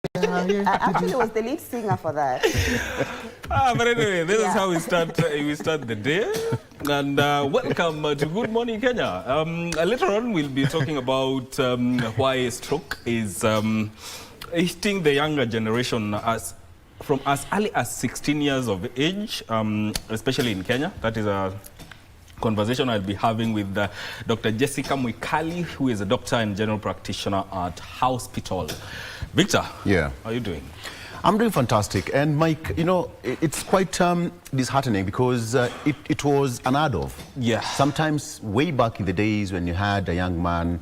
Actually, was the lead singer for that. But anyway, this is how we start the day. And welcome to Good Morning Kenya. Later on, we'll be talking about why stroke is hitting the younger generation from as early as 16 years of age, especially in Kenya. That is a conversation I'll be having with Dr. Jessica Mwikali, who is a doctor and general practitioner at Hospital. Victor, yeah, how are you doing? I'm doing fantastic. And Mike, you know, it's quite disheartening because it was unheard of. Yeah. Sometimes way back in the days when you had a young man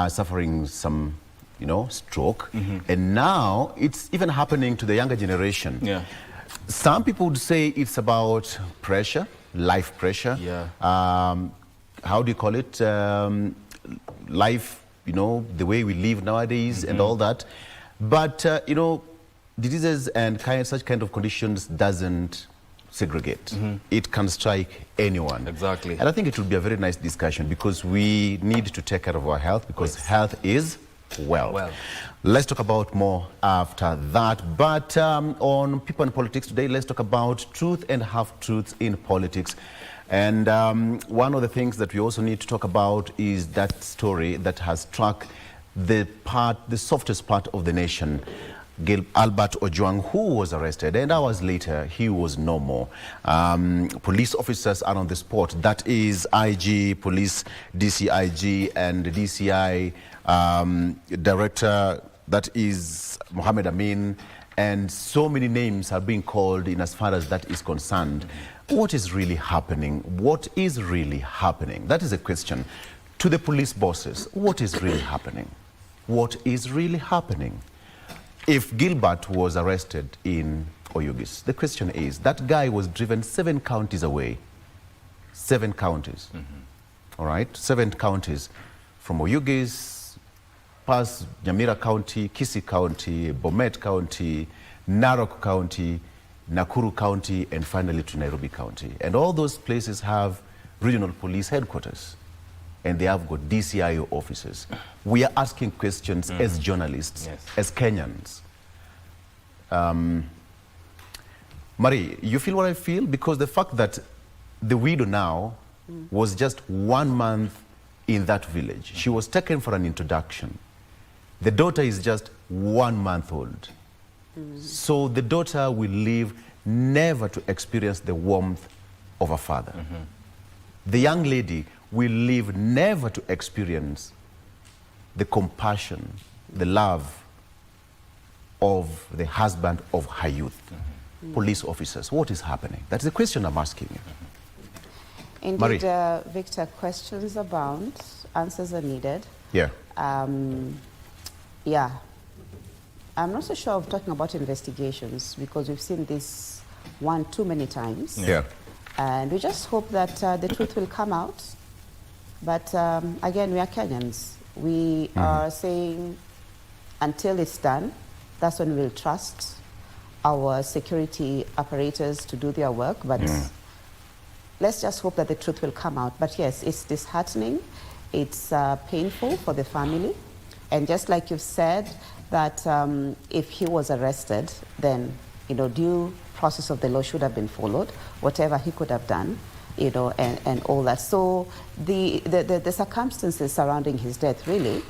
suffering some, you know, stroke, and now it's even happening to the younger generation. Yeah. Some people would say it's about pressure, life pressure. Yeah. How do you call it? Life, you know, the way we live nowadays and all that. But, you know, diseases and such kind of conditions doesn't segregate. It can strike anyone. Exactly. And I think it will be a very nice discussion because we need to take care of our health because health is wealth. Let's talk about more after that. But on People and Politics today, let's talk about truth and half-truths in politics. And one of the things that we also need to talk about is that story that has struck the softest part of the nation. Albert Ojwang, who was arrested, and hours later, he was no more. Police officers are on the spot. That is IG, Police, DCIG, and DCI Director, that is Mohammed Amin, and so many names are being called in as far as that is concerned. What is really happening? What is really happening? That is a question. To the police bosses, what is really happening? What is really happening? If Gilbert was arrested in Oyugis, the question is, that guy was driven 7 counties away. 7 counties. All right? 7 counties. From Oyugis, past Nyamira County, Kisii County, Bomet County, Narok County, Nakuru County, and finally to Nairobi County. And all those places have regional police headquarters. And they have got DCIO officers. We are asking questions as journalists, as Kenyans. Marie, you feel what I feel? Because the fact that the widow now was just 1 month in that village. She was taken for an introduction. The daughter is just 1 month old. So the daughter will live never to experience the warmth of a father. The young lady will live never to experience the compassion, the love of the husband of her youth. Police officers, what is happening? That's the question I'm asking you. Indeed, Victor, questions abound, answers are needed. Yeah. Yeah. I'm not so sure of talking about investigations because we've seen this one too many times. Yeah. And we just hope that the truth will come out. But again, we are Kenyans. We are saying until it's done, that's when we'll trust our security apparatus to do their work. But let's just hope that the truth will come out. But yes, it's disheartening. It's painful for the family. And just like you've said, that if he was arrested, then, you know, due process of the law should have been followed, whatever he could have done, you know, and all that. So the circumstances surrounding his death really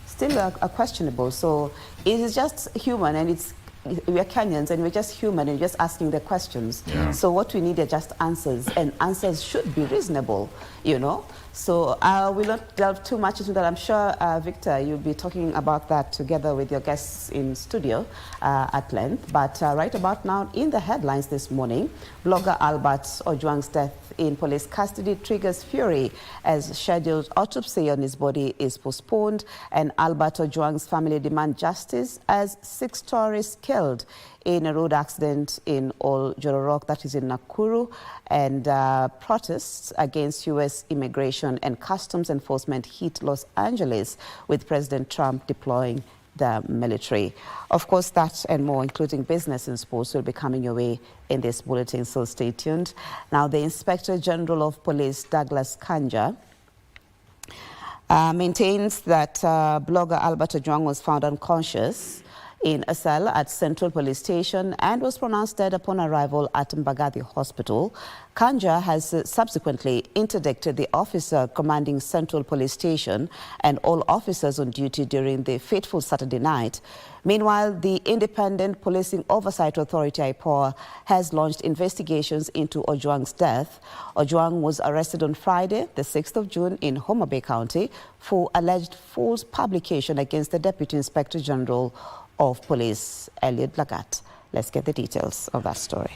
still are questionable. So it is just human, and we are Kenyans, and we're just human, and we're just asking the questions. So what we need are just answers, and answers should be reasonable, you know. So we'll not delve too much into that. I'm sure, Victor, you'll be talking about that together with your guests in studio at length. But right about now, in the headlines this morning, blogger Albert Ojwang's death in police custody triggers fury as scheduled autopsy on his body is postponed, and Albert Ojwang's family demand justice as 6 tourists killed in a road accident in Oljororok, that is in Nakuru, and protests against U.S. immigration and customs enforcement hit Los Angeles, with President Trump deploying the military. Of course, that and more, including business and sports, will be coming your way in this bulletin, so stay tuned. Now, the Inspector General of Police, Douglas Kanja, maintains that blogger Albert Ojwang was found unconscious in a cell at Central Police Station and was pronounced dead upon arrival at Mbagathi Hospital. Kanja has subsequently interdicted the officer commanding Central Police Station and all officers on duty during the fateful Saturday night. Meanwhile, the Independent Policing Oversight Authority, IPOA, has launched investigations into Ojwang's death. Ojwang was arrested on Friday, the 6th of June, in Homa Bay County for alleged false publication against the Deputy Inspector General of Police, Elliot Lagat. Let's get the details of that story.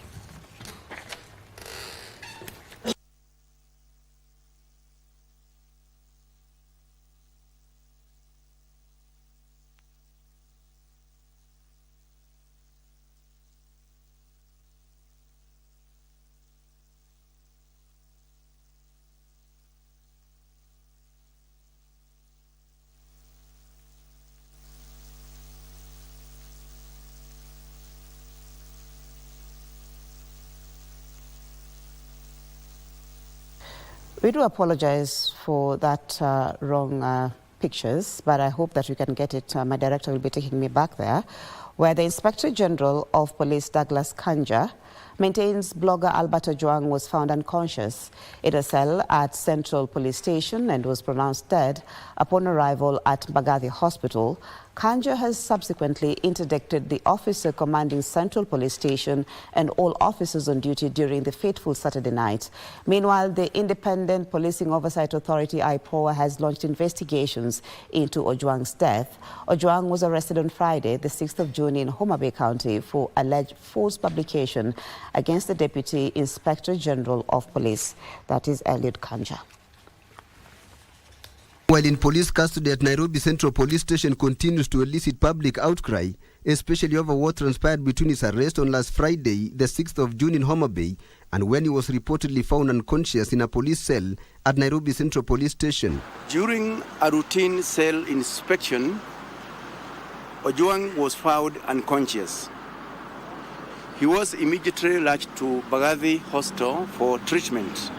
We do apologize for that wrong pictures, but I hope that we can get it. My director will be taking me back there, where the Inspector General of Police, Douglas Kanja, maintains blogger Albert Ojwang was found unconscious in a cell at Central Police Station and was pronounced dead upon arrival at Mbagathi Hospital. Kanja has subsequently interdicted the officer commanding Central Police Station and all officers on duty during the fateful Saturday night. Meanwhile, the Independent Policing Oversight Authority, IPOA, has launched investigations into Ojwang's death. Ojwang was arrested on Friday, the 6th of June, in Homa Bay County for alleged false publication against the Deputy Inspector General of Police, that is Elliot Kanja. While in police custody at Nairobi Central Police Station continues to elicit public outcry, especially over what transpired between his arrest on last Friday, the 6th of June in Homa Bay, and when he was reportedly found unconscious in a police cell at Nairobi Central Police Station. During a routine cell inspection, Ojwang was found unconscious. He was immediately rushed to Mbagathi Hospital for treatment,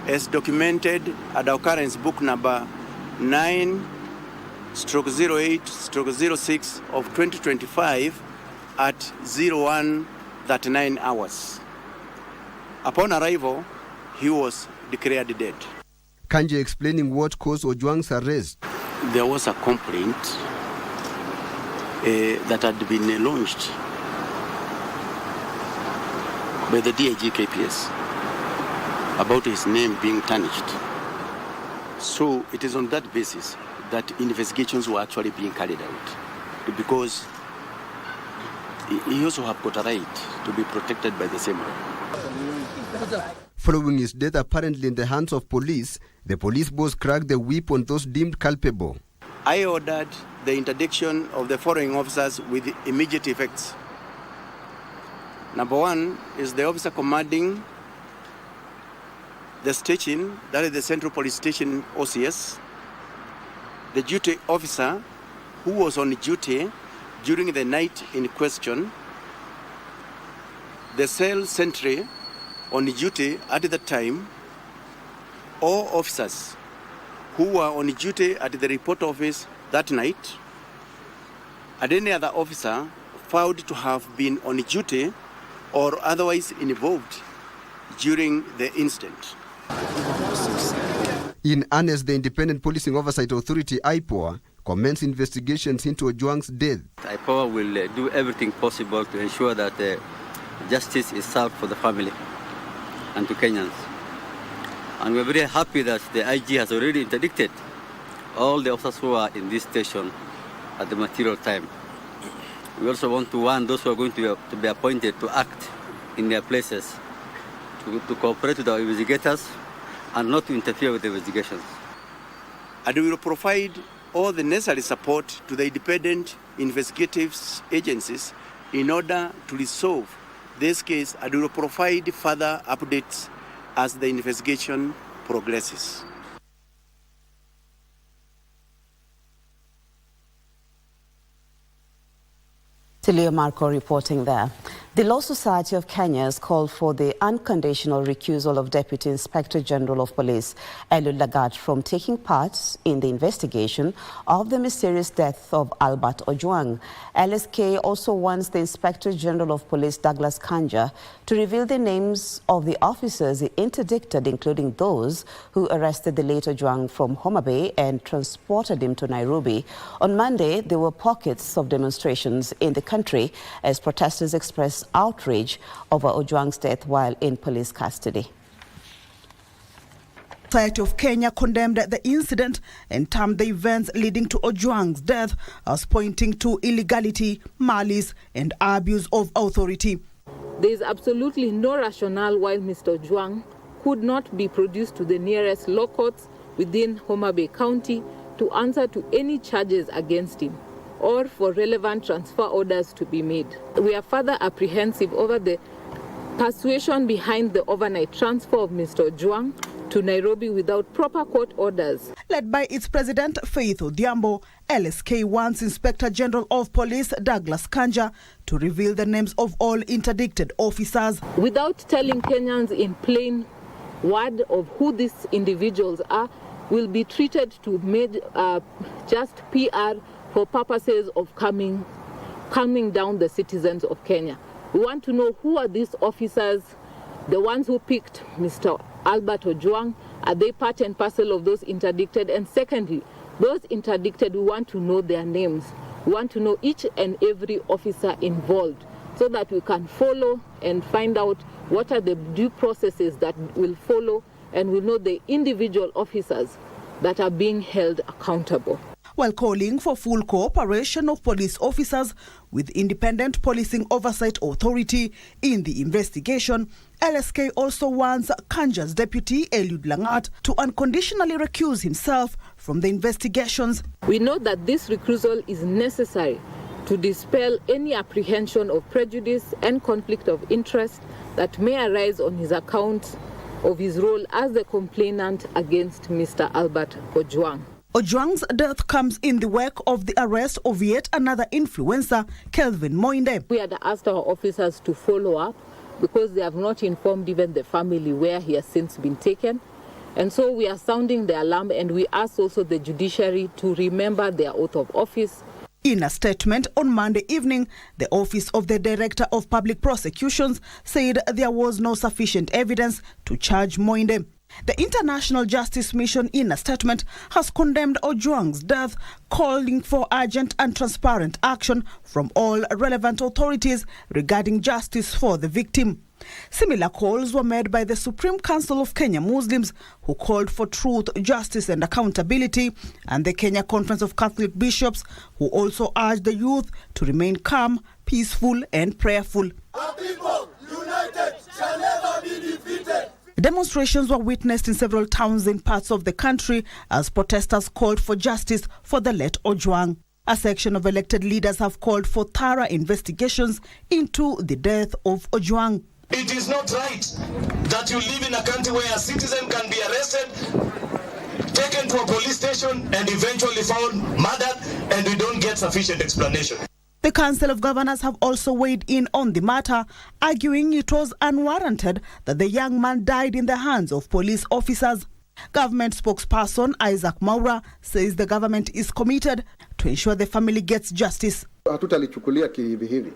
as documented at the occurrence book number 9/08/06 of 2025 at 01:39 hours. Upon arrival, he was declared dead. Kanja explaining what caused Ojwang's arrest. There was a complaint that had been launched by the DIG KPS about his name being tarnished. So it is on that basis that investigations were actually being carried out, because he also have got a right to be protected by the same law. Following his death apparently in the hands of police, the police boss cracked the whip on those deemed culpable. I ordered the interdiction of the following officers with immediate effects. Number one is the officer commanding the station, that is the Central Police Station OCS, the duty officer who was on duty during the night in question, the cell sentry on duty at the time, all officers who were on duty at the report office that night, and any other officer found to have been on duty or otherwise involved during the incident. In earnest, the Independent Policing Oversight Authority, IPOA, commenced investigations into Ojwang's death. IPOA will do everything possible to ensure that justice is served for the family and to Kenyans. And we're very happy that the IG has already interdicted all the officers who are in this station at the material time. We also want to warn those who are going to be appointed to act in their places, to cooperate with our investigators and not to interfere with the investigations. And we will provide all the necessary support to the independent investigative agencies in order to resolve this case, and we will provide further updates as the investigation progresses. Tilio Marco reporting there. The Law Society of Kenya has called for the unconditional recusal of Deputy Inspector General of Police Eliud Lagat from taking part in the investigation of the mysterious death of Albert Ojwang. LSK also wants the Inspector General of Police Douglas Kanja to reveal the names of the officers he interdicted, including those who arrested the late Ojwang from Homa Bay and transported him to Nairobi. On Monday, there were pockets of demonstrations in the country as protesters expressed outrage over Ojwang's death while in police custody. The Society of Kenya condemned the incident and termed the events leading to Ojwang's death as pointing to illegality, malice and abuse of authority. There is absolutely no rationale why Mr. Ojwang could not be produced to the nearest law courts within Homa Bay County to answer to any charges against him, or for relevant transfer orders to be made. We are further apprehensive over the persuasion behind the overnight transfer of Mr. Ojwang to Nairobi without proper court orders. Led by its president, Faith Odhiambo, LSK wants Inspector General of Police Douglas Kanja to reveal the names of all interdicted officers. Without telling Kenyans in plain word of who these individuals are, will be treated to make just PR for purposes of calming down the citizens of Kenya. We want to know who are these officers, the ones who picked Mr. Albert Ojwang. Are they part and parcel of those interdicted? And secondly, those interdicted, we want to know their names. We want to know each and every officer involved so that we can follow and find out what are the due processes that will follow, and we know the individual officers that are being held accountable. While calling for full cooperation of police officers with Independent Policing Oversight Authority in the investigation, LSK also wants Kanja's deputy, Eliud Lagat, to unconditionally recuse himself from the investigations. We know that this recusal is necessary to dispel any apprehension of prejudice and conflict of interest that may arise on his account of his role as the complainant against Mr. Albert Ojwang. Ojwang's death comes in the wake of the arrest of yet another influencer, Kelvin Moinde. We had asked our officers to follow up because they have not informed even the family where he has since been taken. And so we are sounding the alarm, and we ask also the judiciary to remember their oath of office. In a statement on Monday evening, the Office of the Director of Public Prosecutions said there was no sufficient evidence to charge Moinde. The International Justice Mission, in a statement, has condemned Ojwang's death, calling for urgent and transparent action from all relevant authorities regarding justice for the victim. Similar calls were made by the Supreme Council of Kenya Muslims, who called for truth, justice and accountability, and the Kenya Conference of Catholic Bishops, who also urged the youth to remain calm, peaceful and prayerful. Our people, united, shall never be defeated. Demonstrations were witnessed in several towns in parts of the country as protesters called for justice for the late Ojwang. A section of elected leaders have called for thorough investigations into the death of Ojwang. It is not right that you live in a country where a citizen can be arrested, taken to a police station and eventually found murdered, and we don't get sufficient explanation. The Council of Governors have also weighed in on the matter, arguing it was unwarranted that the young man died in the hands of police officers. Government spokesperson Isaac Maura says the government is committed to ensure the family gets justice. Hatutalichukulia kihivi hivi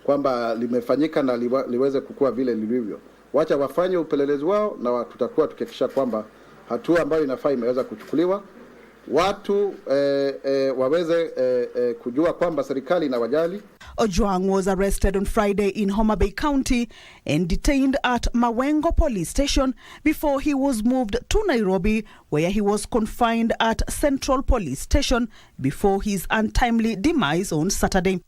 kwamba limefanyika na liweze kukua vile lilivyo. Wacha wafanye upelelezi wao na tutakuwa tukihakikisha kwamba hatua ambayo inafaa imeweza kuchukuliwa. Watu waweze kujua kwamba serikali inawajali. Ojwang was arrested on Friday in Homa Bay County and detained at Mawengo Police Station before he was moved to Nairobi, where he was confined at Central Police Station before his untimely demise on Saturday.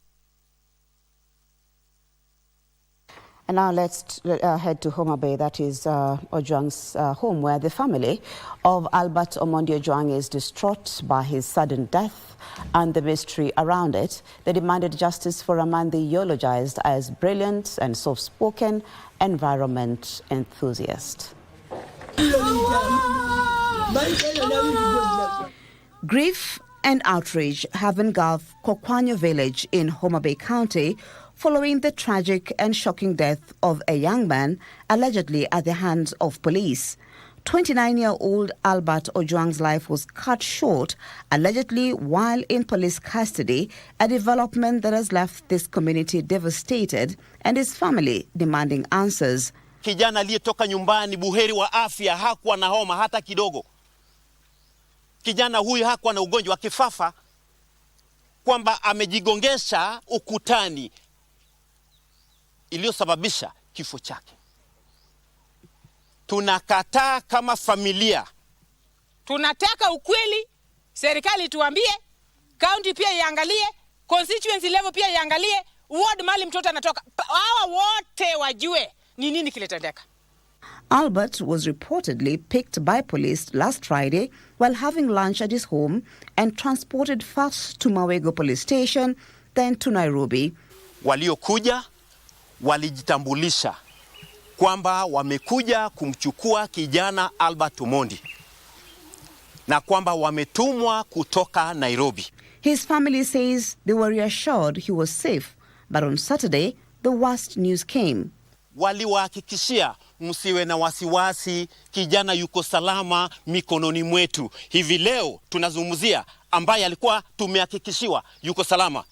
And now let's head to Homa Bay, that is Ojwang's home, where the family of Albert Omondi Ojwang is distraught by his sudden death and the mystery around it. They demanded justice for a man they eulogized as brilliant and soft-spoken environment enthusiast. Grief And outrage have engulfed Kokwanyo village in Homa Bay County following the tragic and shocking death of a young man allegedly at the hands of police. 29-year-old Albert Ojwang's life was cut short, allegedly while in police custody, a development that has left this community devastated and his family demanding answers. Kijana aliyetoka nyumbani buheri wa afya, hakuwa na homa hata kidogo. Kijana huyu hakuwa na ugonjwa wa kifafa, kwamba amejigongesha ukutani iliyosababisha kifo chake. Tunakataa kama familia. Tunataka ukweli, serikali tuambie, county pia iangalie, constituency level pia iangalie, ward mali mtoto anatoka. Hawa wote wajue ni nini kilitendeka. Albert was reportedly picked by police last Friday while having lunch at his home and transported first to Mawego police station, then to Nairobi. Waliokuja walijitambulisha kwamba wamekuja kumchukua kijana Albert Omondi na kwamba wametumwa kutoka Nairobi. His family says they were reassured he was safe, but on Saturday the worst news came. Waliwahakikishia msiwe na wasiwasi, kijana yuko salama mikononi mwetu. Hivi leo tunazungumzia ambaye alikuwa tumehakikishiwa yuko salama.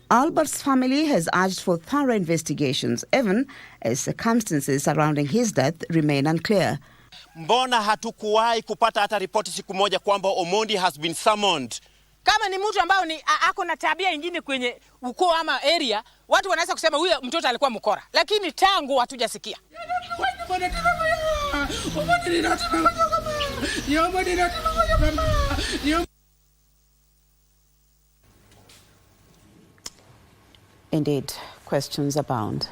Albert's family has urged for thorough investigations, even as circumstances surrounding his death remain unclear. Mbona hatukuwahi kupata hata ripoti siku moja kwamba Omondi has been summoned? Kama ni mtu ambao ni ako na tabia nyingine kwenye ukoo ama area, watu wanaweza kusema huyo mtoto alikuwa mkora, lakini tangu hatujasikia. Indeed, questions abound.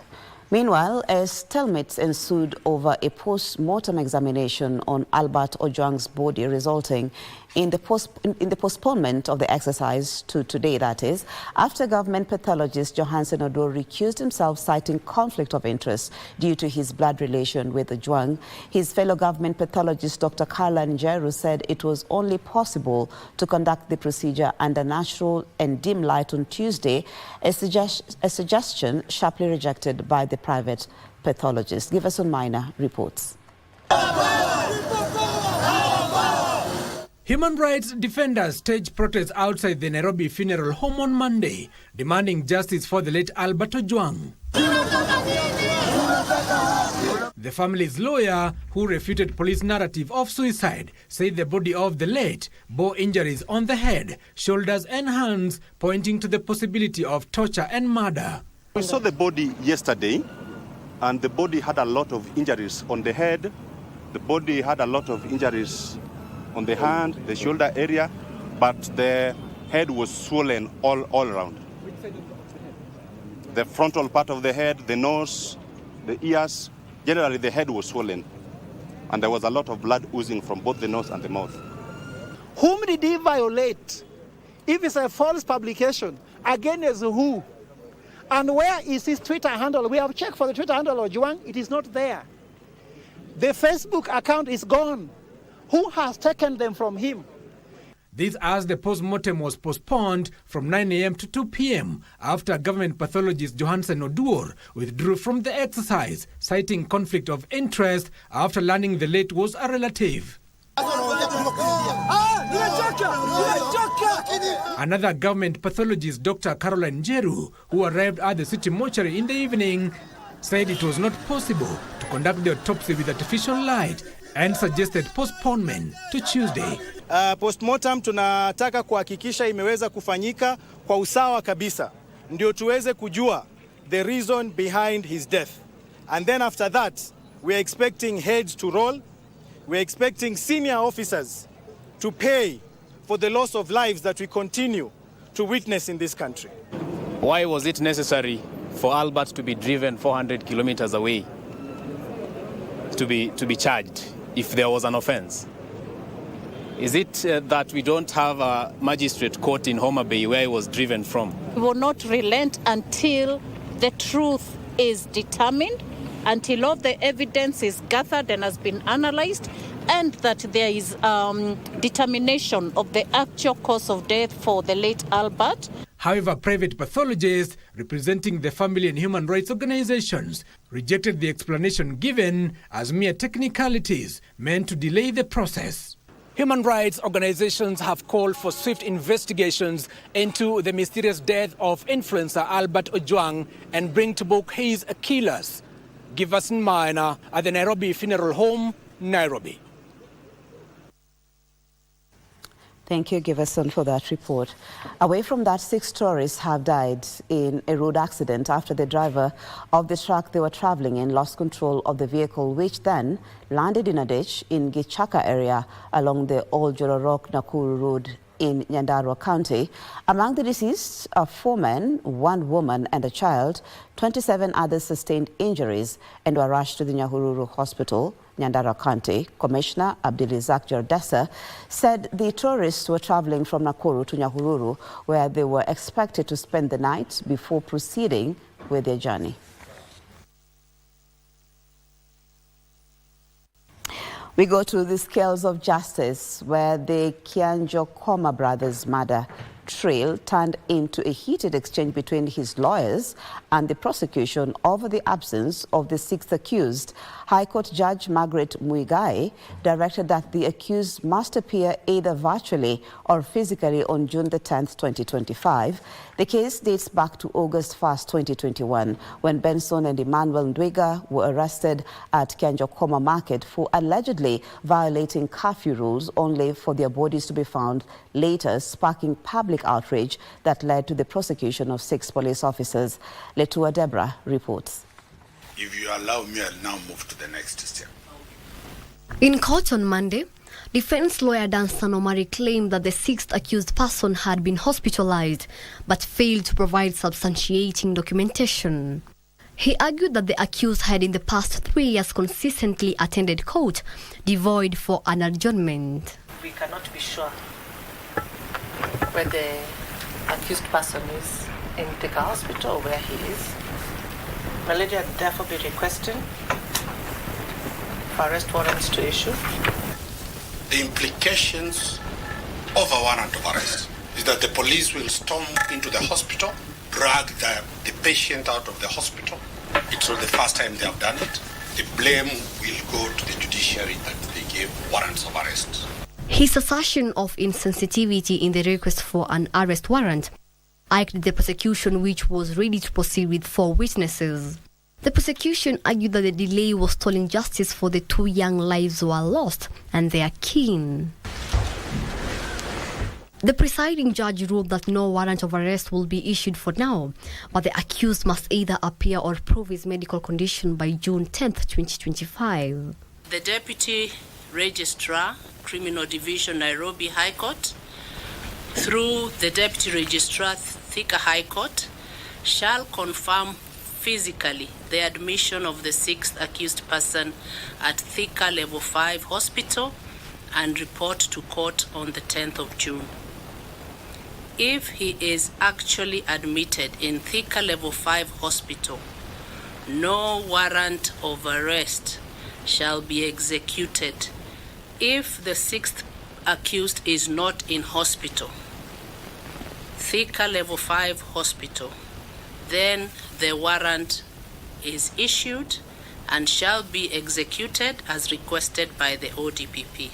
Meanwhile, a stalemate ensued over a post-mortem examination on Albert Ojwang's body, resulting in the postponement of the exercise to today, that is, after government pathologist Johansen Odur recused himself, citing conflict of interest due to his blood relation with Ojwang. His fellow government pathologist Dr. Carla Njeru said it was only possible to conduct the procedure under natural and dim light on Tuesday, a suggestion sharply rejected by the private pathologist. Giverson Minor reports. Human rights defenders staged protests outside the Nairobi funeral home on Monday, demanding justice for the late Albert Ojwang. The family's lawyer, who refuted police narrative of suicide, said the body of the late bore injuries on the head, shoulders and hands, pointing to the possibility of torture and murder. We saw the body yesterday, and the body had a lot of injuries on the head. The body had a lot of injuries on the hand, the shoulder area, but the head was swollen all around. Which side of the head? The frontal part of the head, the nose, the ears. Generally, the head was swollen, and there was a lot of blood oozing from both the nose and the mouth. Whom did he violate? If it's a false publication, against who? And where is his Twitter handle? We have checked for the Twitter handle of Ojwang. It is not there. The Facebook account is gone. Who has taken them from him? This as the post-mortem was postponed from 9 a.m. to 2 p.m. after government pathologist Johansen Odur withdrew from the exercise, citing conflict of interest after learning the late was a relative. Another government pathologist, Dr. Caroline Njeru, who arrived at the city mortuary in the evening, said it was not possible to conduct the autopsy with artificial light and suggested postponement to Tuesday. Postmortem tunataka kuhakikisha imeweza kufanyika kwa usawa kabisa, ndio tuweze kujua the reason behind his death. And then after that, we are expecting heads to roll. We are expecting senior officers to pay for the loss of lives that we continue to witness in this country. Why was it necessary for Albert to be driven 400 kilometers away to be charged if there was an offense? Is it that we don't have a magistrate court in Homa Bay where he was driven from? We will not relent until the truth is determined, until all the evidence is gathered and has been analyzed, and that there is determination of the actual cause of death for the late Albert. However, private pathologists representing the family and human rights organizations rejected the explanation given as mere technicalities meant to delay the process. Human rights organizations have called for swift investigations into the mysterious death of influencer Albert Ojwang and bring to book his killers. Giverson Minor at the Nairobi Funeral Home, Nairobi. Thank you, Giverson, for that report. Away from that, 6 tourists have died in a road accident after the driver of the truck they were traveling in lost control of the vehicle, which then landed in a ditch in Gichaka area along the Old Jororok-Nakuru Road in Nyandarua County. Among the deceased are 4 men, 1 woman and a child. 27 others sustained injuries and were rushed to the Nyahururu Hospital, Nyandarua County. Commissioner Abdiaziz said the tourists were traveling from Nakuru to Nyahururu, where they were expected to spend the night before proceeding with their journey. We go to the scales of justice, where the Kianjo-Koma brothers' murder trail turned into a heated exchange between his lawyers and the prosecution over the absence of the 6th accused. High Court Judge Margaret Muigai directed that the accused must appear either virtually or physically on June the 10th, 2025. The case dates back to August 1st, 2021, when Benson and Emmanuel Ndwiga were arrested at Kianjo-Koma Market for allegedly violating curfew rules, only for their bodies to be found later, sparking public outrage that led to the prosecution of 6 police officers. Letua Deborah reports. If you allow me, I'll now move to the next step. In court on Monday, defense lawyer Dansan Omari claimed that the 6th accused person had been hospitalized but failed to provide substantiating documentation. He argued that the accused had in the past 3 years consistently attended court, devoid for an adjournment. We cannot be sure where the accused person is in the hospital or where he is. My lady had therefore been requesting for arrest warrants to issue. The implications of a warrant of arrest is that the police will storm into the hospital, drag the patient out of the hospital. It's not the first time they have done it. The blame will go to the judiciary that they gave warrants of arrest. His assertion of insensitivity in the request for an arrest warrant irked the prosecution, which was ready to proceed with 4 witnesses. The prosecution argued that the delay was stalling justice for the 2 young lives who are lost and their kin. The presiding judge ruled that no warrant of arrest will be issued for now, but the accused must either appear or prove his medical condition by June 10th, 2025. The Deputy Registrar, Criminal Division, Nairobi High Court, through the Deputy Registrar, Thika High Court, shall confirm physically the admission of the 6th accused person at Thika Level 5 Hospital and report to court on the 10th of June. If he is actually admitted in Thika Level 5 Hospital, no warrant of arrest shall be executed if the 6th accused is not in hospital, Thika Level 5 Hospital. Then the warrant is issued and shall be executed as requested by the ODPP.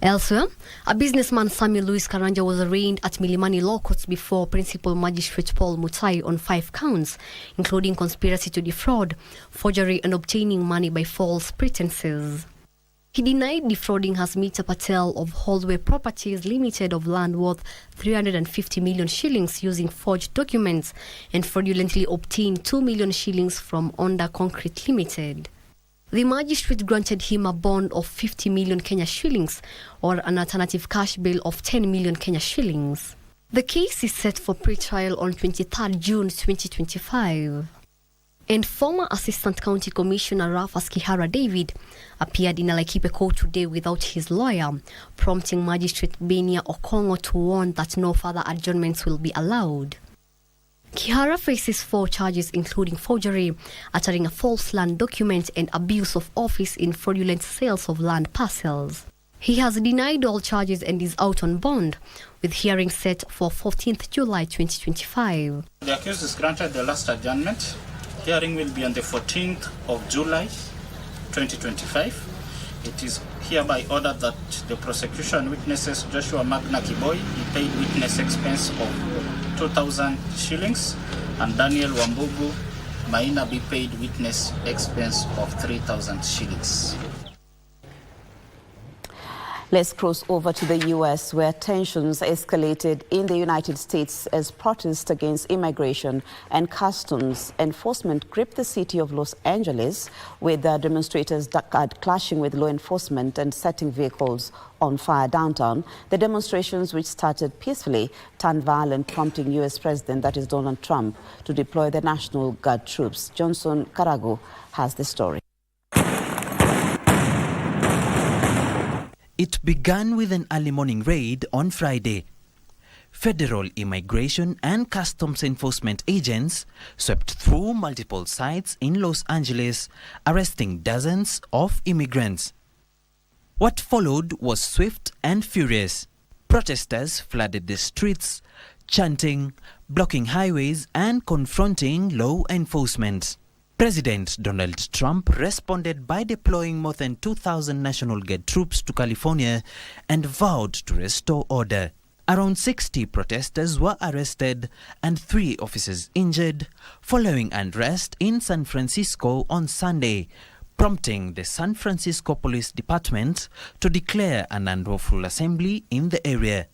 Elsewhere, a businessman, Samuel Louis Karanja, was arraigned at Milimani Law Courts before Principal Magistrate Paul Mutai on 5 counts, including conspiracy to defraud, forgery and obtaining money by false pretenses. He denied defrauding Hasmita Patel of Holdway Properties Limited of land worth 350 million shillings using forged documents and fraudulently obtained 2 million shillings from Onda Concrete Limited. The magistrate granted him a bond of 50 million Kenya shillings or an alternative cash bail of 10 million Kenya shillings. The case is set for pre-trial on 23rd June 2025. And former Assistant County Commissioner Rafas Kihara David appeared in a Laikipia court today without his lawyer, prompting Magistrate Benia Okongo to warn that no further adjournments will be allowed. Kihara faces 4 charges including forgery, uttering a false land document and abuse of office in fraudulent sales of land parcels. He has denied all charges and is out on bond, with hearing set for 14th July 2025. The accused is granted the last adjournment. Hearing will be on the 14th of July 2025. It is hereby ordered that the prosecution witnesses Joshua Magna Kiboy be paid witness expense of 2,000 shillings and Daniel Wambugu Maina be paid witness expense of 3,000 shillings. Let's cross over to the U.S., where tensions escalated in the United States as protests against immigration and customs enforcement gripped the city of Los Angeles, with demonstrators clashing with law enforcement and setting vehicles on fire downtown. The demonstrations, which started peacefully, turned violent, prompting U.S. President, that is Donald Trump, to deploy the National Guard troops. Johnson Karago has the story. It began with an early morning raid on Friday. Federal immigration and customs enforcement agents swept through multiple sites in Los Angeles, arresting dozens of immigrants. What followed was swift and furious. Protesters flooded the streets, chanting, blocking highways, and confronting law enforcement. President Donald Trump responded by deploying more than 2,000 National Guard troops to California and vowed to restore order. Around 60 protesters were arrested and 3 officers injured following unrest in San Francisco on Sunday, prompting the San Francisco Police Department to declare an unlawful assembly in the area.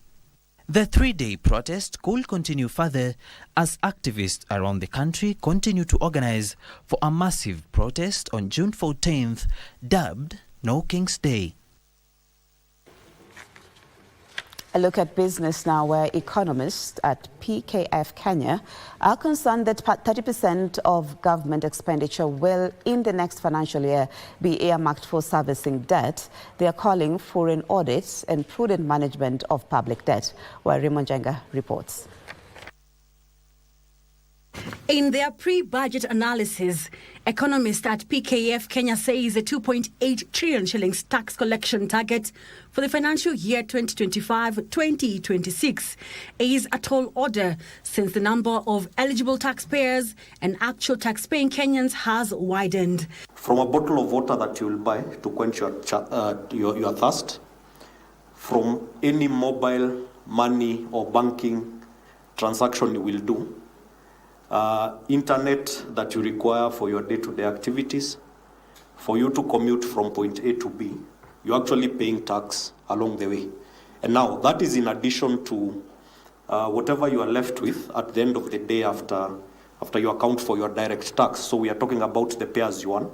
The 3-day protest could continue further as activists around the country continue to organize for a massive protest on June 14th, dubbed No King's Day. A look at business now, where economists at PKF Kenya are concerned that 30% of government expenditure will, in the next financial year, be earmarked for servicing debt. They are calling for an audit and prudent management of public debt, where Raymond Jenga reports. In their pre-budget analysis, economists at PKF Kenya says the 2.8 trillion shillings tax collection target for the financial year 2025-2026 is a tall order, since the number of eligible taxpayers and actual tax-paying Kenyans has widened. From a bottle of water that you will buy to quench your thirst, from any mobile money or banking transaction you will do, internet that you require for your day-to-day activities, for you to commute from point A to B, you're actually paying tax along the way. And now that is in addition to whatever you are left with at the end of the day after you account for your direct tax. So we are talking about the pay-as-you-earn.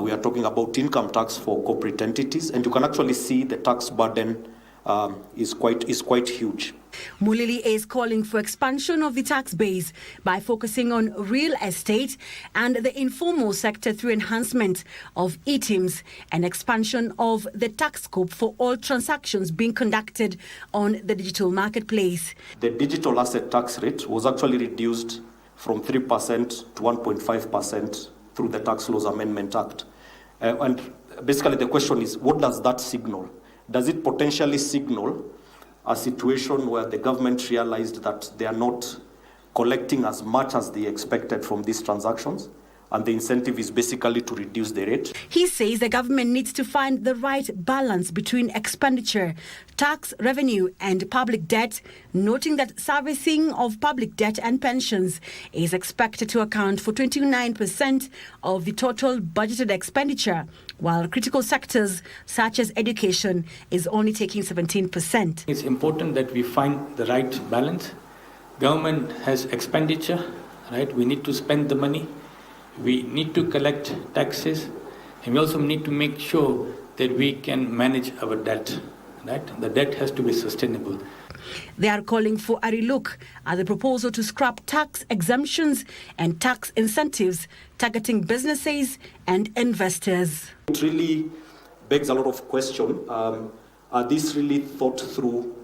We are talking about income tax for corporate entities, and you can actually see the tax burden is quite huge. Mulili is calling for expansion of the tax base by focusing on real estate and the informal sector through enhancement of e-teams and expansion of the tax scope for all transactions being conducted on the digital marketplace. The digital asset tax rate was actually reduced from 3% to 1.5% through the Tax Laws Amendment Act. And basically the question is, what does that signal? Does it potentially signal a situation where the government realized that they are not collecting as much as they expected from these transactions, and the incentive is basically to reduce the rate? He says the government needs to find the right balance between expenditure, tax revenue and public debt, noting that servicing of public debt and pensions is expected to account for 29% of the total budgeted expenditure, while critical sectors such as education is only taking 17%. It's important that we find the right balance. Government has expenditure, right? We need to spend the money. We need to collect taxes, and we also need to make sure that we can manage our debt, right? The debt has to be sustainable. They are calling for a relook at the proposal to scrap tax exemptions and tax incentives targeting businesses and investors. It really begs a lot of questions. Are these really thought through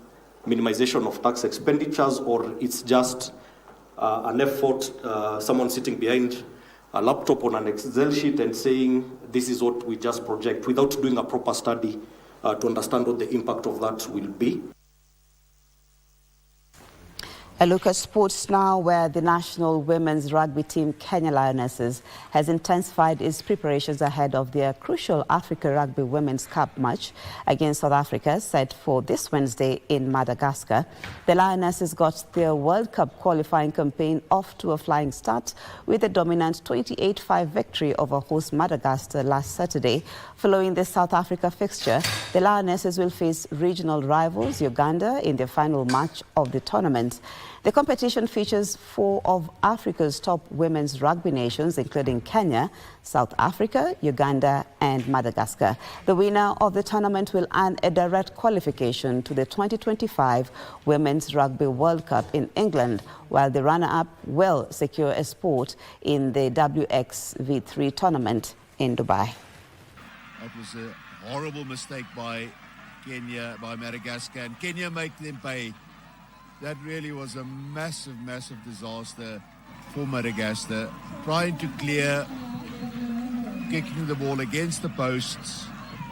minimization of tax expenditures, or it's just an effort, someone sitting behind a laptop on an Excel sheet and saying, this is what we just project, without doing a proper study to understand what the impact of that will be. A look at sports now, where the national women's rugby team Kenya Lionesses has intensified its preparations ahead of their crucial Africa Rugby Women's Cup match against South Africa, set for this Wednesday in Madagascar. The Lionesses got their World Cup qualifying campaign off to a flying start with a dominant 28-5 victory over host Madagascar last Saturday. Following the South Africa fixture, the Lionesses will face regional rivals Uganda in their final match of the tournament. The competition features 4 of Africa's top women's rugby nations, including Kenya, South Africa, Uganda, and Madagascar. The winner of the tournament will earn a direct qualification to the 2025 Women's Rugby World Cup in England, while the runner-up will secure a spot in the WXV3 tournament in Dubai. That was a horrible mistake by Kenya, by Madagascar, and Kenya make them pay. That really was a massive, massive disaster for Madagascar. Trying to clear, kicking the ball against the posts.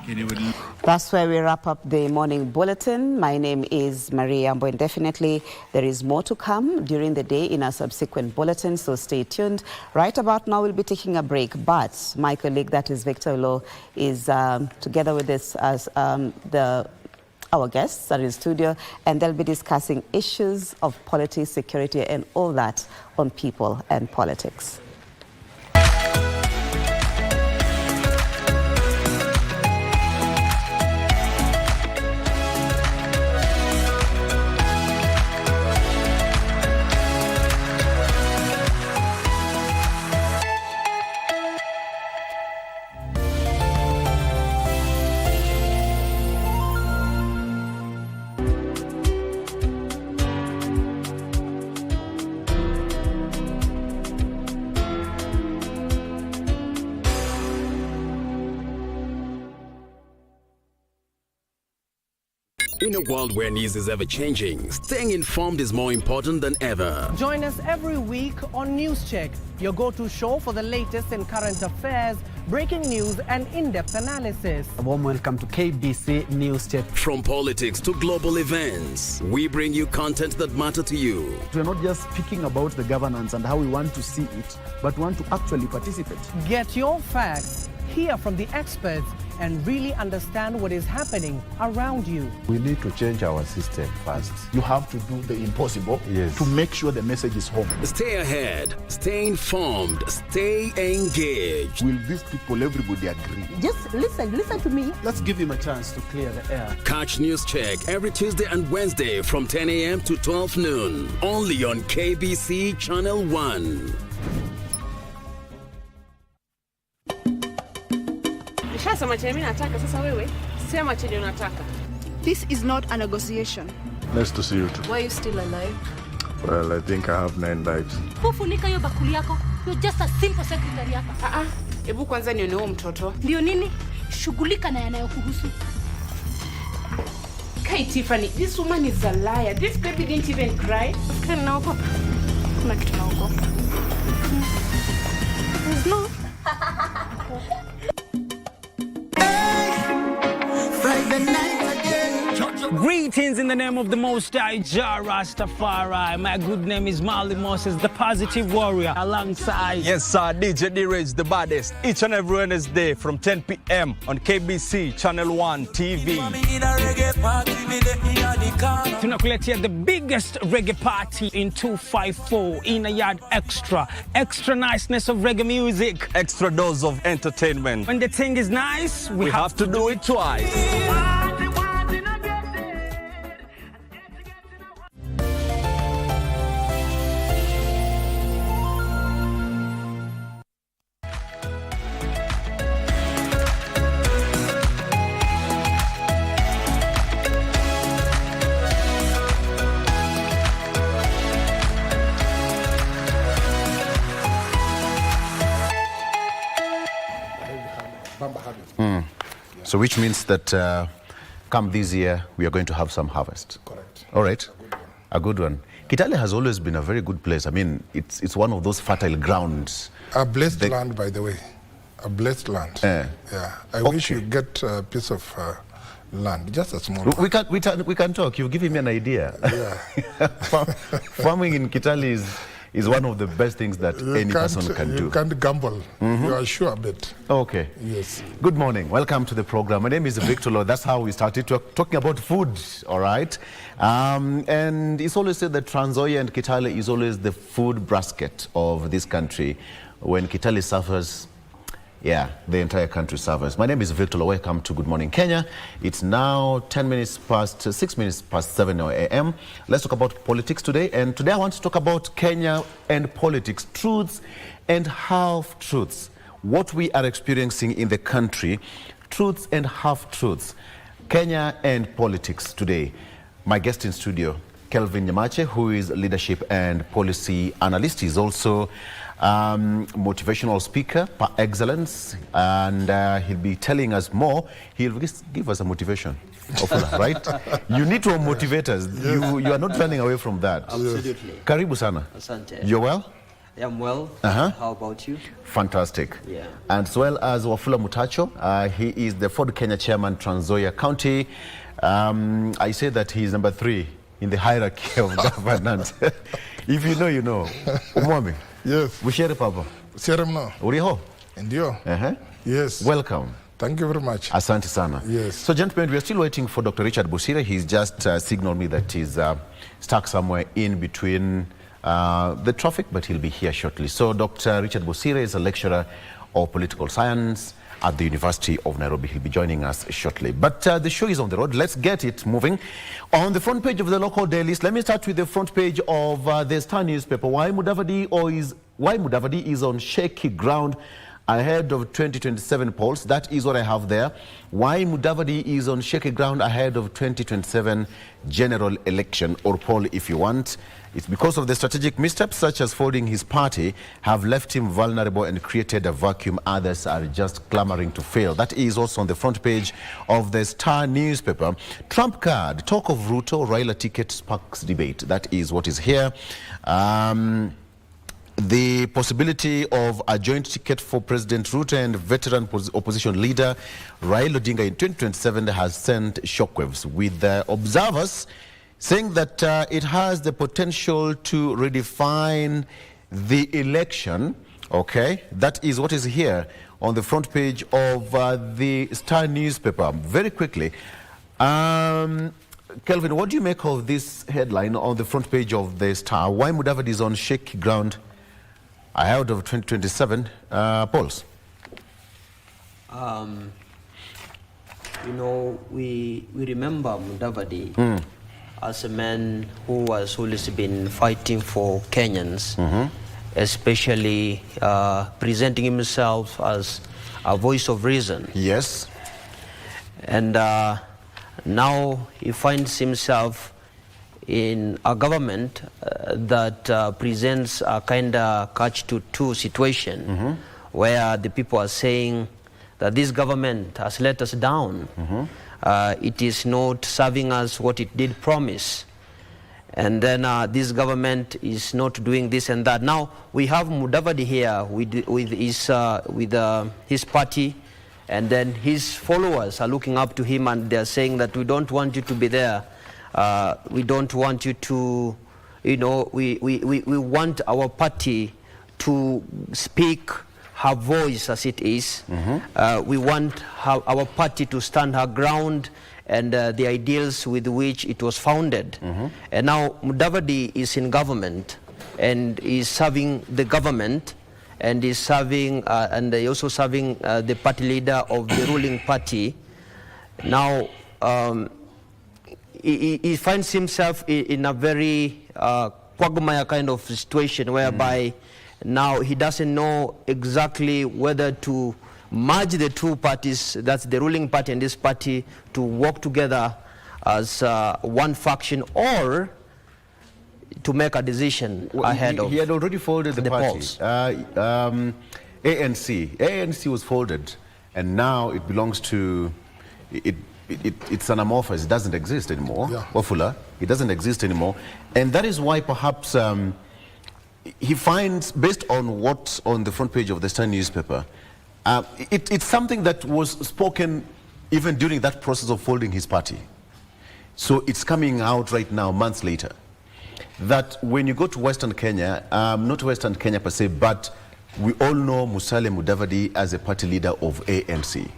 Kenya would... That's where we wrap up the morning bulletin. My name is Maria Ambo, and definitely there is more to come during the day in our subsequent bulletin, so stay tuned. Right about now, we'll be taking a break, but my colleague, that is Victor Lo, is together with us as our guests are in studio, and they'll be discussing issues of politics, security, and all that on People and Politics. In a world where news is ever-changing, staying informed is more important than ever. Join us every week on News Check, your go-to show for the latest in current affairs, breaking news and in-depth analysis. A warm welcome to KBC News Check. From politics to global events, we bring you content that matter to you. We're not just speaking about the governance and how we want to see it, but want to actually participate. Get your facts, hear from the experts, and really understand what is happening around you. We need to change our system first. You have to do the impossible to make sure the message is home. Stay ahead, stay informed, stay engaged. Will these people, everybody agree? Just listen to me. Let's give him a chance to clear the air. Catch News Check every Tuesday and Wednesday from 10 a.m. to 12 noon. Only on KBC Channel 1. This is not a negotiation. Nice to see you too. Why are you still alive? Well, I think I have 9 lives. Fufunika hiyo bakuli yako. You're just a simple secretary hapa. Hebu kwanza nione huo mtoto. Ndio nini? Shughulika na yanayokuhusu. Kai Tiffany, this woman is a liar. This baby didn't even cry. Fikiri naogopa. Kuna kitu naogopa. No. Greetings in the name of the Most High Jah Rastafari. My good name is Marley Moses, the positive warrior, alongside... Yes, sir, DJ D-Rage, the baddest. Each and every Wednesday from 10 p.m. on KBC Channel 1 TV. Tunakuletea the biggest reggae party in 254 in a yard extra. Extra niceness of reggae music. Extra dose of entertainment. When the thing is nice, we have to do it twice. So which means that come this year, we are going to have some harvest. Correct. All right. A good one. Kitale has always been a very good place. I mean, it's one of those fertile grounds. A blessed land, by the way. A blessed land. Yeah. I wish you get a piece of land, just a small one. We can talk. You've given me an idea. Yeah. Farming in Kitale is one of the best things that any person can do. You can't gamble. You are sure of it. Okay. Yes. Good morning. Welcome to the program. My name is Victor Lo. That's how we started talking about food, all right? And it's always said that Trans Nzoia and Kitale is always the food basket of this country. When Kitale suffers, yeah, the entire country suffers. My name is Victor Lo. Welcome to Good Morning Kenya. It's now 6 minutes past 7 a.m. Let's talk about politics today. And today I want to talk about Kenya and politics, truths and half-truths. What we are experiencing in the country, truths and half-truths. Kenya and politics today. My guest in studio, Kelvin Nyamache, who is leadership and policy analyst. He's also motivational speaker par excellence, and he'll be telling us more. He'll give us a motivation, right? You need to motivate us. You are not running away from that. Absolutely. Karibu sana. Asante. You're well? I am well. How about you? Fantastic. Yeah. And as well as Wafula Mutacho, he is the Ford Kenya chairman, Trans Nzoia County. I say that he is number 3 in the hierarchy of governance. If you know, you know. Umwami. Yes. Bushere Papa. Sierra Uriho. Ndio. Yes. Welcome. Thank you very much. Asante sana. Yes. So, gentlemen, we are still waiting for Dr. Richard Busire. He's just signaled me that he's stuck somewhere in between the traffic, but he'll be here shortly. So, Dr. Richard Busire is a lecturer of political science at the University of Nairobi. He'll be joining us shortly. But the show is on the road. Let's get it moving. On the front page of the local dailies, let me start with the front page of the Star newspaper. Why Mudavadi is on shaky ground ahead of 2027 polls. That is what I have there. Why Mudavadi is on shaky ground ahead of 2027 general election, or poll if you want. It's because of the strategic missteps such as folding his party have left him vulnerable and created a vacuum others are just clamoring to fill. That is also on the front page of the Star newspaper. Trump card, talk of Ruto, Raila ticket sparks debate. That is what is here. The possibility of a joint ticket for President Ruto and veteran opposition leader Raila Odinga in 2027 has sent shockwaves, with observers saying that it has the potential to redefine the election. Okay, that is what is here on the front page of the Star newspaper. Very quickly, Kelvin, what do you make of this headline on the front page of the Star? Why Mudavadi is on shaky ground ahead of 2027 polls? You know, we remember Mudavadi as a man who has always been fighting for Kenyans, especially presenting himself as a voice of reason. Yes. And now he finds himself in a government that presents a kind of catch-22 situation, where the people are saying that this government has let us down. It is not serving us what it did promise. And then this government is not doing this and that. Now we have Mudavadi here with his party, and then his followers are looking up to him and they're saying that we don't want you to be there. We don't want you to, you know, we want our party to speak her voice as it is. We want our party to stand her ground and the ideals with which it was founded. And now Mudavadi is in government and is serving the government and is serving and also serving the party leader of the ruling party. Now he finds himself in a very quagmire kind of situation whereby now he doesn't know exactly whether to merge the two parties, that's the ruling party and this party, to work together as one faction, or to make a decision ahead of. He had already folded the party. Polls. ANC was folded, and now it belongs to it's an amorphous. It doesn't exist anymore. Yeah. Wafula, it doesn't exist anymore. And that is why perhaps he finds, based on what's on the front page of the Star newspaper, it's something that was spoken even during that process of folding his party. So it's coming out right now, months later, that when you go to Western Kenya, not Western Kenya per se, but we all know Musalia Mudavadi as a party leader of ANC.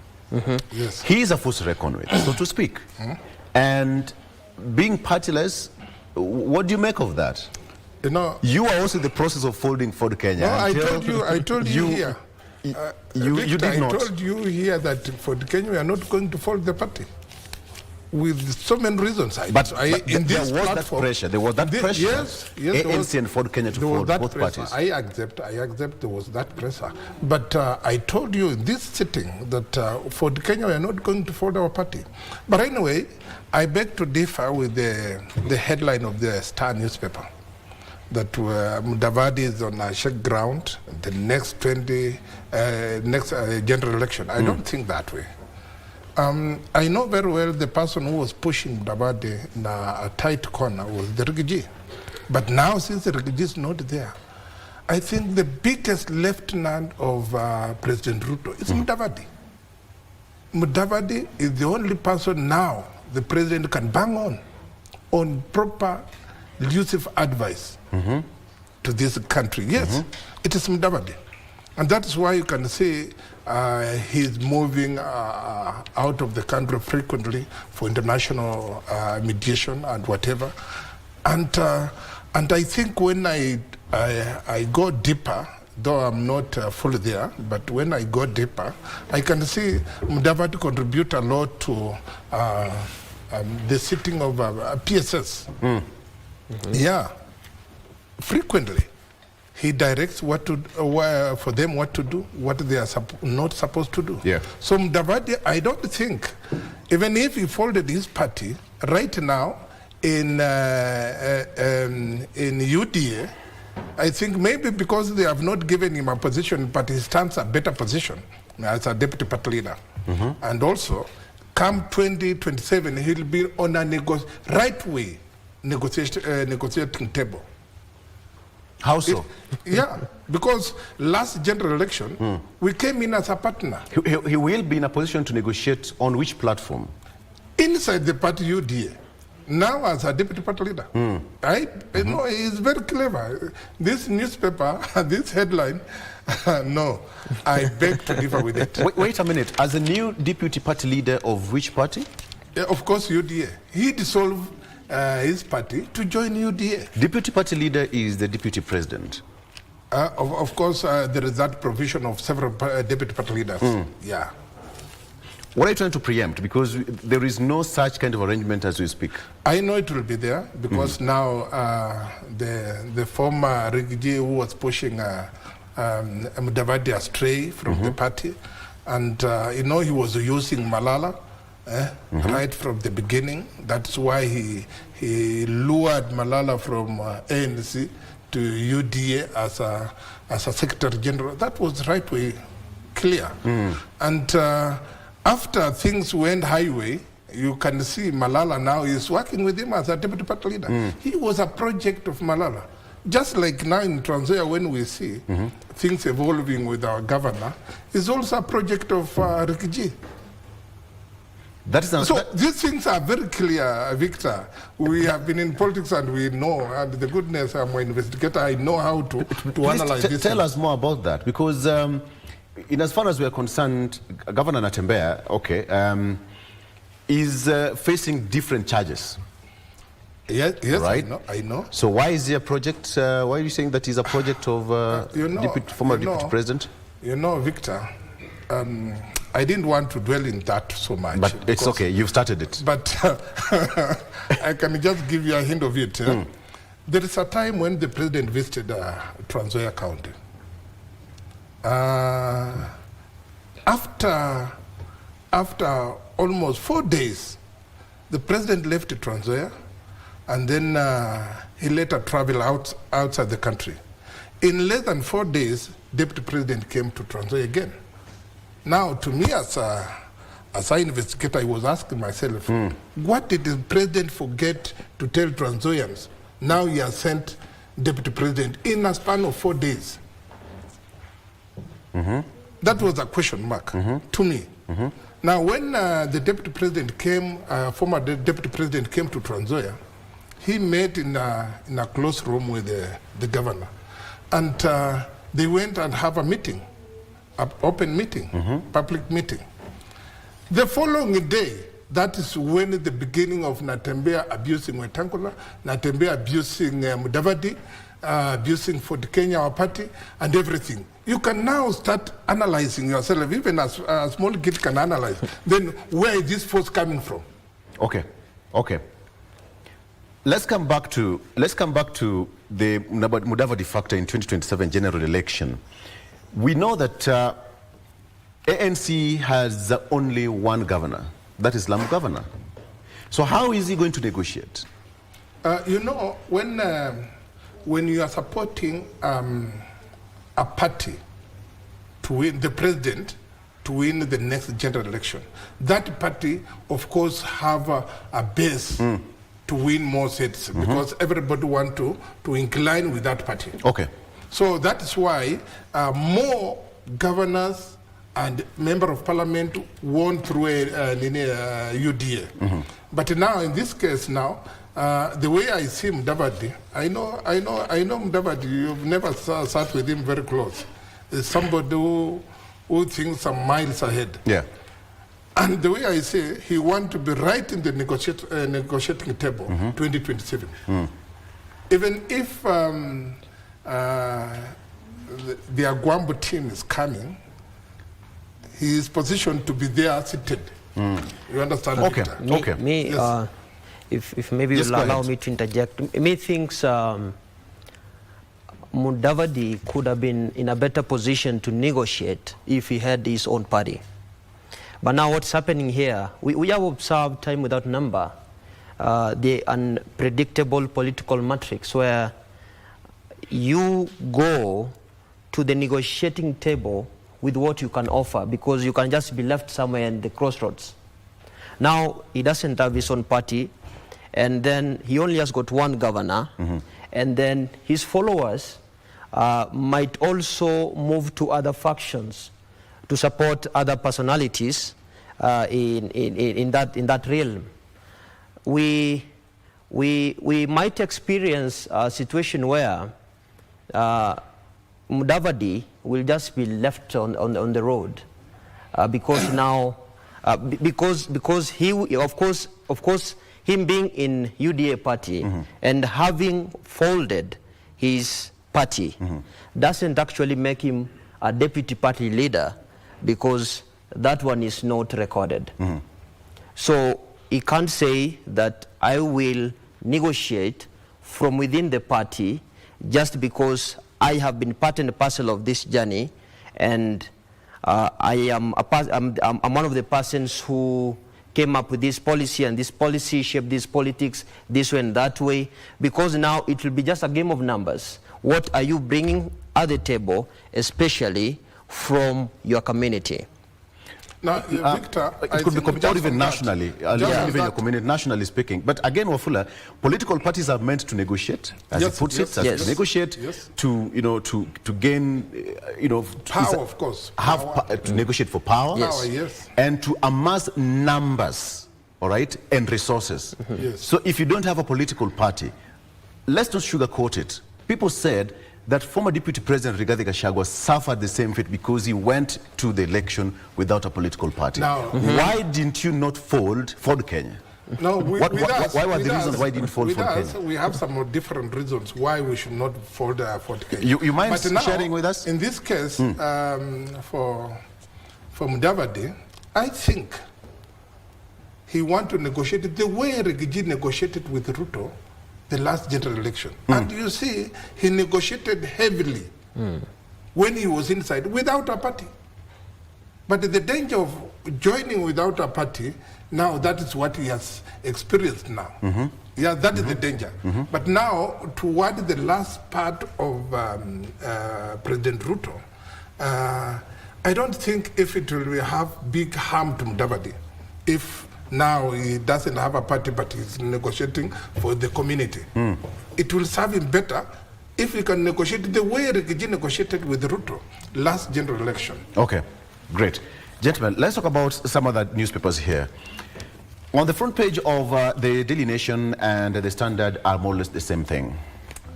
Yes. He is a force to reckon with, so to speak. And being partyless, what do you make of that? You know, you are also in the process of folding Ford Kenya. No, I told you here. Victor, you did not. I not. told you here that for Kenya we are not going to fold the party. With so many reasons. There was that pressure. There was that pressure. Yes, ANC and Ford Kenya to fold both parties. I accept there was that pressure. But I told you in this sitting that for Kenya we are not going to fold our party. But anyway, I beg to differ with the headline of the Star newspaper that Mudavadi is on a shaky ground the next general election. I don't think that way. I know very well the person who was pushing Mudavadi in a tight corner was the Rigiji. But now, since the Rigiji is not there, I think the biggest lieutenant of President Ruto is Mudavadi. Mudavadi is the only person now the president can bang on proper, elusive advice to this country. Yes, it is Mudavadi. And that's why you can see he's moving out of the country frequently for international mediation and whatever. And I think when I go deeper, though I'm not fully there, but when I go deeper, I can see Mudavadi contribute a lot to the sitting of PSS. Yeah, frequently. He directs what to for them what to do, what they are not supposed to do. Yeah. So Mudavadi, I don't think, even if he folded his party right now in UDA, I think maybe because they have not given him a position, but he stands a better position as a deputy party leader. And also, come 2027, he'll be on a right-way negotiating table. How so? Because last general election, we came in as a partner. He will be in a position to negotiate on which platform? Inside the party UDA. Now as a deputy party leader. Right? You know, he's very clever. This newspaper, this headline, no, I beg to differ with it. Wait a minute. As a new deputy party leader of which party? Of course, UDA. He dissolved his party to join UDA. Deputy party leader is the deputy president. Of course, there is that provision of several deputy party leaders. Yeah. What are you trying to preempt? Because there is no such kind of arrangement as we speak. I know it will be there because now the former Rigiji who was pushing Mudavadi astray from the party, and you know, he was using Malala. Right from the beginning. That's why he lured Malala from ANC to UDA as a Secretary General. That was right way clear. And after things went highway, you can see Malala now is working with him as a deputy party leader. He was a project of Malala. Just like now in Trans Nzoia, when we see things evolving with our governor, is also a project of Rigiji. So these things are very clear, Victor. We have been in politics and we know, and the goodness, I'm an investigator, I know how to analyze this. Tell us more about that, because in as far as we are concerned, Governor Natembeya, is facing different charges. Yes, right? I know. So why is he a project, why are you saying that he's a project of former deputy president? You know, Victor, I didn't want to dwell in that so much. But it's okay, you've started it. But I can just give you a hint of it. There is a time when the president visited Trans Nzoia County. After almost 4 days, the president left Trans Nzoia, and then he later traveled outside the country. In less than 4 days, deputy president came to Trans Nzoia again. Now, to me as a as an investigator, I was asking myself, what did the president forget to tell Trans Nzoians? Now he has sent deputy president in a span of 4 days. That was a question mark to me. Now, when the deputy president came, former deputy president came to Trans Nzoia, he met in a close room with the governor. And they went and have a meeting, an open meeting, public meeting. The following day, that is when the beginning of Natembeya abusing Wetangula, Natembeya abusing Mudavadi, abusing Ford Kenya, our party, and everything. You can now start analyzing yourself, even as a small kid can analyze. Then where is this force coming from? Okay. Let's come back to the Mudavadi factor in 2027 general election. We know that ANC has only one governor, that is Lamu governor. So how is he going to negotiate? You know, when you are supporting a party to win, the president to win the next general election, that party, of course, have a base to win more seats because everybody want to incline with that party. Okay. So that is why more governors and member of parliament won through UDA. But now, in this case now, the way I see Mudavadi, I know Mudavadi, you've never sat with him very close. It's somebody who thinks some miles ahead. Yeah. And the way I say, he wants to be right in the negotiating table, 2027. Even if the Agwambo team is coming, he is positioned to be there seated. You understand? Okay. Victor? Yes. If maybe you'll allow me to interject. Me thinks Mudavadi could have been in a better position to negotiate if he had his own party. But now what's happening here, we have observed time without number, the unpredictable political matrix where you go to the negotiating table with what you can offer because you can just be left somewhere in the crossroads. Now he doesn't have his own party, and then he only has got one governor, and then his followers might also move to other factions to support other personalities in that realm. We might experience a situation where Mudavadi will just be left on the road because now because he of course him being in UDA party and having folded his party doesn't actually make him a deputy party leader because that one is not recorded. So he can't say that I will negotiate from within the party just because I have been part and parcel of this journey, and I'm one of the persons who came up with this policy, and this policy shaped this politics this way and that way, because now it will be just a game of numbers. What are you bringing at the table, especially from your community? Now, Victor, it could be or even nationally, even your community, nationally speaking. But again, Wafula, political parties are meant to negotiate, as it puts it, to negotiate, to gain, power, of course, to negotiate for power, and to amass numbers, all right, and resources. So if you don't have a political party, let's not sugarcoat it. People said that former Deputy President Rigathi Gachagua suffered the same fate because he went to the election without a political party. Now, why didn't you not fold Kenya? No, why were the reasons why didn't fold Kenya? We have some different reasons why we should not fold Ford Kenya. You mind sharing with us? In this case, for Mudavadi, I think he wants to negotiate it the way Rigiji negotiated with Ruto the last general election. And you see, he negotiated heavily when he was inside without a party. But the danger of joining without a party, now that is what he has experienced now. Yeah, that is the danger. But now, toward the last part of President Ruto, I don't think if it will have big harm to Mudavadi, if now he doesn't have a party but he's negotiating for the community. It will serve him better if he can negotiate the way Rigiji negotiated with Ruto last general election. Okay, great. Gentlemen, let's talk about some other newspapers here. On the front page of the Daily Nation and the Standard are more or less the same thing.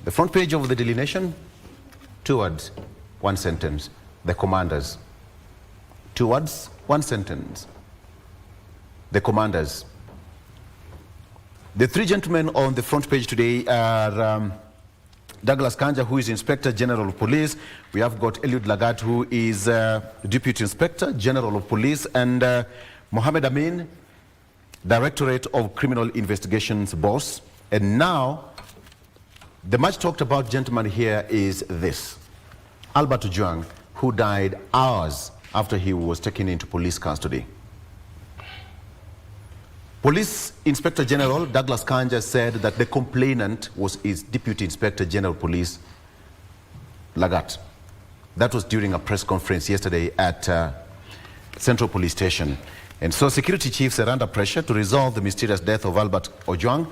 The front page of the Daily Nation, 2 words, 1 sentence, the commanders. 2 words, 1 sentence, the commanders. The 3 gentlemen on the front page today are Douglas Kanja, who is Inspector General of Police. We have got Eliud Lagat, who is Deputy Inspector General of Police, and Mohammed Amin, Directorate of Criminal Investigations boss. And now, the much talked about gentleman here is this. Albert Ojwang, who died hours after he was taken into police custody. Police Inspector General Douglas Kanja said that the complainant was his Deputy Inspector General Police, Lagat. That was during a press conference yesterday at Central Police Station. And so security chiefs are under pressure to resolve the mysterious death of Albert Ojwang,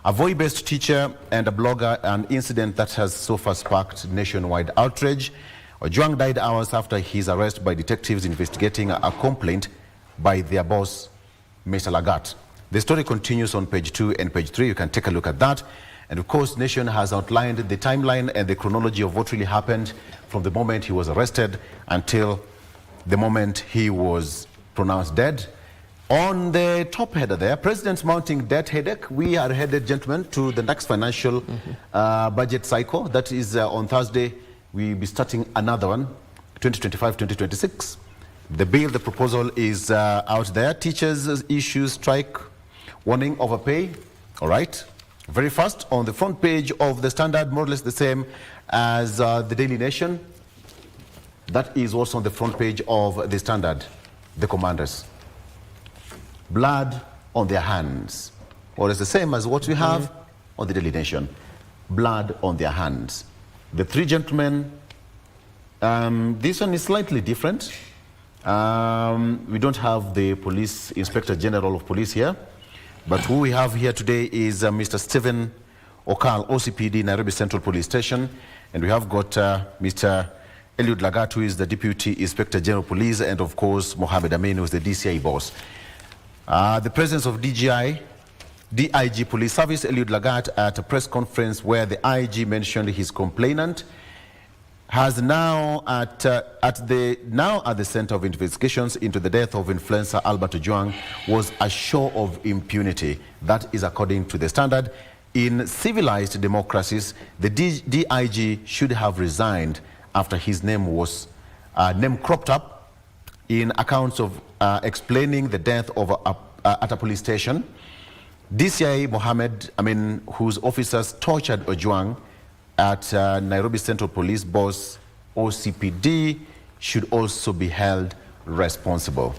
a Voi-based teacher and a blogger, an incident that has so far sparked nationwide outrage. Ojwang died hours after his arrest by detectives investigating a complaint by their boss, Mr. Lagat. The story continues on page 2 and page 3. You can take a look at that. And of course, Nation has outlined the timeline and the chronology of what really happened from the moment he was arrested until the moment he was pronounced dead. On the top header there, President's mounting debt headache. We are headed, gentlemen, to the next financial budget cycle. That is on Thursday. We'll be starting another one, 2025-2026. The bill, the proposal is out there. Teachers issue strike warning overpay. All right. Very fast, on the front page of the Standard, more or less the same as the Daily Nation. That is also on the front page of the Standard, the commanders. Blood on their hands. Or it's the same as what we have on the Daily Nation. Blood on their hands. The 3 gentlemen, this one is slightly different. We don't have the Police Inspector General of Police here, but who we have here today is Mr. Stephen Okal, OCPD, Nairobi Central Police Station, and we have got Mr. Eliud Lagat, who is the Deputy Inspector General of Police, and of course Mohammed Amin, who is the DCI boss. The presence of DIG Police Service, Eliud Lagat, at a press conference where the IG mentioned his complainant has now at the center of investigations into the death of influencer Albert Ojwang was a show of impunity. That is according to the Standard. In civilized democracies, the DIG should have resigned after his name was name cropped up in accounts of explaining the death of at a police station. DCI Mohammed, whose officers tortured Ojwang at Nairobi Central Police boss OCPD, should also be held responsible.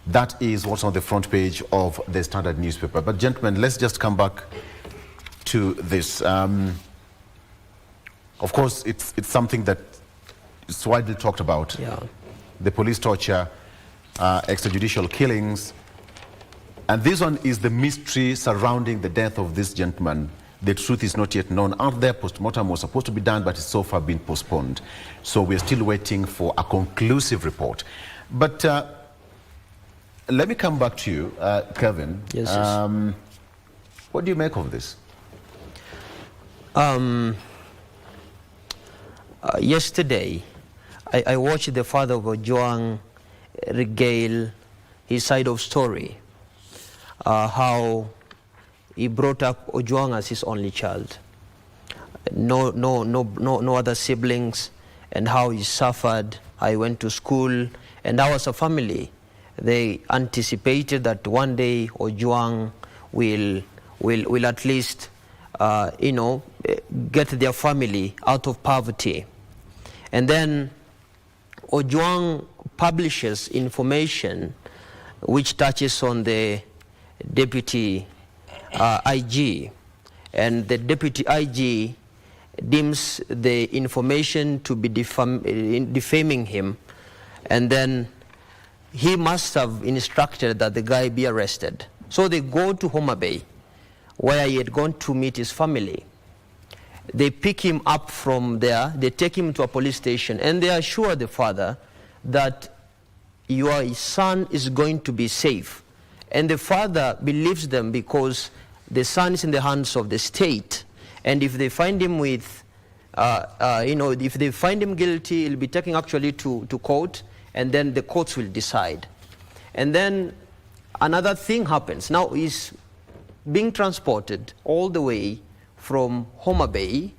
That is what's on the front page of the Standard newspaper. But gentlemen, let's just come back to this. Of course, it's something that is widely talked about. Yeah. The police torture, extrajudicial killings. And this one is the mystery surrounding the death of this gentleman. The truth is not yet known out there. Postmortem was supposed to be done, but it's so far been postponed. So we're still waiting for a conclusive report. But let me come back to you, Kevin. Yes, what do you make of this? Yesterday, I watched the father of Ojwang regale his side of story, how he brought up Ojwang as his only child, no other siblings, and how he suffered. I went to school, and I was a family. They anticipated that one day Ojwang will at least, get their family out of poverty. And then Ojwang publishes information which touches on the deputy IG, and the deputy IG deems the information to be defaming him, And then he must have instructed that the guy be arrested. So they go to Homa Bay, where he had gone to meet his family. They pick him up from there, they take him to a police station, and they assure the father that your son is going to be safe. And the father believes them because the son is in the hands of the state. And if they find him with, if they find him guilty, he'll be taken actually to court, and then the courts will decide. And then another thing happens. Now he's being transported all the way from Homa Bay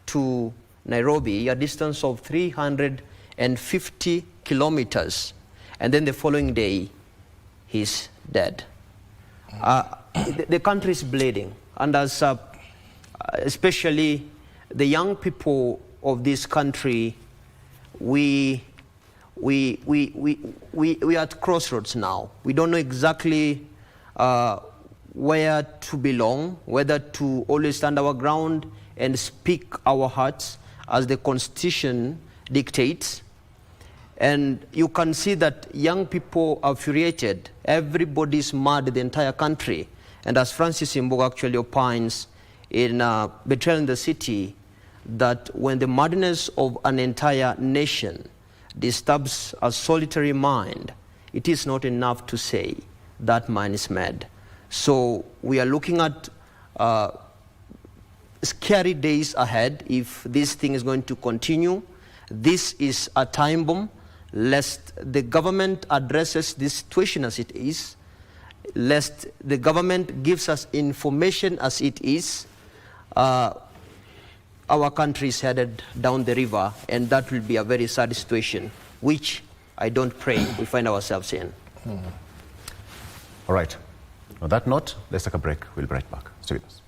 to Nairobi, a distance of 350 kilometers. And then the following day, he's dead. The country is bleeding. And as especially the young people of this country, we are at crossroads now. We don't know exactly where to belong, whether to always stand our ground and speak our hearts as the Constitution dictates. And you can see that young people are furiated. Everybody's mad in the entire country. And as Francis Imbogo actually opines in Betrayal in the City, that when the madness of an entire nation disturbs a solitary mind, it is not enough to say that man is mad. So we are looking at scary days ahead if this thing is going to continue. This is a time bomb, lest the government addresses this situation as it is, lest the government gives us information as it is. Our country is headed down the river, and that will be a very sad situation, which I don't pray we find ourselves in. All right. On that note, let's take a break. We'll be right back. Stay with us.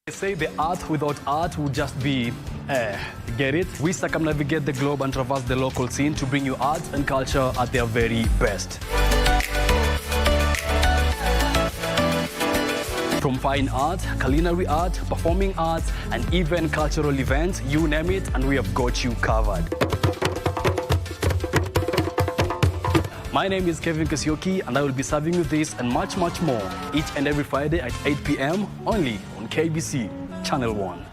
They say the earth without art would just be, get it? We circumnavigate the globe and traverse the local scene to bring you art and culture at their very best. From fine art, culinary art, performing arts, and even cultural events, you name it, and we have got you covered. My name is Kevin Kasioki, and I will be serving you this and much, much more each and every Friday at 8 p.m. only on KBC Channel 1.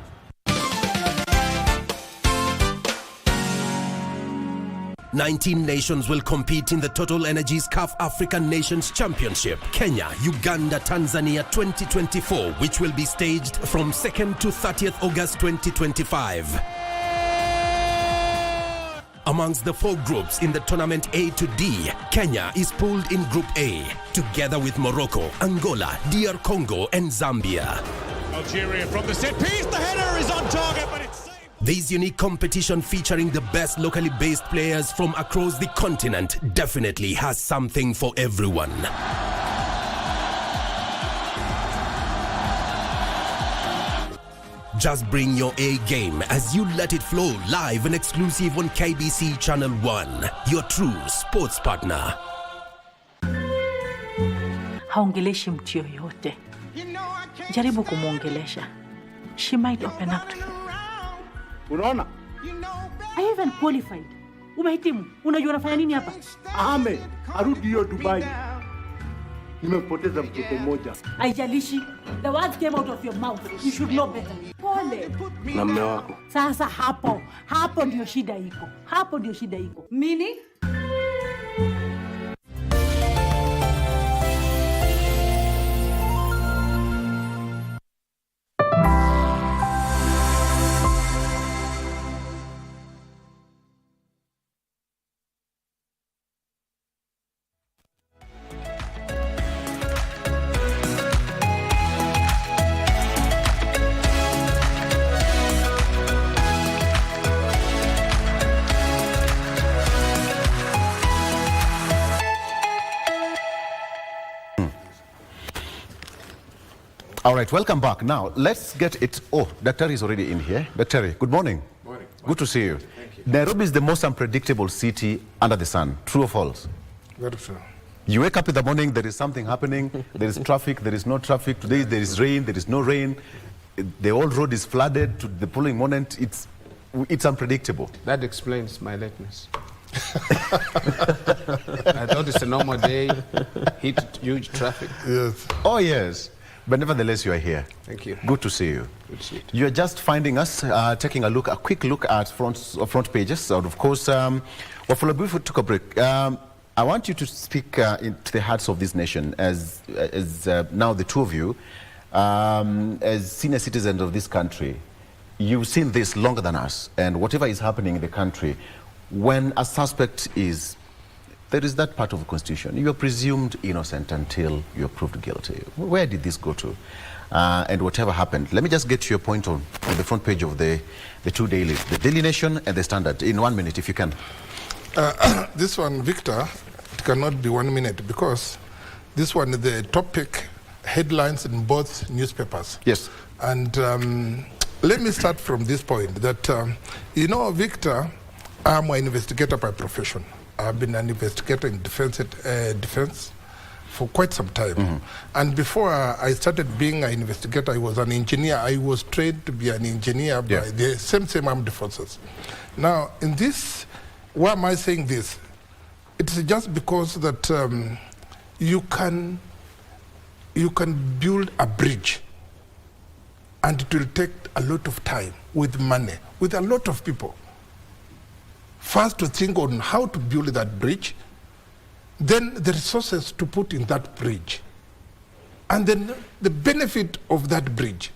"19 nations will compete in the Total Energies CAF African Nations Championship, Kenya, Uganda, Tanzania 2024, which will be staged from 2nd to 30th August 2025. Amongst the 4 groups in the tournament A to D, Kenya is pooled in Group A, together with Morocco, Angola, DR Congo, and Zambia. Algeria from the set piece, the header is on target, but it's... This unique competition featuring the best locally based players from across the continent definitely has something for everyone. Just bring your A game as you let it flow live and exclusive on KBC Channel 1, your true sports partner. Haongeleshi mtu yoyote. Jaribu kumwongelesha. She might open up to you. Unaona? Are you even qualified? Umehitimu? Unajua unafanya nini hapa? Ahmed, arudi hiyo Dubai. Nimepoteza mtoto mmoja. Haijalishi. The words came out of your mouth. You should know better. Pole. Na mume wako. Sasa hapo ndio shida iko. Hapo ndio shida iko. Meaning? All right, welcome back. Now, let's get it. Oh, Dr. is already in here. Dr. Good morning. Morning. Good to see you. Thank you. Nairobi is the most unpredictable city under the sun. True or false? Very true. You wake up in the morning, there is something happening, there is traffic, there is no traffic. Today there is rain, there is no rain. The old road is flooded to the following moment. It's unpredictable. That explains my lateness. I thought it's a normal day, hit huge traffic. Yes. Oh, yes. But nevertheless, you are here. Thank you. Good to see you. Good to see you. You're just finding us, taking a quick look at front pages. And of course, before we took a break, I want you to speak into the hearts of this nation as now the two of you, as senior citizens of this country. You've seen this longer than us, and whatever is happening in the country, when a suspect is, there is that part of the Constitution, you're presumed innocent until you're proved guilty. Where did this go to? And whatever happened, let me just get to your point on the front page of the two dailies, the Daily Nation and the Standard, in 1 minute, if you can. This one, Victor, it cannot be 1 minute because this one is the topic headlines in both newspapers. Yes. And let me start from this point that, you know, Victor, I'm an investigator by profession. I've been an investigator in defense for quite some time. And before I started being an investigator, I was an engineer. I was trained to be an engineer by the same armed forces. Now, in this, why am I saying this? It's just because that you can build a bridge, and it will take a lot of time, with money, with a lot of people. First to think on how to build that bridge, then the resources to put in that bridge, and then the benefit of that bridge.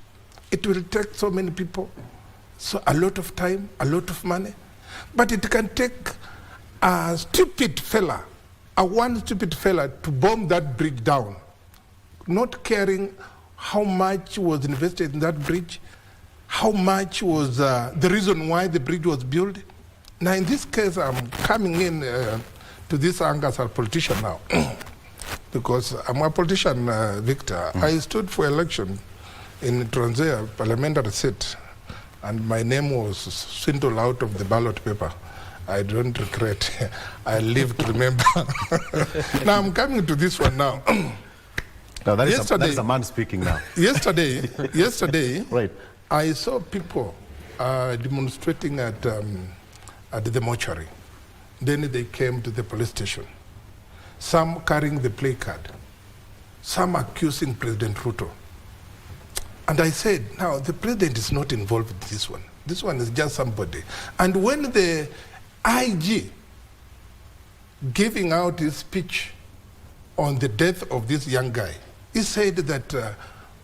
It will take so many people, so a lot of time, a lot of money, but it can take a stupid fella, one stupid fella to bomb that bridge down, not caring how much was invested in that bridge, how much was the reason why the bridge was built. Now, in this case, I'm coming in to this angle as a politician now, because I'm a politician, Victor. I stood for election in Transia parliamentary seat, and my name was swindled out of the ballot paper. I don't regret. I live to remember. Now, I'm coming to this one now. Now, that is a man speaking now. Yesterday, right. I saw people demonstrating at the mortuary. Then they came to the police station. Some carrying the placard, some accusing President Ruto. And I said, now, the president is not involved in this one. This one is just somebody. And when the IG giving out his speech on the death of this young guy, he said that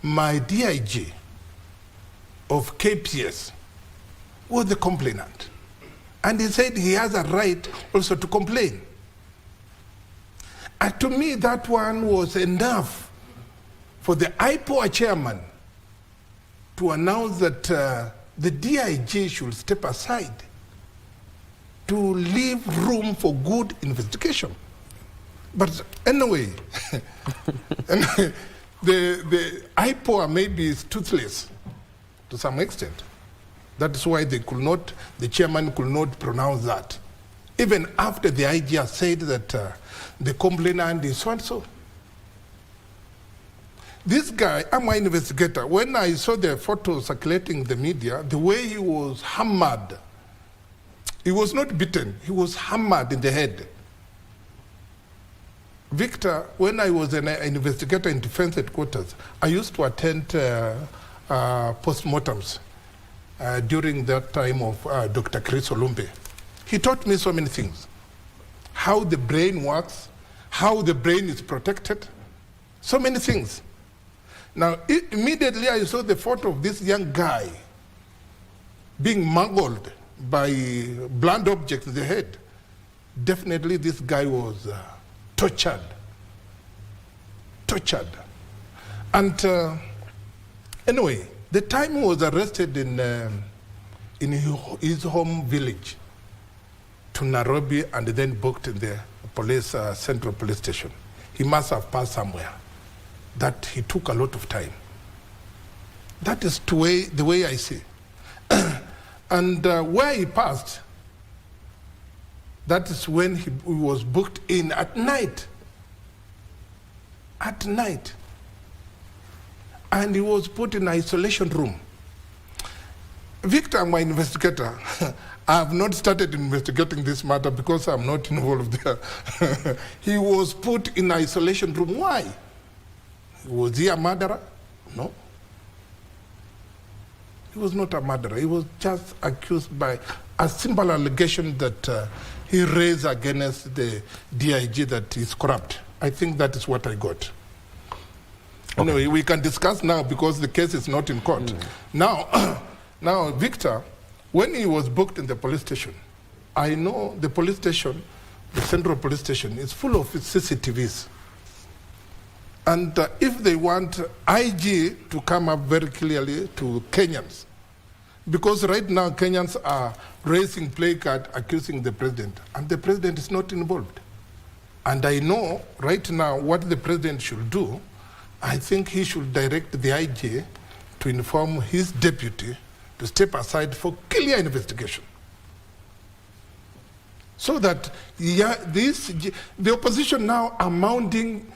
my DIG of KPS was the complainant. And he said he has a right also to complain. And to me, that one was enough for the IPOA chairman to announce that the DIG should step aside to leave room for good investigation. But anyway, the IPOA maybe is toothless to some extent. That is why the chairman could not pronounce that. Even after the IG has said that the complainant is so and so. This guy, I'm an investigator. When I saw the photo circulating in the media, the way he was hammered, he was not beaten, he was hammered in the head. Victor, when I was an investigator in defense headquarters, I used to attend postmortems during that time of Dr. Chris Olumbe. He taught me so many things. How the brain works, how the brain is protected, so many things. Now, immediately I saw the photo of this young guy being mangled by blunt objects in the head. Definitely this guy was tortured. And anyway, the time he was arrested in his home village to Nairobi and then booked in the police central police station, he must have passed somewhere. That he took a lot of time. That is the way I see. And where he passed, that is when he was booked in at night. At night. And he was put in isolation room. Victor, my investigator, I have not started investigating this matter because I'm not involved there. He was put in isolation room. Why? Was he a murderer? No. He was not a murderer. He was just accused by a simple allegation that he raised against the DIG that he's corrupt. I think that is what I got. Okay. Anyway, we can discuss now because the case is not in court. Now, Victor, when he was booked in the police station, I know the police station, the central police station, is full of CCTVs. And if they want IG to come up very clearly to Kenyans, because right now Kenyans are raising placard accusing the president, and the president is not involved. And I know right now what the president should do. I think he should direct the IG to inform his deputy to step aside for clear investigation. So that the opposition now are mounting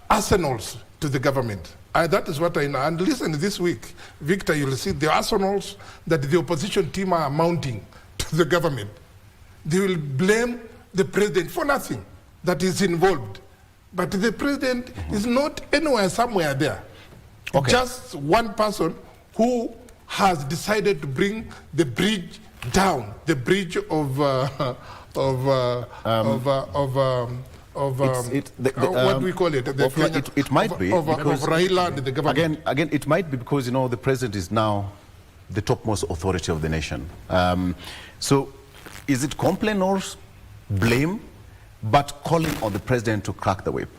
arsenals to the government. That is what I know. And listen, this week, Victor, you'll see the arsenals that the opposition team are mounting to the government. They will blame the president for nothing that is involved. But the president is not anywhere, somewhere there. Okay. Just one person who has decided to bring the bridge down, the bridge of what do we call it? It might be because Raila and the government. Again, it might be because the president is now the topmost authority of the nation. So, is it complaint or blame, but calling on the president to crack the whip?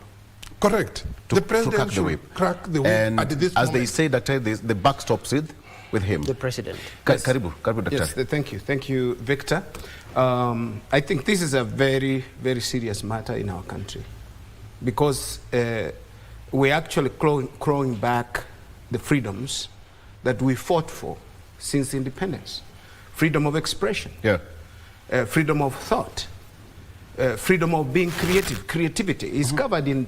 Correct. The president should crack the whip. And at this as moment. they say, that the buck stops with him. The president. Karibu, Dr. Yes, thank you, Victor. I think this is a very, very serious matter in our country because we're actually clawing back the freedoms that we fought for since independence. Freedom of expression, freedom of thought, freedom of being creative. Creativity is covered in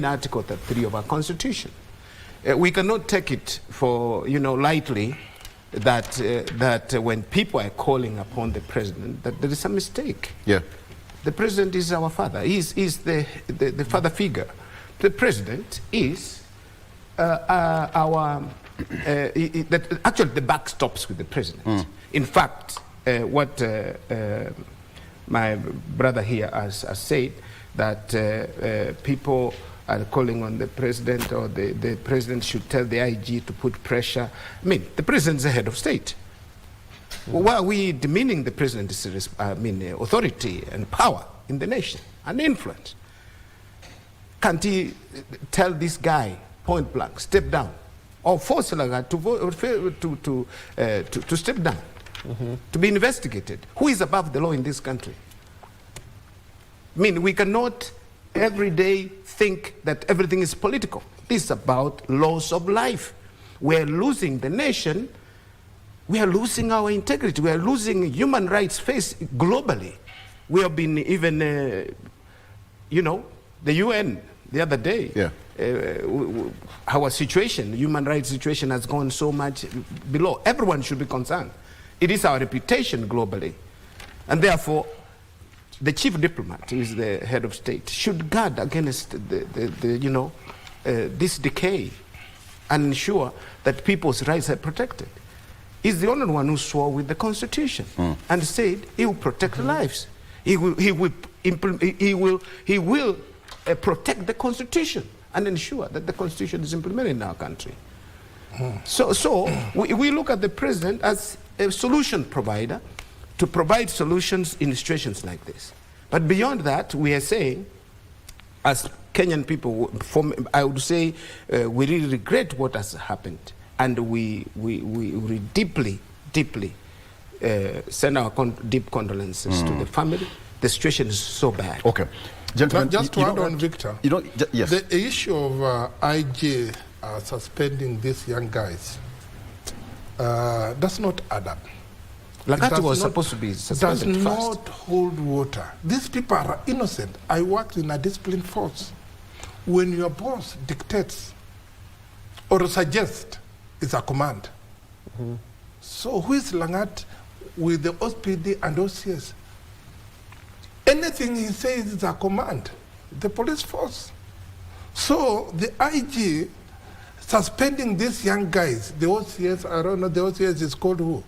Article 3 of our Constitution. We cannot take it for lightly that when people are calling upon the president that there is a mistake. The president is our father. He's the father figure. The president is actually the buck stops with the president. In fact, what my brother here has said, that people are calling on the president, or the president should tell the IG to put pressure. I mean, the president is the head of state. Why are we demeaning the president's authority and power in the nation and influence? Can't he tell this guy point blank, step down, or force Lagarde to step down, to be investigated? Who is above the law in this country? I mean, we cannot every day think that everything is political. This is about loss of life. We're losing the nation. We are losing our integrity. We are losing human rights face globally. We have been even, the UN the other day, our situation, human rights situation has gone so much below. Everyone should be concerned. It is our reputation globally. And therefore, the chief diplomat, who is the head of state, should guard against this decay and ensure that people's rights are protected. He's the only one who swore with the Constitution and said he will protect lives. He will protect the Constitution and ensure that the Constitution is implemented in our country. So we look at the president as a solution provider to provide solutions in situations like this. But beyond that, we are saying, as Kenyan people, I would say, we really regret what has happened, and we deeply send our deep condolences to the family. The situation is so bad. Okay. Gentlemen, just to add on, Victor, yes. The issue of IG suspending these young guys does not add up. Langati was supposed to be suspended does first. not hold water. These people are innocent. I worked in a discipline force. When your boss dictates or suggests, it's a command. So who is Langat with the OSPD and OCS? Anything he says is a command. The police force. So the IG suspending these young guys, the OCS, I don't know, the OCS is called who?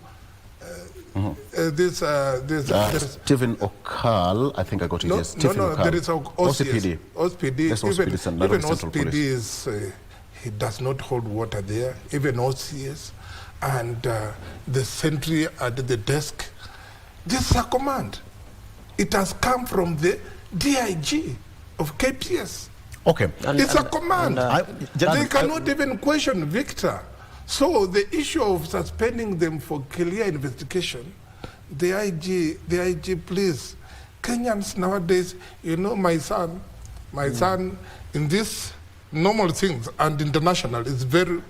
Stephen Okal, I think I got it. Yes. No, there is OCPD. OSPD. Even OSPD is, he does not hold water there. Even OCS and the sentry at the desk. This is a command. It has come from the DIG of KPS. Okay. It's a command. They cannot even question Victor. So the issue of suspending them for clear investigation, the IG, please, Kenyans nowadays, you know, my son in these normal things and international is very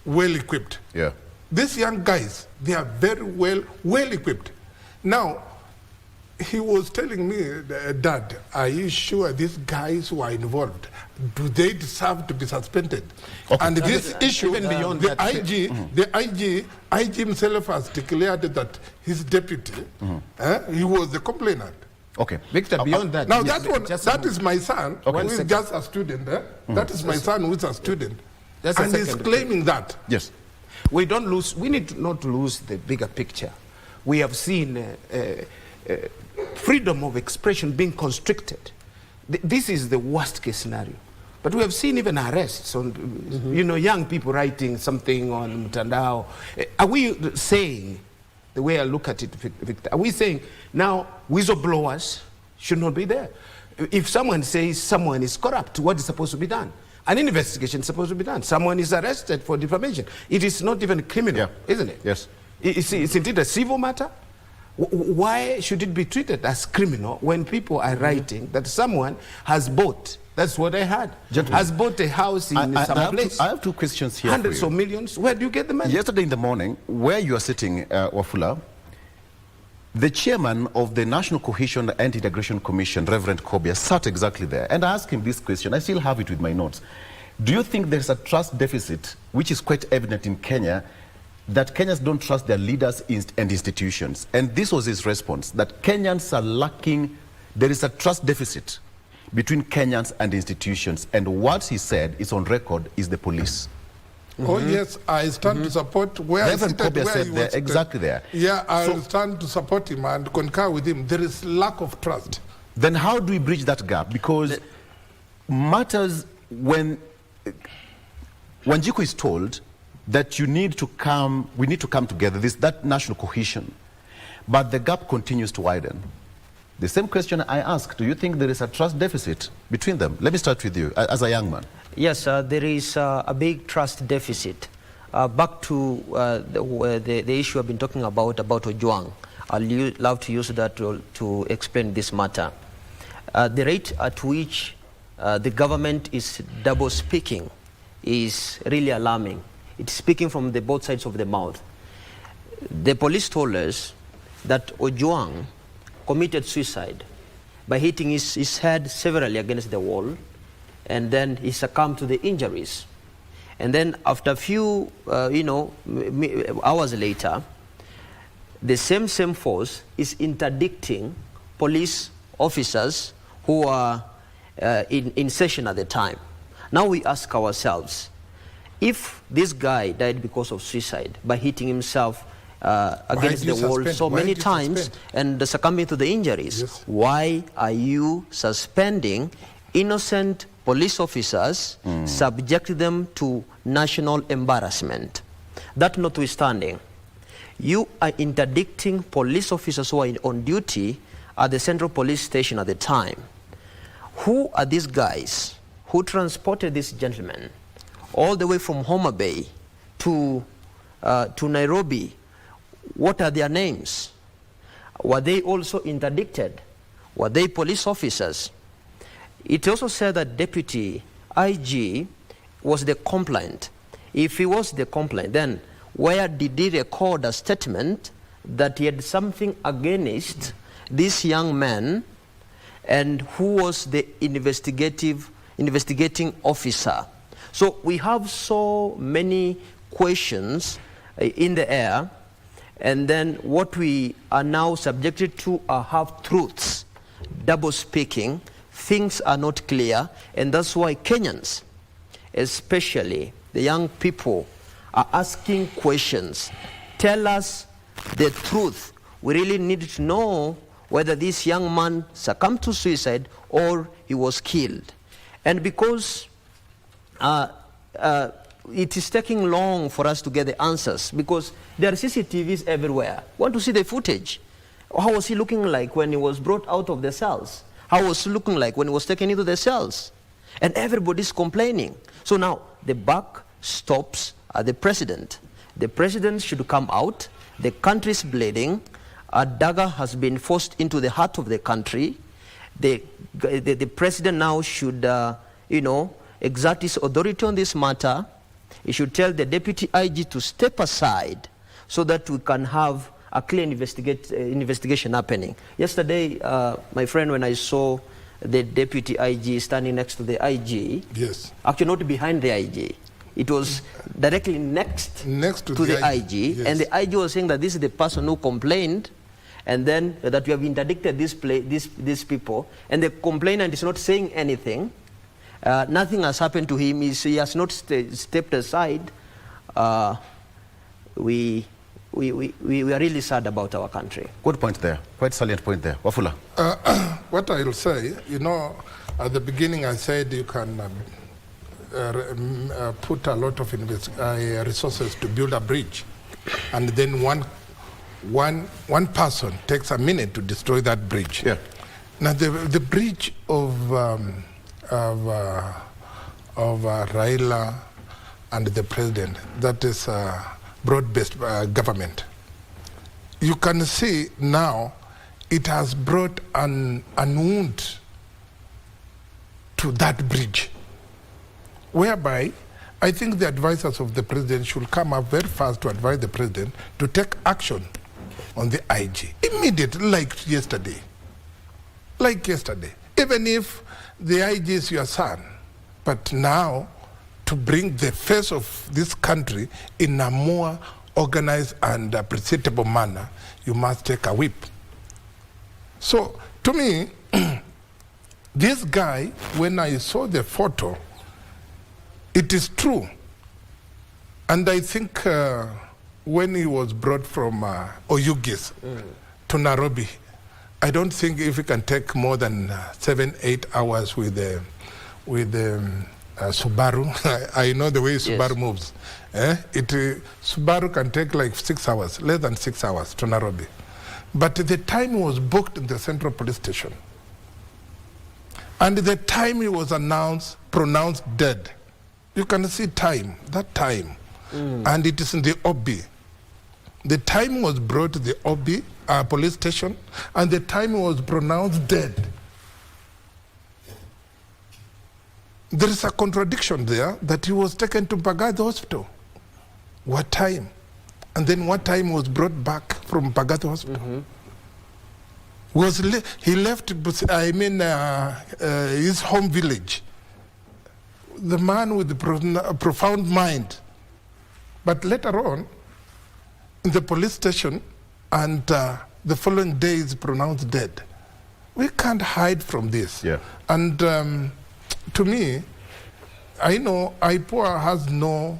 well equipped. Yeah. These young guys, they are very well equipped. Now, he was telling me, Dad, are you sure these guys who are involved, do they deserve to be suspended? Okay. And this issue, even beyond the that, IG himself has declared that his deputy, he was the complainant. Okay. Victor, beyond that. Now that is my son, who is just a student. That is my son who is a student. And he's claiming that. Yes. We need not to lose the bigger picture. We have seen freedom of expression being constricted. This is the worst case scenario. But we have seen even arrests on, you know, young people writing something on Mtandao. Are we saying, the way I look at it, Victor, are we saying now whistleblowers should not be there? If someone says someone is corrupt, what is supposed to be done? An investigation is supposed to be done. Someone is arrested for defamation. It is not even criminal, isn't it? Yes. Isn't it a civil matter? Why should it be treated as criminal when people are writing that someone has bought, that's what I heard, has bought a house in some place? I have two questions here. Hundreds of millions. Where do you get the money? Yesterday in the morning, where you are sitting, Wafula, the chairman of the National Cohesion and Integration Commission, Reverend Kobia, sat exactly there. And I asked him this question. I still have it with my notes. Do you think there's a trust deficit, which is quite evident in Kenya, that Kenyans don't trust their leaders and institutions? And this was his response, that Kenyans are lacking, there is a trust deficit between Kenyans and institutions. And what he said is on record is the police. Oh yes, I stand to support where Reverend Kobia said he there, was exactly there. Yeah, I stand to support him and concur with him. There is lack of trust. Then how do we bridge that gap? Because matters when Wanjiku is told that we need to come together, that national cohesion, but the gap continues to widen. The same question I ask, do you think there is a trust deficit between them? Let me start with you, as a young man. Yes, there is a big trust deficit. Back to the issue I've been talking about Ojwang. I'll love to use that to explain this matter. The rate at which the government is double speaking is really alarming. It's speaking from both sides of the mouth. The police told us that Ojwang committed suicide by hitting his head severally against the wall, and then he succumbed to the injuries. And then after a few hours later, the same force is interdicting police officers who are in session at the time. Now we ask ourselves, if this guy died because of suicide by hitting himself against the wall so many times and succumbing to the injuries, why are you suspending innocent police officers, subject them to national embarrassment? That notwithstanding, you are interdicting police officers who are on duty at the Central Police Station at the time. Who are these guys who transported this gentleman all the way from Homa Bay to Nairobi? What are their names? Were they also interdicted? Were they police officers? It also said that Deputy IG was the complainant. If he was the complainant, then where did he record a statement that he had something against this young man, and who was the investigating officer? So we have so many questions in the air, and then what we are now subjected to are half-truths, double speaking. Things are not clear, and that's why Kenyans, especially the young people, are asking questions. Tell us the truth. We really need to know whether this young man succumbed to suicide or he was killed. And because it is taking long for us to get the answers, because there are CCTVs everywhere. We want to see the footage. How was he looking like when he was brought out of the cells? How was he looking like when he was taken into the cells? And everybody's complaining. So now the buck stops at the president. The president should come out. The country is bleeding. A dagger has been forced into the heart of the country. The president now should, exert his authority on this matter. He should tell the deputy IG to step aside so that we can have a clear investigation happening. Yesterday, my friend, when I saw the deputy IG standing next to the IG, yes, actually not behind the IG, it was directly next to the IG, yes. And the IG was saying that this is the person who complained, and then that we have interdicted these people, and the complainant is not saying anything. Nothing has happened to him. He has not stepped aside. We are really sad about our country. Good point there. Quite salient point there. Wafula. What I'll say, at the beginning I said you can put a lot of resources to build a bridge, and then one person takes a minute to destroy that bridge. Yeah. Now the bridge of Raila and the president, that is broad-based government. You can see now it has brought an wound to that bridge, whereby I think the advisors of the president should come up very fast to advise the president to take action on the IG immediately, like yesterday. Even if the IG is your son, but now to bring the face of this country in a more organized and predictable manner, you must take a whip. So to me, this guy, when I saw the photo, it is true. And I think when he was brought from Oyugis to Nairobi, I don't think if he can take more than 7-8 hours with Subaru. I know the way Subaru moves. Subaru can take like 6 hours, less than 6 hours to Nairobi. But the time he was booked in the Central Police Station, and the time he was pronounced dead, you can see that time, and it is in the OB. The time was brought to the OB, police station, and the time he was pronounced dead. There is a contradiction there that he was taken to Bagath Hospital. What time? And then what time he was brought back from Bagath Hospital? He left, his home village. The man with a profound mind. But later on, in the police station, and the following day is pronounced dead. We can't hide from this. Yeah. And to me, I know IPOA has no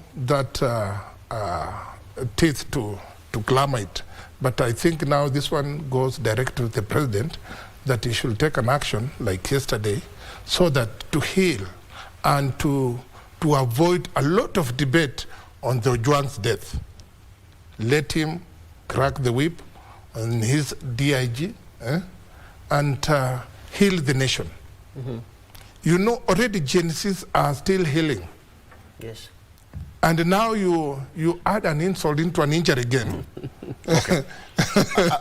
teeth to clamor it, but I think now this one goes direct to the president, that he should take an action like yesterday, so that to heal and to avoid a lot of debate on the Ojwang's death. Let him crack the whip on his DIG and heal the nation. Already Genesis are still healing. Yes. And now you add an insult into an injury again. Okay.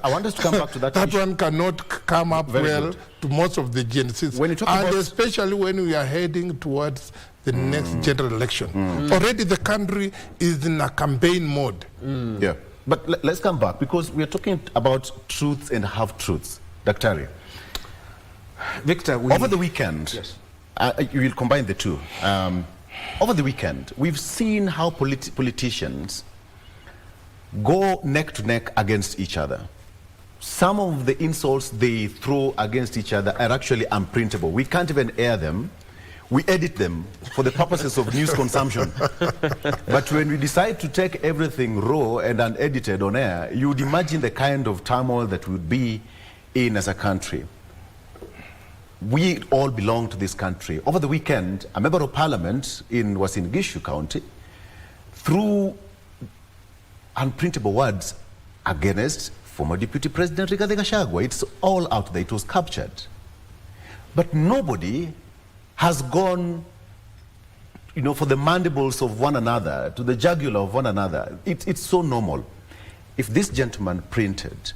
I want us to come back to that That issue. one cannot come up Very well good. to most of the Genesis. When you talk and about... especially when we are heading towards the next general election. Already the country is in a campaign mode. Yeah, but let's come back, because we are talking about truths and half-truths. Dr. Victor, over the weekend, yes. You will combine the two. Over the weekend, we've seen how politicians go neck to neck against each other. Some of the insults they throw against each other are actually unprintable. We can't even air them. We edit them for the purposes of news consumption. But when we decide to take everything raw and unedited on air, you would imagine the kind of turmoil that we would be in as a country. We all belong to this country. Over the weekend, a member of parliament was in Gishu County, threw unprintable words against former Deputy President Rigathi Gachagua. It's all out there. It was captured. But nobody has gone, for the mandibles of one another, to the jugular of one another. It's so normal. If this gentleman printed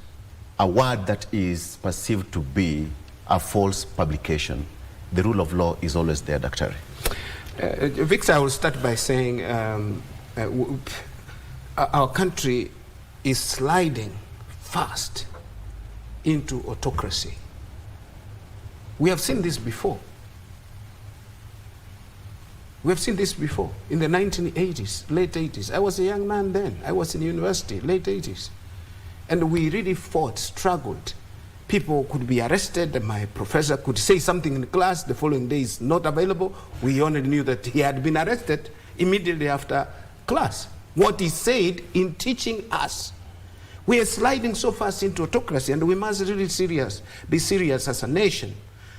a word that is perceived to be a false publication, the rule of law is always there, Dr. Victor, I will start by saying our country is sliding fast into autocracy. We have seen this before. We have seen this before in the 1980s, late 80s. I was a young man then. I was in university, late 80s. And we really fought, struggled. People could be arrested. My professor could say something in class. The following day is not available. We only knew that he had been arrested immediately after class. What he said in teaching us. We are sliding so fast into autocracy, and we must really be serious as a nation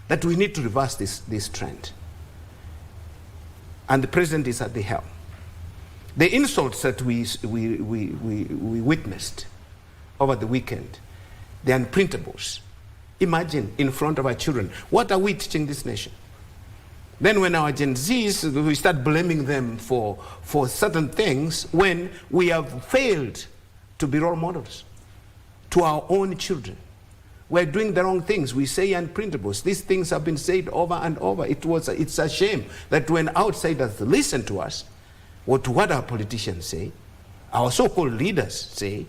that we need to reverse this trend. And the president is at the helm. The insults that we witnessed over the weekend, the unprintables. Imagine in front of our children. What are we teaching this nation? Then when our Gen Zs, we start blaming them for certain things when we have failed to be role models to our own children. We're doing the wrong things. We say unprintables. These things have been said over and over. It's a shame that when outsiders listen to us, or to what our politicians say, our so-called leaders say,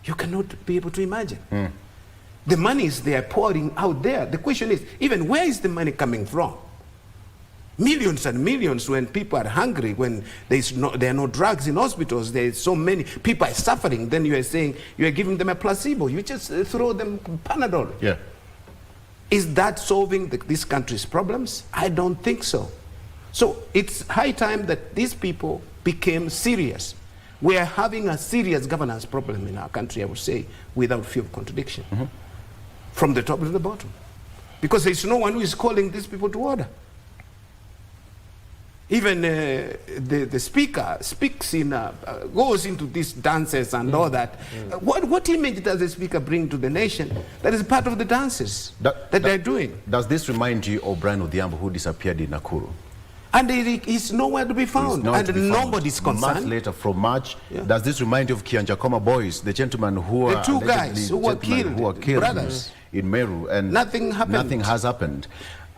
you cannot be able to imagine. The monies they are pouring out there. The question is, even where is the money coming from? Millions and millions when people are hungry, when there are no drugs in hospitals, there are so many people are suffering, then you are saying you are giving them a placebo. You just throw them Panadol. Yeah. Is that solving this country's problems? I don't think so. So it's high time that these people became serious. We are having a serious governance problem in our country, I would say, without fear of contradiction. From the top to the bottom. Because there's no one who is calling these people to order. Even the speaker speaks goes into these dances and all that. What image does the speaker bring to the nation that is part of the dances that they're doing? Does this remind you of Brian Odhiambo, who disappeared in Nakuru? And he's nowhere to be found, and nobody's concerned. Months later, from March, does this remind you of Kianjakoma boys, the gentlemen who the two guys who were killed, brothers in Meru, and nothing happened. Nothing has happened.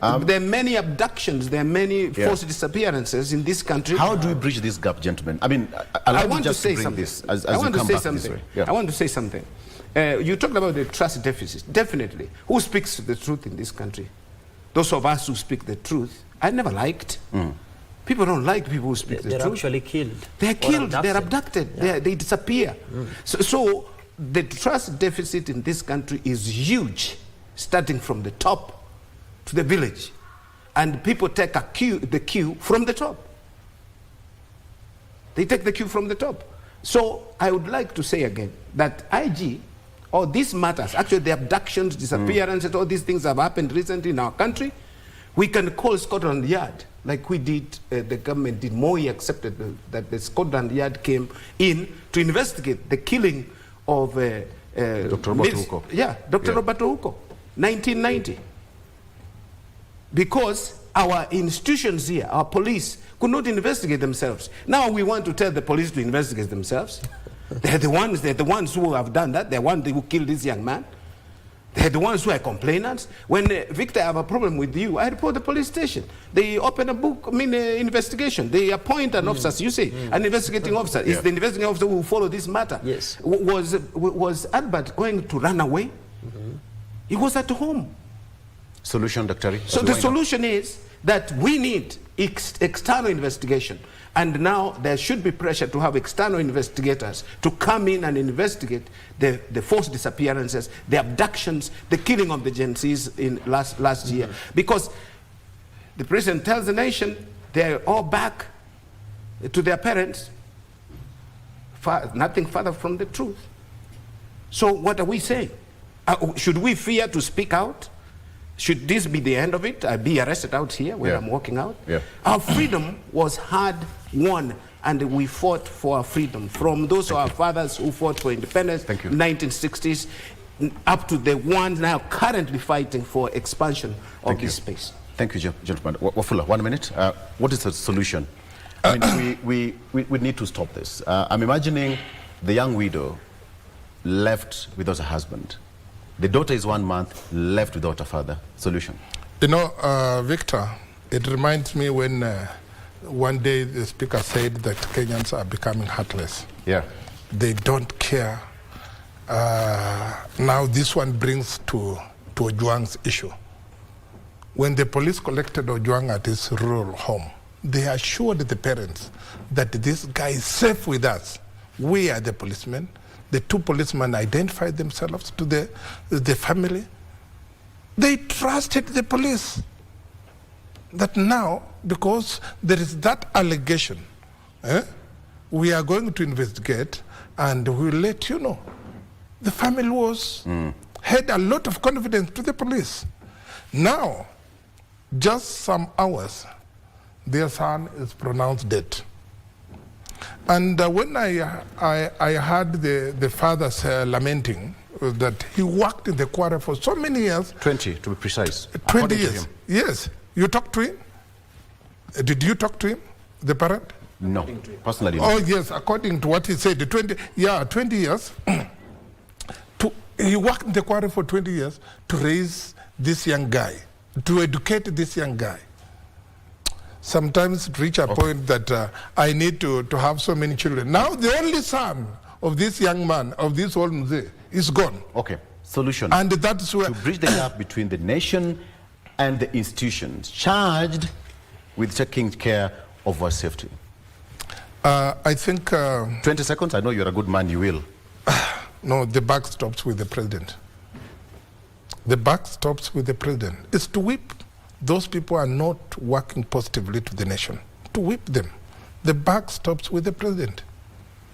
There are many abductions, there are many forced disappearances in this country. How do we bridge this gap, gentlemen? I mean, I want to say something. I want to say something. You talked about the trust deficit. Definitely. Who speaks the truth in this country? Those of us who speak the truth, I never liked. People don't like people who speak the truth. They're actually killed. They're killed, they're abducted, they disappear. So the trust deficit in this country is huge, starting from the top to the village, and people take the cue from the top. They take the cue from the top. So I would like to say again that IG, all these matters, actually the abductions, disappearances, all these things have happened recently in our country. We can call Scotland Yard, like we did, the government did. Moi accepted that the Scotland Yard came in to investigate the killing of Dr. Batuhuko. Dr. Batuhuko, 1990. Because our institutions here, our police, could not investigate themselves. Now we want to tell the police to investigate themselves. They're the ones who have done that. They're the ones who killed this young man. They're the ones who are complainants. When Victor have a problem with you, I report the police station. They open a investigation. They appoint an officer, as you say, an investigating officer. Is the investigating officer who will follow this matter. Yes. Was Albert going to run away? He was at home. Solution, Dr. So the solution is that we need external investigation. And now there should be pressure to have external investigators to come in and investigate the forced disappearances, the abductions, the killing of the Gen Zs in last year. Because the president tells the nation they're all back to their parents, nothing further from the truth. So what are we saying? Should we fear to speak out? Should this be the end of it? I'll be arrested out here when I'm walking out? Our freedom was hard-won, and we fought for our freedom. From those of our fathers who fought for independence in the 1960s, up to the ones now currently fighting for expansion of this space. Thank you, gentlemen. Wafula, 1 minute. What is the solution? I mean, we need to stop this. I'm imagining the young widow left without a husband. The daughter is 1 month, left without a father. Solution? You know, Victor, it reminds me when one day the speaker said that Kenyans are becoming heartless. Yeah. They don't care. Now this one brings to Ojwang's issue. When the police collected Ojwang at his rural home, they assured the parents that this guy is safe with us. We are the policemen. The two policemen identified themselves to the family. They trusted the police. That now, because there is that allegation, we are going to investigate and we'll let you know. The family had a lot of confidence to the police. Now, just some hours, their son is pronounced dead. And when I heard the fathers lamenting that he worked in the quarry for so many years. 20, to be precise. 20 years. Yes. You talked to him? Did you talk to him, the parent? No, personally. Oh, yes, according to what he said, 20 years. He worked in the quarry for 20 years to raise this young guy, to educate this young guy. Sometimes reach a point that I need to have so many children. Now the only son of this young man, of this old mzee, is gone. Okay, solution. And that's where... To bridge the gap between the nation and the institutions charged with taking care of our safety. I think... 20 seconds, I know you're a good man, you will. No, the buck stops with the president. The buck stops with the president. It's to whip. Those people are not working positively to the nation. To whip them. The buck stops with the president.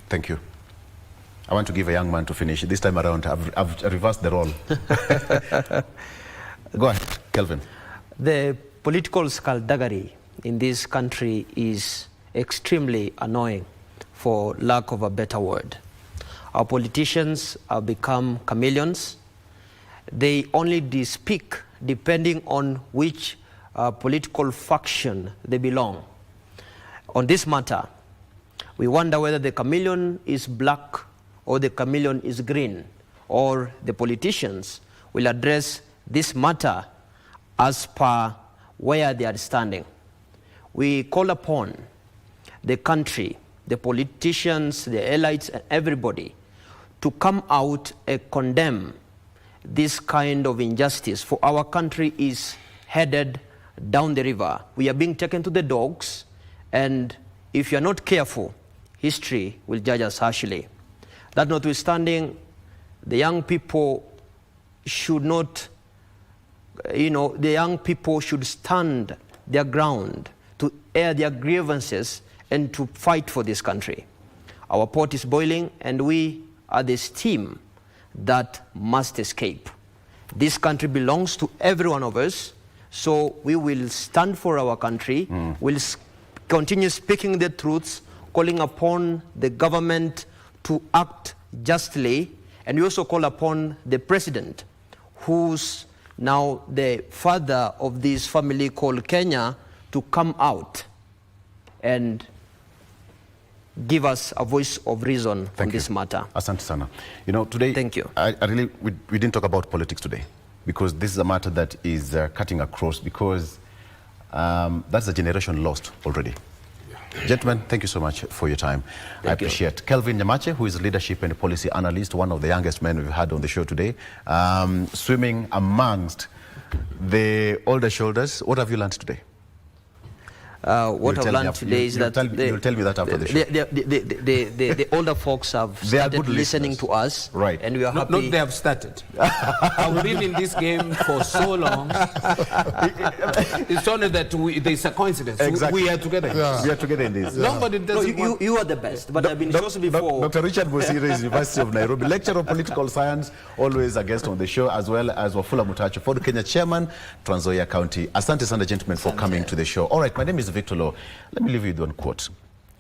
Thank you. I want to give a young man to finish. This time around, I've reversed the role. Go ahead, Kelvin. The political skullduggery in this country is extremely annoying, for lack of a better word. Our politicians have become chameleons. They only speak depending on which political faction they belong. On this matter, we wonder whether the chameleon is black or the chameleon is green, or the politicians will address this matter as per where they are standing. We call upon the country, the politicians, the elites, and everybody to come out and condemn this kind of injustice, for our country is headed down the river. We are being taken to the dogs, and if you are not careful, history will judge us harshly. That notwithstanding, the young people should not, the young people should stand their ground to air their grievances and to fight for this country. Our pot is boiling, and we are the steam that must escape. This country belongs to every one of us, so we will stand for our country. We'll continue speaking the truths, calling upon the government to act justly, and we also call upon the president, who's now the father of this family called Kenya, to come out and give us a voice of reason on this matter. Asante sana. You know, today, thank you. I really, we didn't talk about politics today, because this is a matter that is cutting across, because that's a generation lost already. Gentlemen, thank you so much for your time. I appreciate. Kelvin Nyamache, who is a leadership and policy analyst, one of the youngest men we've had on the show today, swimming amongst the older shoulders. What have you learned today? What I've learned today is that you'll tell me that after the show. The older folks have started listening to us, right? And we are happy. Not they have started. I've been in this game for so long. It's only that there's a coincidence. Exactly. We are together. Yeah. We are together in this. Nobody doesn't. You are the best, but I've been chosen before. Dr. Richard Bosire is University of Nairobi, lecturer of political science, always a guest on the show, as well as Wafula Mutacho, Ford Kenya chairman, Trans Nzoia County. Asante sana, gentlemen, for coming to the show. All right, my name is Victor Law. Let me leave you with one quote,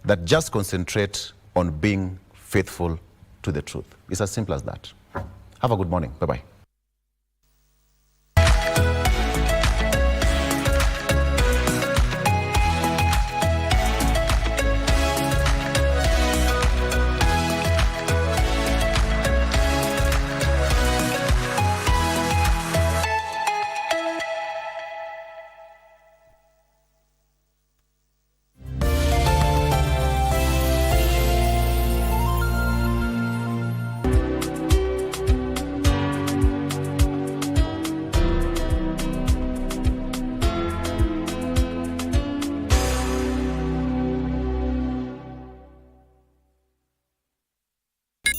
that just concentrate on being faithful to the truth. It's as simple as that. Have a good morning. Bye-bye.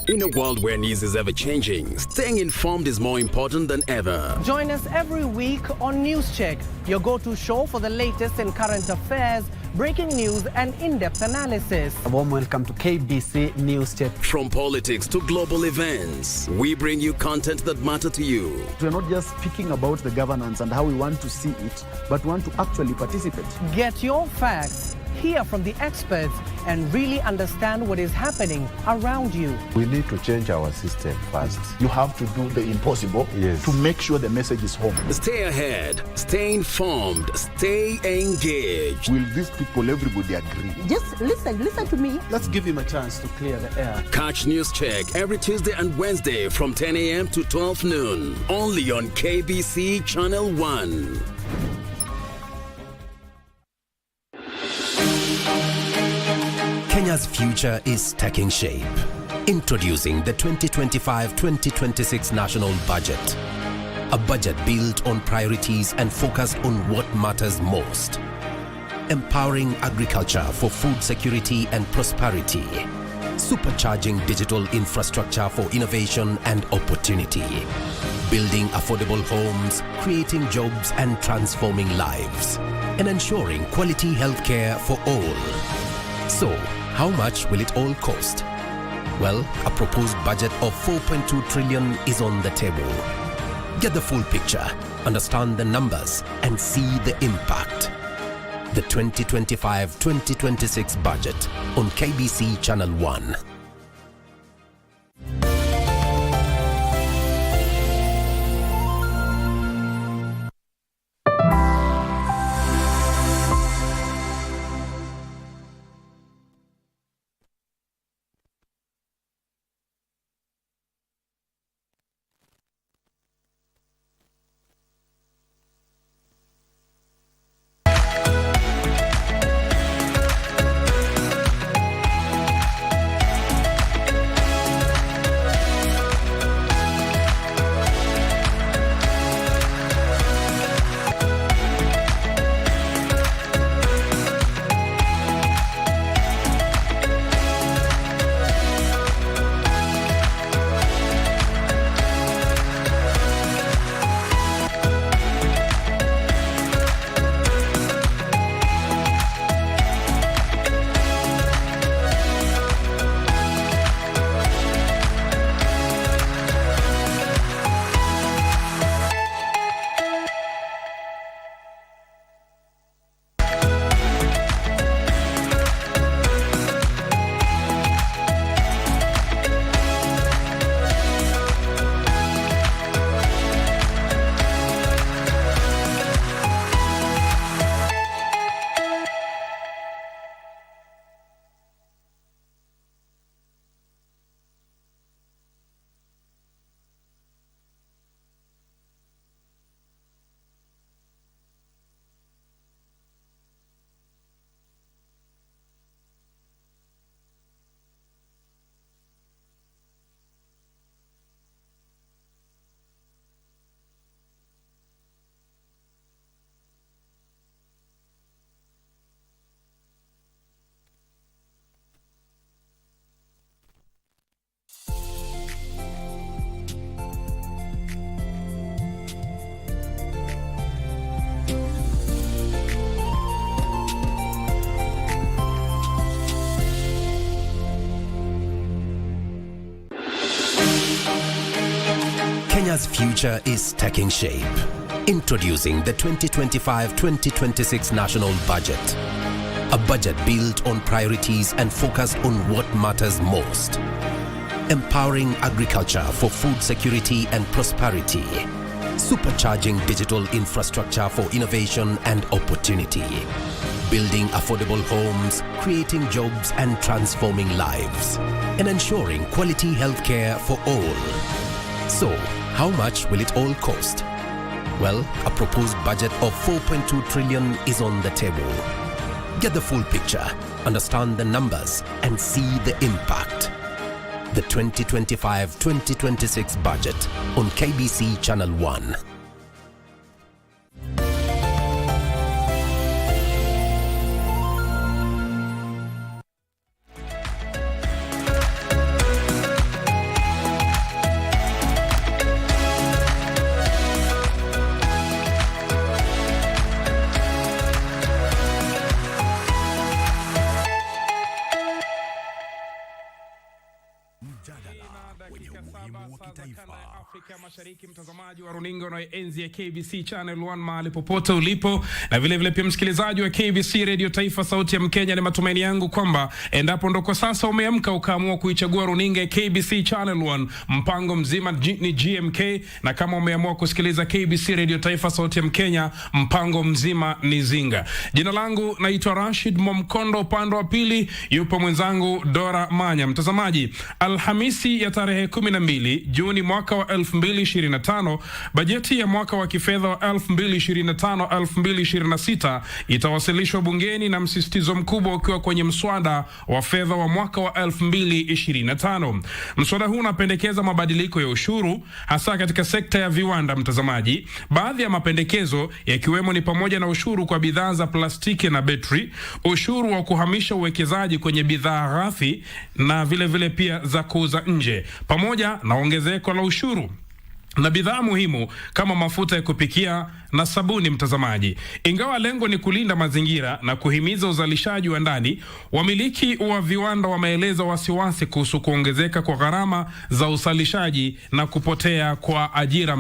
In a world where news is ever-changing, staying informed is more important than ever. Join us every week on News Check, your go-to show for the latest in current affairs, breaking news and in-depth analysis. A warm welcome to KBC News Check. From politics to global events, we bring you content that matter to you. We're not just speaking about the governance and how we want to see it, but want to actually participate. Get your facts, hear from the experts, and really understand what is happening around you. We need to change our system first. You have to do the impossible to make sure the message is home. Stay ahead, stay informed, stay engaged. Will these people, everybody agree? Just listen to me. Let's give him a chance to clear the air. Catch News Check every Tuesday and Wednesday from 10 a.m. to 12 noon. Only on KBC Channel 1. Kenya's future is taking shape. Introducing the 2025-2026 National Budget. A budget built on priorities and focused on what matters most. Empowering agriculture for food security and prosperity. Supercharging digital infrastructure for innovation and opportunity. Building affordable homes, creating jobs and transforming lives. And ensuring quality healthcare for all. So, how much will it all cost? Well, a proposed budget of 4.2 trillion is on the table. Get the full picture, understand the numbers, and see the impact. The 2025-2026 budget on KBC Channel 1. Kenya's future is taking shape. Introducing the 2025-2026 National Budget. A budget built on priorities and focused on what matters most. Empowering agriculture for food security and prosperity. Supercharging digital infrastructure for innovation and opportunity. Building affordable homes, creating jobs and transforming lives. And ensuring quality healthcare for all. So, how much will it all cost? Well, a proposed budget of 4.2 trillion is on the table. Get the full picture, understand the numbers, and see the impact. The 2025-2026 budget on KBC Channel 1. Mashariki, mtazamaji wa runinga na enzi ya KBC Channel 1 mahali popote ulipo, na vile vile pia msikilizaji wa KBC Radio Taifa Sauti ya Mkenya, ni matumaini yangu kwamba endapo ndo kwa sasa umeamka ukaamua kuichagua runinga ya KBC Channel 1, mpango mzima ni GMK, na kama umeamua kusikiliza KBC Radio Taifa Sauti ya Mkenya, mpango mzima ni Zinga. Jina langu naitwa Rashid Momkondo, upande wa pili yupo mwenzangu Dora Manya. Mtazamaji, Alhamisi ya tarehe 12 Juni mwaka wa 2025, bajeti ya mwaka wa kifedha wa 2025-2026 itawasilishwa bungeni, na msisitizo mkubwa ukiwa kwenye mswada wa fedha wa mwaka wa 2025. Mswada huu unapendekeza mabadiliko ya ushuru hasa katika sekta ya viwanda. Mtazamaji, baadhi ya mapendekezo yakiwemo ni pamoja na ushuru kwa bidhaa za plastiki na betri, ushuru wa kuhamisha uwekezaji kwenye bidhaa ghafi na vile vile pia za kuuza nje, pamoja na ongezeko la ushuru na bidhaa muhimu kama mafuta ya kupikia na sabuni. Mtazamaji, ingawa lengo ni kulinda mazingira na kuhimiza uzalishaji wa ndani, wamiliki wa viwanda wameeleza wasiwasi kuhusu kuongezeka kwa gharama za uzalishaji na kupotea kwa ajira.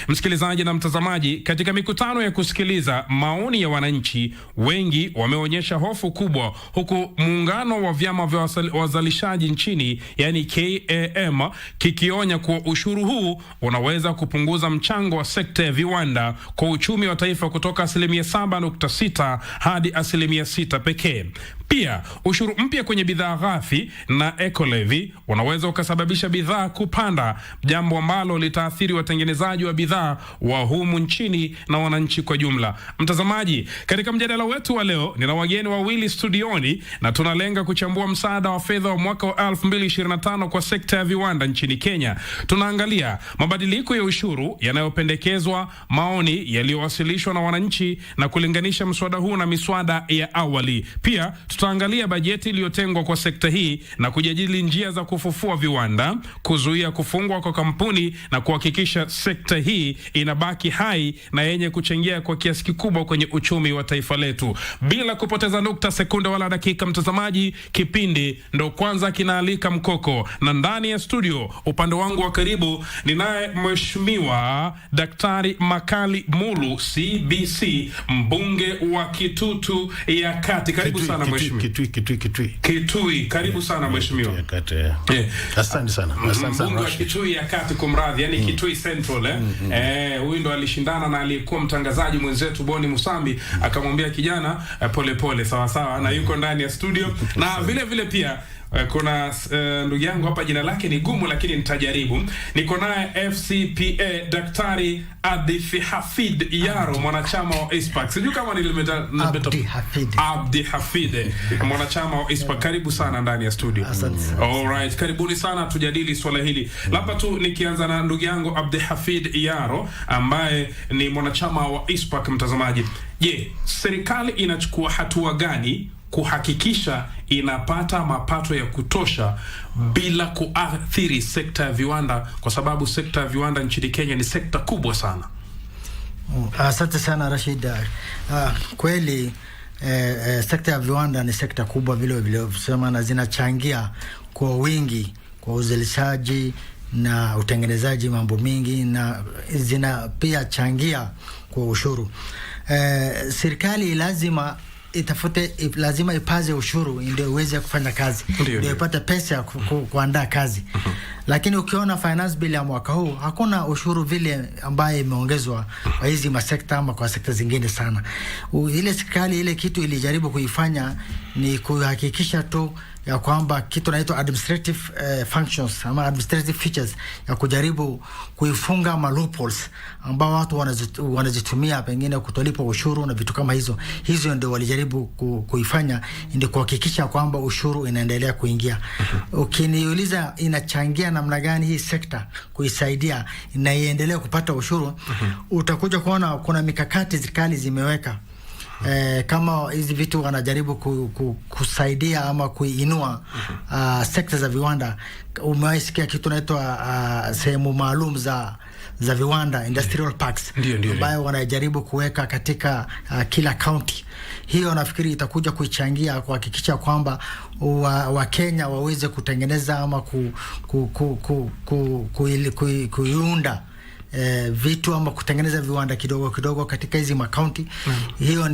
Msikilizaji na mtazamaji, katika mikutano ya kusikiliza maoni ya wananchi, wengi wameonyesha hofu kubwa, huku muungano wa vyama vya wazalishaji nchini yani KAM kikionya kuwa ushuru huu unaweza kupunguza mchango wa sekta ya viwanda kwa uchumi wa taifa kutoka 7.6% hadi 6% pekee. Pia ushuru mpya kwenye bidhaa ghafi na eco-levy unaweza ukasababisha bidhaa kupanda, jambo ambalo litaathiri watengenezaji wa bidhaa wa humu nchini na wananchi kwa jumla. Mtazamaji, katika mjadala wetu wa leo nina wageni wawili studioni, na tunalenga kuchambua msaada wa fedha wa mwaka wa 2025 kwa sekta ya viwanda nchini Kenya. Tunaangalia mabadiliko ya ushuru yanayopendekezwa, maoni yaliyowasilishwa na wananchi, na kulinganisha mswada huu na miswada ya awali. Pia tutaangalia bajeti iliyotengwa kwa sekta hii na kujadili njia za kufufua viwanda, kuzuia kufungwa kwa kampuni na kuhakikisha sekta hii inabaki hai na yenye kuchangia kwa kiasi kikubwa kwenye uchumi wa taifa letu. Bila kupoteza nukta, sekunde wala dakika, mtazamaji, kipindi ndo kwanza kinaalika mkoko, na ndani ya studio upande wangu wa karibu ninaye Mheshimiwa Daktari Makali Mulu, CBC, mbunge wa Kitutu ya Kati. Karibu sana mheshimiwa. Kitui, karibu sana mheshimiwa. Asante sana. Mbunge wa Kitui ya Kati, kumradhi, yani Kitui Central. Huyu ndo alishindana na aliyekuwa mtangazaji mwenzetu Boni Musambi, akamwambia kijana pole pole, sawa sawa, na yuko ndani ya studio. Na vile vile pia kuna ndugu yangu hapa, jina lake ni gumu lakini nitajaribu. Niko naye FCPA Daktari Abdiaziz Yaro, mwanachama wa ISPAC. Sijui kama Abdiaziz, mwanachama wa ISPAC. Karibu sana ndani ya studio. Alright, karibuni sana tujadili swala hili. Labda tu nikianza na ndugu yangu Abdiaziz Yaro ambaye ni mwanachama wa ISPAC. Mtazamaji, je, serikali inachukua hatua gani kuhakikisha inapata mapato ya kutosha bila kuathiri sekta ya viwanda, kwa sababu sekta ya viwanda nchini Kenya ni sekta kubwa sana? Asante sana Rashid. Kweli sekta ya viwanda ni sekta kubwa vile vile kusema, na zinachangia kwa wingi kwa uzalishaji na utengenezaji mambo mingi, na zina pia changia kwa ushuru. Serikali lazima lazima ipaze ushuru ndio iweze kufanya kazi, ndio ipate pesa ya kuandaa kazi. Lakini ukiona finance bill ya mwaka huu hakuna ushuru vile ambaye imeongezwa kwa hizi masekta ama kwa sekta zingine sana. Ile serikali ile kitu ilijaribu kuifanya ni kuhakikisha tu ya kwamba kitu naitwa administrative functions ama administrative features, ya kujaribu kuifunga loopholes ambao watu wanazitumia pengine kutolipa ushuru na vitu kama hizo. Hizo ndio walijaribu kuifanya, ndio kuhakikisha kwamba ushuru inaendelea kuingia. Ukiniuliza inachangia namna gani hii sekta kuisaidia na iendelee kupata ushuru, utakuja kuona kuna mikakati serikali zimeweka. Kama hizi vitu wanajaribu kusaidia ama kuinua sekta za viwanda. Umewaisikia kitu naitwa sehemu maalum za viwanda, industrial parks, ambayo wanajaribu kuweka katika kila county. Hiyo nafikiri itakuja kuichangia kuhakikisha kwamba Wakenya waweze kutengeneza ama kuiunda vitu ama kutengeneza viwanda kidogo kidogo katika hizi makaunti. Hiyo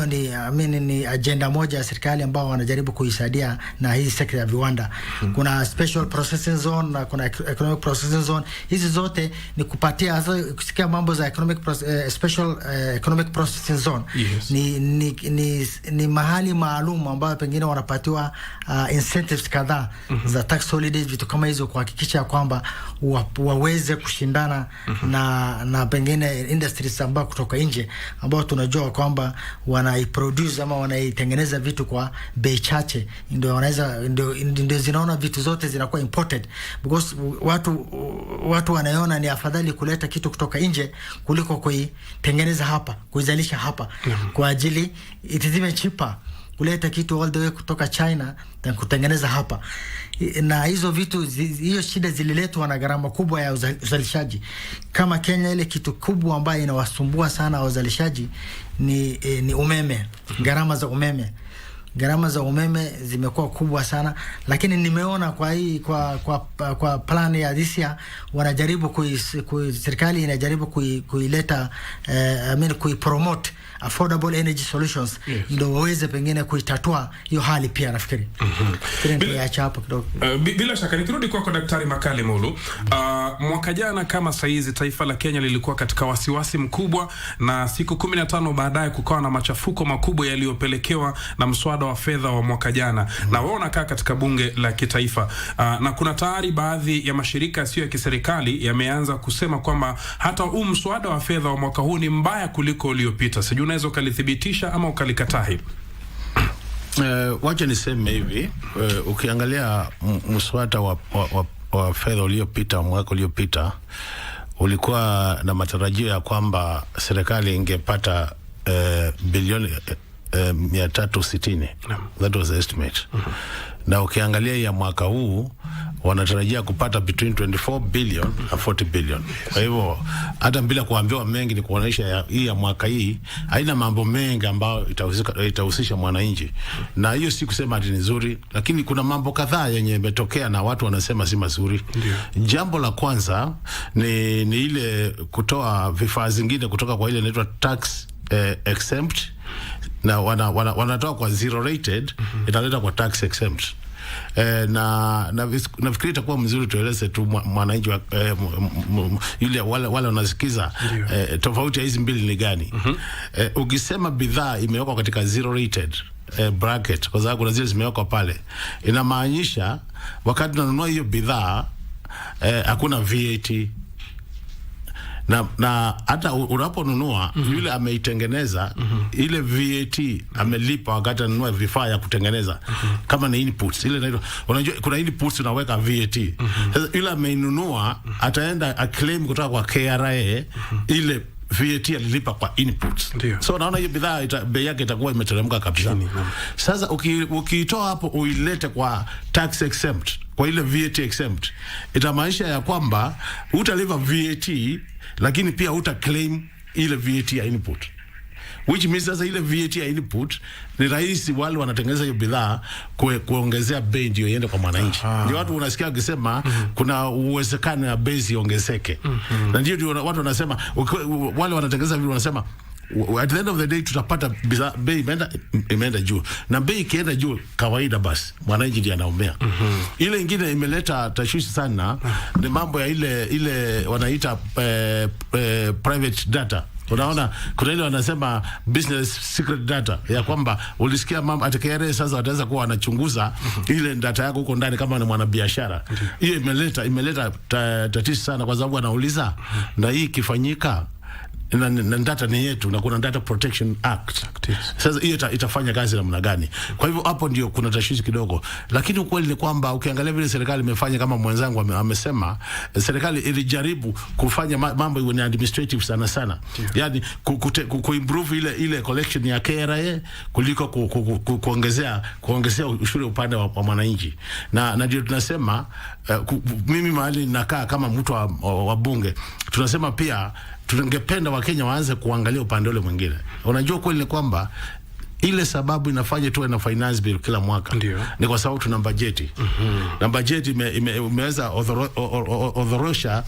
ni agenda moja ya serikali ambao wanajaribu kuisaidia na hizi sekta ya viwanda. Kuna special processing zone na kuna economic processing zone. Hizi zote ni kupatia, hasa kusikia mambo za special economic processing zone. Ni mahali maalum ambayo pengine wanapatiwa incentives kadhaa za tax holidays, vitu kama hizo, kuhakikisha kwamba waweze kushindana na pengine industries ambao kutoka nje ambao tunajua kwamba wanaiproduce ama wanaitengeneza vitu kwa bei chache, ndio wanaweza ndio zinaona vitu zote zinakuwa imported, because watu wanaona ni afadhali kuleta kitu kutoka nje kuliko kuitengeneza hapa, kuizalisha hapa, kwa ajili it is even cheaper kuleta kitu all the way kutoka China na kutengeneza hapa. Na hizo vitu, hiyo shida zililetwa na gharama kubwa ya uzalishaji. Kama Kenya, ile kitu kubwa ambayo inawasumbua sana wazalishaji ni umeme, gharama za umeme zimekuwa kubwa sana. Lakini nimeona kwa plan ya this year wanajaribu serikali inajaribu kuileta kuipromote affordable energy solutions, ndio waweze pengine kuitatua hiyo hali pia. Nafikiri bila shaka nikirudi kwako Daktari Makali Mulu, mwaka jana kama saizi taifa la Kenya lilikuwa katika wasiwasi mkubwa, na siku 15 baadaye kukawa na machafuko makubwa yaliyopelekewa na mswada wa fedha wa mwaka jana. Na wao wanakaa katika bunge la kitaifa, na kuna tayari baadhi ya mashirika yasiyo ya kiserikali yameanza kusema kwamba hata mswada wa fedha wa mwaka huu ni mbaya kuliko uliopita. Sijui unaweza ukalithibitisha ama ukalikataa hili? Wacha niseme hivi, ukiangalia mswada wa fedha uliopita, mwaka uliopita, ulikuwa na matarajio ya kwamba serikali ingepata bilioni 360. That was the estimate. Na ukiangalia ya mwaka huu wanatarajia kupata between 24 billion na 40 billion. Kwa hivyo hata bila kuambiwa mengi, ni kuonesha hii ya mwaka hii haina mambo mengi ambayo itahusisha mwananchi. Na hiyo si kusema ati ni nzuri, lakini kuna mambo kadhaa yenye imetokea na watu wanasema si mazuri. Jambo la kwanza ni ile kutoa vifaa zingine kutoka kwa ile inaitwa tax exempt, na wanatoa kwa zero rated, italeta kwa tax exempt. Nafikiri itakuwa mzuri tueleze tu mwananchi yule wale wanasikiza tofauti ya hizi mbili ni gani. Ukisema bidhaa imewekwa katika zero rated bracket, kwa sababu kuna zile zimewekwa pale, inamaanisha wakati unanunua hiyo bidhaa hakuna VAT. Na hata unaponunua yule ameitengeneza ile VAT amelipa wakati anunua vifaa ya kutengeneza, kama ni inputs ile inaitwa, unajua kuna inputs unaweka VAT. Sasa yule ameinunua ataenda a claim kutoka kwa KRA ile VAT alilipa kwa inputs. So naona hiyo bidhaa bei yake itakuwa imeteremka kabisa. Sasa ukitoa hapo uilete kwa tax exempt, kwa ile VAT exempt, itamaanisha ya kwamba utalipa VAT lakini pia uta claim ile VAT ya input. which means sasa ile VAT ya input ni rahisi wale wanatengeneza hiyo bidhaa kuongezea bei ndio iende kwa mwananchi. Ndio watu unasikia wakisema kuna uwezekano ya bei iongezeke. Na ndio watu wanasema wale wanatengeneza vile wanasema at the end of the day tutapata bei imeenda juu, na bei ikienda juu kawaida basi mwananchi ndiye anaumia. Ile ingine imeleta tashwishi sana ni mambo ya ile wanaita private data. Unaona kuna ile wanasema business secret data ya kwamba ulisikia mambo atakayere sasa wataweza kuwa wanachunguza ile data yako huko ndani kama ni mwanabiashara. Hiyo imeleta tatizo sana kwa sababu anauliza na hii kifanyika na data ni yetu na kuna Data Protection Act. Sasa hiyo itafanya kazi namna gani? Kwa hivyo hapo ndio kuna tashwishi kidogo, lakini ukweli ni kwamba ukiangalia vile serikali imefanya, kama mwenzangu amesema, serikali ilijaribu kufanya mambo iwe ni administrative sana. Yani kuimprove ile collection ya KRA kuliko kuongezea ushuru upande wa mwananchi. Na ndio tunasema mimi mahali nakaa kama mtu wa bunge, tunasema pia tungependa Wakenya waanze kuangalia upande ule mwingine. Unajua kweli ni kwamba ile sababu inafanya tuwe na finance bill kila mwaka ni kwa sababu tuna bajeti. Na bajeti imeweza odhorosha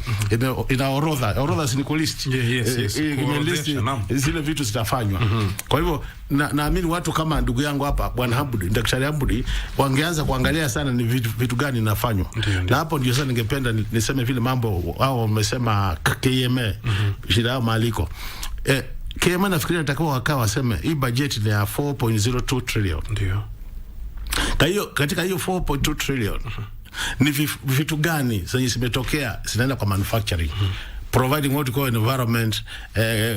ina orodha si list. Imelist zile vitu zitafanywa. Kwa hivyo naamini watu kama ndugu yangu hapa Bwana Habudi, Daktari Habudi, wangeanza kuangalia sana ni vitu gani inafanywa. Na hapo ndio sasa ningependa niseme vile mambo hao wamesema KMA shida yao maliko. KMA nafikiri natakiwa wakaa waseme hii budget ni ya 4.02 trillion. Ndio. Katika hiyo 4.2 trillion ni vitu gani zenye zimetokea zinaenda kwa manufacturing? Providing what we call an environment,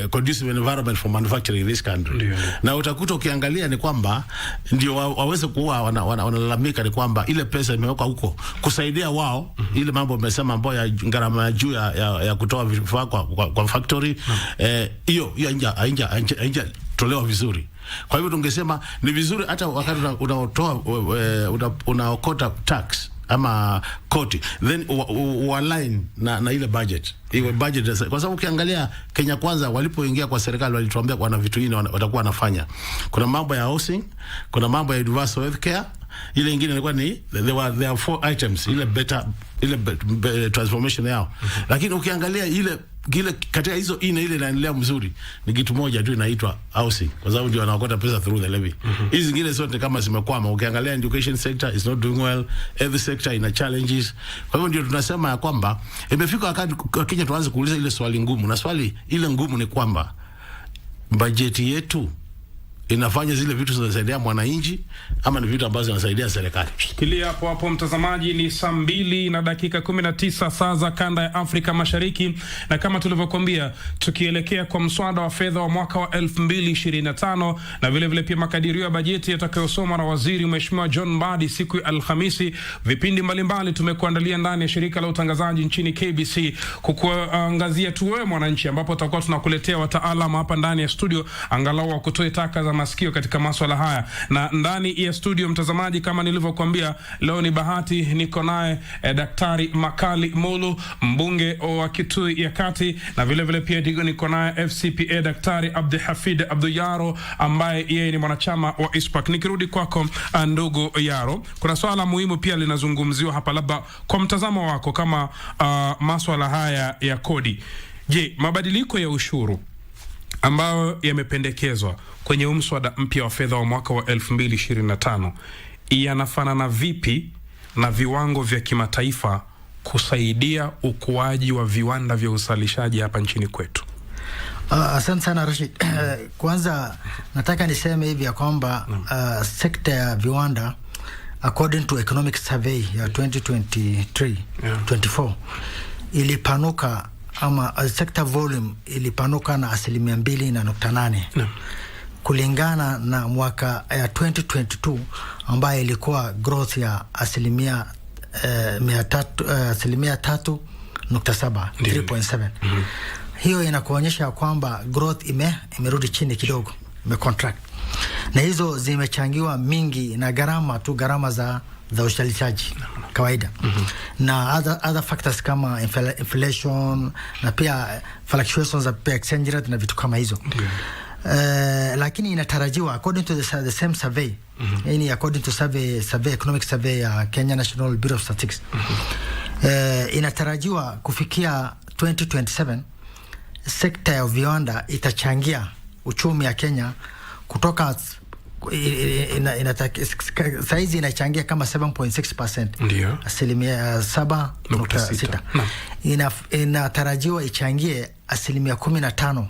conducive environment for manufacturing in this country. Na utakuta ukiangalia ni kwamba ndio waweze kuwa wanalalamika ni kwamba ile pesa imewekwa huko kusaidia wao ile mambo wamesema ambayo ya gharama ya juu ya kutoa vifaa kwa factory, hiyo haija tolewa vizuri. Kwa hivyo tungesema ni vizuri hata wakati unaokota tax ama koti then align na ile budget. Iwe budget kwa sababu ukiangalia Kenya Kwanza walipoingia kwa serikali walituambia wana vitu vingi watakuwa wanafanya. Kuna mambo ya housing, kuna mambo ya universal health care, ile nyingine ilikuwa ni there are 4 items ile better transformation yao. Lakini ukiangalia ile katika hizo ile inaendelea mzuri ni kitu moja tu inaitwa housing, kwa sababu ndio wanaokota pesa through the levy. Hizi zingine zote kama zimekwama. Ukiangalia education sector is not doing well, every sector ina challenges. Kwa hivyo ndio tunasema ya kwamba imefika wakati Kenya tuanze kuuliza ile swali ngumu, na swali ile ngumu ni kwamba bajeti yetu inafanya zile vitu zinasaidia mwananchi ama ni vitu ambazo zinasaidia serikali? Shikilia hapo mtazamaji, ni saa 2:19 saa za kanda ya Afrika Mashariki, na kama tulivyokuambia tukielekea kwa mswada wa fedha wa mwaka wa 2025 na vile pia makadirio ya bajeti yatakayosomwa na waziri Mheshimiwa John Mbadi siku ya Alhamisi. Vipindi mbalimbali tumekuandalia ndani ya shirika la utangazaji nchini KBC kukuangazia tu wewe mwananchi, ambapo tutakuwa tunakuletea wataalamu hapa ndani ya studio angalau wa kutoa taka za masikio katika masuala haya. Na ndani ya studio mtazamaji, kama nilivyokuambia, leo ni bahati niko naye Daktari Makali Mulu, mbunge wa Kitui ya Kati, na vile pia niko naye FCPA Daktari Abdiaziz Abduyaro ambaye yeye ni mwanachama wa ISPAC. Nikirudi kwako ndugu Yaro, kuna swala muhimu pia linazungumziwa hapa, labda kwa mtazamo wako kama masuala haya ya kodi. Je, mabadiliko ya ushuru ambayo yamependekezwa kwenye mswada mpya wa fedha wa mwaka wa 2025 yanafanana vipi na viwango vya kimataifa kusaidia ukuaji wa viwanda vya uzalishaji hapa nchini kwetu? Asante sana Rashid. Kwanza nataka niseme hivi ya kwamba sekta ya viwanda according to economic survey ya 2023-24 ilipanuka ama sector volume ilipanuka na 2.8 kulingana na mwaka ya 2022 ambayo ilikuwa growth ya 3.7. Hiyo inakuonyesha kwamba growth imerudi chini kidogo, contract, na hizo zimechangiwa mingi na gharama za uzalishaji kawaida na other factors kama inflation na pia fluctuations za exchange rate na vitu kama hizo. lakini inatarajiwa according to the same survey, yani according to economic survey ya Kenya National Bureau of Statistics, inatarajiwa kufikia 2027 sekta ya viwanda itachangia uchumi ya Kenya kutoka saizi inachangia kama 7.6%. Ndio. Asilimia 7.6. Inatarajiwa ichangie asilimia 15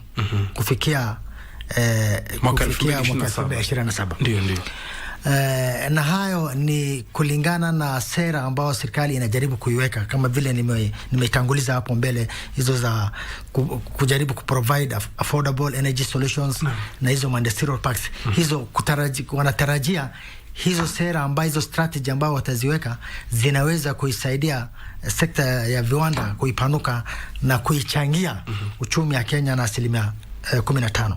kufikia mwaka 2027. Ndio. Na hayo ni kulingana na sera ambao serikali inajaribu kuiweka, kama vile nimetanguliza hapo mbele, hizo za kujaribu kuprovide affordable energy solutions na hizo industrial parks. Hizo wanatarajia hizo sera ambazo, hizo strategy ambao wataziweka zinaweza kuisaidia sekta ya viwanda kuipanuka na kuichangia uchumi ya Kenya na asilimia 15.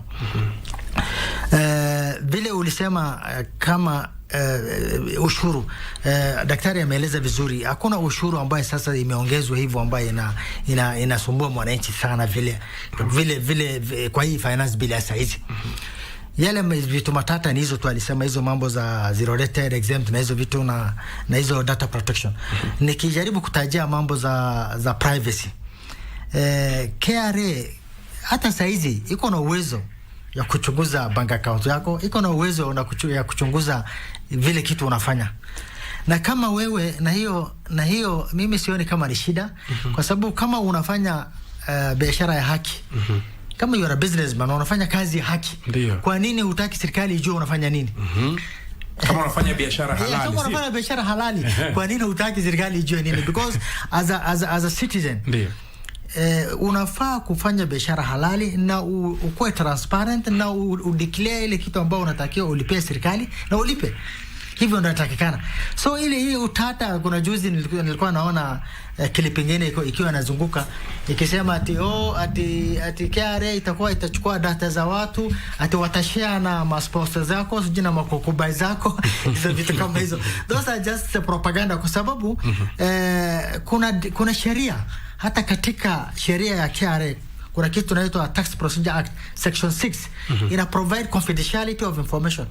Vile ulisema kama ushuru, daktari ameeleza vizuri. Hakuna ushuru ambaye sasa imeongezwa hivyo ambaye inasumbua mwananchi sana vile kwa hii finance bill ya saizi. Yale vitu matata ni hizo tu, alisema hizo mambo za zero rated exempt na hizo vitu na hizo data protection. Nikijaribu kutajia mambo za privacy, KRA hata saizi iko na uwezo ya kuchunguza bank account yako, iko na uwezo ya kuchunguza vile kitu unafanya. Na kama wewe na hiyo mimi sioni kama ni shida, kwa sababu kama unafanya biashara ya haki, kama you are a businessman unafanya kazi ya haki, kwa nini hutaki serikali ijue unafanya nini? Kama unafanya biashara halali, kama unafanya biashara halali, kwa nini hutaki serikali ijue nini? Because as a citizen, unafaa kufanya biashara halali na ukuwe transparent na udeclare ile kitu ambao unatakiwa ulipie serikali na ulipe. Hivyo ndio inatakikana. So ile utata, kuna juzi nilikuwa naona clip nyingine ikiwa inazunguka ikisema ati KRA itachukua data za watu, ati watashare na masponsors zako, sijui na makokubai zako, hizo vitu kama hizo. Those are just propaganda, kwa sababu kuna sheria, hata katika sheria ya KRA kuna kitu inaitwa Tax Procedure Act Section 6 ina provide confidentiality of information.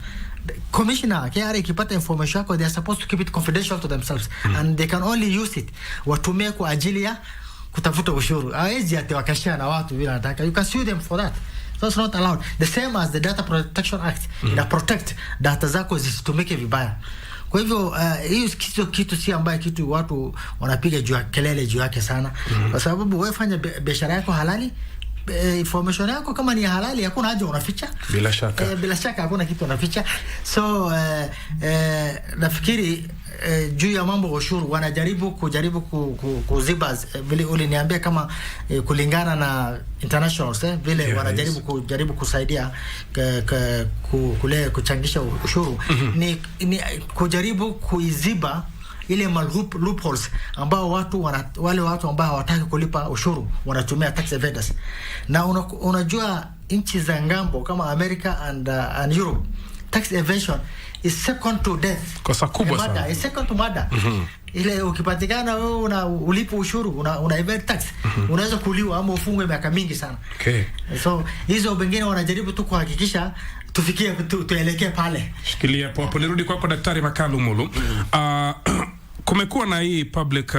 Commissioner KRA ikipata information yako, they are supposed to keep it confidential to themselves and they can only use it watumie kwa ajili ya kutafuta ushuru. Hawezi ati wakashia na watu bila nataka. You can sue them for that. So it's not allowed. The same as the Data Protection Act ina protect data zako zisitumike vibaya. Kwa hivyo hiyo kitu si ambaye kitu watu wanapiga kelele juu yake sana, kwa sababu wewe fanya biashara yako halali, information yako kama ni halali, hakuna haja unaficha. Bila shaka hakuna kitu unaficha. So nafikiri juu ya mambo ushuru wanajaribu kuziba vile uliniambia, kama kulingana na internationals vile wanajaribu kusaidia kule kuchangisha ushuru, ni kujaribu kuiziba ile loopholes ambao wale watu ambao hawataki kulipa ushuru wanatumia tax evaders. Na unajua nchi za ngambo kama America and Europe, tax evasion is second to death. Kosa kubwa sana. Is second to murder. Ile ukipatikana wewe ulipo ushuru una evade tax, unaweza kuliwa ama ufungwe miaka mingi sana. So hizo wengine wanajaribu tu kuhakikisha tufikie tuelekee pale. Shikilia hapo, nirudi kwako Daktari Makalu Mulu. Kumekuwa na hii public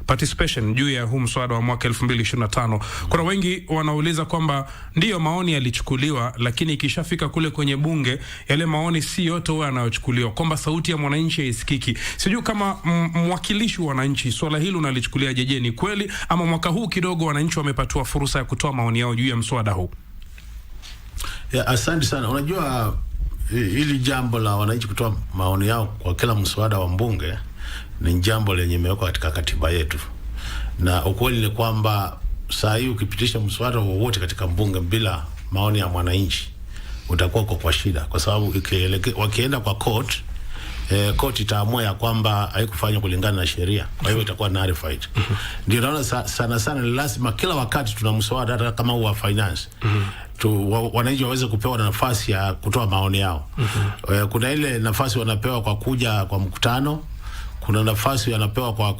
participation juu ya huu mswada wa mwaka 2025. Kuna wengi wanauliza kwamba ndiyo maoni yalichukuliwa, lakini ikishafika kule kwenye bunge yale maoni si yote huwa yanayochukuliwa, kwamba sauti ya mwananchi haisikiki. Sijui kama mwakilishi wa wananchi swala hili unalichukulia jeje, ni kweli ama mwaka huu kidogo wananchi wamepatiwa fursa ya kutoa maoni yao juu ya mswada huu? Asante sana. Unajua hili jambo la wananchi kutoa maoni yao kwa kila mswada wa mbunge ni jambo lenye imewekwa katika katiba yetu, na ukweli ni kwamba saa hii ukipitisha mswada wowote katika mbunge bila maoni ya mwananchi utakuwa kwa shida, kwa sababu wakienda kwa court, court itaamua ya kwamba haikufanywa kulingana na sheria, kwa hiyo itakuwa nullified. Ndio naona sana ni lazima kila wakati tuna mswada hata kama wa finance wananchi waweze kupewa nafasi ya kutoa maoni yao. Kuna ile nafasi wanapewa kwa kuja kwa mkutano, kuna nafasi wanapewa kwa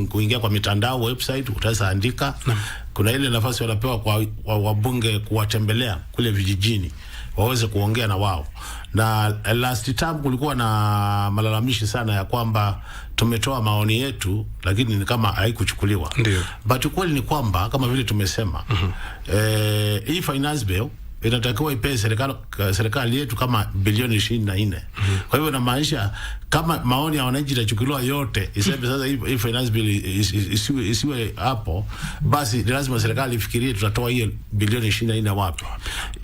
kuingia kwa mitandao, website utaweza andika. Kuna ile nafasi wanapewa kwa wabunge kuwatembelea kule vijijini. waweze kuongea na wao. Na last time kulikuwa na malalamishi sana ya kwamba tumetoa maoni yetu lakini ni kama haikuchukuliwa. Ndio. But ukweli ni kwamba kama vile tumesema hii finance bill inatakiwa ipe serikali yetu kama bilioni 24. Kwa hivyo inamaanisha kama maoni ya wananchi itachukuliwa yote, iseme sasa hii finance bill isiwe hapo, basi lazima serikali ifikirie tutatoa hiyo bilioni 24 wapi.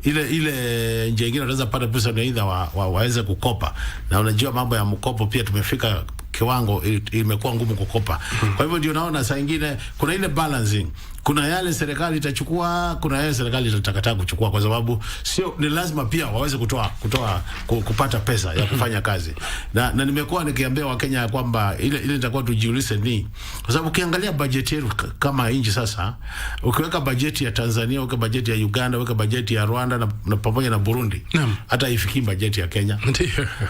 Ile njia nyingine wanaweza pata pesa na aidha waweze kukopa. Na unajua mambo ya mkopo pia tumefika kiwango imekuwa ngumu kukopa. Kwa hivyo ndio naona saa nyingine kuna ile balancing. Kuna yale serikali itachukua, kuna yale serikali itakataa kuchukua, kwa sababu sio ni lazima pia waweze kupata pesa ya kufanya kazi. Na nimekuwa nikiambia Wakenya kwamba ile itakuwa tujiulize ni kwa sababu ukiangalia bajeti yetu kama nchi sasa, ukiweka bajeti ya Tanzania, ukiweka bajeti ya Uganda, ukiweka bajeti ya Rwanda na pamoja na Burundi, hata haifikii bajeti ya Kenya.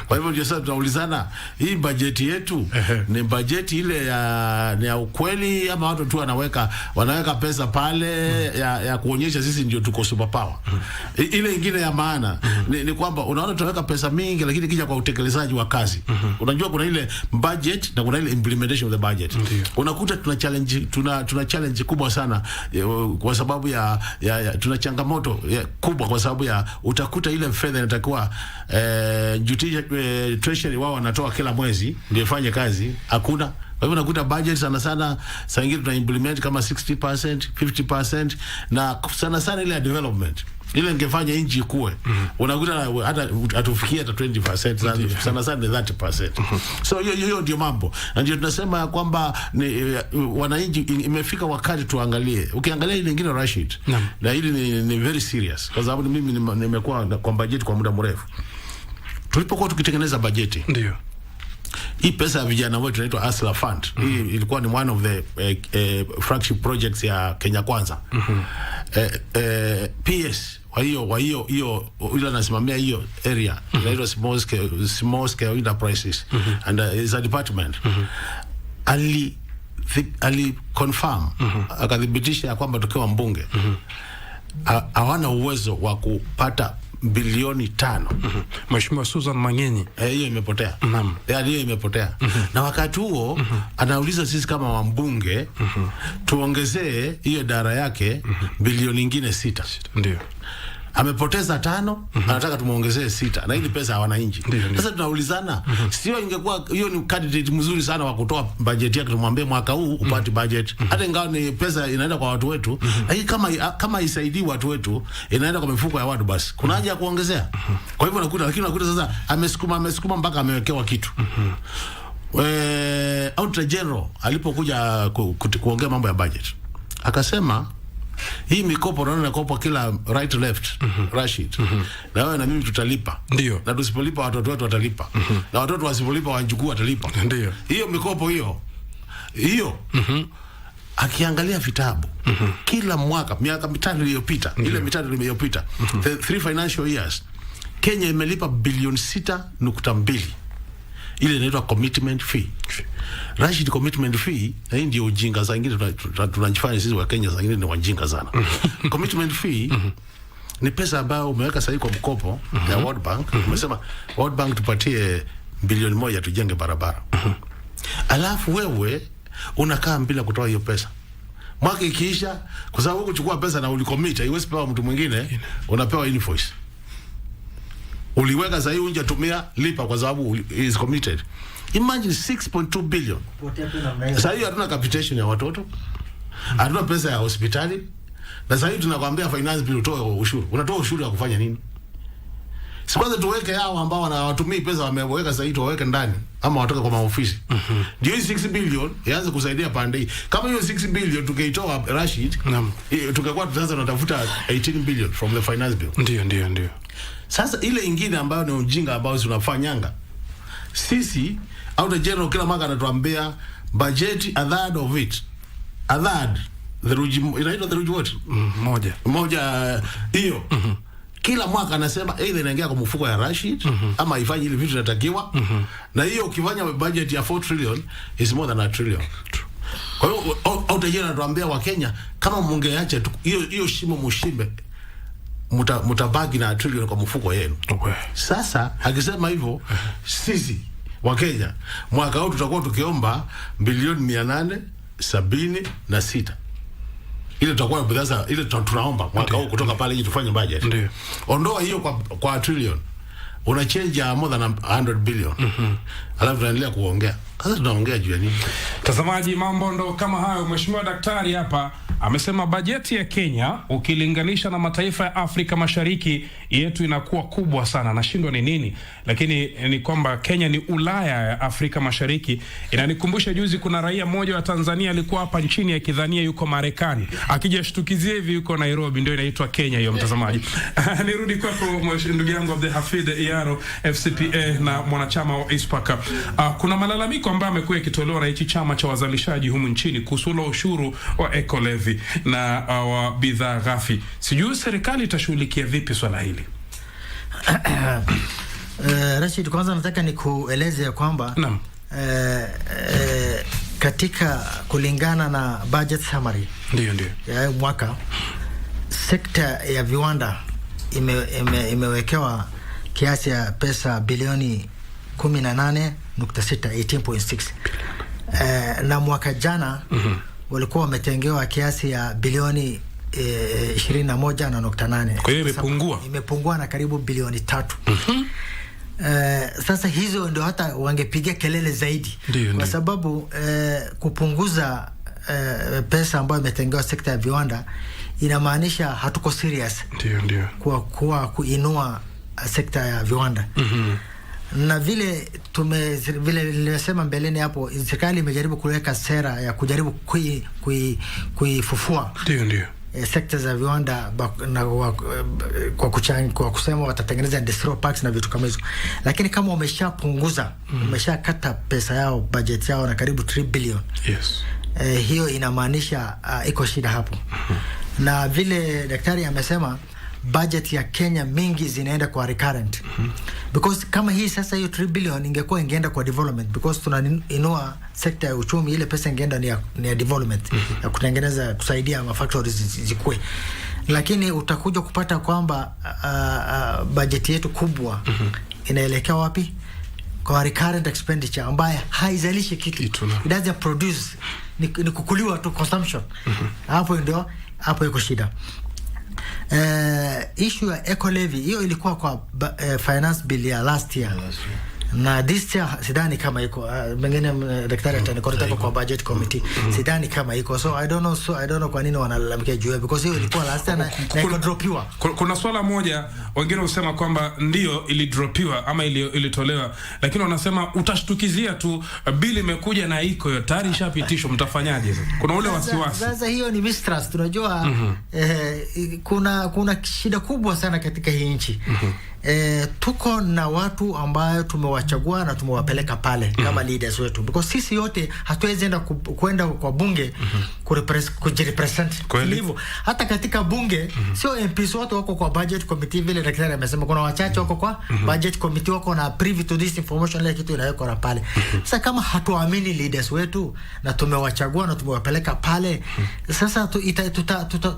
Kwa hivyo ndio sasa tunaulizana, hii bajeti yetu ni bajeti ile ya ukweli ama watu tu wanaweka pesa pale ya kuonyesha sisi ndio tuko superpower. Ile nyingine ya maana ni kwamba unaona tunaweka pesa mingi lakini kija kwa utekelezaji wa kazi. Unajua kuna ile budget na kuna ile implementation of the budget. Unakuta tuna challenge kubwa sana kwa sababu ya tuna changamoto kubwa kwa sababu ya utakuta ile fedha inatakiwa treasury wao wanatoa kila mwezi ndio ifanye kazi, hakuna. Kwa hivyo unakuta budget sana saa nyingine tuna implement kama 60%, 50%, na sana ile ya development ile ingefanya nchi ikue. Unakuta hata atufikia hata 20%, sana ni 30%. So hiyo ndio mambo. Na ndio tunasema kwamba wananchi imefika wakati tuangalie. Ukiangalia ile nyingine Rashid, na ile ni very serious kwa sababu mimi nimekuwa kwa budget kwa muda mrefu. Tulipokuwa tukitengeneza bajeti, ndio hii pesa ya vijana wetu inaitwa Asla Fund. Hii ilikuwa ni one of the flagship projects ya Kenya Kwanza. PS wa hiyo ile anasimamia hiyo area inaitwa small scale enterprises and is a department. Ali confirm akadhibitisha ya kwamba tukiwa mbunge hawana uwezo wa kupata bilioni 5. Mheshimiwa Susan Mangenyi, hiyo imepotea. Hiyo imepotea. Na wakati huo anauliza sisi kama wambunge tuongezee hiyo dara yake bilioni nyingine 6. Ndio. Amepoteza 5, anataka tumuongezee 6, na hili pesa hawana nchi. Sasa tunaulizana, sio ingekuwa hiyo ni candidate mzuri sana wa kutoa budget yake, tumwambie mwaka huu upate budget, hata ingawa ni pesa inaenda kwa watu wetu, lakini kama isaidii watu wetu inaenda kwa mifuko ya watu, basi kuna haja ya kuongezea. Kwa hivyo unakuta sasa amesukuma mpaka amewekewa kitu. Auditor General alipokuja kuongea mambo ya budget akasema hii mikopo naona kopo kila right left Rashid. Na wewe na mimi tutalipa. Ndio. Na tusipolipa watoto wetu watalipa. Na watoto wasipolipa wajukuu watalipa. Ndio. Hiyo mikopo hiyo. Akiangalia vitabu kila mwaka miaka mitano iliyopita, ile mitano iliyopita, the 3 financial years, Kenya imelipa bilioni 6.2. Ile inaitwa commitment fee. Rashid, commitment fee, na hii ndio ujinga saa nyingine tunajifanya sisi wa Kenya saa nyingine ni wajinga sana. Commitment fee ni pesa ambayo umeweka sahihi kwa mkopo ya World Bank. Umesema World Bank tupatie bilioni 1 tujenge barabara. Alafu wewe unakaa bila kutoa hiyo pesa. Mwaka ikiisha, kwa sababu kuchukua pesa na ulicommit, haiwezi pewa mtu mwingine, unapewa invoice. Uliweka sahihi unje tumia lipa kwa sababu is committed. Imagine 6.2 billion. Sasa hiyo hatuna capitation ya watoto. Hatuna pesa ya hospitali. Na sasa hivi tunakwambia finance bill utoe ushuru. Unatoa ushuru ya kufanya nini? Si kwanza tuweke hao ambao wanawatumia pesa wameweka sasa hivi tuweke ndani ama watoke kwa maofisi. Ndio hii 6 billion ianze kusaidia pande hii. Kama hiyo 6 billion tukeitoa Rashid, tungekuwa tuanza tunatafuta 18 billion from the finance bill. Ndio. Sasa ile ingine ambayo ni ujinga ambao tunafanyanga sisi, Auditor General kila mwaka anatuambia budget a third of it. A third, inaitwa the ruji what? Moja hiyo. Kila mwaka anasema either inaingia kwa mfuko ya Rashid ama ifanye ile vitu inatakiwa. Na hiyo ukifanya budget ya 4 trillion is more than a trillion. Kwa hiyo Auditor General anatuambia wa Kenya kama mungeacha hiyo shimo mushimbe. mutabaki na trillion kwa mfuko yenu. Sasa akisema hivyo, sisi wa Kenya mwaka huu tutakuwa tukiomba bilioni 876. Ile tutakuwa sasa, ile tunaomba mwaka huu kutoka pale ili tufanye budget. Ndio. Ondoa hiyo kwa trillion, una change more than 100 billion. Alafu tunaendelea kuongea. Sasa tunaongea juu ya nini? Tazamaji, mambo ndo kama hayo. Mheshimiwa Daktari hapa amesema bajeti ya Kenya ukilinganisha na mataifa ya Afrika Mashariki yetu inakuwa kubwa sana. Nashindwa ni nini, lakini ni kwamba Kenya ni Ulaya ya Afrika Mashariki. Inanikumbusha juzi kuna raia mmoja wa Tanzania alikuwa hapa nchini akidhania yuko Marekani, akijashtukizia hivi yuko Nairobi. Ndio inaitwa Kenya hiyo, mtazamaji. Nirudi kwako ndugu yangu Abdiaziz Yaro, FCPA na mwanachama wa ISPAC. Kuna malalamiko ambayo amekuwa yakitolewa na hichi chama cha wazalishaji humu nchini kuhusu ushuru wa eco levy na wa bidhaa ghafi. Sijui serikali itashughulikia vipi swala hili? Rashid, kwanza nataka nikueleze kwamba katika kulingana na budget summary ndio ya mwaka, sekta ya viwanda imewekewa kiasi ya pesa bilioni 18.6, 18.6. Na mwaka jana walikuwa wametengewa kiasi ya bilioni 21.8. Kwa hiyo imepungua na karibu bilioni 3. Sasa hizo ndio hata wangepigia kelele zaidi. Kwa sababu kupunguza pesa ambayo imetengewa sekta ya viwanda inamaanisha hatuko serious kwa kuinua sekta ya viwanda. Na vile nilisema mbeleni hapo, serikali imejaribu kuweka sera ya kujaribu kuifufua sekta za viwanda kwa kusema watatengeneza industrial parks na vitu kama hizo, lakini kama umeshapunguza umeshakata pesa yao, budget yao na karibu 3 billion, hiyo inamaanisha iko shida hapo. Na vile daktari amesema, budget ya Kenya mingi zinaenda kwa recurrent. Because kama hii sasa hiyo 3 billion ingekuwa ingeenda kwa development, because tunainua sekta ya uchumi, ile pesa ingeenda ni ya development, ya kutengeneza, kusaidia factories zikue. Lakini utakuja kupata kwamba budget yetu kubwa inaelekea wapi? Kwa recurrent expenditure ambaye haizalishi kitu. It doesn't produce, ni kukuliwa tu, consumption. Hapo iko shida. Issue ya eco levy hiyo ilikuwa kwa finance bill ya last year. Na this year sidhani kama iko, mengine daktari atanikorita kwa budget committee, sidhani kama iko. So I don't know kwa nini wanalalamikia juu, because hiyo ilikuwa last year na iko dropiwa. Kuna swala moja wengine husema kwamba ndio ilidropiwa ama ilitolewa, lakini wanasema utashtukizia tu, bili imekuja na iko tayari ishapitishwa, mtafanyaje sasa? Kuna ule wasiwasi. Sasa hiyo ni mistrust, tunajua. Kuna shida kubwa sana katika hii nchi. Tuko na watu ambayo tumewachagua na tumewapeleka pale kama leaders wetu, because sisi yote hatuwezi enda kwenda kwa bunge kujirepresent. Hivyo hata katika bunge sio MPs wote wako kwa budget committee, vile daktari amesema kuna wachache wako kwa budget committee, wako na privy to this information, ile kitu inawekwa na pale. Sasa kama hatuamini leaders wetu na tumewachagua na tumewapeleka pale, sasa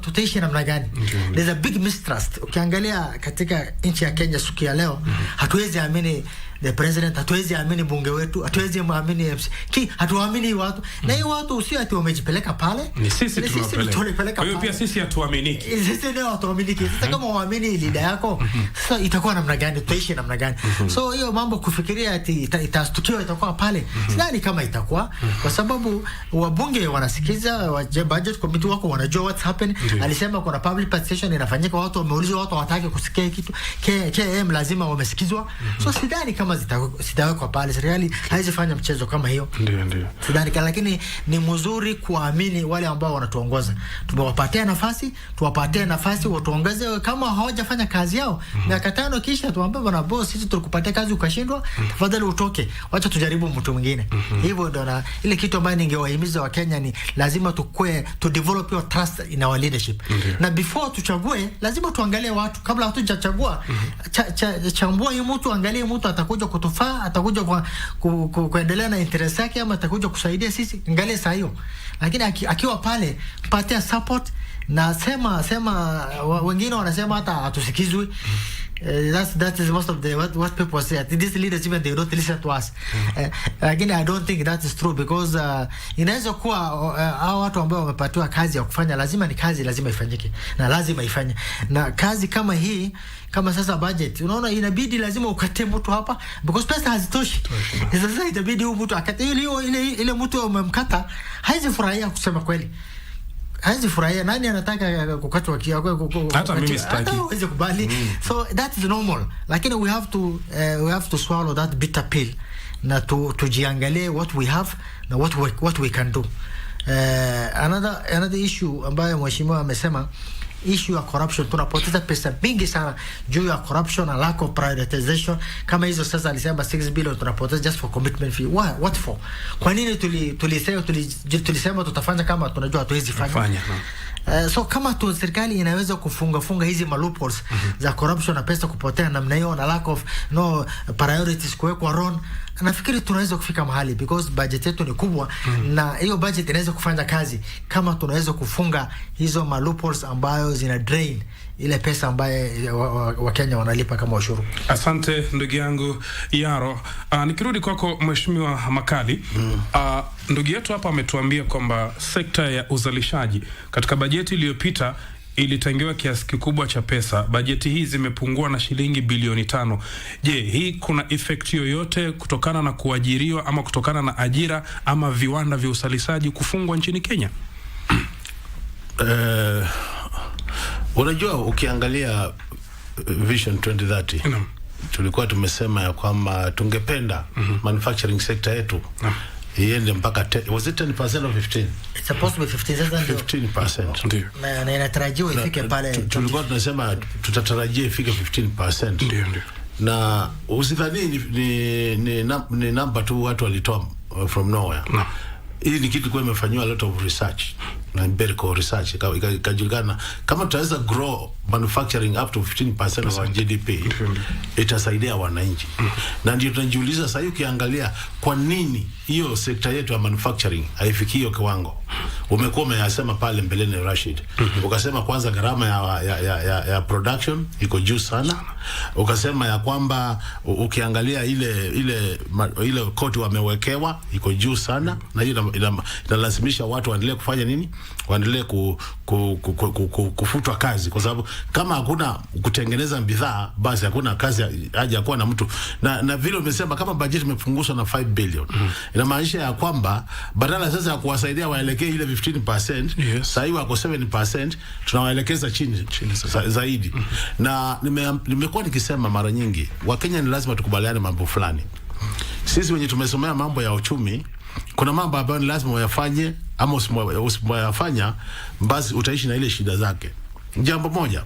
tutaishi namna gani? There's a big mistrust. Ukiangalia katika nchi ya Kenya siku ya leo, hatuwezi amini the president, hatuwezi amini bunge wetu, hatuwezi amini MC, hatuamini watu. Na hii watu sio ati wamejipeleka pale, ni sisi tunapeleka. Kwa hiyo pia sisi hatuaminiki. Sisi ndio hatuaminiki. Sasa kama uamini leader yako, sasa itakuwa namna gani? Tutaishi namna gani? So hiyo mambo kufikiria ati itastukiwa itakuwa pale, sidhani kama itakuwa, kwa sababu wabunge wanasikiza, budget committee wako wanajua what's happening. Alisema kuna public participation inafanyika, watu wameulizwa, watu hawataki kusikia kitu. KM lazima wamesikizwa. So sidhani kama zitawekwa pale. Serikali haiwezi fanya mchezo kama hiyo. Ndio. Sidhani, lakini ni mzuri kuamini wale ambao wanatuongoza. Tumewapatia nafasi watuongeze. Kama hawajafanya kazi yao miaka 5 kisha tuambie, bwana boss, sisi tulikupatia kazi ukashindwa, tafadhali utoke, wacha tujaribu mtu mwingine. Hivyo ndio na ile kitu ambayo ningewahimiza wa Kenya ni lazima to develop your trust in our leadership. Na before tuchague lazima tuangalie watu kabla hatujachagua. Chambua hii mtu, angalie mtu atakuja kutufaa, atakuja kuendelea na interest yake, ama atakuja kusaidia sisi, angalia saa hiyo. Lakini akiwa pale, patia support na sema wengine wanasema hata hatusikizwi. That is most of the what people say. These leaders even they don't listen to us. Again, I don't think that is true because inaweza kuwa hao watu ambao wamepatiwa kazi ya kufanya lazima ifanyike na lazima ifanye. Na kazi kama hii, kama sasa budget, unaona inabidi lazima ukate mtu hapa because pesa hazitoshi. Sasa itabidi huyu mtu akate ile mtu umemkata haizi furahia kusema kweli. Haizi furahia, nani anataka kukatwa hata mimi sitaki. Haizi kubali. So that is normal. Lakini we have to swallow that bitter pill na tujiangalie what we have na what we can do. Another issue ambayo mheshimiwa amesema, issue ya corruption. Tunapoteza pesa mingi sana juu ya corruption na lack of prioritization. Kama hizo sasa alisema 6 billion tunapoteza just for commitment fee. What for? Kwa nini tulisema tutafanya kama tunajua hatuwezi fanya? So kama serikali inaweza kufunga hizi loopholes za corruption na pesa kupotea namna hiyo na lack of priorities kuwekwa wrong, nafikiri tunaweza kufika mahali because budget yetu ni kubwa na hiyo budget inaweza kufanya kazi kama tunaweza kufunga hizo loopholes ambayo zina drain ile pesa ambayo Wakenya wanalipa kama ushuru. Asante ndugu yangu Yaro. Nikirudi kwako mheshimiwa Makali, ndugu yetu hapa ametuambia kwamba sekta ya uzalishaji katika bajeti iliyopita ilitengewa kiasi kikubwa cha pesa. Bajeti hii zimepungua na shilingi bilioni 5. Je, hii kuna effect yoyote kutokana na kuajiriwa ama kutokana na ajira ama viwanda vya uzalishaji kufungwa nchini Kenya? Unajua ukiangalia Vision 2030 tulikuwa tumesema ya kwamba tungependa manufacturing sector yetu iende mpaka was it 10% or 15? It's supposed to be 15%. Ndio. Na inatarajiwa ifike pale. Tulikuwa tunasema tutatarajia ifike 15%. Ndio. Na usidhani ni number tu watu walitoa from nowhere. Hii ni kitu kwa imefanywa a lot of research na empirical research ikajulikana kama tutaweza grow manufacturing up to 15% of our GDP itasaidia wananchi. Na ndio tunajiuliza sasa, ukiangalia kwa nini hiyo sekta yetu ya manufacturing haifikii hiyo kiwango. Umekuwa umeyasema pale mbeleni Rashid, ukasema kwanza gharama ya production iko juu sana, ukasema ya kwamba ukiangalia ile koti wamewekewa iko juu sana, na hiyo inalazimisha watu waendelee kufanya nini? Waendelee kufutwa kazi, kwa sababu kama hakuna kutengeneza bidhaa basi hakuna kazi, haja kuwa na mtu. Na vile umesema kama budget imepunguzwa na 5 billion, inamaanisha ya kwamba badala sasa ya kuwasaidia waelekee ile 15%, sasa hivi wako 7%, tunawaelekeza chini zaidi. Na nimekuwa nikisema mara nyingi, Wakenya ni lazima tukubaliane mambo fulani. Sisi wenye tumesomea mambo ya uchumi, kuna mambo ambayo ni lazima uyafanye, ama usipofanya basi utaishi na ile shida zake. Jambo moja,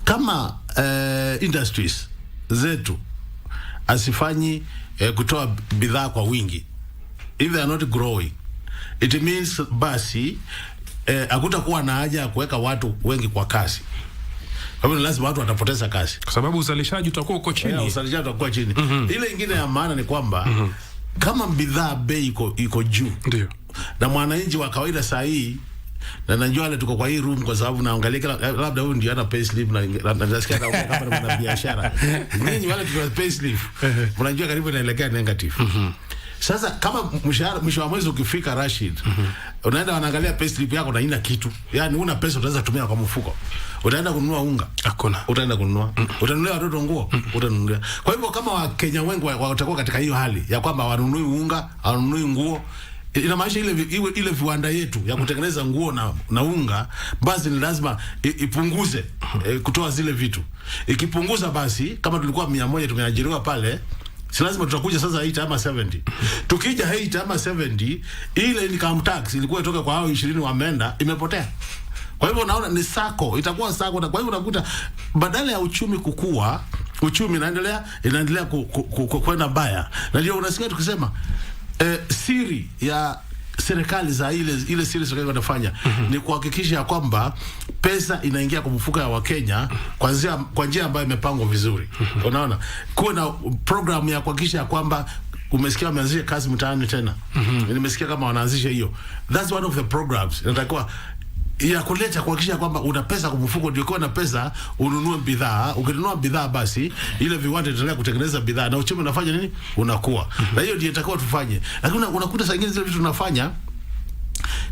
kama industries zetu asifanyi kutoa bidhaa kwa wingi, if they are not growing, it means basi hakutakuwa na haja ya kuweka watu wengi kwa kazi. Kwa hivyo lazima watu watapoteza kazi, kwa sababu uzalishaji utakuwa uko chini. Uzalishaji utakuwa chini. Ile ingine ya maana ni kwamba kama bidhaa bei iko juu, ndio, na mwananchi wa kawaida saa hii, na najua wale tuko kwa hii room kwa sababu naangalia labda huyu ndio ana payslip na nasikia kama na biashara. Ninyi wale tuko payslip mnajua karibu inaelekea negative. Sasa kama mwisho wa mwezi ukifika Rashid, unaenda wanaangalia payslip yako na ina kitu. Yaani una pesa utaweza kutumia kwa mfuko. Utaenda kununua unga? Hakuna. Utaenda kununua. Utanunulia watoto nguo? Utanunulia. Kwa hivyo kama Wakenya wengi watakuwa katika hiyo hali ya kwamba wanunui unga, wanunui nguo, inamaanisha ile viwanda yetu ya kutengeneza nguo na unga basi ni lazima ipunguze kutoa zile vitu. Ikipunguza basi kama tulikuwa 100 tumeajiriwa pale, si lazima tutakuja sasa 8 ama 70. Tukija 8 ama 70, ile income tax ilikuwa itoka kwa hao 20 wameenda imepotea. Kwa hivyo naona ni sako, itakuwa sako. Na kwa hivyo unakuta badala ya uchumi kukua, uchumi inaendelea kwenda mbaya. Na ndio unasikia tukisema siri ya serikali za ile siri serikali wanafanya ni kuhakikisha kwamba pesa inaingia kwa mfuko ya Wakenya kwa njia ambayo imepangwa vizuri. Unaona, kuwe na program ya kuhakikisha kwamba umesikia wameanzisha kazi mtaani tena. Nimesikia kama wanaanzisha hiyo. That's one of the programs. Inatakiwa ya kuleta kuhakikisha kwamba una pesa kwa mfuko, ndio kwa na pesa ununue bidhaa. Ukinunua bidhaa basi ile viwanda vitaendelea kutengeneza bidhaa na uchumi unafanya nini? Unakuwa. Na hiyo ndio itakuwa tufanye. Lakini unakuta saa nyingine zile vitu tunafanya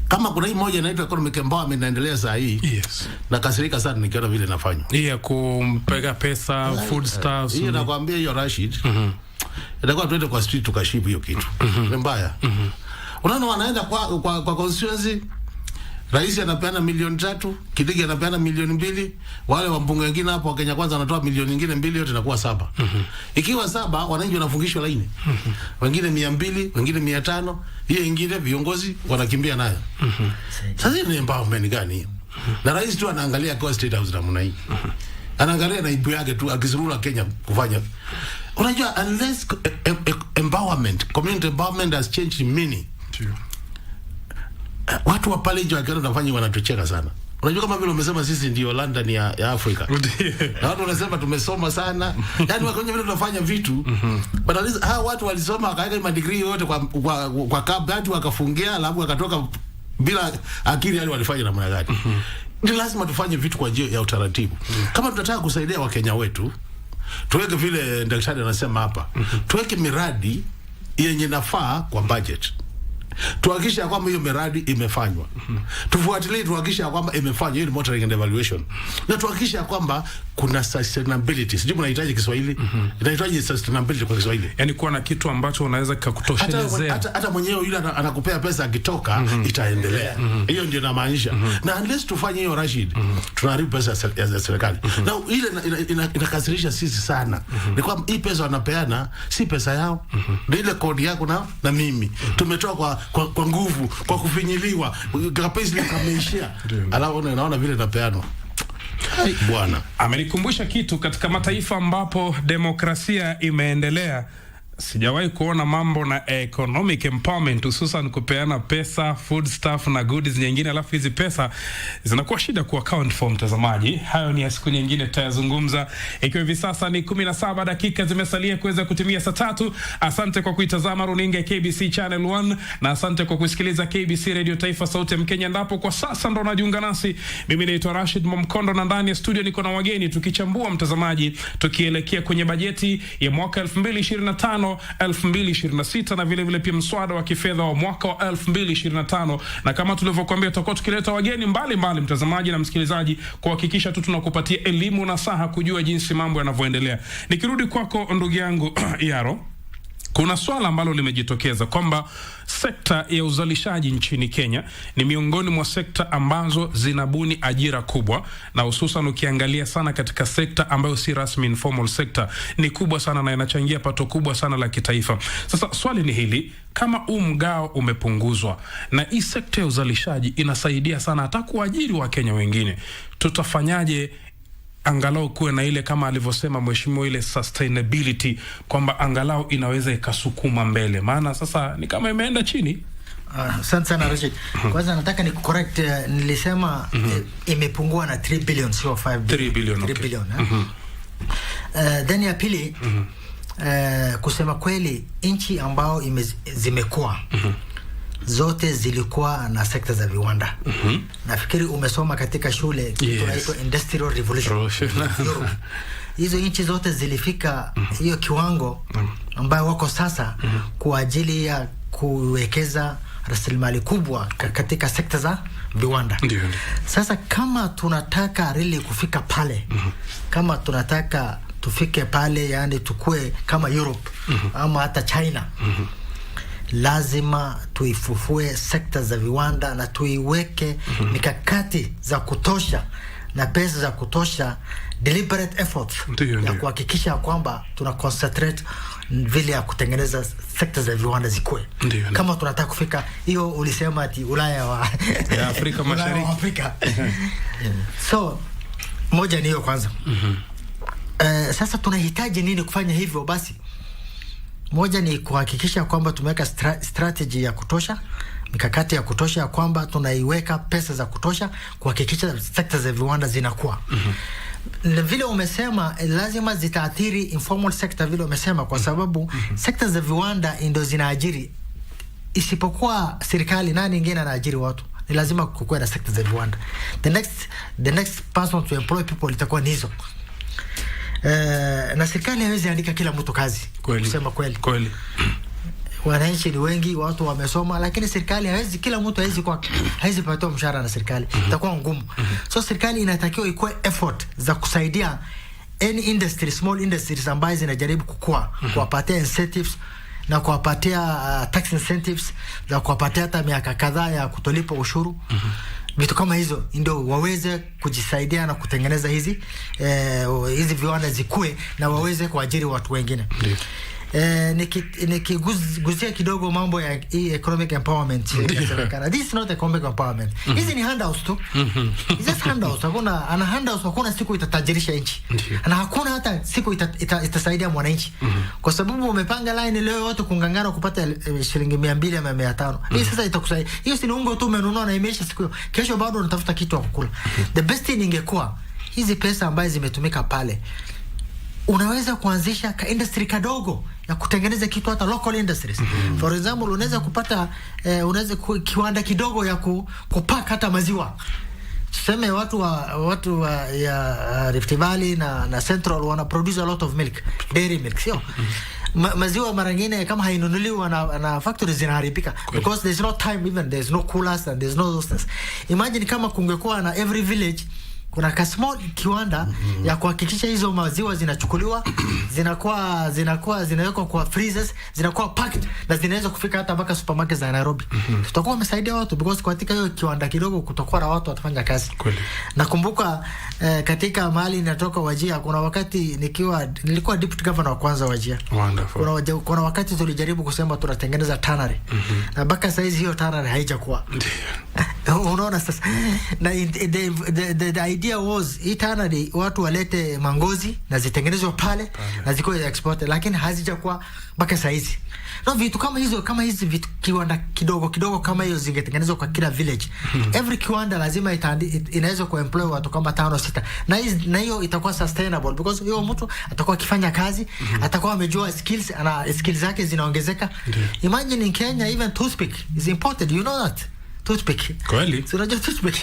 kama kuna hii moja inaitwa economic empowerment inaendelea saa hii. Yes. Na kasirika sana nikiona vile inafanywa. Hii ya kumpega pesa, food stuffs. Hii nakwambia hiyo Rashid. Itakuwa tuende kwa street tukashibu hiyo kitu. Mbaya. Unaona wanaenda kwa constituency, rais anapeana milioni 3, Kidigi anapeana milioni 2, wale wambunge wengine hapo wa Kenya Kwanza wanatoa milioni nyingine 2, yote inakuwa 7. Ikiwa 7 wananchi wanafungishwa laini. Wengine 200, wengine 500, hiyo ingine viongozi wanakimbia nayo. Sasa ni empowerment gani hiyo? Na rais tu anaangalia kwa state house namna hii. Anaangalia naibu yake tu akizurura Kenya kufanya. Unajua unless empowerment, community empowerment has changed meaning. Watu wa pale nje wakiona tunafanya wanatucheka sana. Unajua kama vile umesema sisi ndio London ya Afrika. Na watu wanasema tumesoma sana. Yaani wakonye vile tunafanya vitu. But at least watu walisoma wakaweka ma degree yote kwa kabati wakafungia alafu wakatoka bila akili, yani walifanya namna gani? Ni lazima tufanye vitu kwa njia ya utaratibu. Kama tunataka kusaidia Wakenya wetu, tuweke vile daktari anasema hapa. Tuweke miradi yenye nafaa kwa budget. Tuhakikisha kwamba hiyo miradi imefanywa. Tufuatilie tuhakikisha kwamba imefanywa, hiyo monitoring and evaluation. Na tuhakikisha kwamba kuna sustainability. Sijui mnahitaji Kiswahili. Inahitaji sustainability kwa Kiswahili. Yaani kuwa na kitu ambacho unaweza kukutoshelezea. Hata mwenyewe yule anakupea pesa akitoka itaendelea. Hiyo ndio inamaanisha. Na unless tufanye hiyo Rashid, tunaharibu pesa ya serikali. Na ile inakasirisha sisi sana. Ni kwamba hii pesa wanapeana si pesa yao. Ni ile kodi yako na mimi. Tumetoa kwa nguvu, kwa kufinyiliwa, kapesi kameishia. Alafu unaona vile napeano. Bwana amenikumbusha kitu katika mataifa ambapo demokrasia imeendelea. Sijawahi kuona mambo na economic empowerment, hususan kupeana pesa, food stuff na goods nyingine, alafu hizi pesa zinakuwa shida ku account for mtazamaji. Hayo ni ya siku nyingine tutayazungumza. Ikiwa hivi sasa ni 17 dakika zimesalia kuweza kutimia saa 3. Asante kwa kuitazama runinga ya KBC Channel 1 na asante kwa kusikiliza KBC Radio Taifa Sauti ya Mkenya, ndapo kwa sasa ndo unajiunga nasi. Mimi naitwa Rashid Momkondo na ndani ya studio niko na wageni tukichambua mtazamaji, tukielekea kwenye bajeti ya mwaka 2025 2026 na vile vile pia mswada wa kifedha wa mwaka wa 2025, na kama tulivyokuambia tutakuwa tukileta wageni mbali mtazamaji na msikilizaji kuhakikisha tu tunakupatia elimu na saha kujua jinsi mambo yanavyoendelea. Nikirudi kwako ndugu yangu Yaro, kuna swala ambalo limejitokeza kwamba sekta ya uzalishaji nchini Kenya ni miongoni mwa sekta ambazo zinabuni ajira kubwa, na hususan ukiangalia sana katika sekta ambayo si rasmi, informal sector, ni kubwa sana na inachangia pato kubwa sana la kitaifa. Sasa swali ni hili, kama mgao umepunguzwa na hii sekta ya uzalishaji inasaidia sana hata kuajiri wa Kenya wengine, tutafanyaje angalau kuwe na ile kama alivyosema mheshimiwa ile sustainability, kwamba angalau inaweza ikasukuma mbele, maana sasa ni kama imeenda chini? Asante sana Rashid. Kwanza nataka ni correct, nilisema imepungua na 3 billion sio 5 billion. 3 billion. 3 billion. Then ya pili, kusema kweli nchi ambao zimekuwa zote zilikuwa na sekta za viwanda. Nafikiri umesoma katika shule tunaitwa Industrial Revolution. Hizo nchi zote zilifika hiyo kiwango ambayo wako sasa kwa ajili ya kuwekeza rasilimali kubwa katika sekta za viwanda. Sasa kama tunataka really kufika pale, kama tunataka tufike pale, yani tukue kama Europe ama hata China, lazima tuifufue sekta za viwanda na tuiweke mikakati za kutosha na pesa za kutosha, deliberate efforts ya kuhakikisha kwamba tuna concentrate vile ya kutengeneza sekta za viwanda zikue. Kama tunataka kufika hiyo, ulisema ati Ulaya wa ya Afrika Mashariki. Afrika. So moja ni hiyo kwanza. Sasa tunahitaji nini kufanya hivyo? Basi moja ni kuhakikisha kwamba tumeweka strategy ya kutosha, mikakati ya kutosha ya kwamba tunaiweka pesa za kutosha kuhakikisha sekta za viwanda zinakuwa. Vile umesema lazima zitaathiri informal sector vile umesema, kwa sababu sekta za viwanda ndio zinaajiri. Isipokuwa serikali, nani ingine anaajiri watu? ni lazima kukuwe na sekta za viwanda. The next person to employ people itakuwa ni hizo. Na serikali haiwezi andika kila mtu kazi. Kusema kweli. Wananchi ni wengi, watu wamesoma, lakini serikali haiwezi, kila mtu haiwezi pata mshahara na serikali. Itakuwa ngumu. So serikali inatakiwa ikuwe effort za kusaidia any industry, small industries ambazo zinajaribu kukua, kuwapatia incentives na kuwapatia tax incentives, za kuwapatia hata miaka kadhaa ya kutolipa ushuru. Vitu kama hizo ndio waweze kujisaidia na kutengeneza hizi viwanda zikue na waweze kuajiri watu wengine. Nikiguzia kidogo mambo ya economic empowerment. This is not economic empowerment. Hizi ni handouts tu. Hizi just handouts. Hakuna siku itatajirisha nchi. Na hakuna hata siku itasaidia mwananchi. Kwa sababu umepanga line leo watu kungangana kupata shilingi 200 ama 500. Hii sasa itakusaidia. Hiyo si ungo tu umenunua na imeisha siku hiyo. Kesho bado unatafuta kitu ya kukula. The best thing ingekuwa hizi pesa ambazo zimetumika pale, unaweza kuanzisha ka industry kadogo ya kutengeneza kitu, hata local industries. For example, unaweza kupata kiwanda kidogo ya kupaka hata maziwa. Tuseme watu wa Rift Valley na Central wana produce a lot of milk, dairy milk, sio? Maziwa mara nyingine kama hainunuliwa na factories zinaharibika because there's no time, even there's no coolers and there's no those things. Imagine kama kungekuwa na every village kuna small kiwanda ya kuhakikisha hizo maziwa zinachukuliwa, zinawekwa kwa freezers, zinakuwa packed na zinaweza kufika hata mpaka supermarkets za Nairobi. Tutakuwa umesaidia watu because katika hiyo kiwanda kidogo kutakuwa na watu watafanya kazi. Nakumbuka katika mahali natoka Wajir, kuna wakati nilikuwa deputy governor wa kwanza Wajir. Kuna wakati tulijaribu kusema tunatengeneza tannery. Na mpaka sasa hiyo tannery haijakuwa. Unaona sasa. Na the idea was tannery watu walete mangozi na zitengenezwe pale na zikuwe exported, lakini hazijakuwa mpaka sasa hizi. No, vitu kama hizi vitu kiwanda kidogo kama hiyo zingetengenezwa kwa kila village. Every kiwanda lazima inaweza kuemploy watu kama 5-6. Na hiyo itakuwa sustainable because hiyo mtu atakuwa akifanya kazi, atakuwa amejua skills zake zinaongezeka. Imagine in Kenya even toothpick is imported, you know that? Toothpick. Kweli? So unajua toothpick.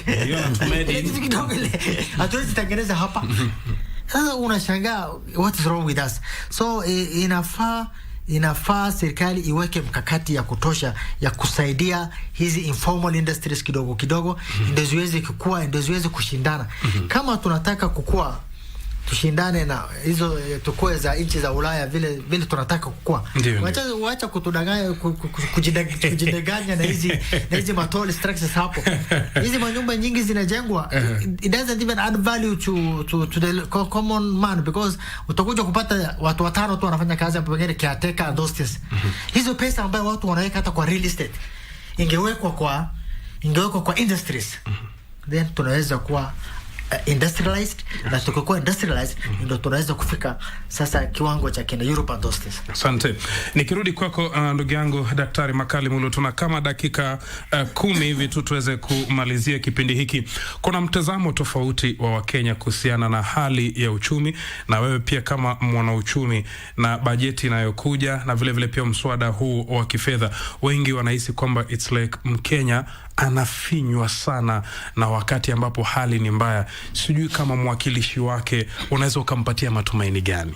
Hatuwezi tengeneza hapa. Sasa unashangaa what is wrong with us? So inafaa serikali iweke mkakati ya kutosha ya kusaidia hizi informal industries kidogo ndio ziweze kukua, ndio ziweze kushindana. Kama tunataka kukua, tushindane na hizo tukue za nchi za Ulaya vile tunataka kukua. Waacha kutudanganya kujidanganya na hizi matall structures hapo. Hizi manyumba nyingi zinajengwa, it doesn't even add value to the common man because utakuja kupata watu watano tu wanafanya kazi hapo, wengine caretaker and those things. Hizo pesa ambayo watu wanaweka hata kwa real estate ingewekwa kwa industries, then tunaweza kuwa industrialized, na tukikuwa industrialized ndio tunaweza kufika sasa kiwango cha kina Europe and those things. Asante. Nikirudi kwako ndugu yangu Daktari Makali Mulu, tuna kama dakika 10 hivi tu tuweze kumalizia kipindi hiki. Kuna mtazamo tofauti wa Wakenya kuhusiana na hali ya uchumi, na wewe pia kama mwanauchumi na bajeti inayokuja na vile pia mswada huu wa kifedha, wengi wanahisi kwamba it's like Mkenya anafinywa sana na wakati ambapo hali ni mbaya. Sijui kama mwakilishi wake unaweza ukampatia matumaini gani?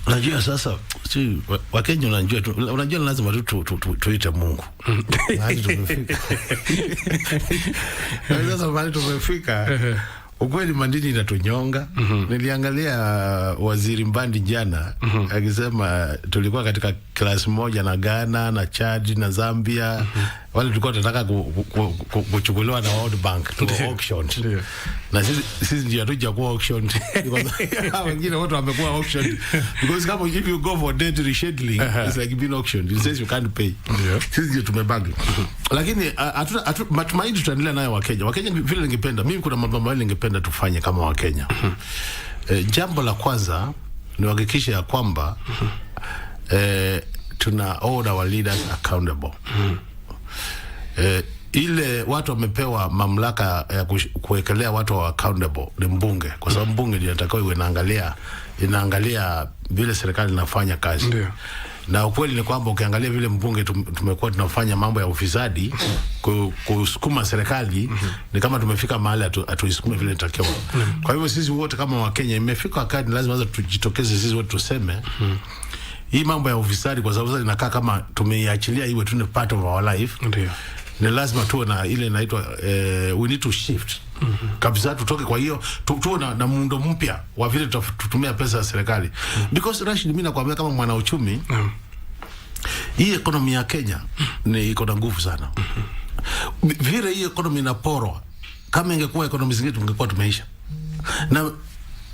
Unajua sasa Wakenya unajua lazima tuite Mungu. Hadi tumefika. Sasa bali tumefika. Ukweli mandini inatunyonga. Niliangalia Waziri Mbandi jana akisema tulikuwa katika class moja na Ghana na Chad na Zambia. Wale tulikuwa tunataka kuchukuliwa na World Bank to auction. Na sisi ndio hatuja kuwa auction. Wengine wote wamekuwa auction. Because kama if you go for debt rescheduling, it's like being auctioned. It says you can't pay. Sisi ndio tumebagi. Lakini matumaini tutaendelea nayo Wakenya. Wakenya vile ningependa, mimi kuna mambo mawili ningependa tufanye kama Wakenya. Jambo la kwanza ni kuhakikisha ya kwamba tuna hold our leaders accountable. Ile watu wamepewa mamlaka ya kuwekelea watu wa accountable ni mbunge, kwa sababu mbunge ndiye atakao iwe inaangalia vile serikali inafanya kazi. Na ukweli ni kwamba ukiangalia vile mbunge tumekuwa tunafanya mambo ya ufisadi kusukuma serikali, ni kama tumefika mahali atuisukume vile inatakiwa. Kwa hivyo sisi wote kama Wakenya imefika wakati lazima tujitokeze sisi wote tuseme hii mambo ya ufisadi, kwa sababu inakaa kama tumeiachilia iwe tu ni part of our life. Ndio. Ni lazima tuwe na ile inaitwa we need to shift. Kabisa tutoke kwa hiyo tuwe na muundo mpya wa vile tutumia pesa ya serikali. Because Rashid, mimi nakwambia kama mwana uchumi, hii economy ya Kenya ni iko na nguvu sana. Vile hii economy inaporwa, kama ingekuwa economy zingine tungekuwa tumeisha. Na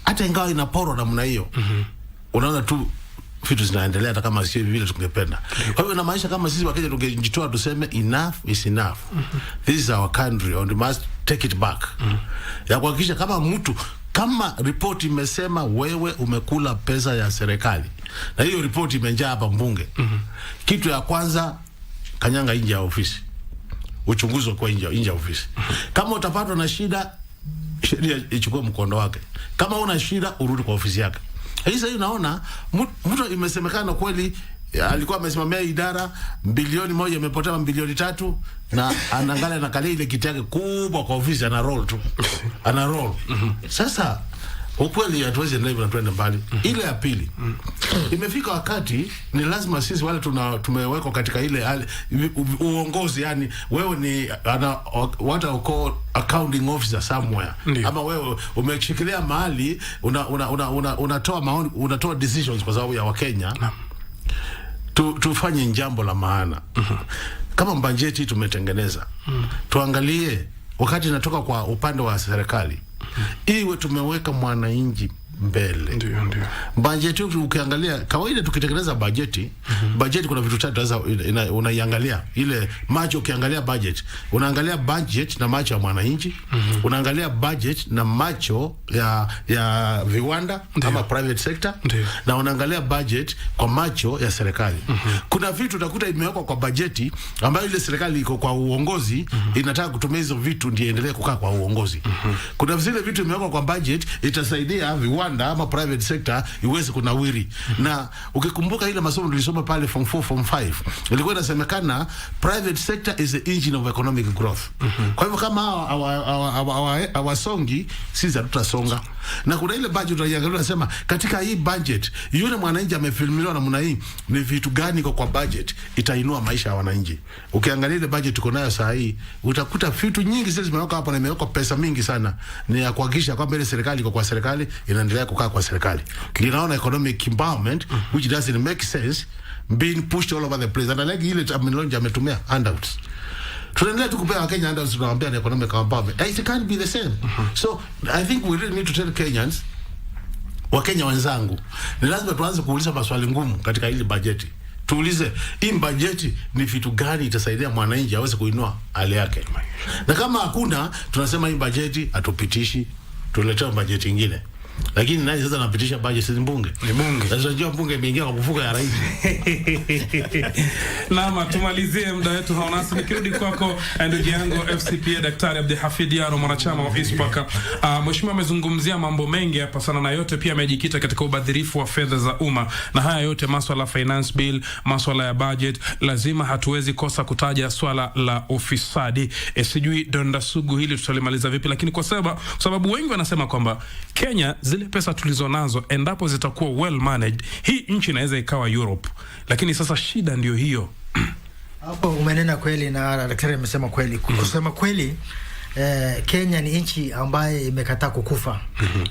hata ingawa inaporwa namna hiyo, unaona tu vitu zinaendelea hata kama sio vile tungependa. Kwa hivyo na maisha kama sisi Wakenya tungejitoa tuseme enough is enough. This is our country and we must take it back. Ya kuhakikisha kama report imesema wewe umekula pesa ya serikali, na hiyo report imejaa hapa mbunge, kitu ya kwanza kanyanga nje ya ofisi, uchunguzi kwa nje ya ofisi. Kama utapatwa na shida, sheria ichukue mkondo wake. Kama una shida, urudi kwa ofisi yake. Sasa unaona mtu imesemekana kweli alikuwa amesimamia idara, bilioni 1 imepotea, bilioni 3, na anaangalia na kale ile kiti yake kubwa kwa ofisi ana roll tu. Ana roll. Sasa ukweli hatuwezi ndio na twende mbali. Ile ya pili. Imefika wakati ni lazima sisi wale tumewekwa katika ile uongozi, yani wewe ni what I call accounting officer somewhere. Ama wewe umeshikilia mahali unatoa maoni, unatoa decisions kwa sababu ya Wakenya. Tufanye jambo la maana. Kama bajeti tumetengeneza, tuangalie wakati inatoka kwa upande wa serikali, iwe tumeweka mwananchi mbele. Ndio. Bajeti ukiangalia kawaida tukitengeneza bajeti, bajeti kuna vitu tatu unaiangalia. Ile macho ukiangalia budget, unaangalia budget na macho ya mwananchi, unaangalia budget na macho ya viwanda ama private sector, na unaangalia budget kwa macho ya serikali. Kuna vitu utakuta imewekwa kwa bajeti ambayo ile serikali iko kwa uongozi inataka kutumia hizo vitu ndio endelee kukaa kwa uongozi. Kuna vile vitu imewekwa kwa budget itasaidia viwanda ama private sector iweze kunawiri. Na ukikumbuka ile masomo tulisoma pale form 4 form 5, ilikuwa inasemekana private sector is the engine of economic growth. Kwa hivyo kama hawasongi, sisi hatutasonga. Na kuna ile budget unaiangalia unasema katika hii budget yule mwananchi amefilmiwa namna hii, ni vitu gani kwa budget itainua maisha ya wananchi. Ukiangalia ile budget tuko nayo saa hii, utakuta vitu nyingi sasa zimewekwa hapa na imewekwa pesa mingi sana, ni ya kuhakikisha kwamba ile serikali iko kwa serikali inaendelea kukaa kwa serikali. Ninaona economic empowerment which doesn't make sense being pushed all over the place. And I like ile terminology ametumia handouts. Tunaendelea tukupea Wakenya handouts, tunawaambia ni economic empowerment. It can't be the same. So I think we really need to tell Kenyans, Wakenya wenzangu, ni lazima tuanze kuuliza maswali ngumu katika hili bajeti. Tuulize, hii bajeti ni vitu gani itasaidia mwananchi aweze kuinua hali yake? Na kama hakuna, tunasema hii bajeti hatupitishi, tuletea bajeti nyingine. Lakini nani sasa anapitisha budget? Ni bunge. Ni bunge. Sasa unajua bunge imeingia kwa mfuko ya rais. Naam, tumalizie muda wetu haonasi. Nikirudi kwako ndugu yangu FCPA Daktari Abdiaziz Yaro, mwanachama wa Ispaka. Mheshimiwa amezungumzia mambo mengi hapa sana, na yote pia amejikita katika ubadhirifu wa fedha za umma, na haya yote masuala finance bill, masuala ya budget, lazima hatuwezi kosa kutaja swala la ufisadi. Sijui donda sugu hili tutalimaliza vipi, lakini kwa sababu wengi wanasema kwamba Kenya zile pesa tulizonazo endapo zitakuwa well managed, hii nchi inaweza ikawa Europe. Lakini sasa shida ndio hiyo. Hapo umenena kweli na daktari amesema kweli. Kusema kweli, Kenya ni nchi ambaye imekataa kukufa.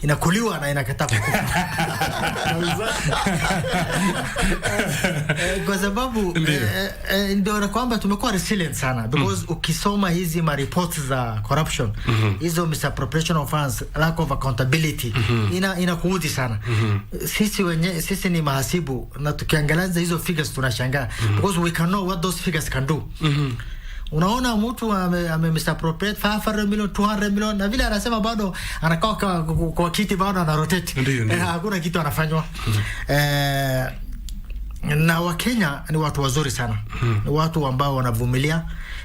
Inakuliwa na inakataa kukufa. Kwa sababu ndio kwamba tumekuwa resilient sana, because ukisoma hizi ma reports za corruption, hizo misappropriation of funds, lack of accountability, inakuudhi sana. Sisi ni mahasibu, na tukiangalia hizo figures tunashangaa, because we can know what those figures can do. Unaona mtu misappropriate 500 million, 200 million, na vile anasema bado anakaa kwa kiti, bado anarotate. Hakuna kitu anafanywa. Na Wakenya ni watu wazuri sana. Ni watu ambao wanavumilia.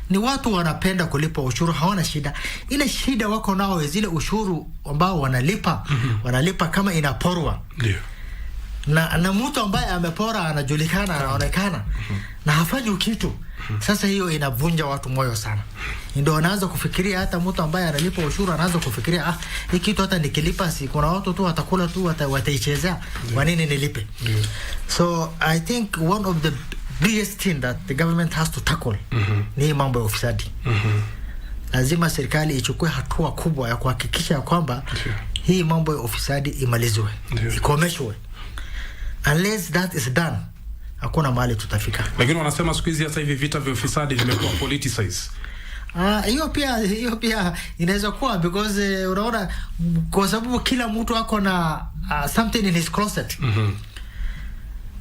Ni watu wanapenda kulipa ushuru, hawana shida. Ile shida wako nao zile ushuru ambao wanalipa kama inaporwa. Ndio. na mtu ambaye amepora anajulikana, anaonekana na hafanyi kitu. Sasa hiyo inavunja watu moyo sana. Ndio wanaanza kufikiria, hata mtu ambaye analipa ushuru anaanza kufikiria, hii kitu hata nikilipa si kuna watu tu watakula tu wataichezea, kwa nini nilipe? So I think one of the biggest thing that the government has to tackle ni mambo ya ufisadi. Lazima serikali ichukue hatua kubwa ya kuhakikisha kwamba hii mambo ya ufisadi imalizwe, ikomeshwe. Unless that is done, hakuna mahali tutafika. Lakini wanasema siku hizi sasa hivi vita vya ufisadi vimekuwa politicized. Hiyo pia inaweza kuwa because unaona, kwa sababu kila mtu ako na something in his closet.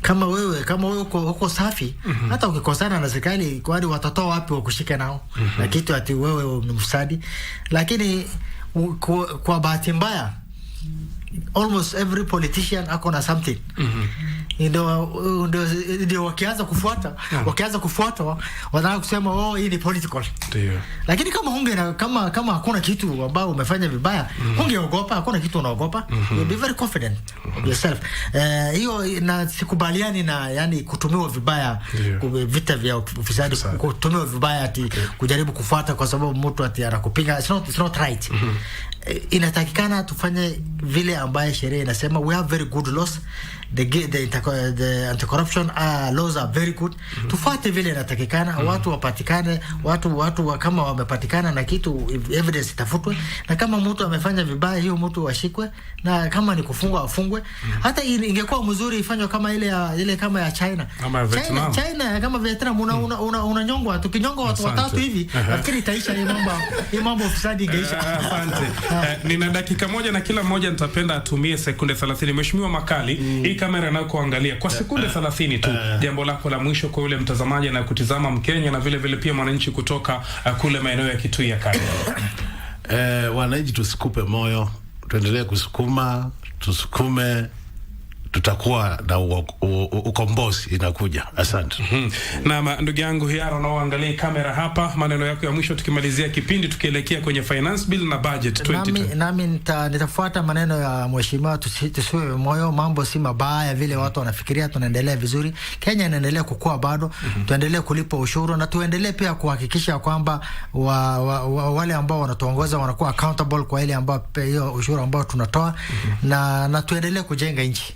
Kama wewe uko safi, hata ukikosana na serikali, kwani watatoa wapi wa kushika nao? Na kitu ati wewe ni mfisadi. Lakini kwa bahati mbaya, almost every politician ako na something. Ndio wakianza kufuata wanataka kusema hii ni political. Lakini kama hakuna kitu ambao umefanya vibaya, ungeogopa, hakuna kitu unaogopa. You'll be very confident of yourself. Hiyo na sikubaliani na yani kutumiwa vibaya, vita vya ufisadi, kutumiwa vibaya ati kujaribu kufuata kwa sababu mtu ati anakupinga. It's not right. Inatakikana tufanye vile ambaye sheria inasema. We have very good laws. The anti-corruption laws are very good. Tufuate vile inatakikana. Watu wapatikane, watu kama wamepatikana na kitu, evidence itafutwe, na kama mtu amefanya vibaya, hiyo mtu washikwe, na kama ni kufungwa afungwe. Hata ingekuwa mzuri ifanywe kama ile kama ya China. China kama Vietnam, unanyongwa, tukinyongwa watu watatu hivi, nafikiri itaisha hii mambo ufisadi ingeisha. Asante. Nina dakika moja na kila mmoja nitapenda atumie sekunde 30. Mheshimiwa Makali, hii kamera inayokuangalia kwa sekunde 30 tu, jambo lako la mwisho kwa yule mtazamaji na kutizama Mkenya na vile vile pia mwananchi kutoka kule maeneo ya Kitui ya Kaya. Wananchi tusikupe moyo, tuendelee tusukume, tutakuwa na ukombozi inakuja. Asante. Na ndugu yangu Hiara, unaoangalia kamera hapa, maneno yako ya mwisho tukimalizia kipindi tukielekea kwenye finance bill na budget 2020. Nami nitafuata maneno ya mheshimiwa, tusiwe moyo, mambo si mabaya vile watu wanafikiria, tunaendelea vizuri. Kenya inaendelea kukua bado, tuendelee kulipa ushuru na tuendelee pia kuhakikisha kwamba wale ambao wanatuongoza wanakuwa accountable kwa ile ambao hiyo ushuru ambao tunatoa, na tuendelee kujenga nchi.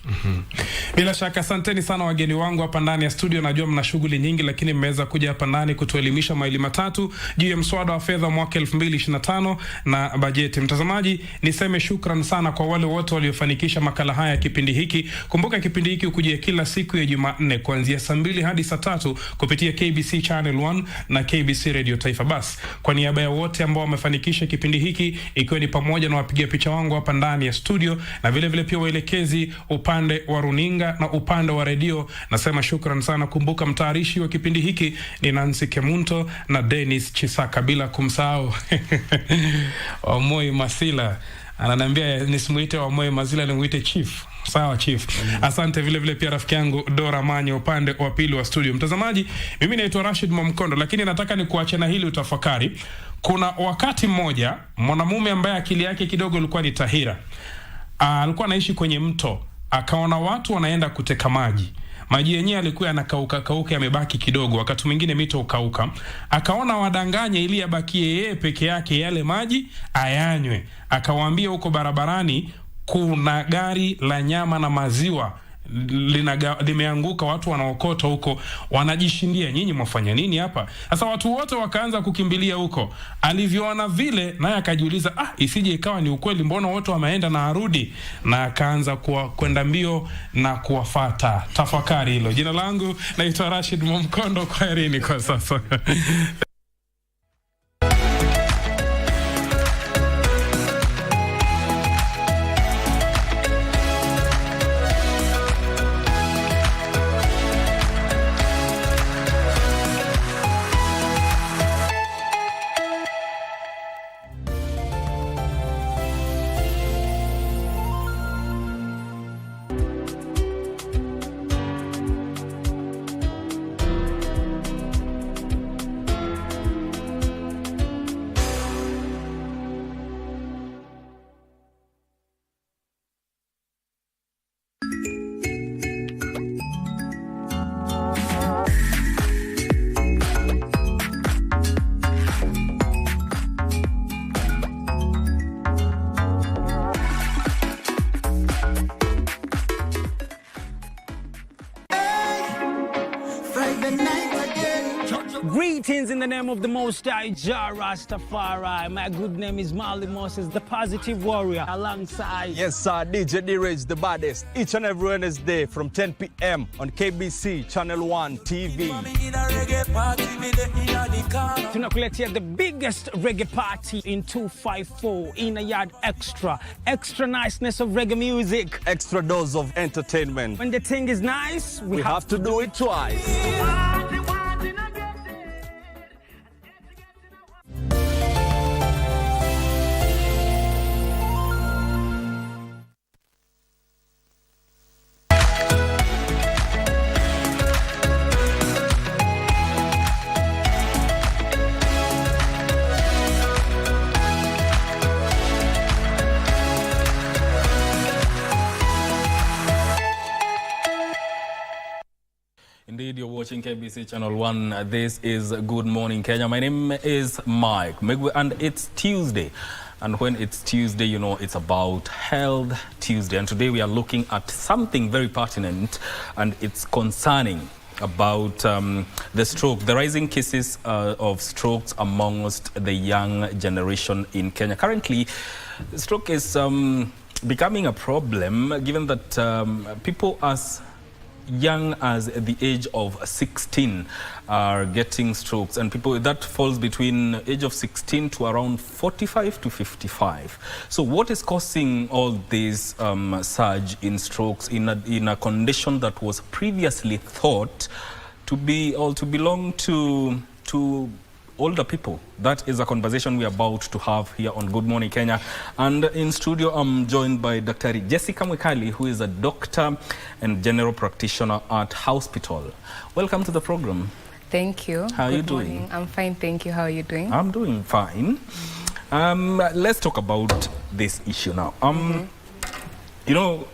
Bila shaka asanteni sana wageni wangu hapa ndani ya studio. Najua mna shughuli nyingi, lakini mmeweza kuja hapa ndani kutuelimisha maili matatu juu ya mswada wa fedha mwaka 2025 na bajeti. Mtazamaji, niseme shukran sana kwa wale wote waliofanikisha makala haya kipindi hiki. Kumbuka kipindi hiki ukujia kila siku ya Jumanne kuanzia saa 2 hadi saa 3 kupitia KBC Channel 1 na KBC Radio Taifa. Bas, kwa niaba ya wote ambao wamefanikisha kipindi hiki, ikiwa ni pamoja na wapiga picha wangu hapa ndani ya studio na vile vile pia waelekezi upande wa runinga na upande wa redio, nasema shukran sana. Kumbuka mtayarishi wa kipindi hiki ni Nancy Kemunto na Dennis Chisaka, bila kumsahau Omoi Masila. Ananiambia nisimuite Omoi Masila, nimuite Chief. Sawa Chief. Asante vile vile pia rafiki yangu Dora Manyo upande wa pili wa studio. Mtazamaji, mimi naitwa Rashid Mwamkondo, lakini nataka nikuache na hili utafakari. Kuna wakati mmoja mwanamume ambaye akili yake kidogo ilikuwa ni tahira, alikuwa anaishi kwenye mto, akaona watu wanaenda kuteka maji. Maji yenyewe yalikuwa yanakauka yamebaki kidogo, wakati mwingine mito ukauka. Akaona wadanganye ili abakie yeye peke yake yale maji ayanywe. Akawaambia huko barabarani kuna gari la nyama na maziwa limeanguka, watu wanaokota huko wanajishindia, nyinyi mwafanya nini hapa? Sasa watu wote wakaanza kukimbilia huko. Alivyoona vile, naye akajiuliza, isije ikawa ni ukweli, mbona wote wameenda na arudi? Na akaanza kwenda mbio na kuwafata. Tafakari hilo. Jina langu naitwa Rashid Mwamkondo, kwaherini kwa sasa. in the name of the Most High, Jah Rastafari. My good name is Marley Moses, the positive warrior, alongside... Yes, sir, DJ D-Rage, the baddest. Each and every Wednesday from 10 p.m. on KBC Channel 1 TV. Tunakuletea the biggest reggae party in 254 in a yard extra. Extra niceness of reggae music. Extra dose of entertainment. When the thing is nice, we have to do it twice. Indeed, you're watching KBC Channel 1. This is Good Morning Kenya. My name is Mike, and it's Tuesday. And when it's Tuesday, you know, it's about Health Tuesday. And today we are looking at something very pertinent, and it's concerning about the stroke, the rising cases of strokes amongst the young generation in Kenya. Currently, stroke is becoming a problem, given that people as young as the age of 16 are getting strokes, and people that falls between age of 16 to around 45 to 55. So what is causing all this surge in strokes in a condition that was previously thought to be or to belong to older people? That is a conversation we're about to have here on Good Morning Kenya. And in studio, I'm joined by Dr. Jessica Mwikali, who is a doctor and general practitioner at hospital. Welcome to the program. Thank you. How are you doing? I'm fine, thank you. How are you doing? I'm doing fine. Let's talk about this issue now. You know,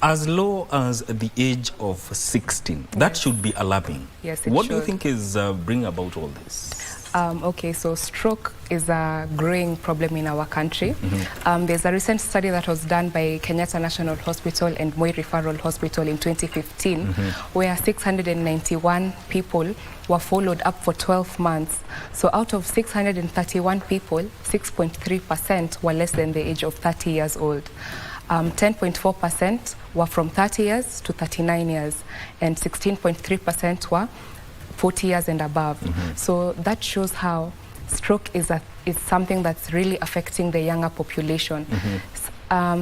as low as the age of 16, that should be alarming. Yes, it What should. do you think is bringing about all this? Okay, so stroke is a growing problem in our country. There's a recent study that was done by Kenyatta National Hospital and Moi Referral Hospital in 2015, where 691 people were followed up for 12 months. So out of 631 people, 6.3% were less than the age of 30 years old. 10.4% were from 30 years to 39 years, and 16.3% were 40 years and above. So that shows how stroke is something that's really affecting the younger population.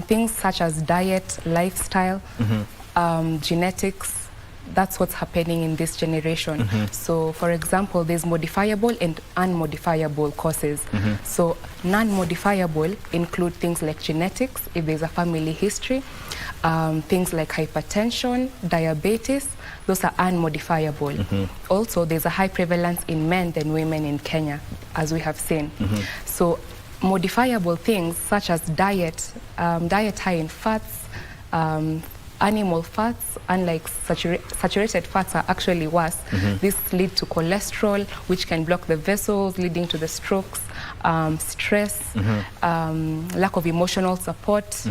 Things such as diet, lifestyle, genetics, that's what's happening in this generation. So for example, there's modifiable and unmodifiable causes. So non-modifiable include things like genetics, if there's a family history, things like hypertension, diabetes, those are unmodifiable. Also, there's a high prevalence in men than women in Kenya, as we have seen. So modifiable things such as diet, diet high in fats, animal fats, unlike saturated fats, are actually worse. This lead to cholesterol, which can block the vessels, leading to the strokes, stress, lack of emotional support.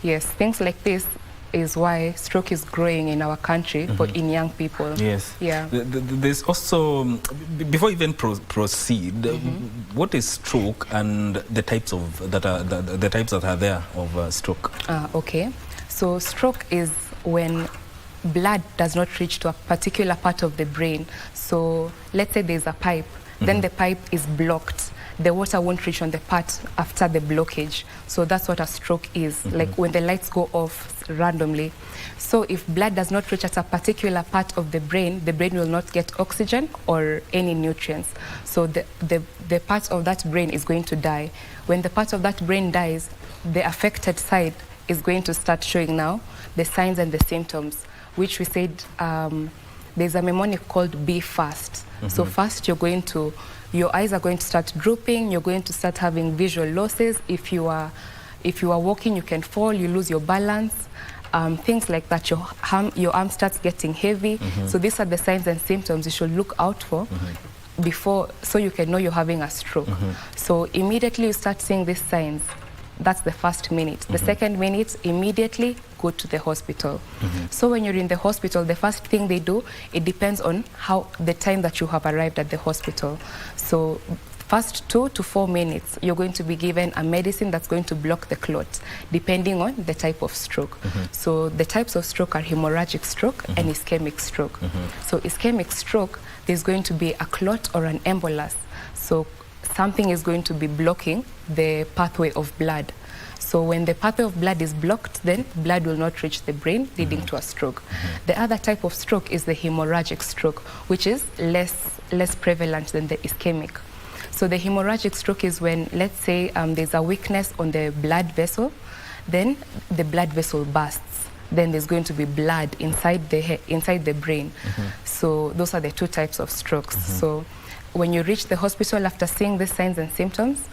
Yes, things like this is why stroke is growing in our country, but in young people. Yes. Yeah. There's also, before we even proceed, what is stroke and the types of that are there of stroke? Okay. So stroke is when blood does not reach to a particular part of the brain. So let's say there's a pipe, then the pipe is blocked. The water won't reach on the part after the blockage. So that's what a stroke is, like when the lights go off randomly. So if blood does not reach at a particular part of the brain will not get oxygen or any nutrients. So the part of that brain is going to die. When the part of that brain dies, the affected side is going to start showing now the signs and the symptoms, which we said there's a mnemonic called be fast. So first your eyes are going to start drooping, you're going to start having visual losses. If you are walking, you can fall, you lose your balance, things like that. Your arm starts getting heavy. So these are the signs and symptoms you should look out for before, so you can know you're having a stroke. So immediately you start seeing these signs, That's the first minute. The second minute, immediately go to the hospital. So when you're in the hospital, the first thing they do, it depends on the time that you have arrived at the hospital. So first 2 to 4 minutes, you're going to be given a medicine that's going to block the clot, depending on the type of stroke. So the types of stroke are hemorrhagic stroke and ischemic stroke. So ischemic stroke, there's going to be a clot or an embolus. So something is going to be blocking the pathway of blood. So when the pathway of blood is blocked, then blood will not reach the brain, leading to a stroke. The other type of stroke is the hemorrhagic stroke, which is less prevalent than the ischemic. So the hemorrhagic stroke is when, let's say, there's a weakness on the blood vessel, then the blood vessel bursts. Then there's going to be blood inside the brain. So those are the two types of strokes. So when you reach the hospital after seeing the signs and symptoms,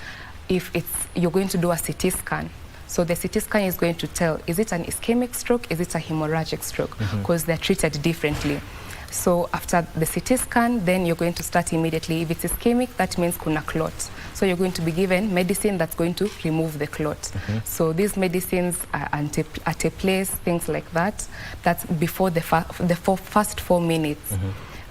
you're going to do a CT scan. So the CT scan is going to tell, is it an ischemic stroke, is it a hemorrhagic stroke? Because they're treated differently. So after the CT scan, then you're going to start immediately. If it's ischemic, that means kuna clot. So you're going to be given medicine that's going to remove the clot. So these medicines are antiplase, things like that. That's before the first 4 minutes.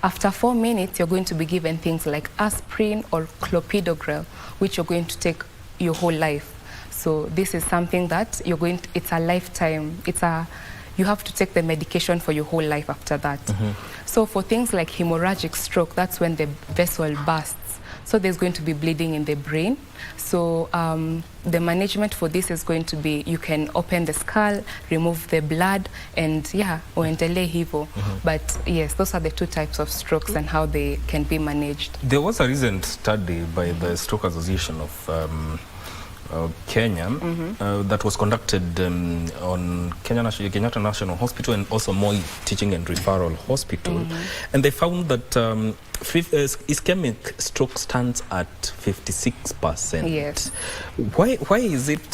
After 4 minutes, you're going to be given things like aspirin or clopidogrel, which you're going to take your whole life. So this is something that it's a lifetime. You have to take the medication for your whole life after that. So for things like hemorrhagic stroke, that's when the vessel bursts. So there's going to be bleeding in the brain. So the management for this is going to be, you can open the skull, remove the blood, and uendelee hivo. But yes, those are the two types of strokes and how they can be managed. There was a recent study by the Stroke Association of Kenya that was conducted on Kenyatta National Hospital and also Moi Teaching and Referral Hospital, and they found that ischemic stroke stands at 56%. Yes. Why is it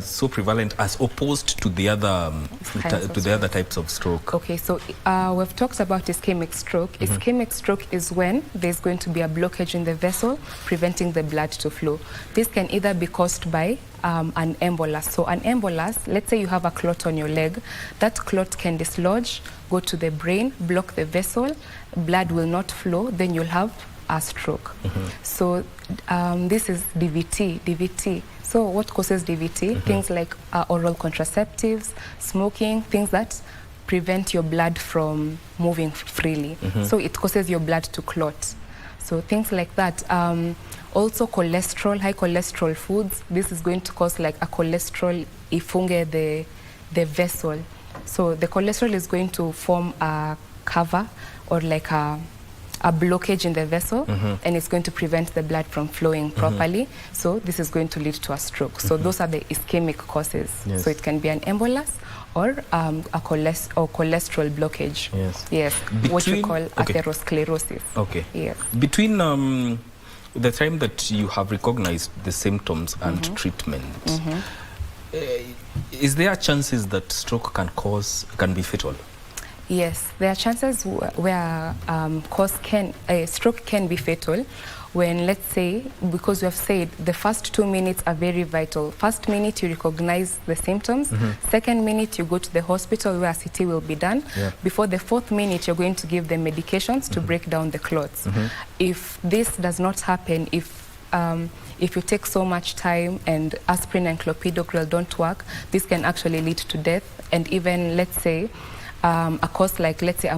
so prevalent as opposed to the other types of stroke? Okay, so we've talked about ischemic stroke. Ischemic stroke is when there's going to be a blockage in the vessel preventing the blood to flow. This can either be caused by an embolus. So an embolus, let's say you have a clot on your leg, that clot can dislodge, go to the brain, block the vessel, blood will not flow, then you'll have a stroke. So this is DVT. So what causes DVT? Things like oral contraceptives, smoking, things that prevent your blood from moving freely. So it causes your blood to clot. So things like that. Also cholesterol, high cholesterol foods. This is going to cause like a cholesterol ifunge the vessel. So the cholesterol is going to form a cover or like a blockage in the vessel, and it's going to prevent the blood from flowing properly. So this is going to lead to a stroke. So those are the ischemic causes. So it can be an embolus or a cholesterol blockage. Yes. What you call atherosclerosis. Okay. Yes. Between the time that you have recognized the symptoms and treatment, is there chances that stroke can be fatal? Yes, there are chances where stroke can be fatal when, let's say, because we have said the first 2 minutes are very vital. First minute, you recognize the symptoms. Second minute, you go to the hospital where a CT will be done. Before the 4th minute, you're going to give them medications to break down the clots. If this does not happen, if you take so much time and aspirin and clopidogrel don't work, this can actually lead to death. And even, let's say, a cause like, let's say, a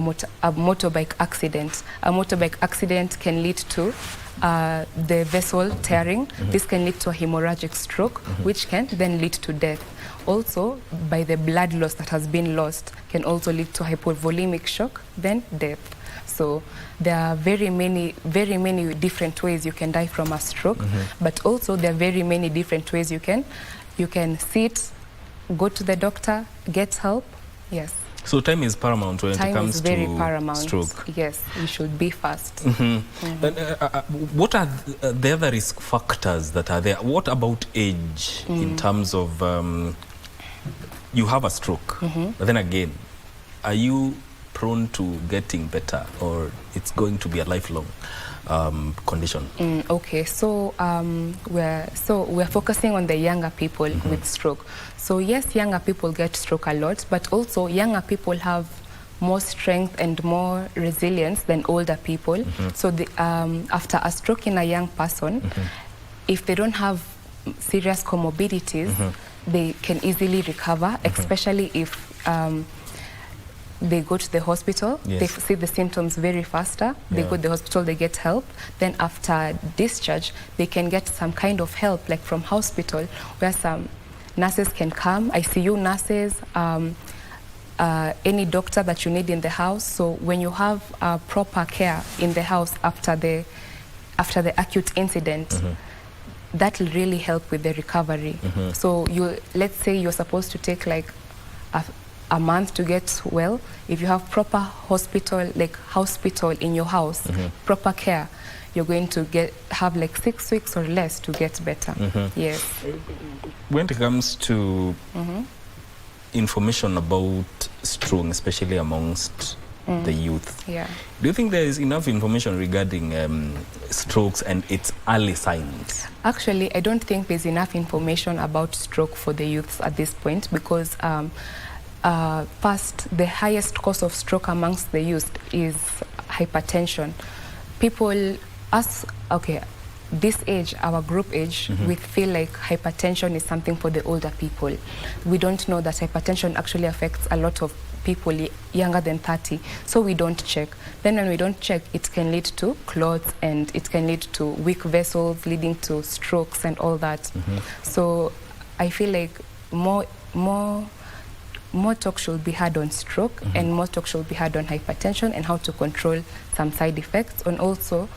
motorbike accident. A motorbike accident can lead to the vessel tearing. This can lead to a hemorrhagic stroke, which can then lead to death. Also, by the blood loss that has been lost, can also lead to hypovolemic shock, then death. So there are very many different ways you can die from a stroke, but also there are very many different ways you can sit, go to the doctor, get help. Yes. So time is paramount when it comes to stroke. Yes, you should be fast. What are the other risk factors that are there? What about age in terms of you have a stroke, but then again, are you prone to getting better or it's going to be a lifelong condition? Okay, so we're focusing on the younger people with stroke. So yes, younger people get stroke a lot, but also younger people have more strength and more resilience than older people. So after a stroke in a young person, if they don't have serious comorbidities, they can easily recover, especially if they go to the hospital, they see the symptoms very faster, they go to the hospital, they get help. Then after discharge, they can get some kind of help, like from hospital, where some nurses can come, ICU nurses, any doctor that you need in the house. So when you have proper care in the house after the acute incident, that will really help with the recovery. So let's say you're supposed to take like a month to get well. If you have proper hospital in your house, proper care, you're going to have like 6 weeks or less to get better. Yes. When it comes to information about stroke, especially amongst the youth, do you think there is enough information regarding strokes and its early signs? Actually, I don't think there's enough information about stroke for the youths at this point, because first, the highest cause of stroke amongst the youth is hypertension. People, this age, our group age, we feel like hypertension is something for the older people. We don't know that hypertension actually affects a lot of people younger than 30, so we don't check. Then when we don't check, it can lead to clots, and it can lead to weak vessels, leading to strokes and all that. So I feel like more talk should be had on stroke, and more talk should be had on hypertension and how to control some side effects, and also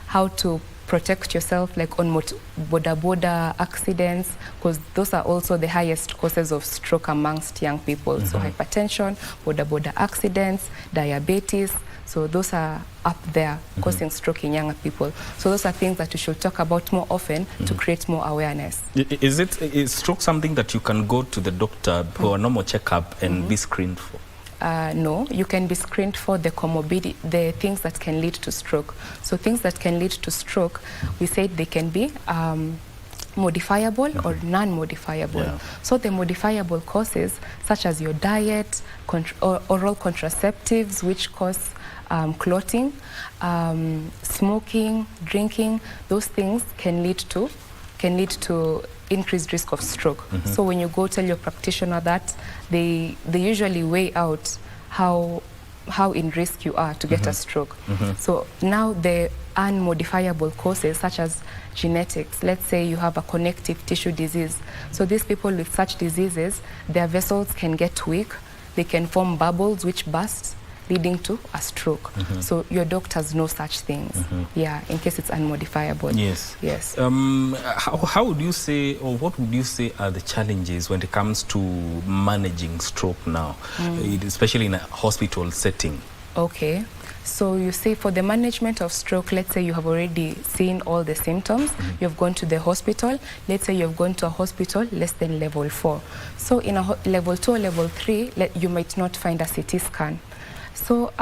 how to protect yourself, like on boda accidents, because those are also the highest causes of stroke amongst young people. So hypertension, boda accidents, diabetes, so those are up there causing stroke in younger people. So those are things that we should talk about more often to create more awareness. Is stroke something that you can go to the doctor for a normal checkup and be screened for? No, you can be screened for the comorbidity, the things that can lead to stroke. So things that can lead to stroke, we said they can be modifiable or non-modifiable. So the modifiable causes, such as your diet, oral contraceptives, which cause clotting, smoking, drinking, those things can lead to increased risk of stroke. So when you go tell your practitioner that, they usually weigh out how in risk you are to get a stroke. So now the unmodifiable causes, such as genetics, let's say you have a connective tissue disease. So these people with such diseases, their vessels can get weak, they can form bubbles which burst, leading to a stroke. So your doctors know such things, in case it's unmodifiable. Yes. How would you say, or what would you say are the challenges when it comes to managing stroke now, especially in a hospital setting? Okay. So you say for the management of stroke, let's say you have already seen all the symptoms, you've gone to the hospital, let's say you've gone to a hospital less than level 4. So in a level 2 or level 3, you might not find a CT scan. So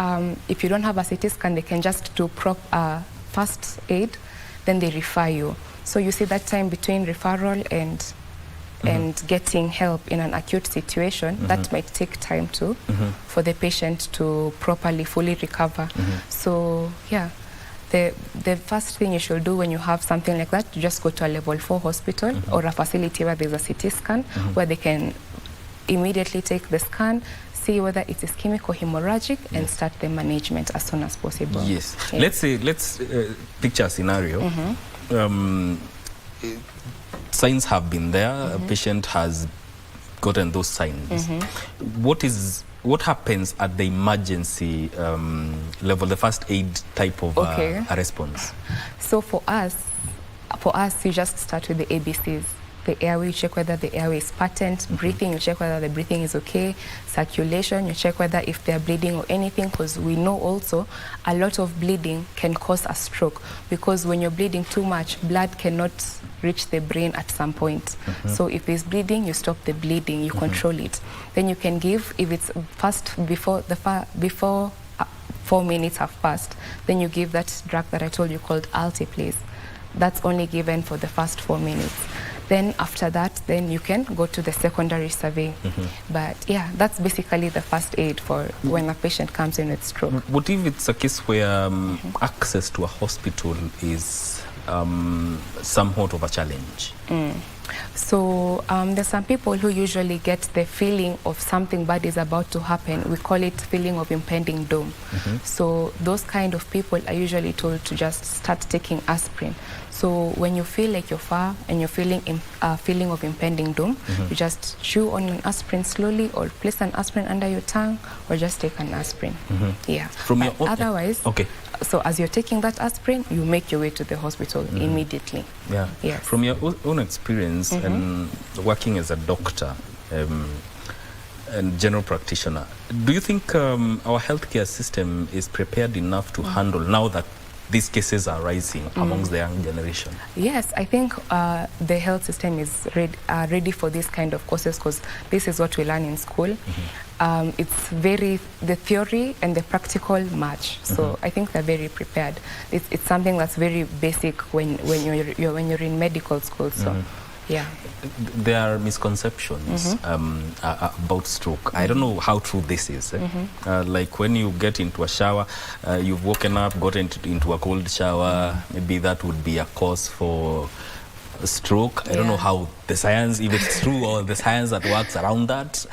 if you don't have a CT scan, they can just do first aid, then they refer you. So you see that time between referral and getting help in an acute situation, that might take time too, for the patient to properly, fully recover. So yeah, the first thing you should do when you have something like that, you just go to a level 4 hospital or a facility where there's a CT scan, where they can immediately take the scan, see whether it is ischemic or hemorrhagic, and start the management as soon as possible. Yes. Let's picture a scenario. Signs have been there, a patient has gotten those signs. What happens at the emergency level, the first aid type of a response? So for us, you just start with the ABCs. The airway, you check whether the airway is patent. Breathing, you check whether the breathing is okay. Circulation, you check whether if they're bleeding or anything, because we know also a lot of bleeding can cause a stroke, because when you're bleeding too much, blood cannot reach the brain at some point. So if there's bleeding, you stop the bleeding, you control it. Then you can give, if it's first before 4 minutes have passed, then you give that drug that I told you called Altiplase. That's only given for the first 4 minutes. Then after that, then you can go to the secondary survey. But yeah, that's basically the first aid for when a patient comes in with stroke. What if it's a case where access to a hospital is somewhat of a challenge? So there's some people who usually get the feeling of something bad is about to happen. We call it feeling of impending doom. So those kind of people are usually told to just start taking aspirin. So when you feel like you're far and you're feeling feeling of impending doom, you just chew on an aspirin slowly, or place an aspirin under your tongue, or just take an aspirin. Yeah. From your otherwise, okay. So as you're taking that aspirin, you make your way to the hospital immediately. Yeah. Yes. From your own experience and working as a doctor and general practitioner, do you think our healthcare system is prepared enough to handle now that these cases are rising amongst the young generation? Yes, I think the health system is ready for this kind of courses, because this is what we learn in school. It's the theory and the practical match. So I think they're very prepared. It's something that's very basic when you're in medical school. So yeah. There are misconceptions about stroke. I don't know how true this is. Like when you get into a shower, you've woken up, got into a cold shower, maybe that would be a cause for stroke. I don't know how the science, if it's true, or the science that works around that.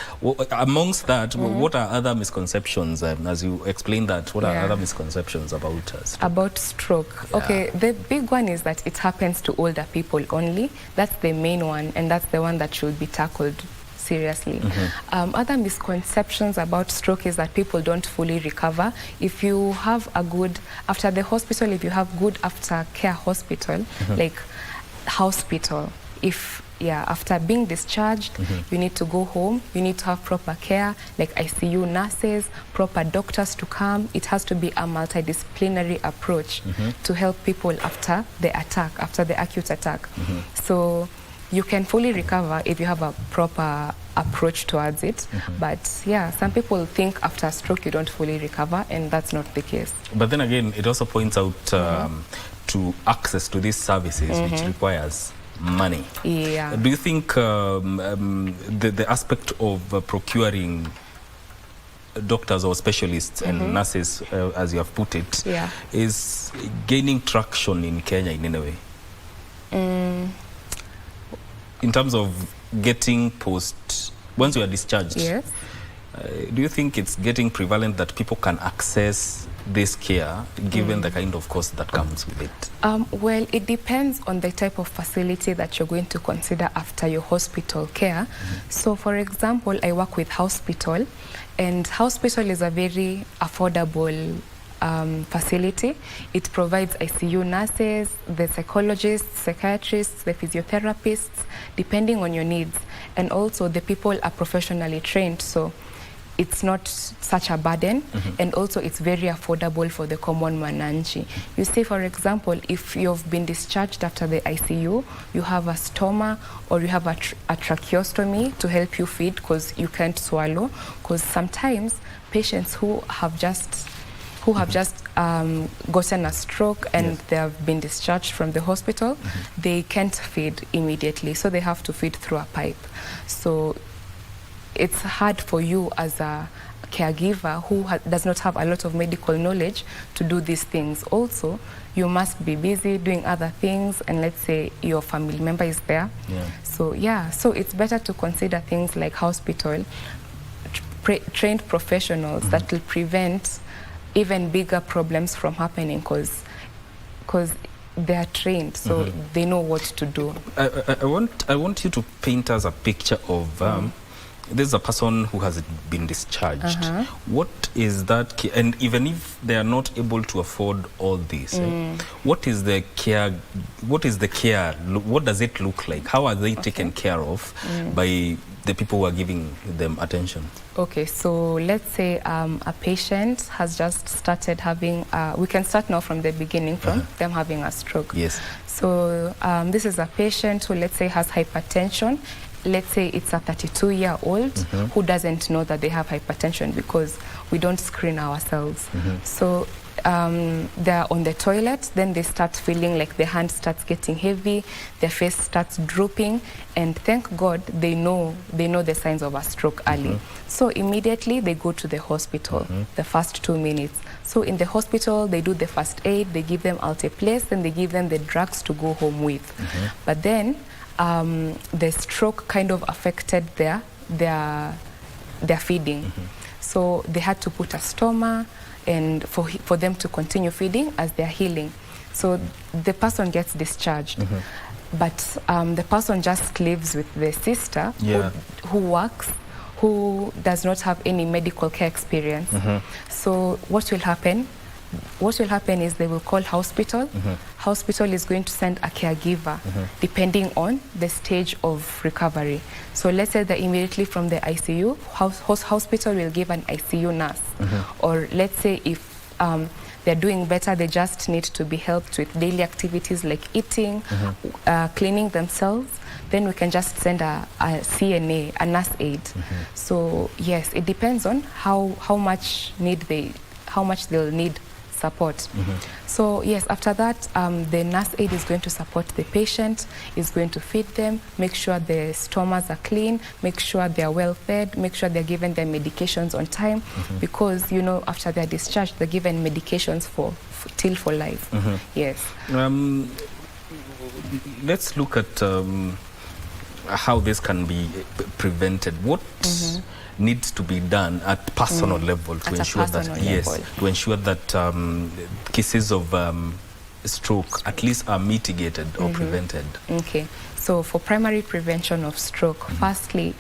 Amongst that, what are other misconceptions? As you explain that, what are other misconceptions about stroke? About stroke. Okay, the big one is that it happens to older people only. That's the main one, and that's the one that should be tackled seriously. Other misconceptions about stroke is that people don't fully recover. If you have a good, after the hospital, if you have good aftercare hospital, like hospital, after being discharged, you need to go home, you need to have proper care, like ICU nurses, proper doctors to come. It has to be a multidisciplinary approach to help people after the attack, after the acute attack. So you can fully recover if you have a proper approach towards it. But yeah, some people think after stroke you don't fully recover, and that's not the case. But then again, it also points out to access to these services, which requires money. Yeah. Do you think the aspect of procuring doctors or specialists and nurses, as you have put it, is gaining traction in Kenya in any way? In terms of getting once you are discharged, do you think it's getting prevalent that people can access this care, given the kind of cost that comes with it? Well, it depends on the type of facility that you're going to consider after your hospital care. So, for example, I work with hospital, and hospital is a very affordable facility. It provides ICU nurses, the psychologists, psychiatrists, the physiotherapists, depending on your needs. And also the people are professionally trained, so it's not such a burden, and also it's very affordable for the common mananchi. You say, for example, if you've been discharged after the ICU, you have a stoma, or you have a tracheostomy to help you feed because you can't swallow, because sometimes patients who have just gotten a stroke and they have been discharged from the hospital, they can't feed immediately, so they have to feed through a pipe. So it's hard for you as a caregiver who does not have a lot of medical knowledge to do these things. Also, you must be busy doing other things, and let's say your family member is there. So it's better to consider things like hospital, trained professionals that will prevent even bigger problems from happening, because they are trained, so they know what to do. I want you to paint us a picture of there's a person who has been discharged. What is that, and even if they are not able to afford all this, what is the care, what does it look like? How are they taken care of by the people who are giving them attention? Okay, so let's say a patient has just started having, we can start now from the beginning, from them having a stroke. Yes. So this is a patient who, let's say, has hypertension, let's say it's a 32-year-old who doesn't know that they have hypertension because we don't screen ourselves. So they're on the toilet, then they start feeling like their hand starts getting heavy, their face starts drooping, and thank God they know the signs of a stroke early. So immediately they go to the hospital, the first 2 minutes. So in the hospital, they do the first aid, they give them Alteplase, and they give them the drugs to go home with. But then the stroke kind of affected their feeding. So they had to put a stoma and for them to continue feeding as they're healing. So the person gets discharged. But the person just lives with the sister who works, who does not have any medical care experience. So what will happen? What will happen is they will call hospital. Hospital is going to send a caregiver depending on the stage of recovery. So let's say that immediately from the ICU, hospital will give an ICU nurse. Or let's say if they're doing better, they just need to be helped with daily activities like eating, cleaning themselves, then we can just send a CNA, a nurse aide. So yes, it depends on how much they'll need support. So yes, after that, the nurse aide is going to support the patient, is going to feed them, make sure the stomas are clean, make sure they are well fed, make sure they're given their medications on time, because after they're discharged, they're given medications for life. Yes. Let's look at how this can be prevented. What needs to be done at personal level to ensure that cases of stroke at least are mitigated or prevented? Okay. So for primary prevention of stroke, firstly,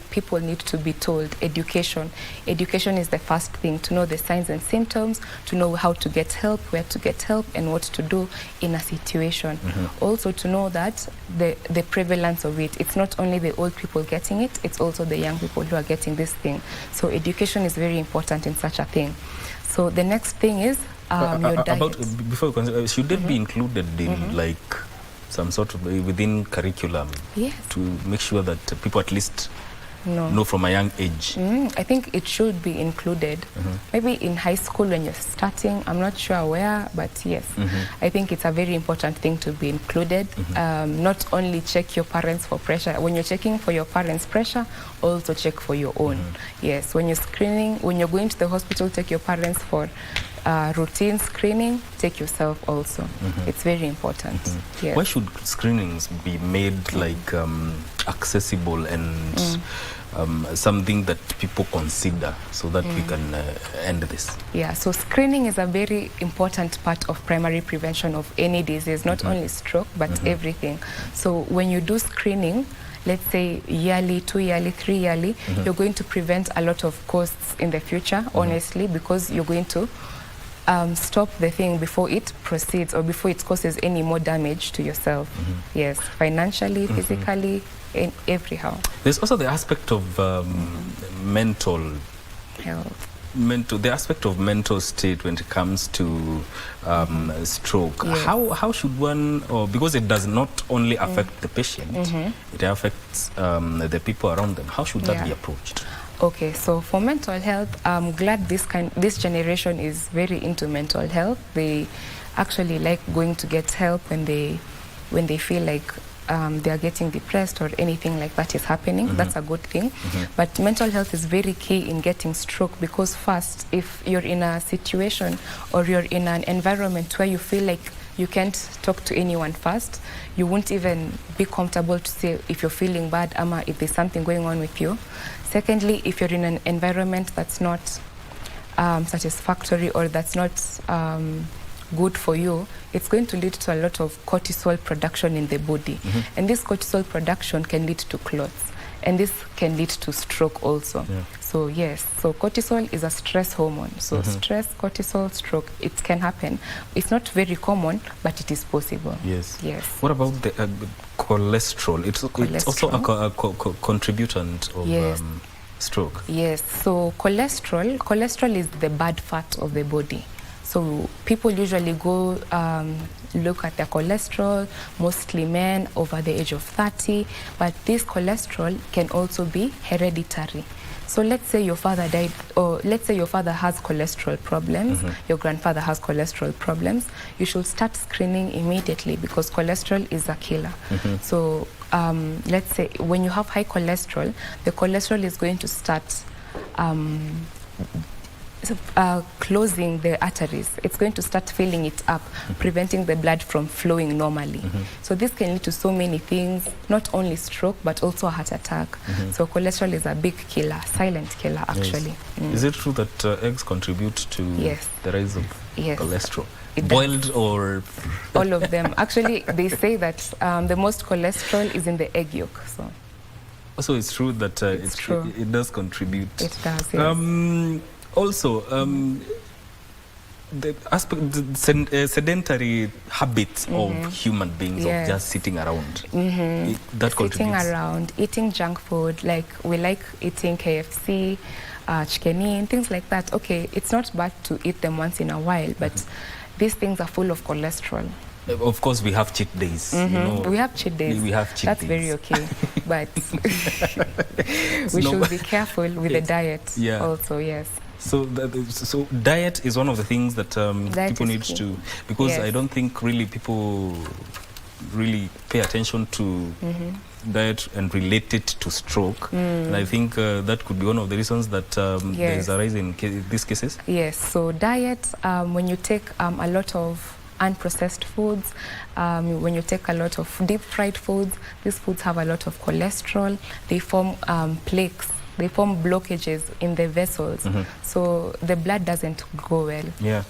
people need to be told education. Education is the first thing, to know the signs and symptoms, to know how to get help, where to get help, and what to do in a situation. Also to know that the prevalence of it, it's not only the old people getting it, it's also the young people who are getting this thing. So education is very important in such a thing. So the next thing is your diet. Before we consider, should it be included in like some sort of within curriculum to make sure that people at least know from a young age? I think it should be included. Maybe in high school when you're starting, I'm not sure where, but yes, I think it's a very important thing to be included. Not only check your parents for pressure. When you're checking for your parents' pressure, also check for your own. Yes, when you're screening, when you're going to the hospital, take your parents for routine screening, take yourself also. It's very important. Yes. Why should screenings be made like accessible and something that people consider so that we can end this? Yeah, so screening is a very important part of primary prevention of any disease, not only stroke, but everything. So when you do screening, let's say yearly, 2 yearly, 3 yearly, you're going to prevent a lot of costs in the future, honestly, because you're going to stop the thing before it proceeds or before it causes any more damage to yourself. Yes, financially, physically, and everyhow. There's also the aspect of mental health. The aspect of mental state when it comes to stroke. Yes. How should one, or because it does not only affect the patient, it affects the people around them. How should that be approached? Okay, so for mental health, I'm glad this generation is very into mental health. They actually like going to get help when they feel like they are getting depressed or anything like that is happening. That's a good thing. But mental health is very key in getting stroke, because first, if you're in a situation or you're in an environment where you feel like you can't talk to anyone first, you won't even be comfortable to say if you're feeling bad, ama if there's something going on with you. Secondly, if you're in an environment that's not satisfactory or that's not good for you, it's going to lead to a lot of cortisol production in the body. And this cortisol production can lead to clots. And this can lead to stroke also. So yes, so cortisol is a stress hormone. So stress, cortisol, stroke, it can happen. It's not very common, but it is possible. Yes. Yes. What about the cholesterol? It's also a contributant of stroke. Yes, so cholesterol is the bad fat of the body. So people usually go look at their cholesterol, mostly men over the age of 30, but this cholesterol can also be hereditary. So let's say your father died, or let's say your father has cholesterol problems, your grandfather has cholesterol problems, you should start screening immediately because cholesterol is a killer. So let's say when you have high cholesterol, the cholesterol is going to start closing the arteries. It's going to start filling it up, preventing the blood from flowing normally. So this can lead to so many things, not only stroke, but also a heart attack. So cholesterol is a big killer, silent killer, actually. Yes. Is it true that eggs contribute to the rise of cholesterol? Boiled or? All of them. Actually, they say that the most cholesterol is in the egg yolk. So it's true that it does contribute. It does, yes. Also, the aspect, sedentary habits of human beings of just sitting around. That sitting contributes. around, eating junk food, like we like eating KFC, chicken, things like that. Okay, it's not bad to eat them once in a while, but these things are full of cholesterol. Of course, we have cheat days. You know, we have cheat days. We have cheat That's days. very okay, but we should be careful with the diet also, yes. So, so diet is one of the things that people need to, because I don't think really people really pay attention to diet and relate it to stroke. And I think that could be one of the reasons that there is a rise in these cases. Yes, so diet, when you take a lot of unprocessed foods, when you take a lot of deep fried foods, these foods have a lot of cholesterol, they form plaques. They form blockages in the vessels, so the blood doesn't go well. Yeah.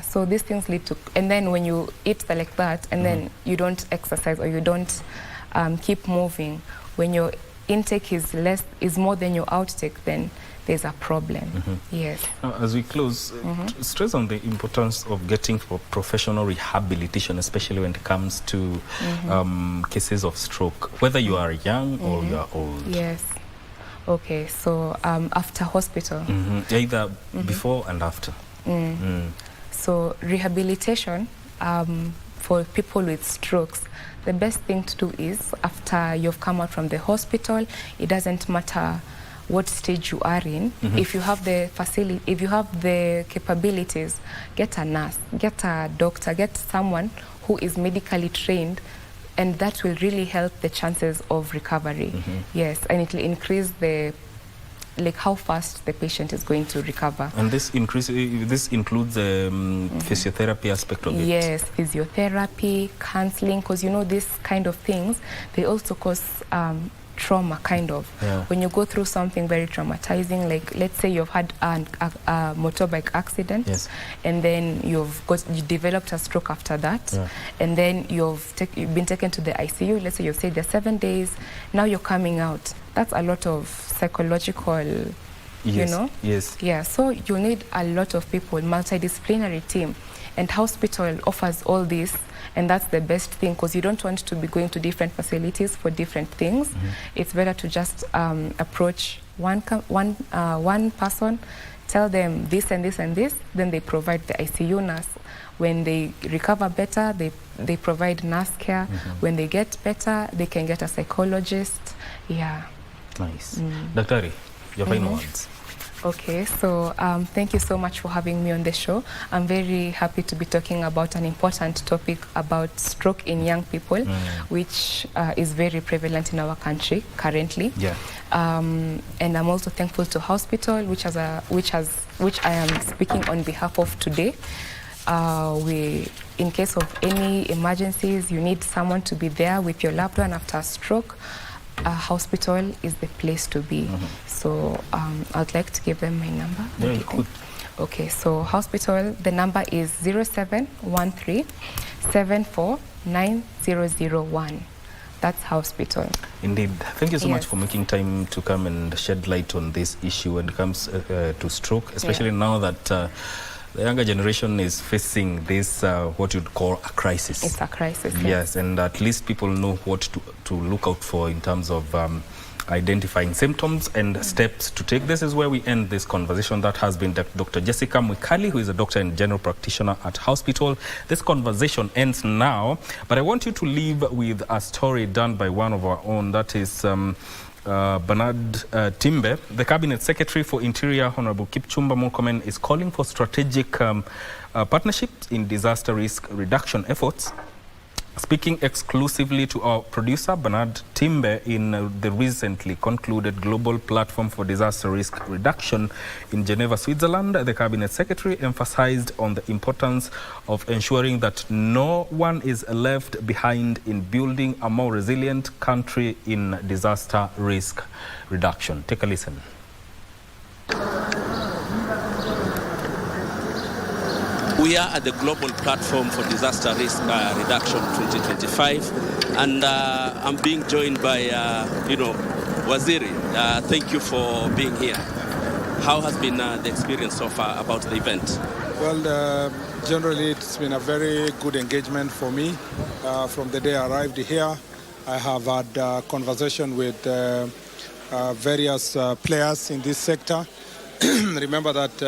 So these things lead to, and then when you eat like that, and then you don't exercise or you don't keep moving, when your intake is more than your outtake, then there's a problem. Yes. As we close, stress on the importance of getting professional rehabilitation, especially when it comes to cases of stroke, whether you are young or you are old. Yes. Okay, so after hospital? Either before and after. So rehabilitation for people with strokes, the best thing to do is after you've come out from the hospital, it doesn't matter what stage you are in. If you have the facility, if you have the capabilities, get a nurse, get a doctor, get someone who is medically trained, and that will really help the chances of recovery. Yes, and it will increase the how fast the patient is going to recover. And this includes the physiotherapy aspect of it. Yes, physiotherapy, counseling, because you know these kind of things, they also cause trauma, kind of. When you go through something very traumatizing, like let's say you've had a motorbike accident, and then you developed a stroke after that, and then you've been taken to the ICU. Let's say you've stayed there 7 days. Now you're coming out. That's a lot of psychological, you know. Yeah. So you need a lot of people, multidisciplinary team, and hospital offers all this. And that's the best thing, because you don't want to be going to different facilities for different things. It's better to just approach one person, tell them this and this and this, then they provide the ICU nurse. When they recover better, they provide nurse care. When they get better, they can get a psychologist. Yeah. Nice. Daktari, your final words. Okay, so thank you so much for having me on the show. I'm very happy to be talking about an important topic about stroke in young people, which is very prevalent in our country currently. And I'm also thankful to hospital, which I am speaking on behalf of today. In case of any emergencies, you need someone to be there with your loved one after a stroke. Hospital is the place to be. So I'd like to give them my number. Yeah, cool. Okay, so hospital, the number is 0713 749001. That's hospital. Indeed. Thank you so much for making time to come and shed light on this issue when it comes to stroke, especially now that the younger generation is facing this, what you'd call a crisis. It's a crisis, yes. And at least people know what to look out for in terms of identifying symptoms and steps to take. This is where we end this conversation. That has been Dr. Jessica Mwikali, who is a doctor and general practitioner at hospital. This conversation ends now, but I want you to leave with a story done by one of our own. That is Bernard Timbe, the Cabinet Secretary for Interior, Honorable Kipchumba Murkomen, is calling for strategic partnerships in disaster risk reduction efforts. Speaking exclusively to our producer, Bernard Timbe, in the recently concluded Global Platform for Disaster Risk Reduction in Geneva, Switzerland, the Cabinet Secretary emphasized on the importance of ensuring that no one is left behind in building a more resilient country in disaster risk reduction. Take a listen. We are at the Global Platform for Disaster Risk Reduction 2025, and I'm being joined by, Waziri. Thank you for being here. How has been the experience so far about the event? Well, generally it's been a very good engagement for me. From the day I arrived here, I have had conversation with various players in this sector. Remember that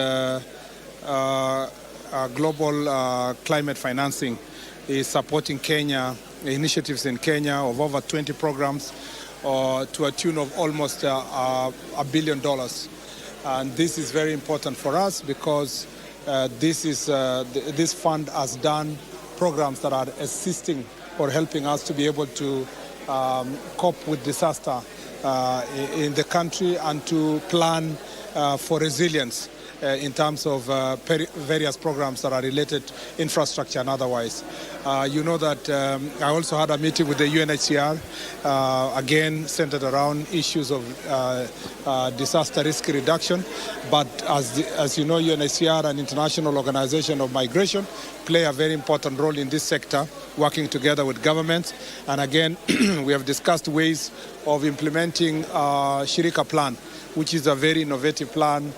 global climate financing is supporting Kenya, initiatives in Kenya of over 20 programs to a tune of almost $1 billion. And this is very important for us because this fund has done programs that are assisting or helping us to be able to cope with disaster in the country and to plan for resilience in terms of various programs that are related infrastructure and otherwise. You know that I also had a meeting with the UNHCR, again centered around issues of disaster risk reduction. But as you know, UNHCR, an international organization of migration, play a very important role in this sector, working together with governments. And again, we have discussed ways of implementing Shirika Plan, which is a very innovative plan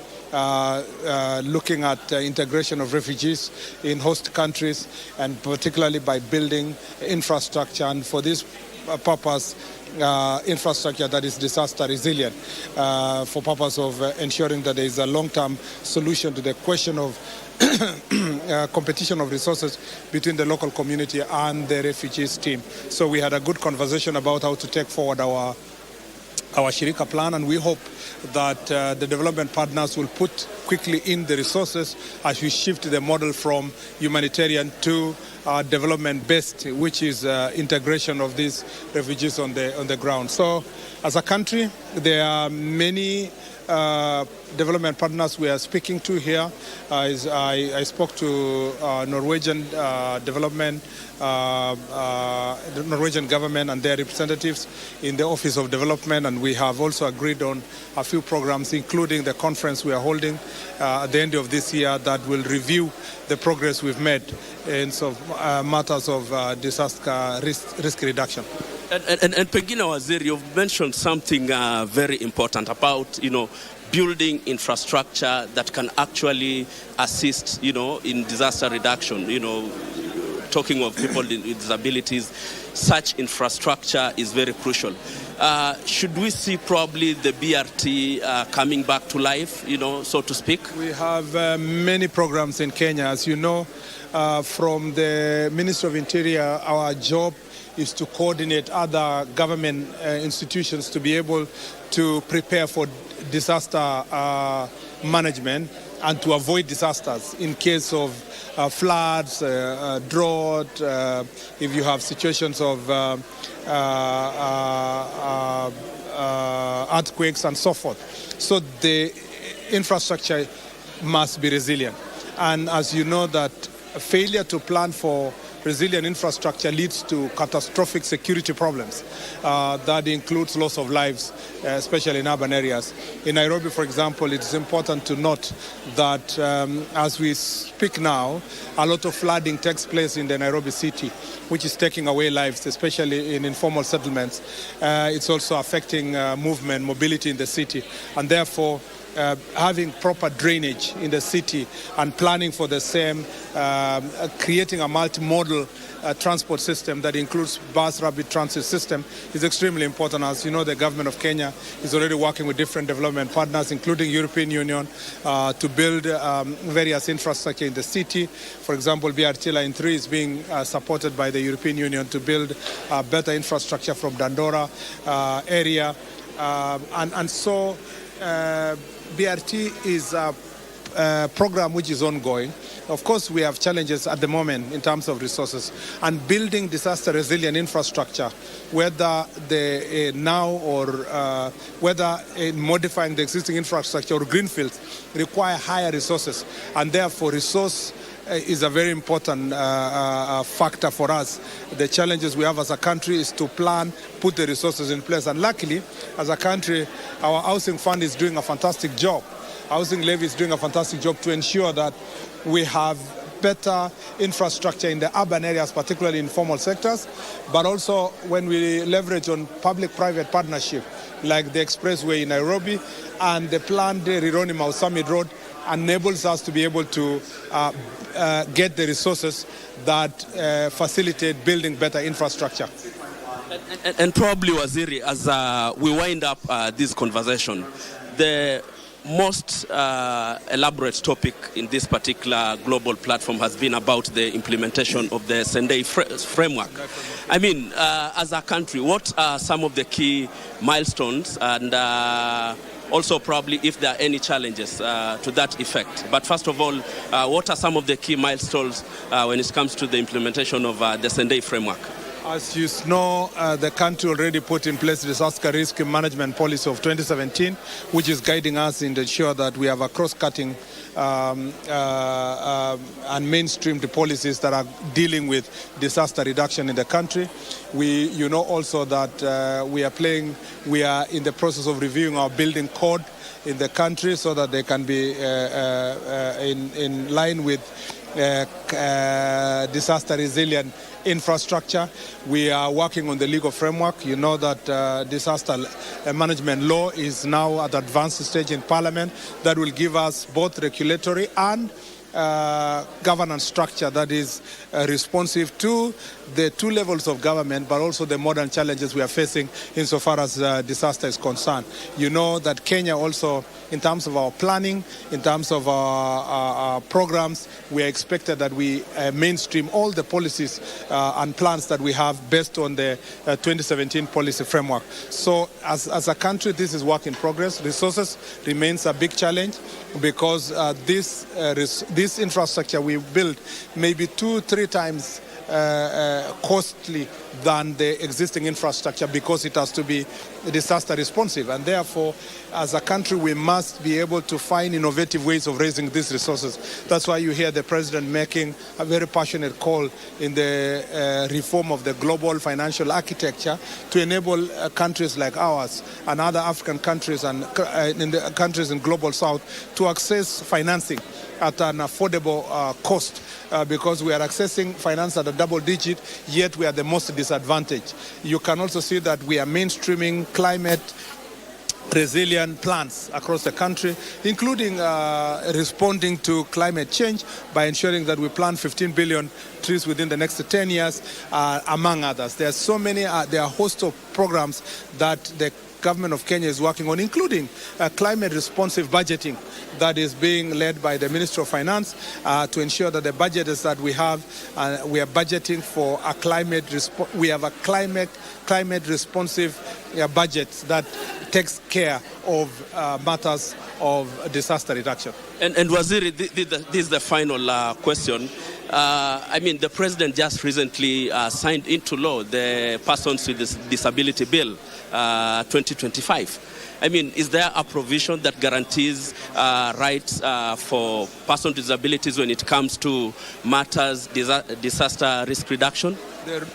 looking at integration of refugees in host countries, and particularly by building infrastructure, and for this purpose infrastructure that is disaster resilient, for purpose of ensuring that there is a long-term solution to the question of competition of resources between the local community and the refugees team. So we had a good conversation about how to take forward our Shirika Plan, and we hope that the development partners will put quickly in the resources as we shift the model from humanitarian to development-based, which is integration of these refugees on the ground. So as a country, there are many development partners we are speaking to here. I spoke to Norwegian development, the Norwegian government and their representatives in the Office of Development, and we have also agreed on a few programs, including the conference we are holding at the end of this year that will review the progress we've made in matters of disaster risk reduction. And Pengina Waziri, you've mentioned something very important about, building infrastructure that can actually assist, in disaster reduction, talking of people with disabilities. Such infrastructure is very crucial. Should we see probably the BRT coming back to life, so to speak? We have many programs in Kenya. As you know, from the Ministry of Interior, our job is to coordinate other government institutions to be able to prepare for disaster management and to avoid disasters in case of floods, drought, if you have situations of earthquakes and so forth. So the infrastructure must be resilient. And as you know, that failure to plan for resilient infrastructure leads to catastrophic security problems. That includes loss of lives, especially in urban areas. In Nairobi, for example, it's important to note that as we speak now, a lot of flooding takes place in the Nairobi city, which is taking away lives, especially in informal settlements. It's also affecting mobility in the city. And therefore, having proper drainage in the city and planning for the same, creating a multimodal transport system that includes bus rapid transit system is extremely important. As you know, the government of Kenya is already working with different development partners, including European Union, to build various infrastructure in the city. For example, BRT Line 3 is being supported by the European Union to build better infrastructure from Dandora area. And so BRT is a program which is ongoing. Of course, we have challenges at the moment in terms of resources, and building disaster resilient infrastructure, whether now or whether modifying the existing infrastructure or greenfields, require higher resources, and therefore resource is a very important factor for us. The challenges we have as a country is to plan, put the resources in place, and luckily, as a country, our housing fund is doing a fantastic job. Housing levy is doing a fantastic job to ensure that we have better infrastructure in the urban areas, particularly in informal sectors, but also when we leverage on public-private partnership, like the expressway in Nairobi and the planned Rironi Mau Summit Road, enables us to be able to get the resources that facilitate building better infrastructure. And probably, Waziri, as we wind up this conversation, the most elaborate topic in this particular global platform has been about the implementation of the Sendai framework. I mean, as a country, what are some of the key milestones, and also probably if there are any challenges to that effect? But first of all, what are some of the key milestones when it comes to the implementation of the Sendai framework? As you know, the country already put in place the disaster risk management policy of 2017, which is guiding us in to ensure that we have a cross-cutting and mainstreamed policies that are dealing with disaster reduction in the country. You know also that we are in the process of reviewing our building code in the country so that they can be in line with disaster resilient infrastructure. We are working on the legal framework. You know that disaster management law is now at advanced stage in Parliament that will give us both regulatory and governance structure that is responsive to the two levels of government, but also the modern challenges we are facing insofar as disaster is concerned. You know that Kenya also, in terms of our planning, in terms of our programs, we are expected that we mainstream all the policies and plans that we have based on the 2017 policy framework. So as a country, this is work in progress. Resources remains a big challenge because this infrastructure we build may be 2-3 times costly than the existing infrastructure because it has to be disaster responsive, and therefore as a country we must be able to find innovative ways of raising these resources. That's why you hear the president making a very passionate call in the reform of the global financial architecture to enable countries like ours and other African countries and in the countries in global south to access financing at an affordable cost because we are accessing finance at a double digit, yet we are the most disadvantaged. You can also see that we are mainstreaming climate resilient plans across the country, including responding to climate change by ensuring that we plant 15 billion trees within the next 10 years, among others. There are so many, there are a host of programs that the government of Kenya is working on, including climate responsive budgeting that is being led by the Ministry of Finance to ensure that the budgets that we have, we are budgeting for a climate responsive budget that takes care of matters of disaster reduction. And Waziri, this is the final question. I mean, the president just recently signed into law the Persons with Disability Bill 2025. I mean, is there a provision that guarantees rights for persons with disabilities when it comes to matters disaster risk reduction?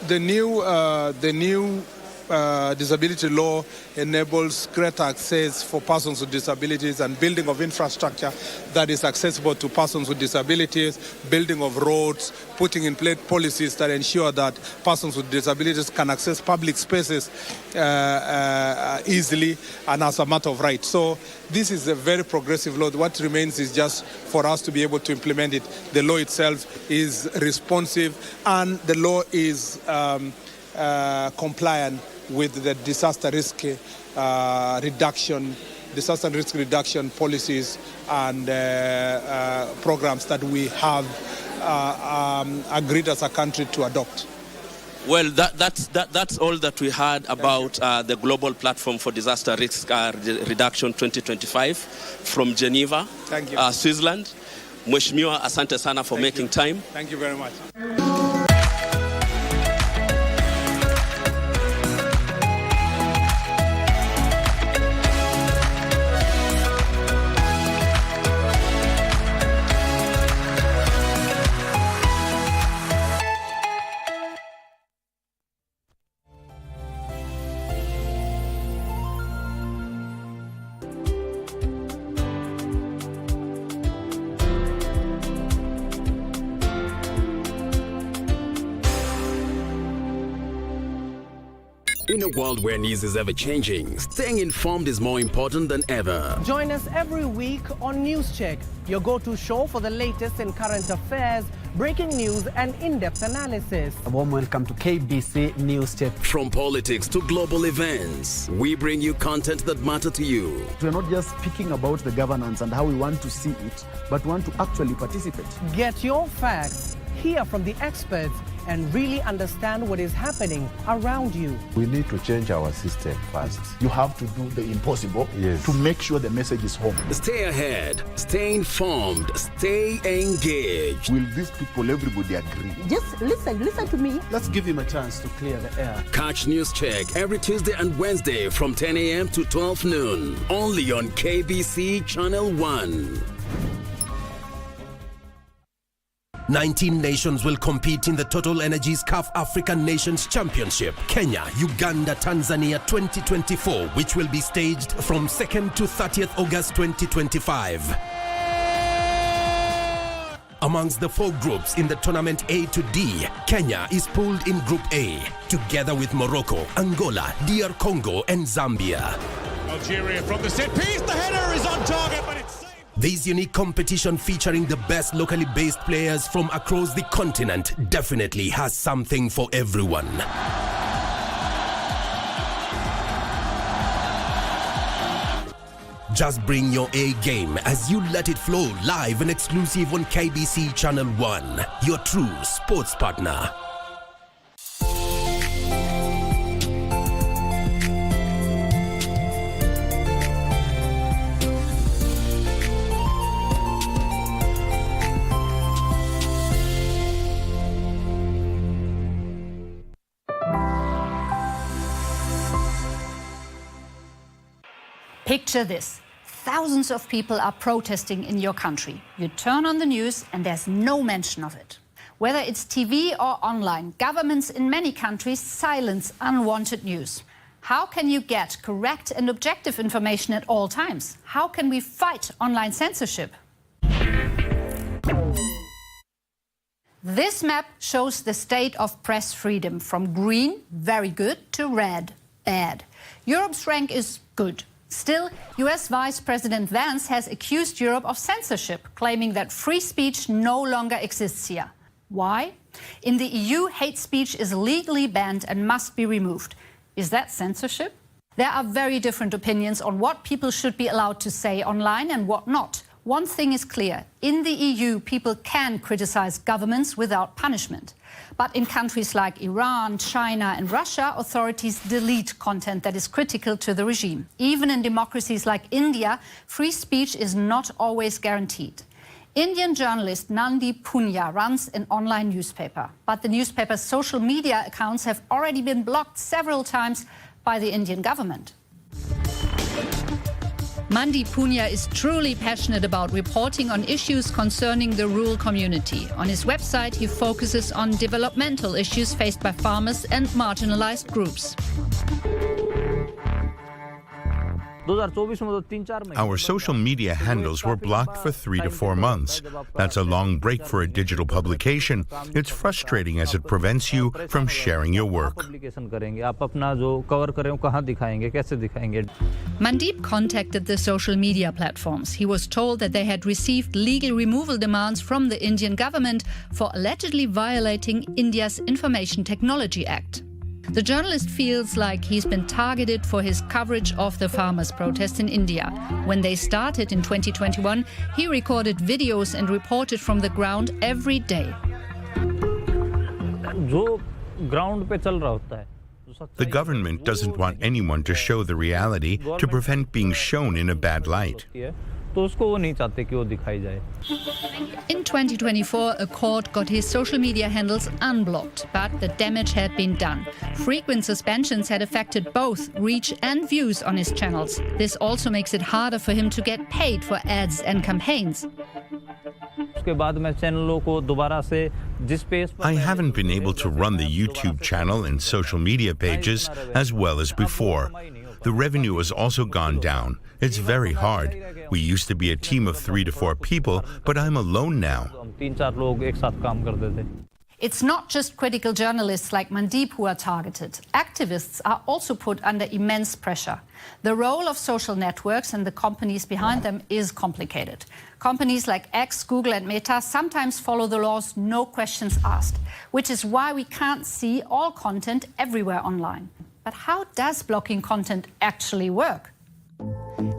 The new disability law enables greater access for persons with disabilities and building of infrastructure that is accessible to persons with disabilities, building of roads, putting in place policies that ensure that persons with disabilities can access public spaces easily and as a matter of right. So this is a very progressive law. What remains is just for us to be able to implement it. The law itself is responsive and the law is compliant with the disaster risk reduction policies and programs that we have agreed as a country to adopt. Well, that's all that we heard about the Global Platform for Disaster Risk Reduction 2025 from Geneva, Switzerland. Mheshimiwa, asante sana for making time. Thank you very much. In a world where news is ever changing, staying informed is more important than ever. Join us every week on NewsCheck, your go-to show for the latest in current affairs, breaking news and in-depth analysis. A warm welcome to KBC NewsCheck. From politics to global events, we bring you content that matter to you. We're not just speaking about the governance and how we want to see it, but want to actually participate. Get your facts, hear from the experts, and really understand what is happening around you. We need to change our system first. You have to do the impossible to make sure the message is home. Stay ahead, stay informed, stay engaged. Will these people, everybody agree? Just listen to me. Let's give him a chance to clear the air. Catch NewsCheck every Tuesday and Wednesday from 10 a.m. to 12 noon. Only on KBC Channel 1. 19 nations will compete in the Total Energies CAF African Nations Championship, Kenya, Uganda, Tanzania 2024, which will be staged from 2nd to 30th August 2025. Amongst the 4 groups in the tournament A to D, Kenya is pooled in Group A, together with Morocco, Angola, DR Congo and Zambia. Algeria from the set piece, the header is on target, but it's... This unique competition featuring the best locally based players from across the continent definitely has something for everyone. Just bring your A game as you let it flow live and exclusive on KBC Channel 1, your true sports partner. Picture this. Thousands of people are protesting in your country. You turn on the news and there's no mention of it. Whether it's TV or online, governments in many countries silence unwanted news. How can you get correct and objective information at all times? How can we fight online censorship? This map shows the state of press freedom from green, very good, to red, bad. Europe's rank is good. Still, US Vice President Vance has accused Europe of censorship, claiming that free speech no longer exists here. Why? In the EU, hate speech is legally banned and must be removed. Is that censorship? There are very different opinions on what people should be allowed to say online and what not. One thing is clear. In the EU, people can criticize governments without punishment. But in countries like Iran, China and Russia, authorities delete content that is critical to the regime. Even in democracies like India, free speech is not always guaranteed. Indian journalist Nandi Punya runs an online newspaper. But the newspaper's social media accounts have already been blocked several times by the Indian government. Mandeep Punia is truly passionate about reporting on issues concerning the rural community. On his website, he focuses on developmental issues faced by farmers and marginalized groups. Our social media handles were blocked for 3 to 4 months. That's a long break for a digital publication. It's frustrating as it prevents you from sharing your work. Mandeep contacted the social media platforms. He was told that they had received legal removal demands from the Indian government for allegedly violating India's Information Technology Act. The journalist feels like he's been targeted for his coverage of the farmers' protest in India. When they started in 2021, he recorded videos and reported from the ground every day. The government doesn't want anyone to show the reality to prevent being shown in a bad light. In 2024, a court got his social media handles unblocked, but the damage had been done. Frequent suspensions had affected both reach and views on his channels. This also makes it harder for him to get paid for ads and campaigns. I haven't been able to run the YouTube channel and social media pages as well as before. The revenue has also gone down. It's very hard. We used to be a team of 3 to 4 people, but I'm alone now. It's not just critical journalists like Mandeep who are targeted. Activists are also put under immense pressure. The role of social networks and the companies behind them is complicated. Companies like X, Google and Meta sometimes follow the laws, no questions asked, which is why we can't see all content everywhere online. But how does blocking content actually work?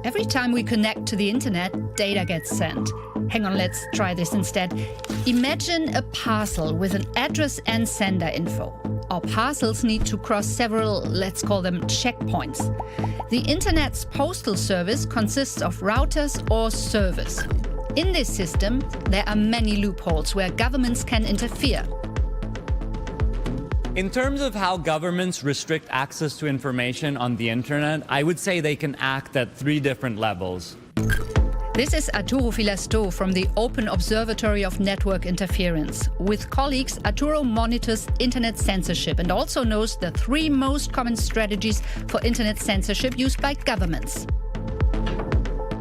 Every time we connect to the internet, data gets sent. Hang on, let's try this instead. Imagine a parcel with an address and sender info. Our parcels need to cross several, let's call them checkpoints. The internet's postal service consists of routers or servers. In this system, there are many loopholes where governments can interfere. In terms of how governments restrict access to information on the internet, I would say they can act at 3 different levels. This is Arturo Filasto from the Open Observatory of Network Interference. With colleagues, Arturo monitors internet censorship and also knows the 3 most common strategies for internet censorship used by governments.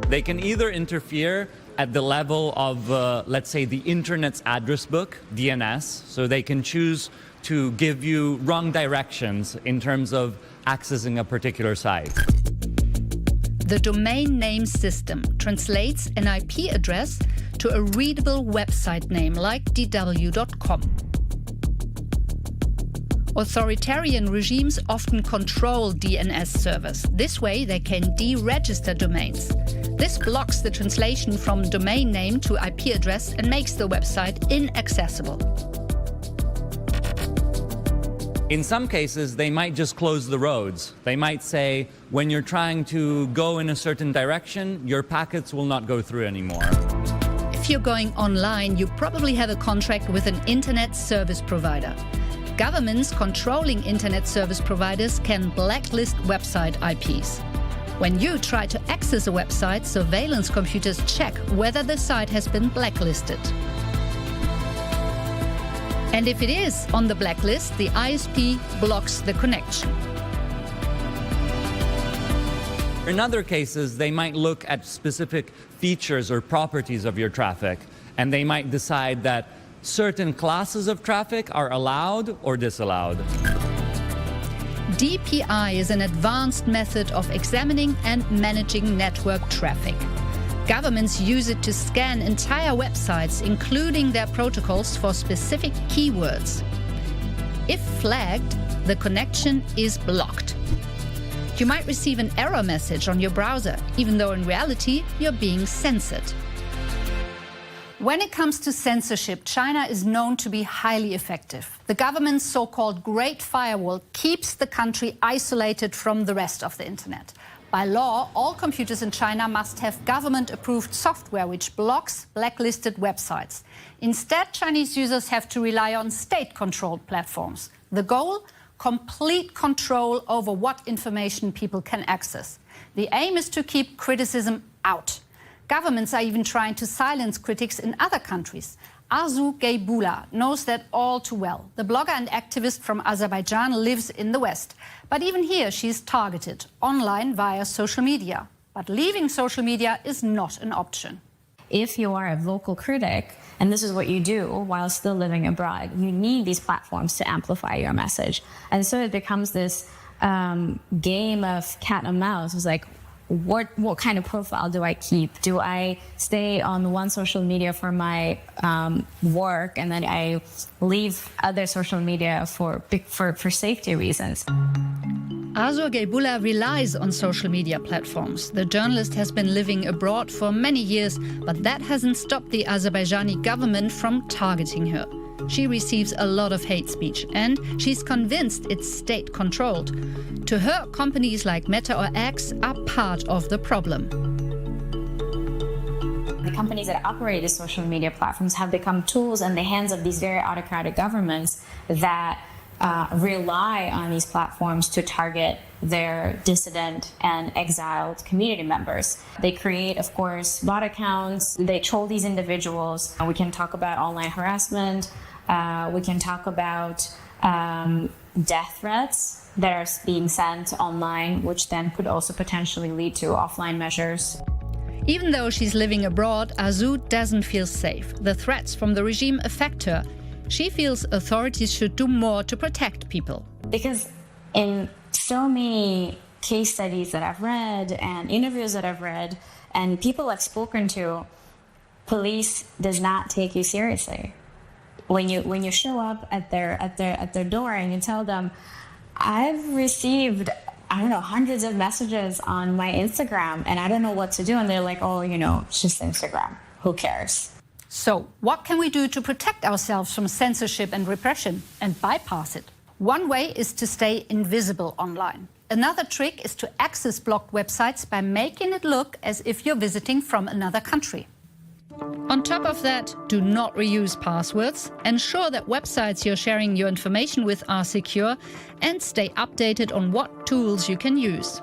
They can either interfere at the level of, let's say, the internet's address book, DNS, so they can choose to give you wrong directions in terms of accessing a particular site. The domain name system translates an IP address to a readable website name like dw.com. Authoritarian regimes often control DNS servers. This way they can deregister domains. This blocks the translation from domain name to IP address and makes the website inaccessible. In some cases, they might just close the roads. They might say, when you're trying to go in a certain direction, your packets will not go through anymore. If you're going online, you probably have a contract with an internet service provider. Governments controlling internet service providers can blacklist website IPs. When you try to access a website, surveillance computers check whether the site has been blacklisted. And if it is on the blacklist, the ISP blocks the connection. In other cases, they might look at specific features or properties of your traffic, and they might decide that certain classes of traffic are allowed or disallowed. DPI is an advanced method of examining and managing network traffic. Governments use it to scan entire websites, including their protocols, for specific keywords. If flagged, the connection is blocked. You might receive an error message on your browser, even though in reality you're being censored. When it comes to censorship, China is known to be highly effective. The government's so-called Great Firewall keeps the country isolated from the rest of the internet. By law, all computers in China must have government-approved software which blocks blacklisted websites. Instead, Chinese users have to rely on state-controlled platforms. The goal? complete control over what information people can access. The aim is to keep criticism out. Governments are even trying to silence critics in other countries. Arzu Geybula knows that all too well. The blogger and activist from Azerbaijan lives in the West. But even here she is targeted online via social media. But leaving social media is not an option. If you are a vocal critic, and this is what you do while still living abroad, you need these platforms to amplify your message. And so it becomes this game of cat and mouse. It's like, what kind of profile do I keep? Do I stay on one social media for my work and then I leave other social media for safety reasons? Arzu Geybula relies on social media platforms. The journalist has been living abroad for many years, but that hasn't stopped the Azerbaijani government from targeting her. She receives a lot of hate speech, and she's convinced it's state-controlled. To her, companies like Meta or X are part of the problem. The companies that operate these social media platforms have become tools in the hands of these very autocratic governments that rely on these platforms to target their dissident and exiled community members. They create, of course, bot accounts. They troll these individuals. We can talk about online harassment. We can talk about death threats that are being sent online, which then could also potentially lead to offline measures. Even though she's living abroad, Arzu doesn't feel safe. The threats from the regime affect her. She feels authorities should do more to protect people. Because in so many case studies that I've read and interviews that I've read and people I've spoken to, police does not take you seriously. When you show up at their door and you tell them, I've received, I don't know, hundreds of messages on my Instagram and I don't know what to do, and they're like, oh, it's just Instagram. Who cares? So, what can we do to protect ourselves from censorship and repression and bypass it? One way is to stay invisible online. Another trick is to access blocked websites by making it look as if you're visiting from another country. On top of that, do not reuse passwords, ensure that websites you're sharing your information with are secure, and stay updated on what tools you can use.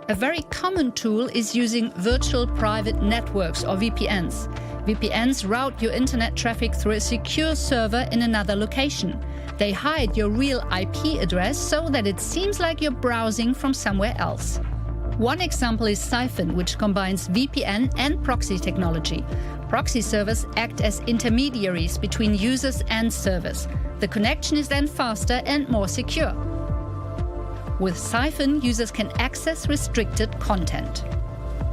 A very common tool is using virtual private networks or VPNs. VPNs route your internet traffic through a secure server in another location. They hide your real IP address so that it seems like you're browsing from somewhere else. One example is Siphon, which combines VPN and proxy technology. Proxy servers act as intermediaries between users and servers. The connection is then faster and more secure. With Siphon, users can access restricted content.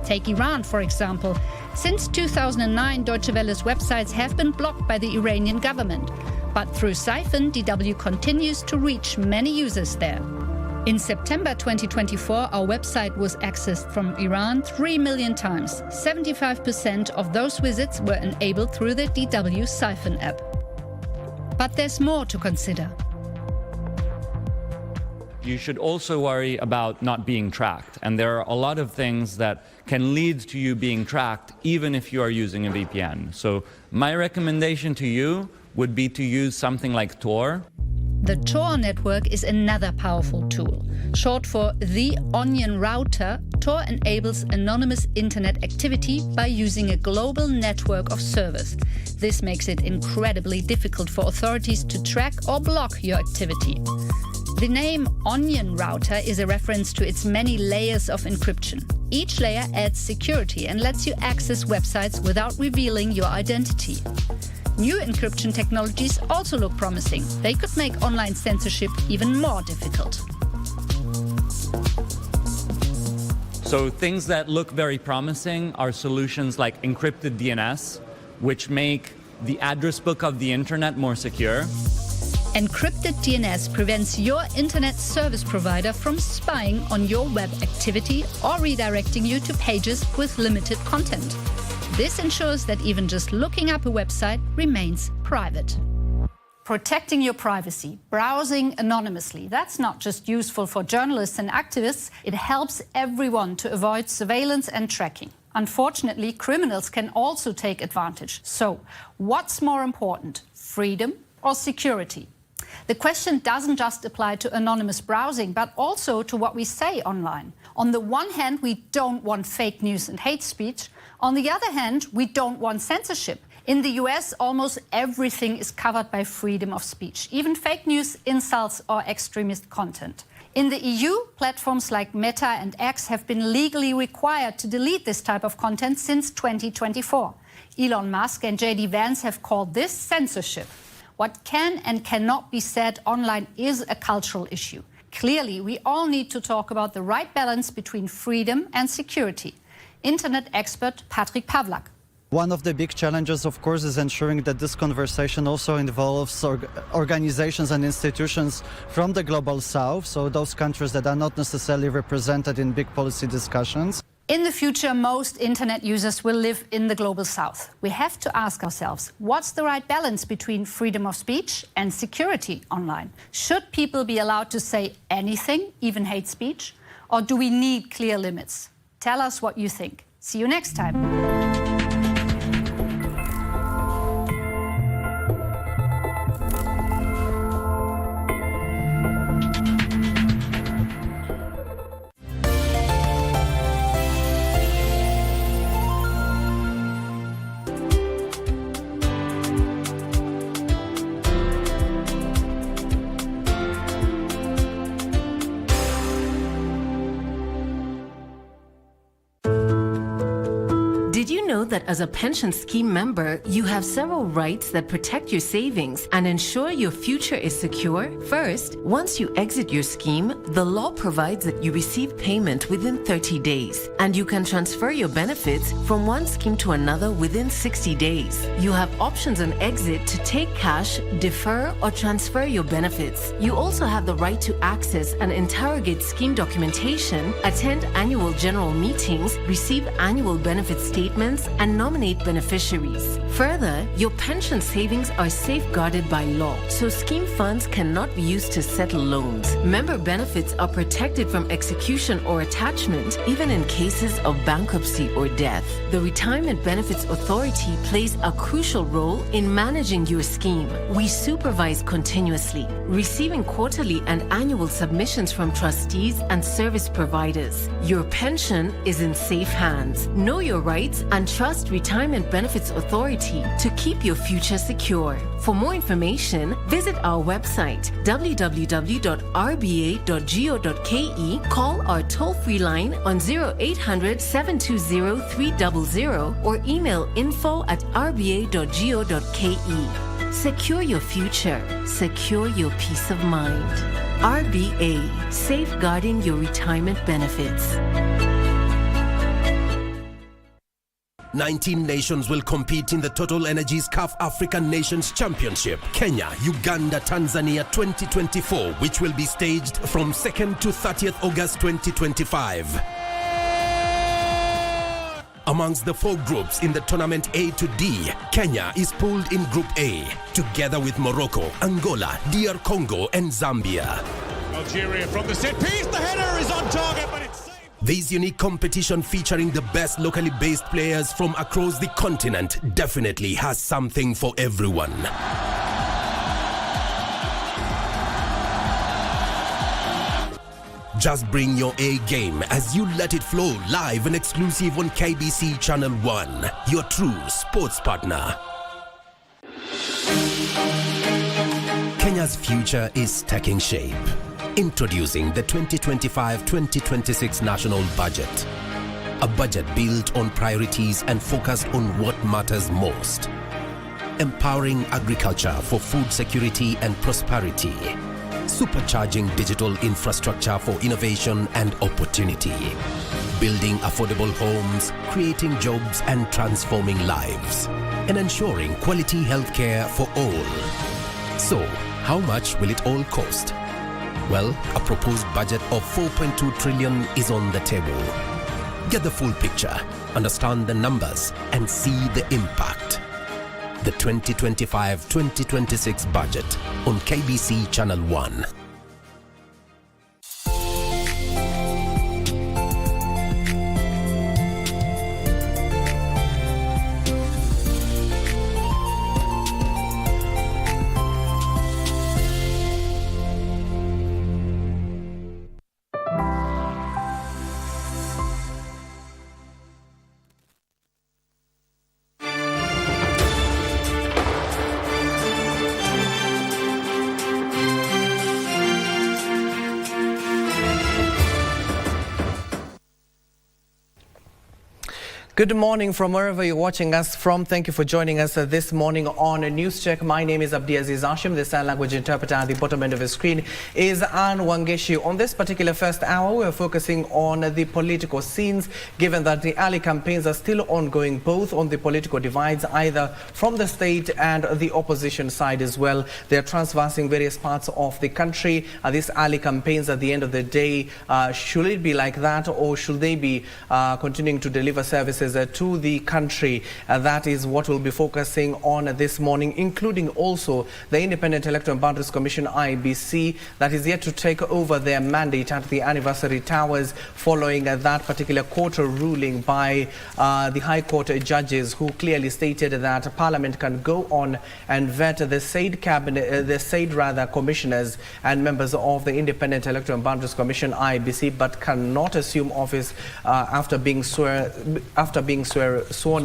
Take Iran, for example. Since 2009, Deutsche Welle's websites have been blocked by the Iranian government. But through Siphon, DW continues to reach many users there. In September 2024, our website was accessed from Iran 3 million times. 75% of those visits were enabled through the DW Siphon app. But there's more to consider. You should also worry about not being tracked. And there are a lot of things that can lead to you being tracked, even if you are using a VPN. So my recommendation to you would be to use something like Tor. The Tor network is another powerful tool. Short for the Onion Router, Tor enables anonymous internet activity by using a global network of servers. This makes it incredibly difficult for authorities to track or block your activity. The name Onion Router is a reference to its many layers of encryption. Each layer adds security and lets you access websites without revealing your identity. New encryption technologies also look promising. They could make online censorship even more difficult. So things that look very promising are solutions like encrypted DNS, which make the address book of the internet more secure. Encrypted DNS prevents your internet service provider from spying on your web activity or redirecting you to pages with limited content. This ensures that even just looking up a website remains private. Protecting your privacy, browsing anonymously, that's not just useful for journalists and activists, it helps everyone to avoid surveillance and tracking. Unfortunately, criminals can also take advantage. So, what's more important, freedom or security? The question doesn't just apply to anonymous browsing, but also to what we say online. On the one hand, we don't want fake news and hate speech. On the other hand, we don't want censorship. In the US, almost everything is covered by freedom of speech, even fake news, insults, or extremist content. In the EU, platforms like Meta and X have been legally required to delete this type of content since 2024. Elon Musk and JD Vance have called this censorship. What can and cannot be said online is a cultural issue. Clearly, we all need to talk about the right balance between freedom and security. Internet expert Patrick Pawlak. One of the big challenges, of course, is ensuring that this conversation also involves organizations and institutions from the global south, so those countries that are not necessarily represented in big policy discussions. In the future, most internet users will live in the global south. We have to ask ourselves, what's the right balance between freedom of speech and security online? Should people be allowed to say anything, even hate speech? Or do we need clear limits? Tell us what you think. See you next time. That as a pension scheme member, you have several rights that protect your savings and ensure your future is secure? First, once you exit your scheme, the law provides that you receive payment within 30 days, and you can transfer your benefits from one scheme to another within 60 days. You have options on exit to take cash, defer, or transfer your benefits. You also have the right to access and interrogate scheme documentation, attend annual general meetings, receive annual benefit statements, and nominate beneficiaries. Further, your pension savings are safeguarded by law, so scheme funds cannot be used to settle loans. Member benefits are protected from execution or attachment, even in cases of bankruptcy or death. The Retirement Benefits Authority plays a crucial role in managing your scheme. We supervise continuously, receiving quarterly and annual submissions from trustees and service providers. Your pension is in safe hands. Know your rights and trust Retirement Benefits Authority to keep your future secure. For more information, visit our website www.rba.go.ke, call our toll-free line on 0800 720 300 or email info@rba.go.ke. Secure your future, secure your peace of mind. RBA, safeguarding your retirement benefits. 19 nations will compete in the Total Energies CAF African Nations Championship, Kenya, Uganda, Tanzania 2024, which will be staged from 2nd to 30th August 2025. Amongst the 4 groups in the tournament A to D, Kenya is pooled in Group A, together with Morocco, Angola, DR Congo, and Zambia. Algeria from the set piece, the header is on target, but it's... This unique competition featuring the best locally based players from across the continent definitely has something for everyone. Just bring your A game as you let it flow live and exclusive on KBC Channel 1, your true sports partner. Kenya's future is taking shape. Introducing the 2025-2026 National Budget. A budget built on priorities and focused on what matters most. Empowering agriculture for food security and prosperity. Supercharging digital infrastructure for innovation and opportunity. Building affordable homes, creating jobs and transforming lives. And ensuring quality healthcare for all. So, how much will it all cost? Well, a proposed budget of 4.2 trillion is on the table. Get the full picture, understand the numbers, and see the impact. The 2025-2026 budget on KBC Channel 1. Good morning from wherever you're watching us from. Thank you for joining us this morning on News Check. My name is Abdiaziz Hashim. The sign language interpreter at the bottom end of the screen is Anne Wangeshi. On this particular first hour, we're focusing on the political scenes, given that the early campaigns are still ongoing, both on the political divides, either from the state and the opposition side as well. They're traversing various parts of the country. These early campaigns, at the end of the day, should it be like that, or should they be continuing to deliver services to the country? That is what we'll be focusing on this morning, including also the Independent Electoral and Boundaries Commission, IBC, that is yet to take over their mandate at the Anniversary Towers following that particular court ruling by the High Court judges, who clearly stated that Parliament can go on and vet the said commissioners and members of the Independent Electoral and Boundaries Commission, IBC, but cannot assume office after being sworn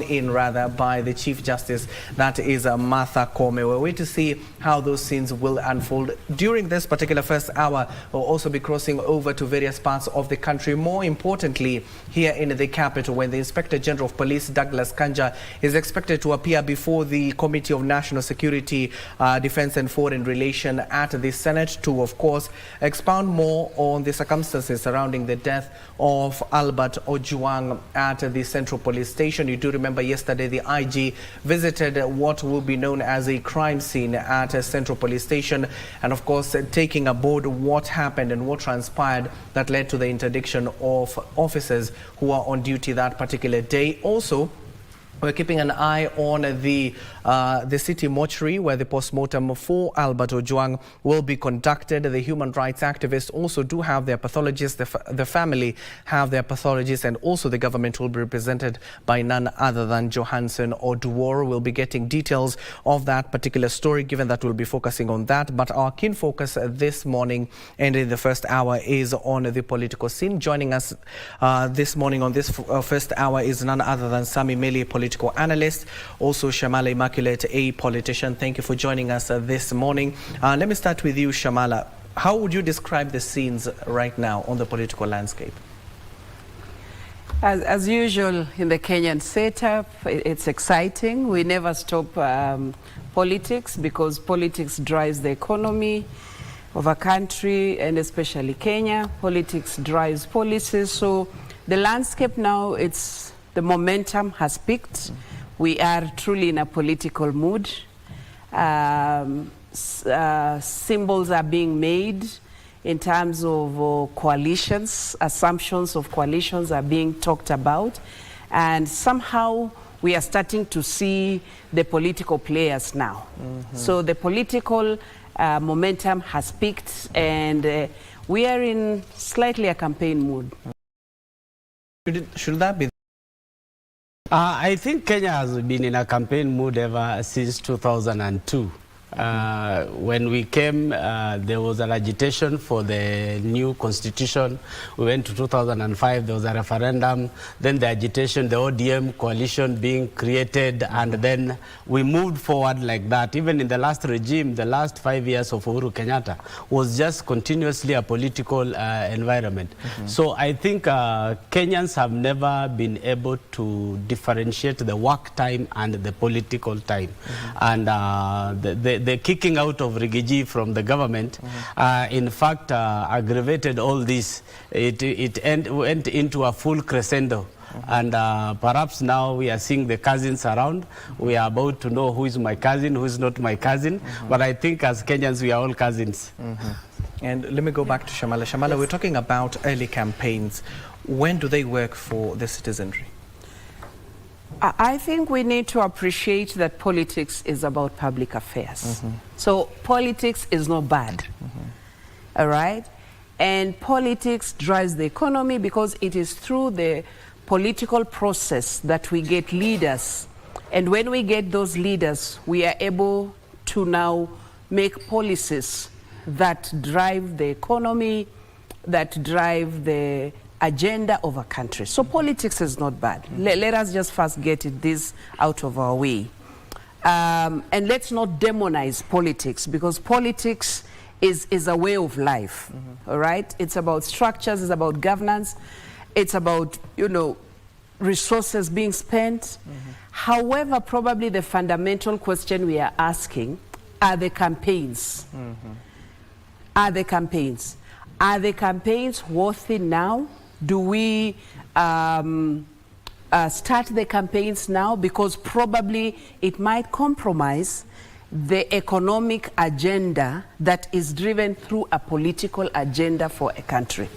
in by the Chief Justice, that is Martha Koome. We'll wait to see how those scenes will unfold. During this particular first hour, we'll also be crossing over to various parts of the country, more importantly here in the capital, when the Inspector General of Police, Douglas Kanja, is expected to appear before the Committee of National Security, Defense and Foreign Relations at the Senate to, of course, expound more on the circumstances surrounding the death of Albert Ojwang at the Central Police Station. You do remember yesterday the IG visited what will be known as a crime scene at Central Police Station, and of course taking aboard what happened and what transpired that led to the interdiction of officers who are on duty that particular day. Also, we're keeping an eye on the city mortuary, where the post-mortem for Albert Ojwang will be conducted. The human rights activists also do have their pathologists, the family have their pathologists, and also the government will be represented by none other than Johansson Oduor. We'll be getting details of that particular story, given that we'll be focusing on that. But our keen focus this morning and in the first hour is on the political scene. Joining us this morning on this first hour is none other than Sami Meli, political analyst, also Shamala Immaculate, a politician. Thank you for joining us this morning. Let me start with you, Shamala. How would you describe the scenes right now on the political landscape? As usual in the Kenyan setup, it's exciting. We never stop politics, because politics drives the economy of a country, and especially Kenya. Politics drives policies. So the landscape now, the momentum has peaked. We are truly in a political mood. Symbols are being made in terms of coalitions. Assumptions of coalitions are being talked about. And somehow we are starting to see the political players now. So the political momentum has peaked, and we are in slightly a campaign mood. Should that be? I think Kenya has been in a campaign mood ever since 2002. When we came, there was an agitation for the new constitution. We went to 2005, there was a referendum, then the agitation, the ODM coalition being created, and then we moved forward like that. Even in the last regime, the last 5 years of Uhuru Kenyatta was just continuously a political environment. So I think Kenyans have never been able to differentiate the work time and the political time. And the kicking out of Rigiji from the government, in fact, aggravated all this. It went into a full crescendo. And perhaps now we are seeing the cousins around. We are about to know who is my cousin, who is not my cousin. But I think as Kenyans, we are all cousins. And let me go back to Shamala. Shamala, we're talking about early campaigns. When do they work for the citizenry? I think we need to appreciate that politics is about public affairs. So politics is not bad, all right? And politics drives the economy, because it is through the political process that we get leaders. And when we get those leaders, we are able to now make policies that drive the economy, that drive the agenda of a country. So politics is not bad. Let us just first get this out of our way. And let's not demonize politics, because politics is a way of life, all right? It's about structures, it's about governance, it's about, resources being spent. However, probably the fundamental question we are asking are the campaigns. Are the campaigns? Are the campaigns worthy now? Do we start the campaigns now? Because probably it might compromise the economic agenda that is driven through a political agenda for a country.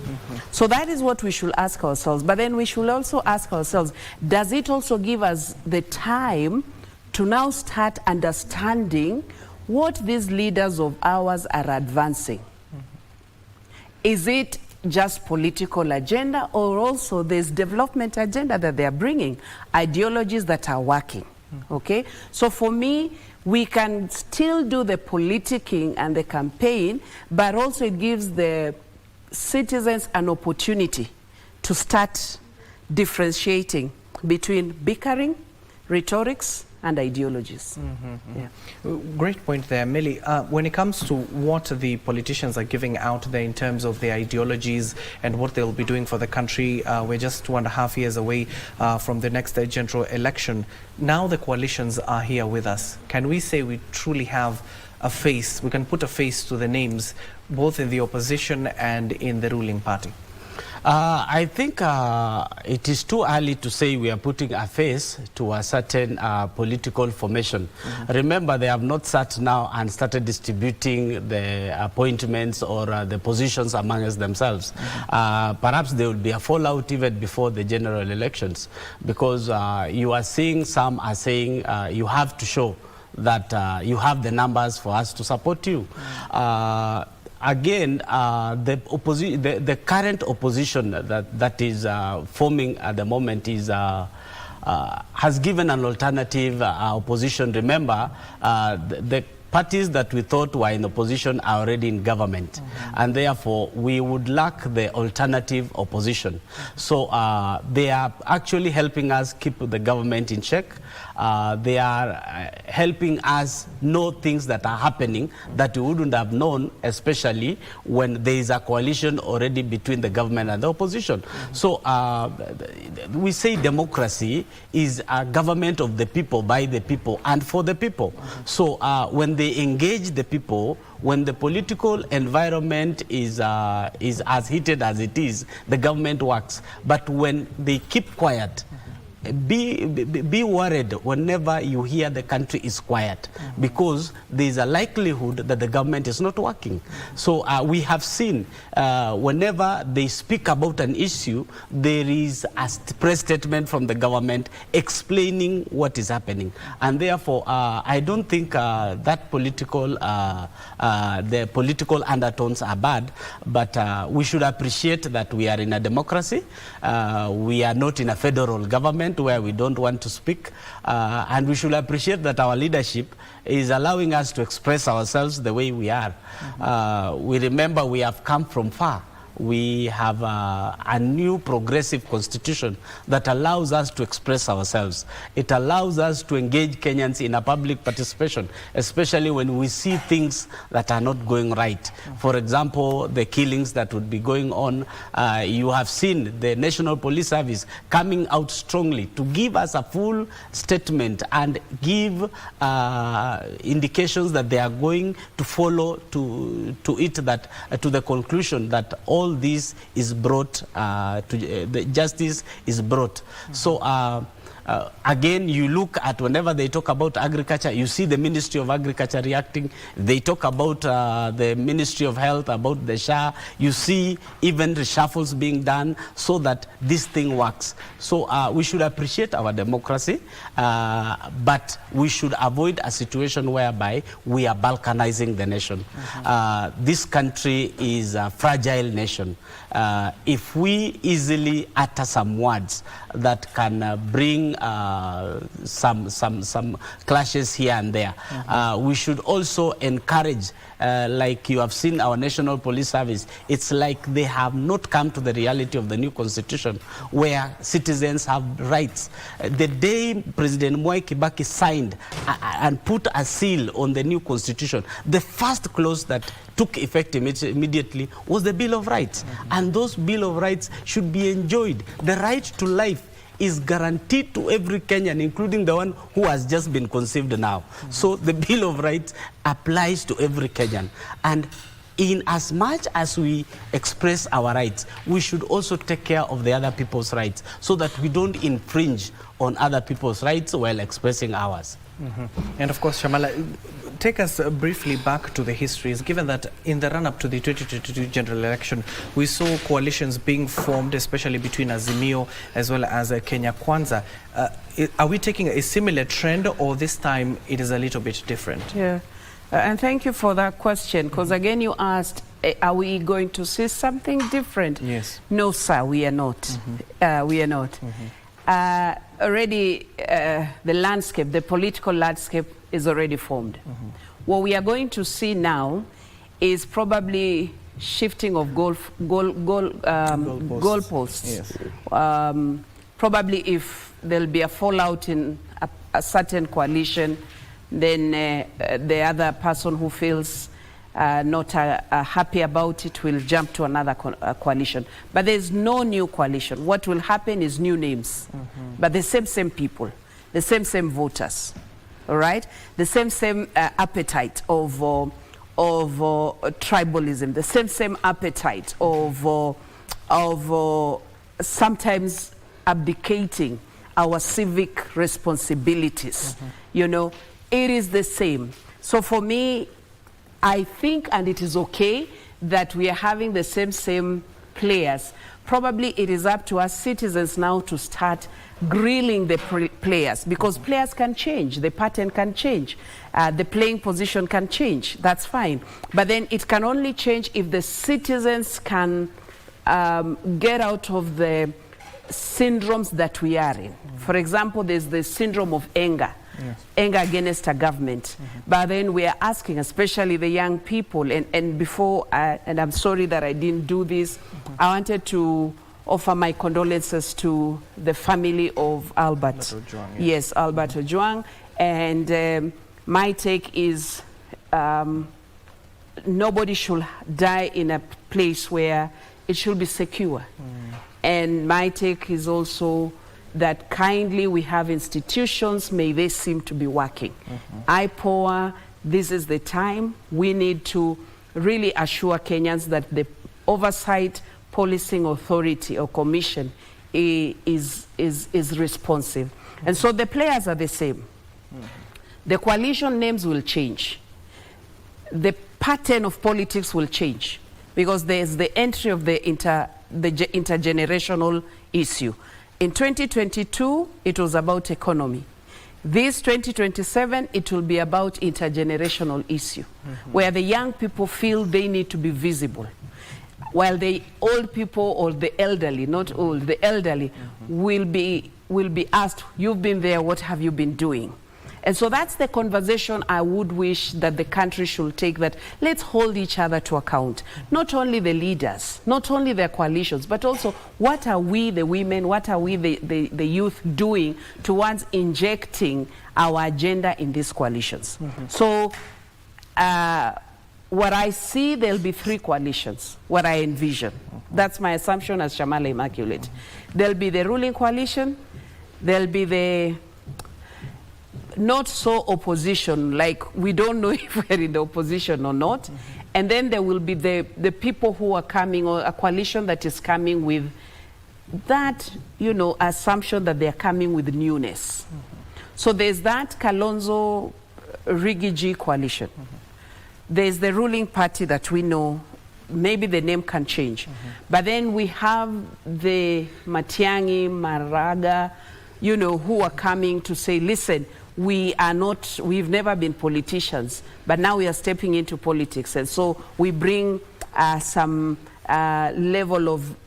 So that is what we should ask ourselves. But then we should also ask ourselves, does it also give us the time to now start understanding what these leaders of ours are advancing? Is it just political agenda, or also there's development agenda that they are bringing, ideologies that are working? Okay, so for me, we can still do the politicking and the campaign, but also it gives the citizens an opportunity to start differentiating between bickering, rhetorics, and ideologies. Yeah. Great point there, Millie. When it comes to what the politicians are giving out there in terms of their ideologies and what they'll be doing for the country, we're just 2.5 years away from the next general election. Now the coalitions are here with us. Can we say we truly have a face, we can put a face to the names, both in the opposition and in the ruling party? I think it is too early to say we are putting a face to a certain political formation. Remember, they have not sat now and started distributing the appointments or the positions amongst themselves. Perhaps there will be a fallout even before the general elections, because you are seeing some are saying you have to show that you have the numbers for us to support you. Again, the current opposition that is forming at the moment is has given an alternative opposition. Remember, the parties that we thought were in opposition are already in government, and therefore we would lack the alternative opposition. So they are actually helping us keep the government in check. They are helping us know things that are happening that we wouldn't have known, especially when there is a coalition already between the government and the opposition. So we say democracy is a government of the people, by the people, and for the people. So when they engage the people, when the political environment is as heated as it is, the government works. But when they keep quiet, be worried whenever you hear the country is quiet, because there is a likelihood that the government is not working. So we have seen whenever they speak about an issue, there is a press statement from the government explaining what is happening. And therefore, I don't think that the political undertones are bad, but we should appreciate that we are in a democracy. We are not in a federal government where we don't want to speak, and we should appreciate that our leadership is allowing us to express ourselves the way we are. We remember we have come from far. We have a new progressive constitution that allows us to express ourselves. It allows us to engage Kenyans in a public participation, especially when we see things that are not going right. For example, the killings that would be going on. You have seen the National Police Service coming out strongly to give us a full statement and give indications that they are going to follow to the conclusion that all this is brought the justice is brought. So again, you look at whenever they talk about agriculture, you see the Ministry of Agriculture reacting. They talk about the Ministry of Health, about the SHA. You see even reshuffles being done so that this thing works. So we should appreciate our democracy, but we should avoid a situation whereby we are balkanizing the nation. This country is a fragile nation. If we easily utter some words that can bring some clashes here and there, we should also encourage, like you have seen our National Police Service, it's like they have not come to the reality of the new constitution where citizens have rights. The day President Mwai Kibaki signed and put a seal on the new constitution, the first clause that took effect immediately was the Bill of Rights. And those Bill of Rights should be enjoyed. The right to life is guaranteed to every Kenyan, including the one who has just been conceived now. So the Bill of Rights applies to every Kenyan. And in as much as we express our rights, we should also take care of the other people's rights so that we don't infringe on other people's rights while expressing ours. And of course, Shamala, take us briefly back to the histories, given that in the run-up to the 2022 general election, we saw coalitions being formed, especially between Azimio as well as Kenya Kwanza. Are we taking a similar trend, or this time it is a little bit different? Yeah. And thank you for that question, because again you asked, are we going to see something different? Yes. No, sir, we are not. We are not. Already the landscape, the political landscape is already formed. What we are going to see now is probably shifting of goalposts. Yes. Probably if there'll be a fallout in a certain coalition, then the other person who feels not happy about it will jump to another coalition. But there's no new coalition. What will happen is new names, but the same people, the same voters, all right? The same appetite of tribalism, the same appetite of sometimes abdicating our civic responsibilities. You know, it is the same. So for me, I think, and it is okay, that we are having the same players. Probably it is up to us citizens now to start grilling the players, because players can change, the pattern can change, the playing position can change, that's fine. But then it can only change if the citizens can get out of the syndromes that we are in. For example, there's the syndrome of anger. Yes. Anger against a government. But then we are asking, especially the young people, and before, and I'm sorry that I didn't do this, I wanted to offer my condolences to the family of Albert Ojwang, yes, Albert Ojwang. And my take is nobody should die in a place where it should be secure. And my take is also that kindly we have institutions, may they seem to be working. IPOA, this is the time. We need to really assure Kenyans that the oversight policing authority or commission is responsive. And so the players are the same. The coalition names will change. The pattern of politics will change, because there's the entry of the intergenerational issue. In 2022, it was about economy. This 2027, it will be about intergenerational issue, where the young people feel they need to be visible, while the old people or the elderly, not old, the elderly will be asked, you've been there, what have you been doing? And so that's the conversation I would wish that the country should take, that let's hold each other to account. Not only the leaders, not only their coalitions, but also what are we, the women, what are we, the youth, doing towards injecting our agenda in these coalitions. So what I see, there'll be 3 coalitions, what I envision. That's my assumption as Shamala Immaculate. There'll be the ruling coalition, there'll be the not so opposition, like we don't know if we're in the opposition or not. And then there will be the people who are coming, or a coalition that is coming with that, you know, assumption that they're coming with newness. So there's that Kalonzo Rigiji coalition. There's the ruling party that we know, maybe the name can change. But then we have the Matiang'i, Maraga, you know, who are coming to say, listen, we've never been politicians, but now we are stepping into politics. And so we bring some level of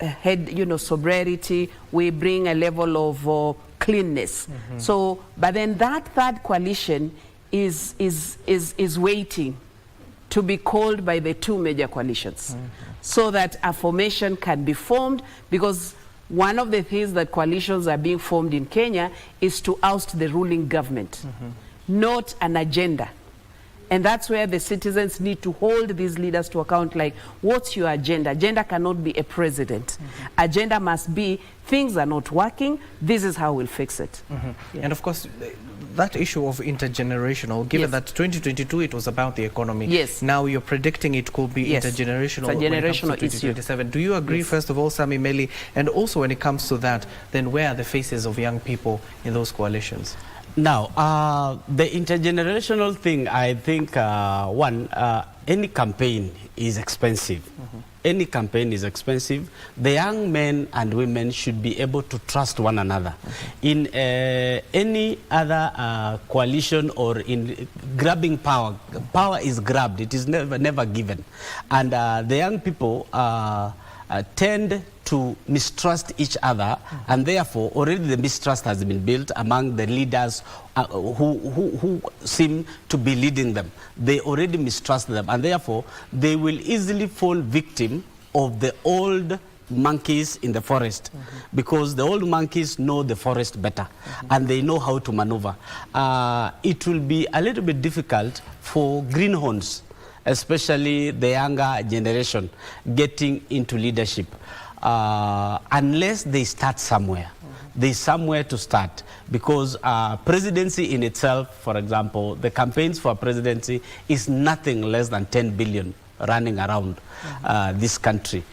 sobriety, we bring a level of cleanness. So, but then that third coalition is waiting to be called by the 2 major coalitions, so that a formation can be formed, because one of the things that coalitions are being formed in Kenya is to oust the ruling government, not an agenda. And that's where the citizens need to hold these leaders to account, like, what's your agenda? Agenda cannot be a president. Agenda must be, things are not working, this is how we'll fix it. And of course, that issue of intergenerational, given that 2022 it was about the economy, now you're predicting it could be intergenerational, it's a generational when it comes to 2027. Do you agree, first of all, Sami Meli, and also when it comes to that, then where are the faces of young people in those coalitions? Now, the intergenerational thing, I think, any campaign is expensive. Any campaign is expensive. The young men and women should be able to trust one another. In any other coalition or in grabbing power, power is grabbed. It is never given. And the young people tend to mistrust each other, and therefore already the mistrust has been built among the leaders who seem to be leading them. They already mistrust them, and therefore they will easily fall victim of the old monkeys in the forest, because the old monkeys know the forest better and they know how to maneuver. It will be a little bit difficult for greenhorns, especially the younger generation, getting into leadership unless they start somewhere. There's somewhere to start, because presidency in itself, for example, the campaigns for presidency is nothing less than 10 billion running around this country.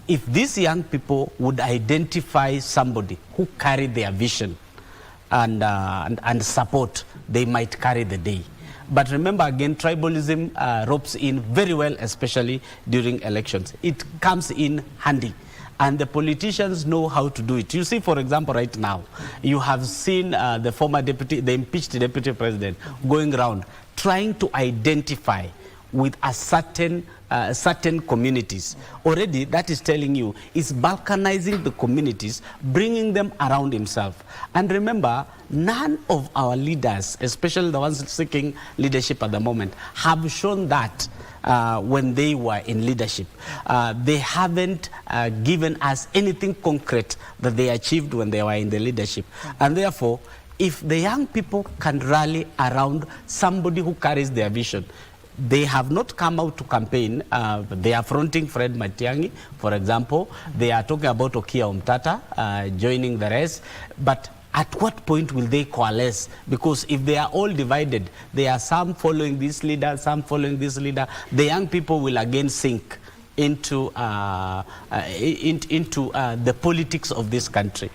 If these young people would identify somebody who carry their vision and support, they might carry the day. But remember, again, tribalism ropes in very well, especially during elections. It comes in handy, and the politicians know how to do it. You see, for example, right now, you have seen the former deputy, the impeached deputy president, going around trying to identify with a certain communities. Already, that is telling you, is balkanizing the communities, bringing them around himself. And remember, none of our leaders, especially the ones seeking leadership at the moment, have shown that when they were in leadership. They haven't given us anything concrete that they achieved when they were in the leadership. And therefore, if the young people can rally around somebody who carries their vision, they have not come out to campaign. They are fronting Fred Matiang'i, for example. They are talking about Okia Omtata joining the race. But at what point will they coalesce? Because if they are all divided, there are some following this leader, some following this leader, the young people will again sink into the politics of this country.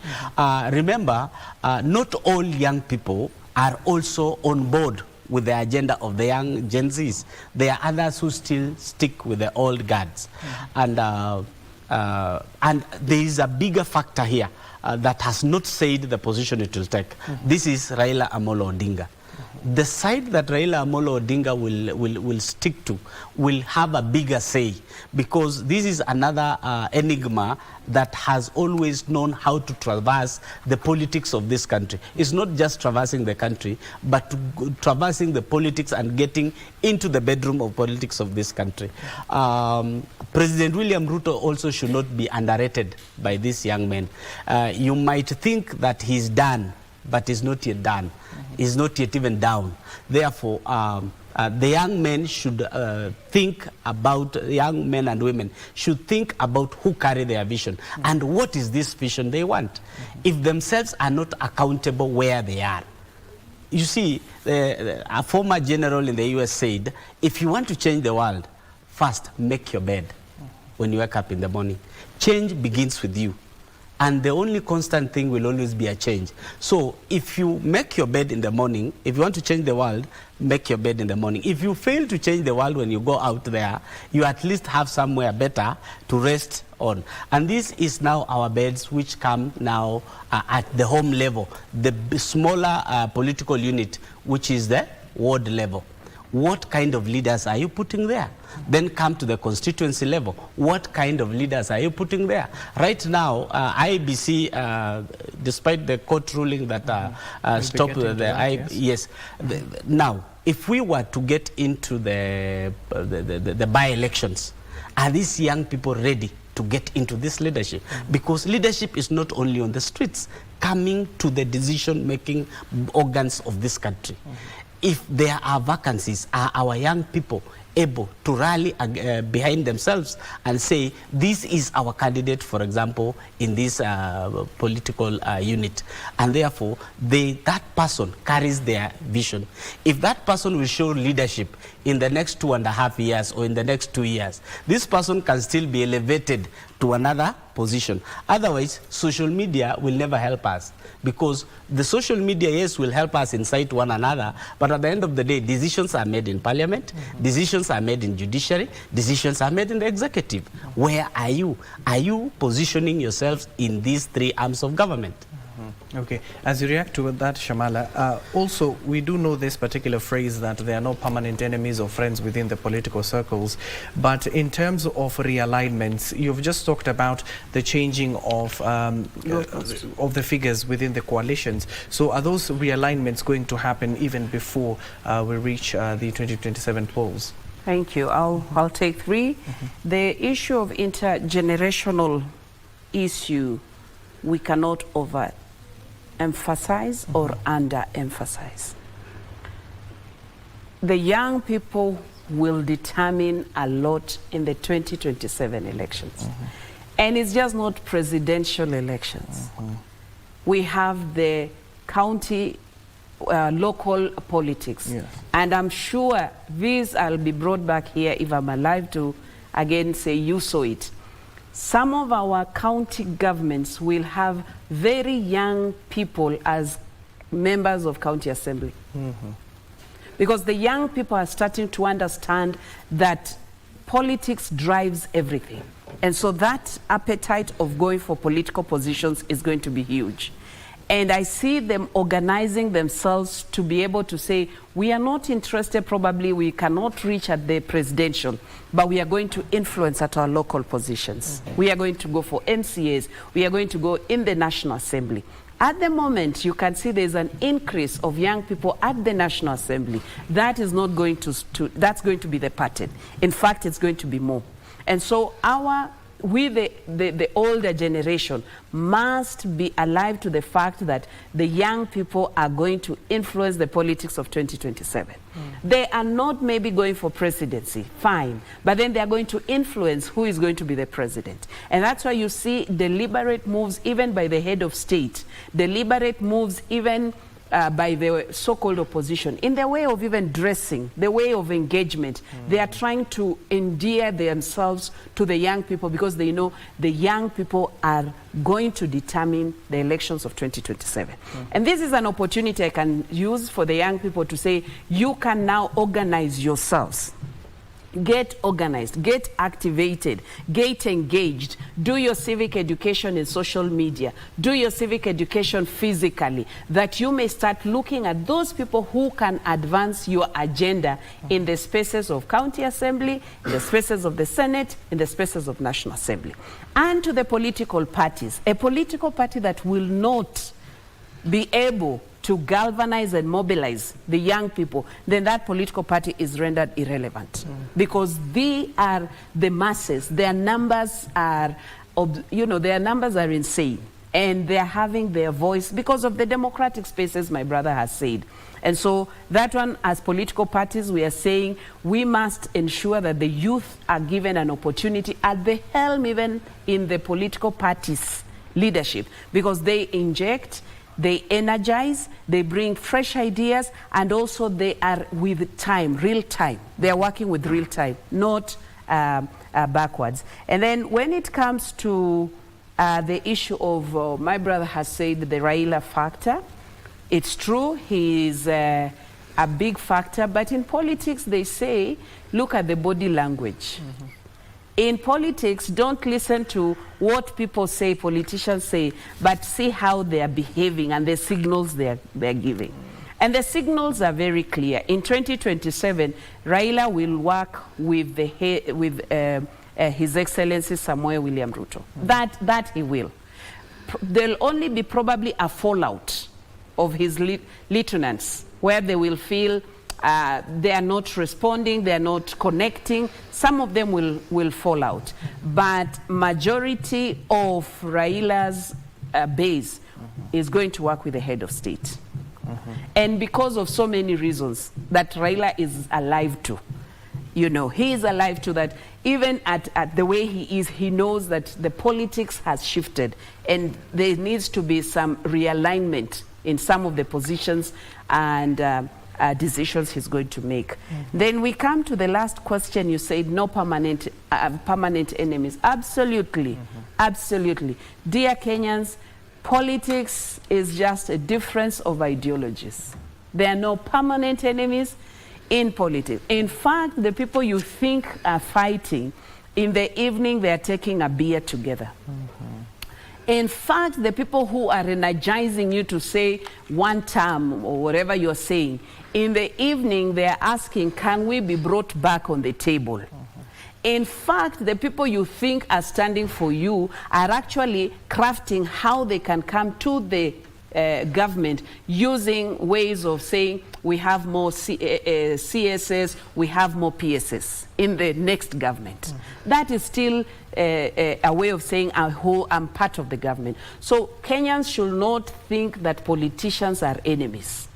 Remember, not all young people are also on board with the agenda of the young Gen Zs. There are others who still stick with the old guards. And there is a bigger factor here that has not said the position it will take. This is Raila Amolo Odinga. The side that Raila Amolo Odinga will stick to will have a bigger say, because this is another enigma that has always known how to traverse the politics of this country. It's not just traversing the country, but traversing the politics and getting into the bedroom of politics of this country. President William Ruto also should not be underrated by these young men. You might think that he's done, but he's not yet done. He's not yet even down. Therefore, the young men should think about, young men and women should think about who carry their vision and what is this vision they want. If themselves are not accountable where they are. You see, a former general in the US said, if you want to change the world, first make your bed when you wake up in the morning. Change begins with you. And the only constant thing will always be a change. So if you make your bed in the morning, if you want to change the world, make your bed in the morning. If you fail to change the world when you go out there, you at least have somewhere better to rest on. And this is now our beds, which come now at the home level, the smaller political unit, which is the ward level. What kind of leaders are you putting there? Then come to the constituency level. What kind of leaders are you putting there? Right now, IBC, despite the court ruling that stopped now, if we were to get into the by-elections, are these young people ready to get into this leadership? Because leadership is not only on the streets, coming to the decision-making organs of this country. if there are vacancies, are our young people able to rally behind themselves and say, this is our candidate, for example, in this political unit. And therefore, that person carries their vision. If that person will show leadership in the next 2.5 years or in the next 2 years, this person can still be elevated to another position. Otherwise, social media will never help us, because the social media, yes, will help us incite one another, but at the end of the day, decisions are made in parliament, decisions are made in judiciary, decisions are made in the executive. Where are you? Are you positioning yourselves in these three arms of government? Okay, as you react to that, Shamala, also we do know this particular phrase that there are no permanent enemies or friends within the political circles, but in terms of realignments, you've just talked about the changing of the figures within the coalitions. So are those realignments going to happen even before we reach the 2027 polls? Thank you. I'll take three. The issue of intergenerational issue, we cannot overemphasize or underemphasize. The young people will determine a lot in the 2027 elections. And it's just not presidential elections. We have the county, local politics. And I'm sure these will be brought back here if I'm alive to again say you saw it. Some of our county governments will have very young people as members of county assembly. Because the young people are starting to understand that politics drives everything. And so that appetite of going for political positions is going to be huge. And I see them organizing themselves to be able to say, we are not interested, probably we cannot reach at the presidential, but we are going to influence at our local positions. We are going to go for MCAs. We are going to go in the National Assembly. At the moment, you can see there's an increase of young people at the National Assembly. That is not going that's going to be the pattern. In fact, it's going to be more. And so the older generation must be alive to the fact that the young people are going to influence the politics of 2027. They are not maybe going for presidency, fine, but then they are going to influence who is going to be the president. And that's why you see deliberate moves even by the head of state, deliberate moves even by the so-called opposition, in the way of even dressing, the way of engagement. They are trying to endear themselves to the young people because they know the young people are going to determine the elections of 2027. And this is an opportunity I can use for the young people to say, you can now organize yourselves. Get organized, get activated, get engaged, do your civic education in social media, do your civic education physically, that you may start looking at those people who can advance your agenda in the spaces of county assembly, in the spaces of the Senate, in the spaces of National Assembly. And to the political parties, a political party that will not be able to galvanize and mobilize the young people, then that political party is rendered irrelevant. Because they are the masses, their numbers are, their numbers are insane. And they're having their voice because of the democratic spaces, my brother has said. And so that one, as political parties, we are saying we must ensure that the youth are given an opportunity at the helm, even in the political parties' leadership, because they inject, they energize, they bring fresh ideas, and also they are with time, real time. They are working with real time, not backwards. And then when it comes to the issue of, my brother has said, the Raila factor, it's true, he is a big factor, but in politics they say, look at the body language. In politics, don't listen to what people say, politicians say, but see how they are behaving and the signals they're giving. And the signals are very clear. In 2027, Raila will work with His Excellency Samuel William Ruto. That he will. There'll only be probably a fallout of his lieutenants where they will feel they are not responding, they are not connecting. Some of them will fall out. But majority of Raila's base is going to work with the head of state. And because of so many reasons that Raila is alive to. You know, he is alive to that. Even at the way he is, he knows that the politics has shifted and there needs to be some realignment in some of the positions and decisions he's going to make. Then we come to the last question. You said no permanent enemies. Absolutely, absolutely. Dear Kenyans, politics is just a difference of ideologies. There are no permanent enemies in politics. In fact, the people you think are fighting, in the evening they are taking a beer together. In fact, the people who are energizing you to say one term or whatever you're saying, in the evening they are asking, can we be brought back on the table? In fact, the people you think are standing for you are actually crafting how they can come to the government using ways of saying we have more CSS, we have more PSS in the next government. That is still a way of saying I'm part of the government. So Kenyans should not think that politicians are enemies.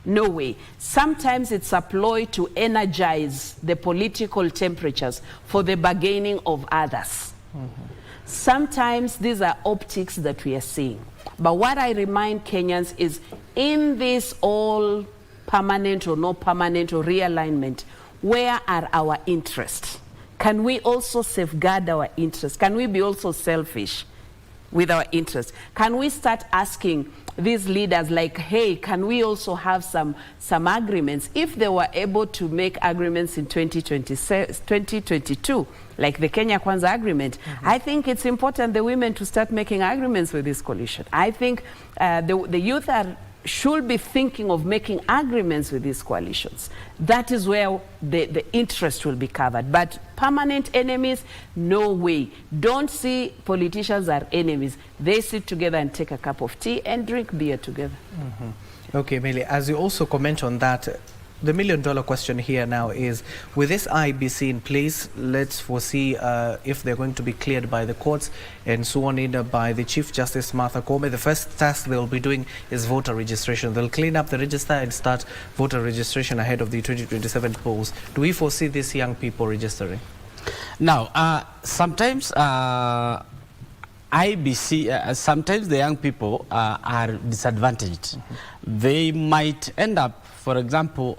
No way. Sometimes it's a ploy to energize the political temperatures for the bargaining of others. Sometimes these are optics that we are seeing. But what I remind Kenyans is in this all permanent or no permanent or realignment, where are our interests? Can we also safeguard our interests? Can we be also selfish with our interests? Can we start asking these leaders like, hey, can we also have some agreements? If they were able to make agreements in 2022, like the Kenya Kwanza agreement, I think it's important the women to start making agreements with this coalition. I think the youth should be thinking of making agreements with these coalitions. That is where the interest will be covered. But permanent enemies, no way. Don't see politicians are enemies. They sit together and take a cup of tea and drink beer together. Okay, Millie, as you also comment on that, the million-dollar question here now is, with this IBC in place, let's foresee if they're going to be cleared by the courts and sworn in by the Chief Justice Martha Koome. The first task they'll be doing is voter registration. They'll clean up the register and start voter registration ahead of the 2027 polls. Do we foresee these young people registering? Now, sometimes IBC, sometimes the young people are disadvantaged. They might end up, for example,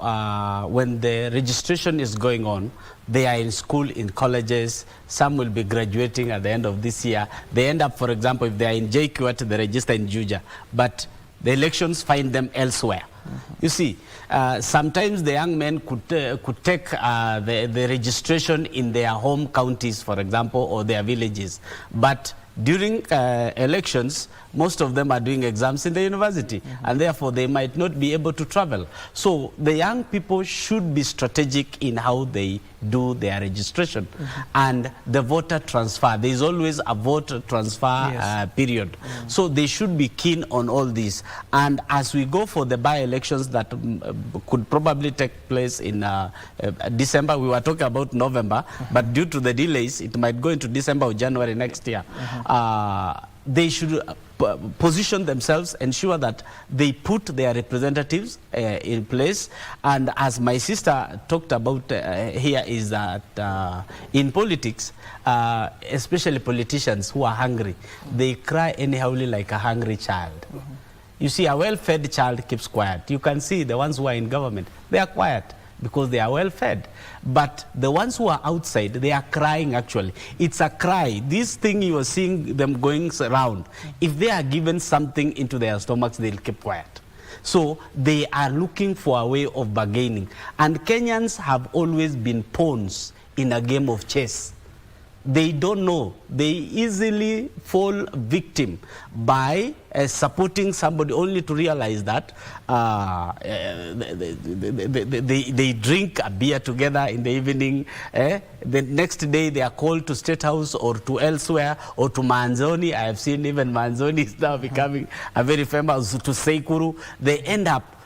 when the registration is going on, they are in school, in colleges, some will be graduating at the end of this year. They end up, for example, if they are in JQuat, they register in Juja, but the elections find them elsewhere. You see, sometimes the young men could take the registration in their home counties, for example, or their villages, but during elections, most of them are doing exams in the university, and therefore they might not be able to travel. So the young people should be strategic in how they do their registration. And the voter transfer, there is always a voter transfer period. So they should be keen on all this. And as we go for the by-elections that could probably take place in December, we were talking about November, but due to the delays, it might go into December or January next year. They should position themselves, ensure that they put their representatives in place. And as my sister talked about here, is that in politics, especially politicians who are hungry, they cry anyhowly like a hungry child. You see, a well-fed child keeps quiet. You can see the ones who are in government, they are quiet because they are well-fed. But the ones who are outside, they are crying actually. It's a cry. This thing you are seeing them going around, if they are given something into their stomachs, they'll keep quiet. So they are looking for a way of bargaining. And Kenyans have always been pawns in a game of chess. They don't know. They easily fall victim by supporting somebody only to realize that they drink a beer together in the evening. The next day they are called to State House or to elsewhere or to Manzoni. I have seen even Manzoni is now becoming a very famous, to Sekuru. They end up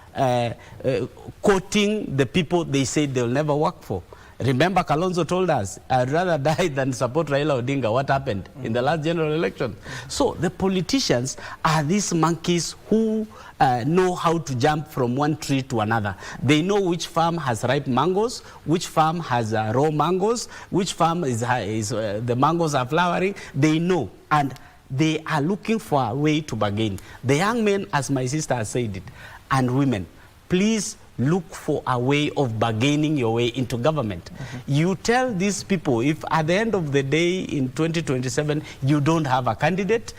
quoting the people they say they'll never work for. Remember, Kalonzo told us, I'd rather die than support Raila Odinga. What happened in the last general election? So the politicians are these monkeys who know how to jump from one tree to another. They know which farm has ripe mangoes, which farm has raw mangoes, which farm the mangoes are flowering. They know, and they are looking for a way to bargain. The young men, as my sister has said it, and women, please look for a way of bargaining your way into government. You tell these people, if at the end of the day in 2027 you don't have a candidate,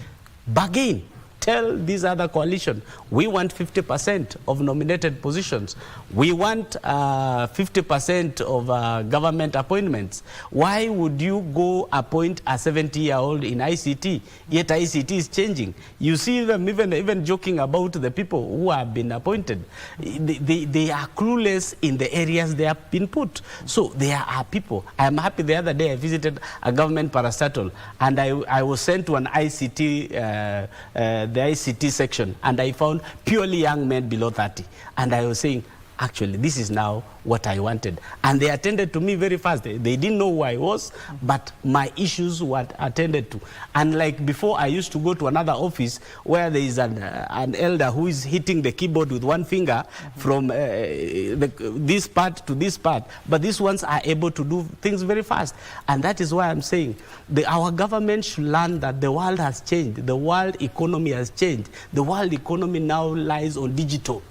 bargain. Tell this other coalition, we want 50% of nominated positions. We want 50% of government appointments. Why would you go appoint a 70-year-old in ICT? Yet ICT is changing. You see them even joking about the people who have been appointed. They are clueless in the areas they have been put. So there are people. I am happy the other day I visited a government parastatal, and I was sent to an ICT the ICT section, and I found purely young men below 30. And I was saying, actually, this is now what I wanted. And they attended to me very fast. They didn't know who I was, but my issues were attended to. And like before, I used to go to another office where there is an elder who is hitting the keyboard with one finger from this part to this part. But these ones are able to do things very fast. And that is why I'm saying our government should learn that the world has changed. The world economy has changed. The world economy now lies on digital.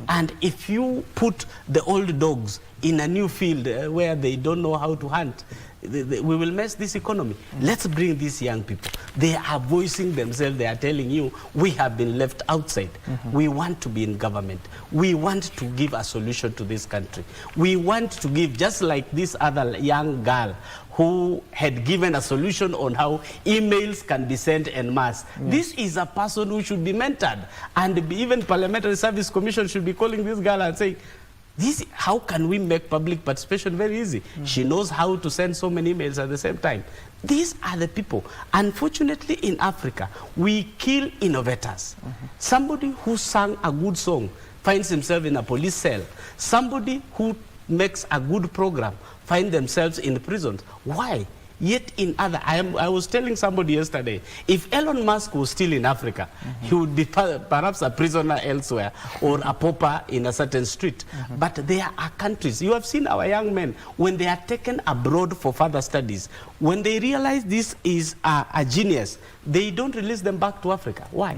And if you put the old dogs in a new field where they don't know how to hunt, we will mess this economy. Let's bring these young people. They are voicing themselves. They are telling you, we have been left outside. We want to be in government. We want to give a solution to this country. We want to give, just like this other young girl who had given a solution on how emails can be sent en masse. This is a person who should be mentored. And even Parliamentary Service Commission should be calling this girl and saying, how can we make public participation very easy? She knows how to send so many emails at the same time. These are the people. Unfortunately, in Africa, we kill innovators. Somebody who sang a good song finds himself in a police cell. Somebody who makes a good program find themselves in prisons. Why? Yet in other, I was telling somebody yesterday, if Elon Musk was still in Africa, he would be perhaps a prisoner elsewhere or a pauper in a certain street. But there are countries, you have seen our young men, when they are taken abroad for further studies, when they realize this is a genius, they don't release them back to Africa. Why?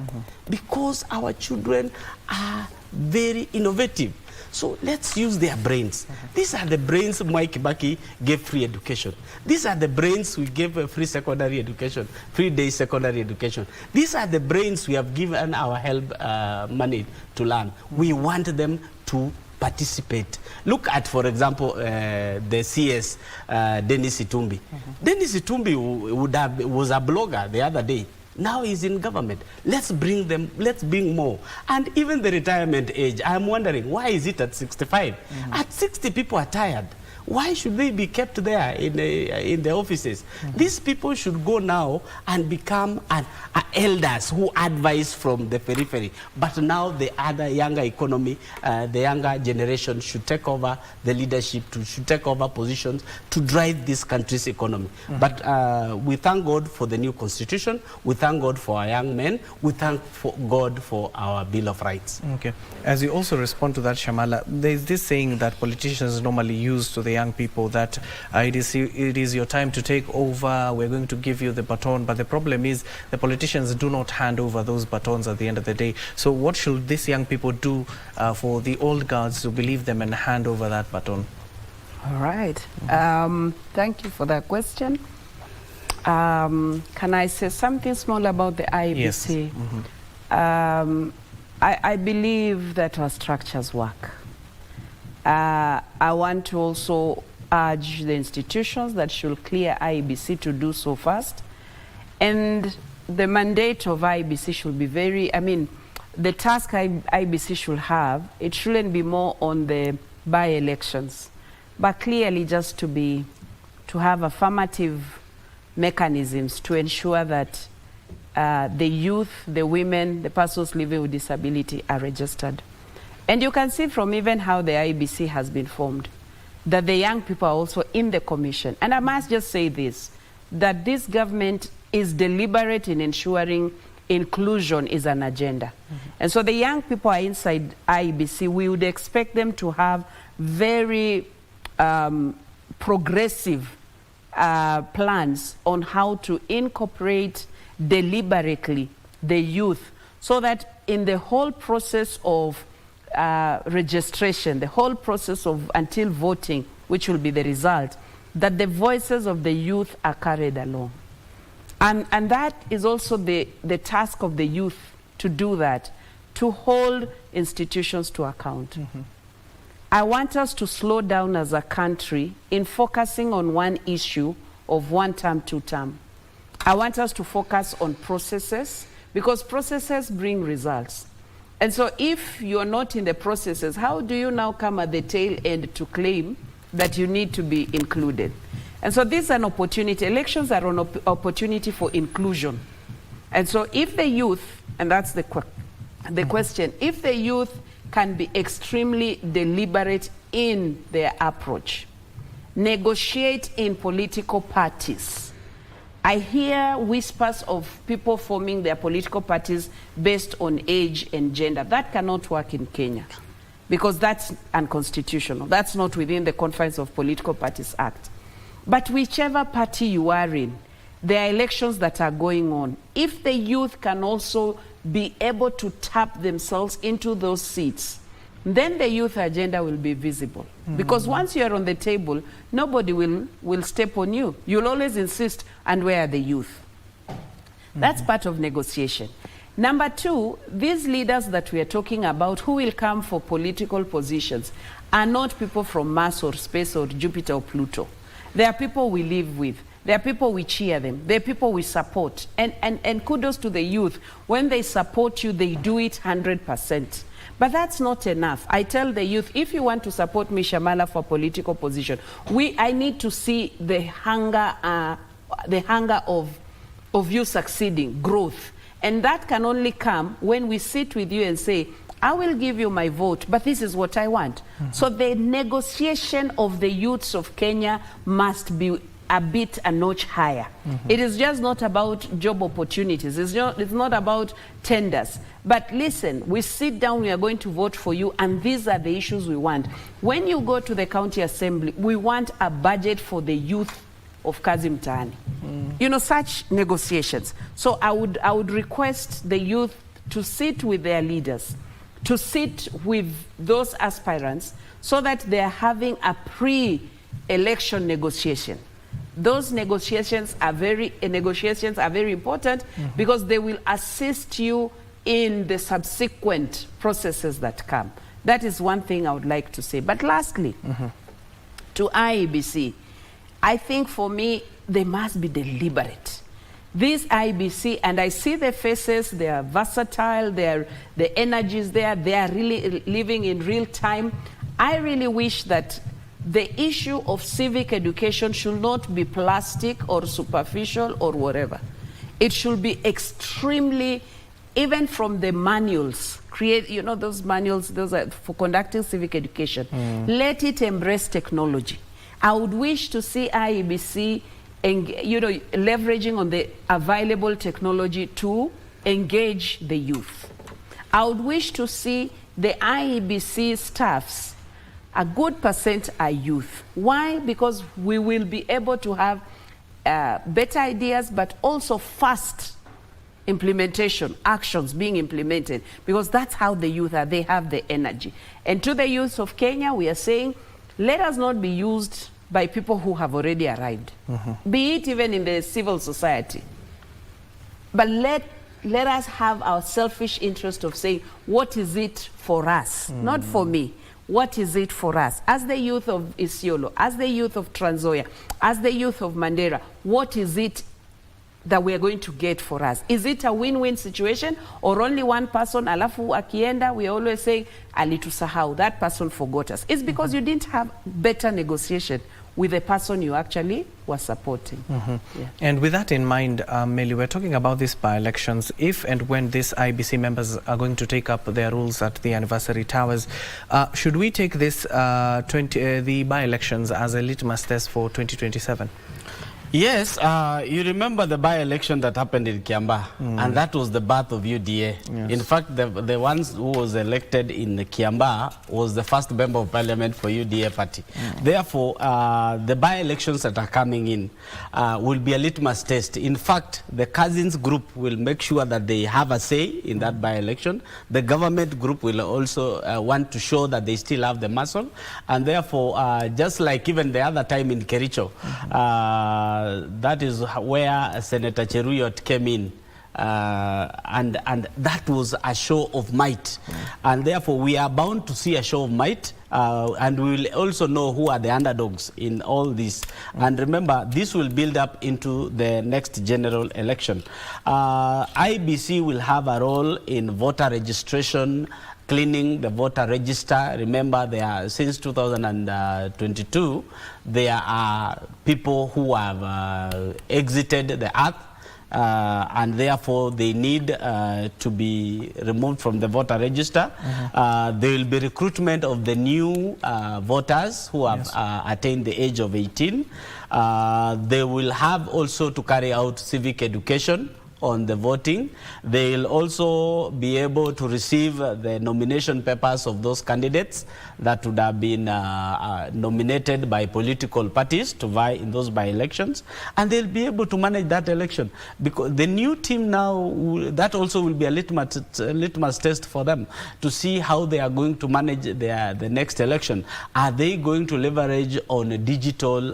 Because our children are very innovative. So let's use their brains. These are the brains Mwai Kibaki gave free education. These are the brains we gave free secondary education, free day secondary education. These are the brains we have given our help money to learn. We want them to participate. Look at, for example, the CS, Dennis Itumbi. Dennis Itumbi was a blogger the other day. Now he's in government. Let's bring them, let's bring more. And even the retirement age, I'm wondering, why is it at 65? At 60, people are tired. Why should they be kept there in the offices? These people should go now and become elders who advise from the periphery. But now the other younger economy, the younger generation should take over the leadership, should take over positions to drive this country's economy. But we thank God for the new constitution. We thank God for our young men. We thank God for our Bill of Rights. Okay. As you also respond to that, Shamala, there is this saying that politicians normally use to the young people that it is your time to take over, we're going to give you the baton. But the problem is the politicians do not hand over those batons at the end of the day. So what should these young people do for the old guards to believe them and hand over that baton? All right. Thank you for that question. Can I say something small about the IBC? Yes. I believe that our structures work. I want to also urge the institutions that should clear IBC to do so first. And the mandate of IBC should be the task IBC should have, it shouldn't be more on the by-elections, but clearly just to have affirmative mechanisms to ensure that the youth, the women, the persons living with disability are registered. And you can see from even how the IBC has been formed. that the young people are also in the commission. And I must just say this, that this government is deliberate in ensuring inclusion is an agenda. And so the young people are inside IEBC. We would expect them to have very progressive plans on how to incorporate deliberately the youth, so that in the whole process of registration, the whole process of until voting, which will be the result, that the voices of the youth are carried along. And that is also the task of the youth, to do that, to hold institutions to account. I want us to slow down as a country in focusing on one issue of one term, two term. I want us to focus on processes, because processes bring results. And so if you're not in the processes, how do you now come at the tail end to claim that you need to be included? And so this is an opportunity. Elections are an opportunity for inclusion. And so if the youth, and that's the question, if the youth can be extremely deliberate in their approach, negotiate in political parties. I hear whispers of people forming their political parties based on age and gender. That cannot work in Kenya, because that's unconstitutional. That's not within the confines of Political Parties Act. But whichever party you are in, there are elections that are going on. If the youth can also be able to tap themselves into those seats, then the youth agenda will be visible. Because once you are on the table, nobody will step on you. You'll always insist, and where are the youth? That's part of negotiation. Number two, these leaders that we are talking about who will come for political positions are not people from Mars or space or Jupiter or Pluto. They are people we live with. They are people we cheer them. They are people we support. And kudos to the youth. When they support you, they do it 100%. But that's not enough. I tell the youth, if you want to support me, Shamala, for political position, I need to see the hunger of you succeeding, growth. And that can only come when we sit with you and say, I will give you my vote, but this is what I want. So the negotiation of the youths of Kenya must be a notch higher. It is just not about job opportunities. It's not about tenders. But listen, we sit down, we are going to vote for you, and these are the issues we want. When you go to the county assembly, we want a budget for the youth of Kazi Mtaani. You know, such negotiations. So I would request the youth to sit with their leaders, to sit with those aspirants, so that they are having a pre-election negotiation. Those negotiations are very important because they will assist you in the subsequent processes that come. That is one thing I would like to say. But lastly, to IEBC, I think for me, they must be deliberate. This IEBC, and I see their faces, they are versatile, the energy is there, they are really living in real time. I really wish that the issue of civic education should not be plastic or superficial or whatever. It should be extremely, even from the manuals, you know, those manuals, those are for conducting civic education. Let it embrace technology. I would wish to see IEBC leveraging on the available technology to engage the youth. I would wish to see the IEBC staffs, a good percent are youth. Why? Because we will be able to have better ideas, but also fast implementation, actions being implemented, because that's how the youth are. They have the energy. And to the youth of Kenya, we are saying, let us not be used by people who have already arrived, be it even in the civil society. But let us have our selfish interest of saying, what is it for us? Not for me. What is it for us? As the youth of Isiolo, as the youth of Trans Nzoia, as the youth of Mandera, what is it that we are going to get for us? Is it a win-win situation, or only one person, alafu akienda, we are always saying, alitusahau, that person forgot us? It's because you didn't have better negotiation with the person you actually were supporting. Yeah. And with that in mind, Meli, we're talking about these by-elections. If and when these IBC members are going to take up their roles at the anniversary towers, should we take this the by-elections as a litmus test for 2027? Yes, you remember the by-election that happened in Kiambaa, and that was the birth of UDA. Yes. In fact, the ones who was elected in Kiambaa was the first member of parliament for UDA party. Therefore, the by-elections that are coming in will be a litmus test. In fact, the Cousins group will make sure that they have a say in that by-election. The government group will also want to show that they still have the muscle, and therefore, just like even the other time in Kericho, that is where Senator Cheruyot came in, and that was a show of might, and therefore we are bound to see a show of might, and we will also know who are the underdogs in all this. And remember, this will build up into the next general election. IBC will have a role in voter registration, cleaning the voter register. Remember, since 2022, there are people who have exited the earth, and therefore they need to be removed from the voter register. There will be recruitment of the new voters who have attained the age of 18. They will have also to carry out civic education on the voting. They will also be able to receive the nomination papers of those candidates that would have been nominated by political parties to vie in those by-elections, and they'll be able to manage that election, because the new team now, that also will be a litmus test for them to see how they are going to manage the next election. Are they going to leverage on digital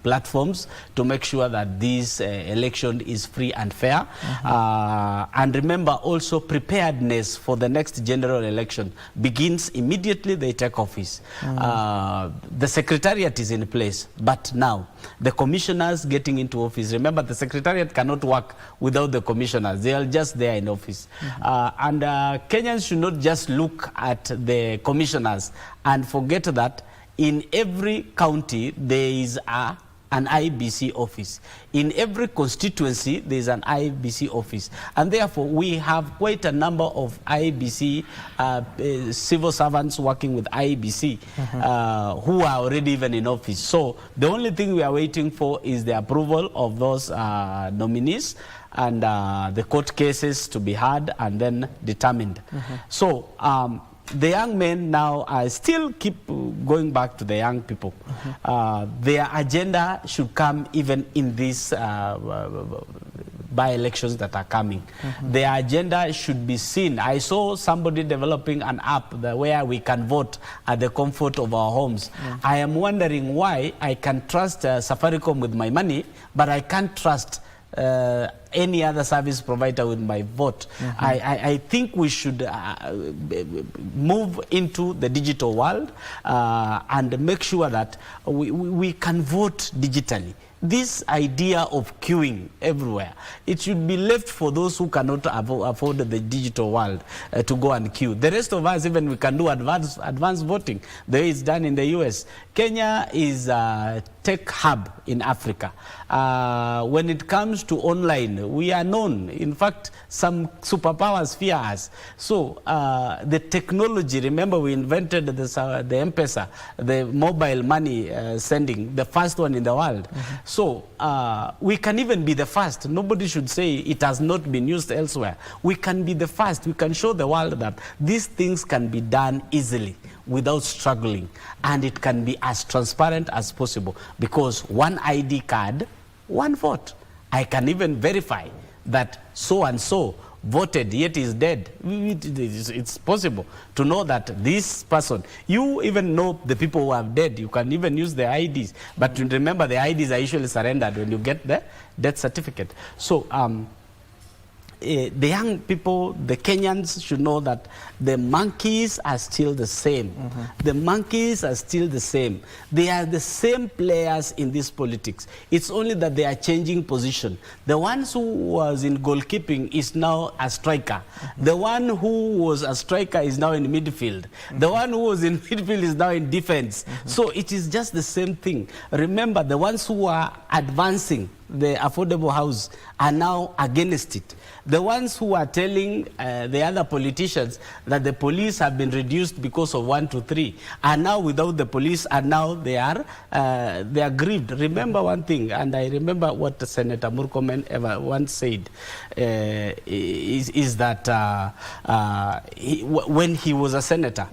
platforms to make sure that this election is free and fair? And remember also, preparedness for the next general election begins immediately they take office. The secretariat is in place, but now the commissioners getting into office. Remember, the secretariat cannot work without the commissioners. They are just there in office. And Kenyans should not just look at the commissioners and forget that in every county there is an IBC office. In every constituency, there is an IBC office. And therefore, we have quite a number of IBC civil servants working with IBC who are already even in office. So the only thing we are waiting for is the approval of those nominees and the court cases to be heard and then determined. So the young men now, I still keep going back to the young people. Their agenda should come even in these by-elections that are coming. Their agenda should be seen. I saw somebody developing an app where we can vote at the comfort of our homes. I am wondering why I can trust Safaricom with my money, but I can't trust any other service provider with my vote. I think we should move into the digital world and make sure that we can vote digitally. This idea of queuing everywhere, it should be left for those who cannot afford the digital world to go and queue. The rest of us, even we can do advanced voting the way it's done in the US. Kenya is a tech hub in Africa. When it comes to online, we are known. In fact, some superpowers fear us. So the technology, remember we invented the M-Pesa, the mobile money sending, the first one in the world. So we can even be the first. Nobody should say it has not been used elsewhere. We can be the first. We can show the world that these things can be done easily without struggling, and it can be as transparent as possible, because one ID card, one vote. I can even verify that so and so voted yet is dead. It's possible to know that this person, you even know the people who have dead. You can even use their IDs, but remember the IDs are usually surrendered when you get the death certificate. So the young people, the Kenyans should know that the monkeys are still the same. The monkeys are still the same. They are the same players in this politics. It's only that they are changing position. The one who was in goalkeeping is now a striker. The one who was a striker is now in midfield. The one who was in midfield is now in defense. So it is just the same thing. Remember, the ones who are advancing the affordable house are now against it. The ones who are telling the other politicians that the police have been reduced because of 1, 2, 3 are now without the police, and now they are grieved. Remember one thing, and I remember what Senator Murkomen ever once said, is that when he was a senator,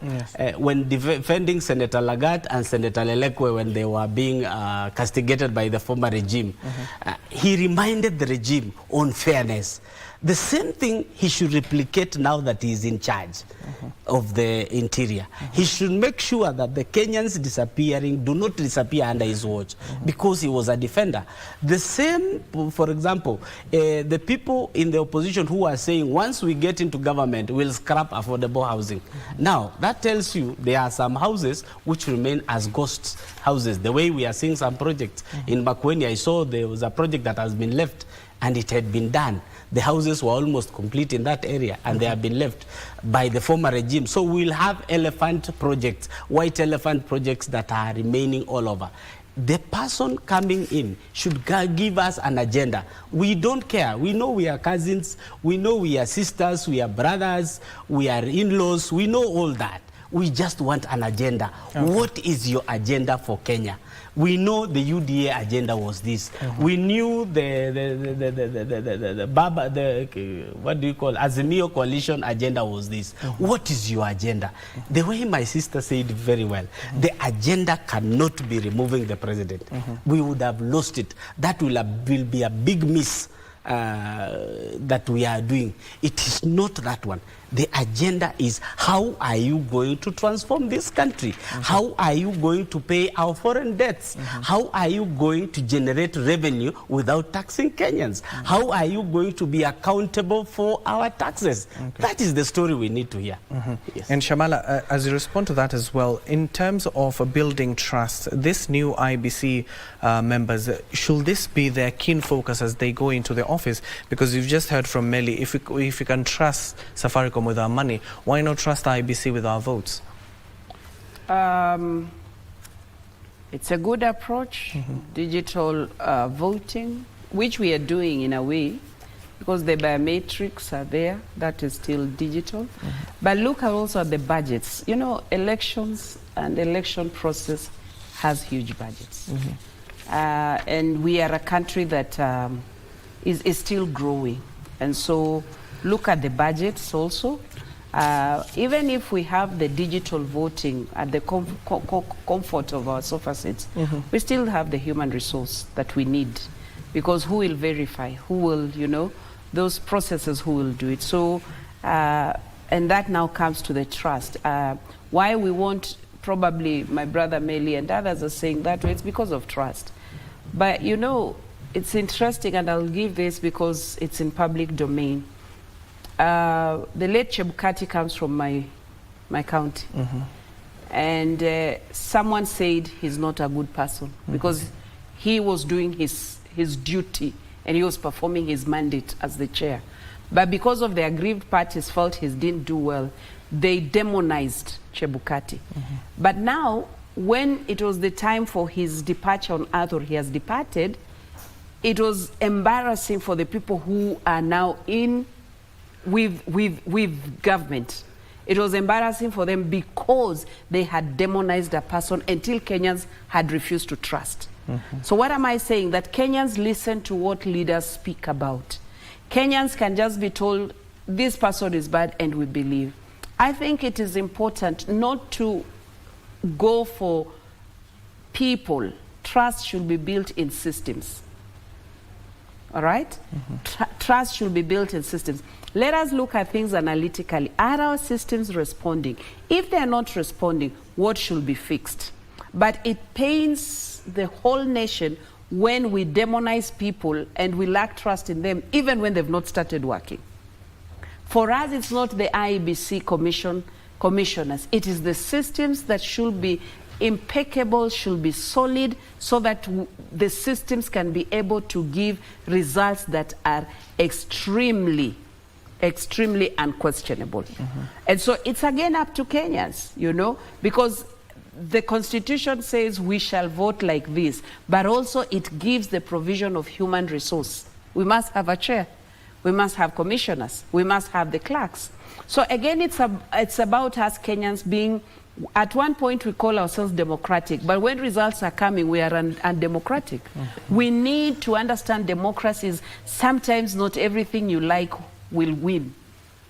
when defending Senator Lagat and Senator Lelekwe when they were being castigated by the former regime, he reminded the regime on fairness. The same thing he should replicate now that he is in charge of the interior. He should make sure that the Kenyans disappearing do not disappear under his watch because he was a defender. The same, for example, the people in the opposition who are saying once we get into government, we'll scrap affordable housing. Now, that tells you there are some houses which remain as ghost houses. The way we are seeing some projects. In Makueni, I saw there was a project that has been left and it had been done. The houses were almost complete in that area and they have been left by the former regime. So we'll have elephant projects, white elephant projects that are remaining all over. The person coming in should give us an agenda. We don't care. We know we are cousins. We know we are sisters. We are brothers. We are in-laws. We know all that. We just want an agenda. What is your agenda for Kenya? We know the UDA agenda was this. We knew the what do you call Azimio coalition agenda was this. What is your agenda? The way my sister said very well, the agenda cannot be removing the president. We would have lost it. That will be a big miss that we are doing. It is not that one. The agenda is how are you going to transform this country? How are you going to pay our foreign debts? How are you going to generate revenue without taxing Kenyans? How are you going to be accountable for our taxes? That is the story we need to hear. Yes. And Shamala, as you respond to that as well, in terms of building trust, this new IBC members, should this be their keen focus as they go into the office? Because you've just heard from Meli, if we can trust Safaricom with our money, why not trust IBC with our votes? It's a good approach, digital voting, which we are doing in a way, because the biometrics are there, that is still digital. But look also at the budgets. You know, elections and election process has huge budgets. And we are a country that is still growing. And so look at the budgets also. Even if we have the digital voting at the comfort of our sofa sets, we still have the human resource that we need. Because who will verify? Who will, you know, those processes, who will do it? So, and that now comes to the trust. Why we want, probably my brother Meli and others are saying that way, it's because of trust. But, you know, it's interesting, and I'll give this because it's in public domain. The late Chebukati comes from my county. And someone said he's not a good person because he was doing his duty and he was performing his mandate as the chair. But because of the aggrieved parties felt he didn't do well, they demonized Chebukati. But now, when it was the time for his departure on earth, or he has departed, it was embarrassing for the people who are now in with government. It was embarrassing for them because they had demonized a person until Kenyans had refused to trust. So what am I saying? That Kenyans listen to what leaders speak about. Kenyans can just be told this person is bad and we believe. I think it is important not to go for people. Trust should be built in systems. All right? Trust should be built in systems. Let us look at things analytically. Are our systems responding? If they are not responding, what should be fixed? But it pains the whole nation when we demonize people and we lack trust in them, even when they've not started working. For us, it's not the IEBC commissioners. It is the systems that should be impeccable, should be solid, so that the systems can be able to give results that are extremely unquestionable. And so it's again up to Kenyans, you know, because the Constitution says we shall vote like this, but also it gives the provision of human resource. We must have a chair, we must have commissioners, we must have the clerks. So again, it's about us Kenyans being, at one point we call ourselves democratic, but when results are coming, we are undemocratic. We need to understand democracy is sometimes not everything you like will win.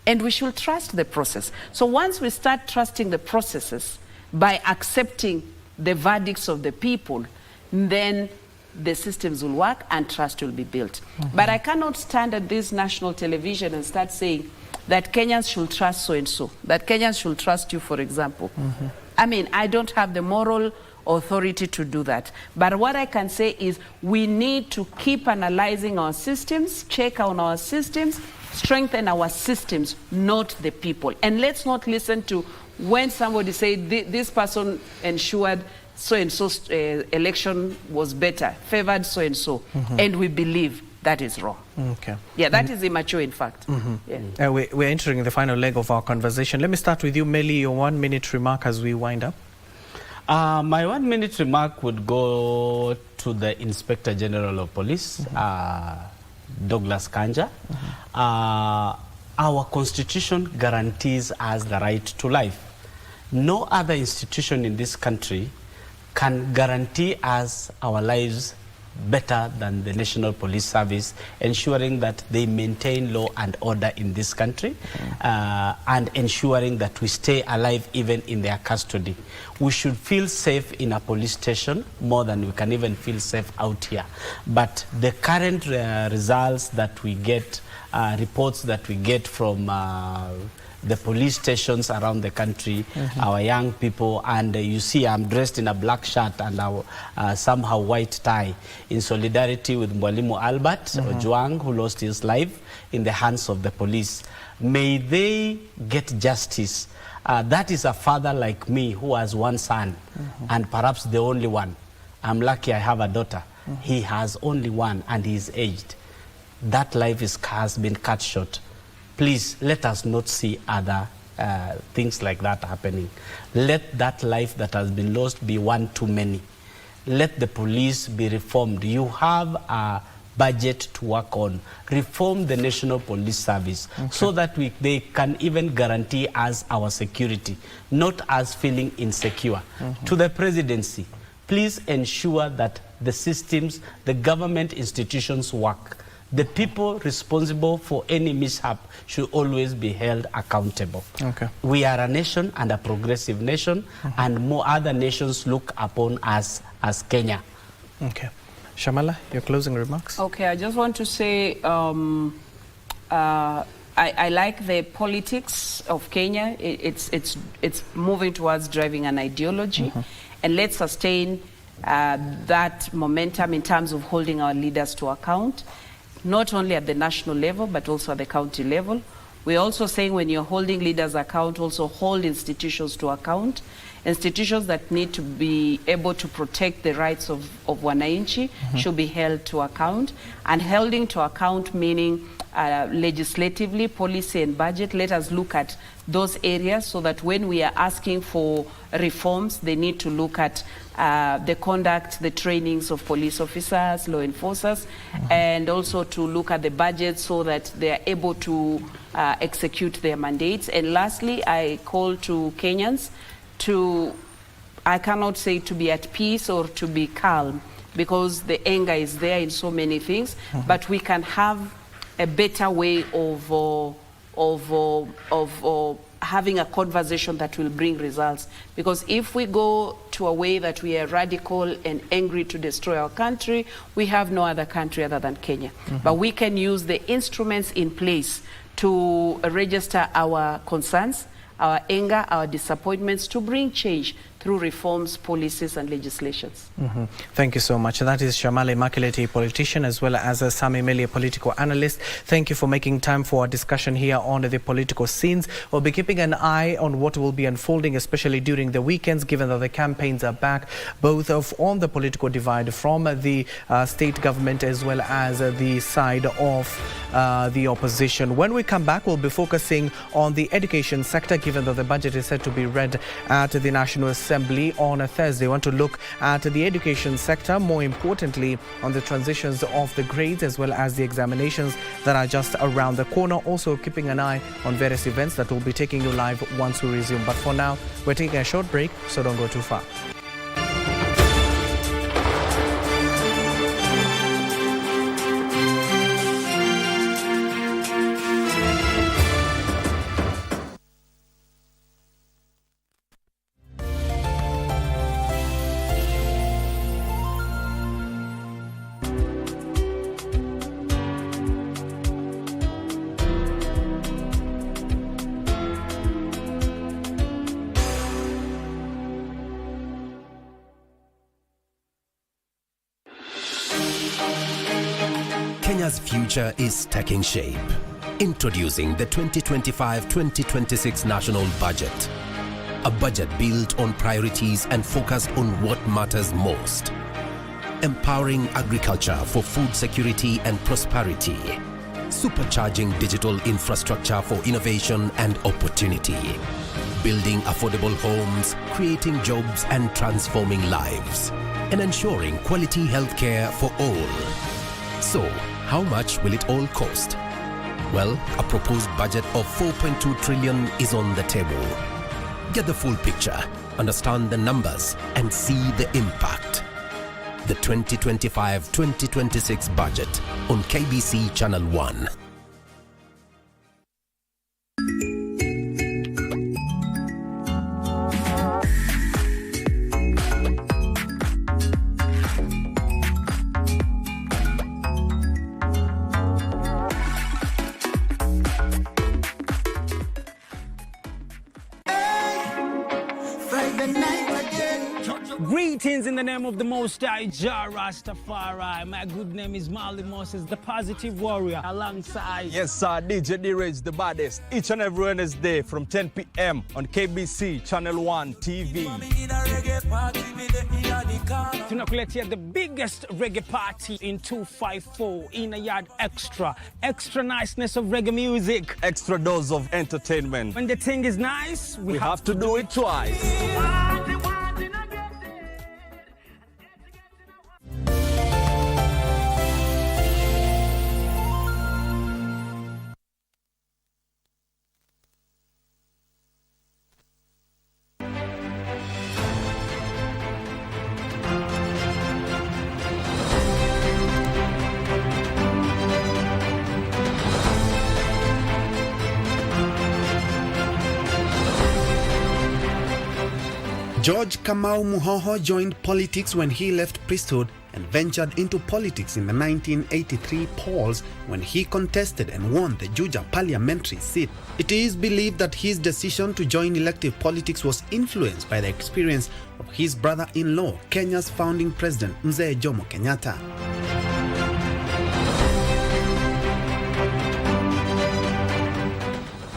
And we should trust the process. So once we start trusting the processes by accepting the verdicts of the people, then the systems will work and trust will be built. But I cannot stand at this national television and start saying that Kenyans should trust so-and-so, that Kenyans should trust you, for example. I mean, I don't have the moral authority to do that. But what I can say is we need to keep analyzing our systems, check on our systems, strengthen our systems, not the people. And let's not listen to when somebody says this person ensured so-and-so election was better, favored so-and-so, and we believe that is wrong. Okay. Yeah, that is immature, in fact. Yeah. We're entering the final leg of our conversation. Let me start with you, Meli, your 1 minute remark as we wind up. My 1 minute remark would go to the Inspector General of Police, Douglas Kanja. Our Constitution guarantees us the right to life. No other institution in this country can guarantee us our lives better than the National Police Service, ensuring that they maintain law and order in this country, and ensuring that we stay alive even in their custody. We should feel safe in a police station more than we can even feel safe out here. But the current results that we get, reports that we get from the police stations around the country, our young people, and you see I'm dressed in a black shirt and a somehow white tie in solidarity with Mwalimu Albert Ojwang, who lost his life in the hands of the police. May they get justice. That is a father like me who has one son, and perhaps the only one. I'm lucky I have a daughter. He has only one and he is aged. That life has been cut short. Please, let us not see other things like that happening. Let that life that has been lost be one too many. Let the police be reformed. You have a budget to work on. Reform the National Police Service so that they can even guarantee us our security, not us feeling insecure. To the presidency, please ensure that the systems, the government institutions work. The people responsible for any mishap should always be held accountable. We are a nation and a progressive nation, and more other nations look upon us as Kenya. Okay. Shamala, your closing remarks? Okay, I just want to say I like the politics of Kenya. It's moving towards driving an ideology, and let's sustain that momentum in terms of holding our leaders to account, not only at the national level, but also at the county level. We're also saying when you're holding leaders account, also hold institutions to account. Institutions that need to be able to protect the rights of wananchi should be held to account. And holding to account meaning legislatively, policy and budget. Let us look at those areas so that when we are asking for reforms, they need to look at the conduct, the trainings of police officers, law enforcers, and also to look at the budget so that they are able to execute their mandates. And lastly, I call to Kenyans to, I cannot say to be at peace or to be calm, because the anger is there in so many things, but we can have a better way of having a conversation that will bring results. Because if we go to a way that we are radical and angry to destroy our country, we have no other country other than Kenya. But we can use the instruments in place to register our concerns, our anger, our disappointments, to bring change through reforms, policies and legislations. Thank you so much. That is Shamali Makeleti, a politician, as well as Sami Meli, a political analyst. Thank you for making time for our discussion here on the political scenes. We'll be keeping an eye on what will be unfolding, especially during the weekends, given that the campaigns are back, both on the political divide from the state government as well as the side of the opposition. When we come back, we'll be focusing on the education sector, given that the budget is set to be read at the National Assembly on a Thursday. We want to look at the education sector, more importantly on the transitions of the grades as well as the examinations that are just around the corner. Also keeping an eye on various events that will be taking you live once we resume. But for now, we're taking a short break, so don't go too far. Kenya's future is taking shape. Introducing the 2025-2026 National Budget. A budget built on priorities and focused on what matters most. Empowering agriculture for food security and prosperity. Supercharging digital infrastructure for innovation and opportunity. Building affordable homes, creating jobs and transforming lives. And ensuring quality healthcare for all. So, how much will it all cost? Well, a proposed budget of 4.2 trillion is on the table. Get the full picture, understand the numbers, and see the impact. The 2025-2026 budget on KBC Channel 1. Greetings in the name of the Most High, Jah Rastafari. My good name is Marley Moses, the positive warrior, alongside... Yes, sir, DJ D-Rage, the baddest. Each and every Wednesday from 10 p.m. on KBC Channel 1 TV. Tunakuletea the biggest reggae party in 254 in a yard extra. Extra niceness of reggae music. Extra dose of entertainment. When the thing is nice, we have to do it twice. George Kamau Muhoho joined politics when he left priesthood and ventured into politics in the 1983 polls when he contested and won the Juja parliamentary seat. It is believed that his decision to join elective politics was influenced by the experience of his brother-in-law, Kenya's founding president, Mzee Jomo Kenyatta.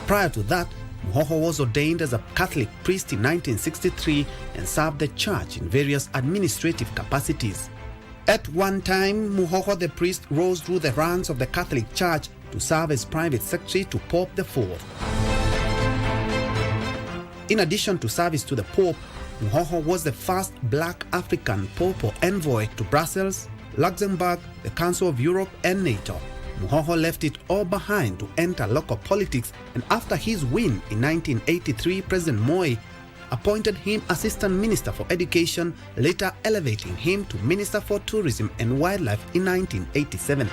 Prior to that, Muhoho was ordained as a Catholic priest in 1963 and served the church in various administrative capacities. At one time, Muhoho the priest rose through the ranks of the Catholic Church to serve as private secretary to Pope IV. In addition to service to the Pope, Muhoho was the first black African Pope or envoy to Brussels, Luxembourg, the Council of Europe and NATO. Muhoho left it all behind to enter local politics, and after his win in 1983, President Moi appointed him Assistant Minister for Education, later elevating him to Minister for Tourism and Wildlife in 1987.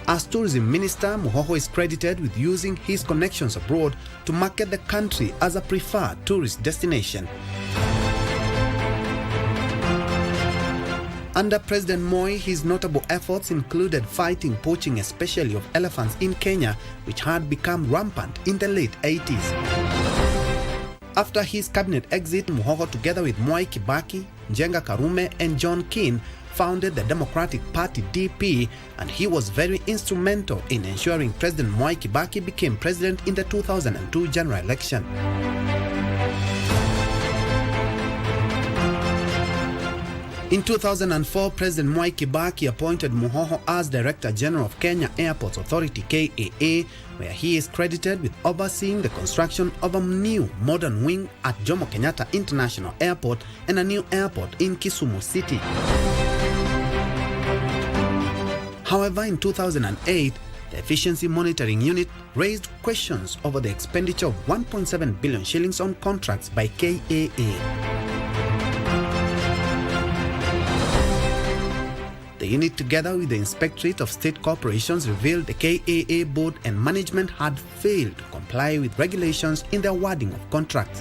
As Tourism Minister, Muhoho is credited with using his connections abroad to market the country as a preferred tourist destination. Under President Moi, his notable efforts included fighting poaching, especially of elephants in Kenya, which had become rampant in the late 80s. After his cabinet exit, Muhoho, together with Mwai Kibaki, Njenga Karume, and John Keane, founded the Democratic Party DP, and he was very instrumental in ensuring President Mwai Kibaki became president in the 2002 general election. In 2004, President Mwai Kibaki appointed Muhoho as Director General of Kenya Airports Authority (KAA), where he is credited with overseeing the construction of a new modern wing at Jomo Kenyatta International Airport and a new airport in Kisumu City. However, in 2008, the Efficiency Monitoring Unit raised questions over the expenditure of 1.7 billion shillings on contracts by KAA. The unit, together with the Inspectorate of State Corporations, revealed the KAA board and management had failed to comply with regulations in the awarding of contracts.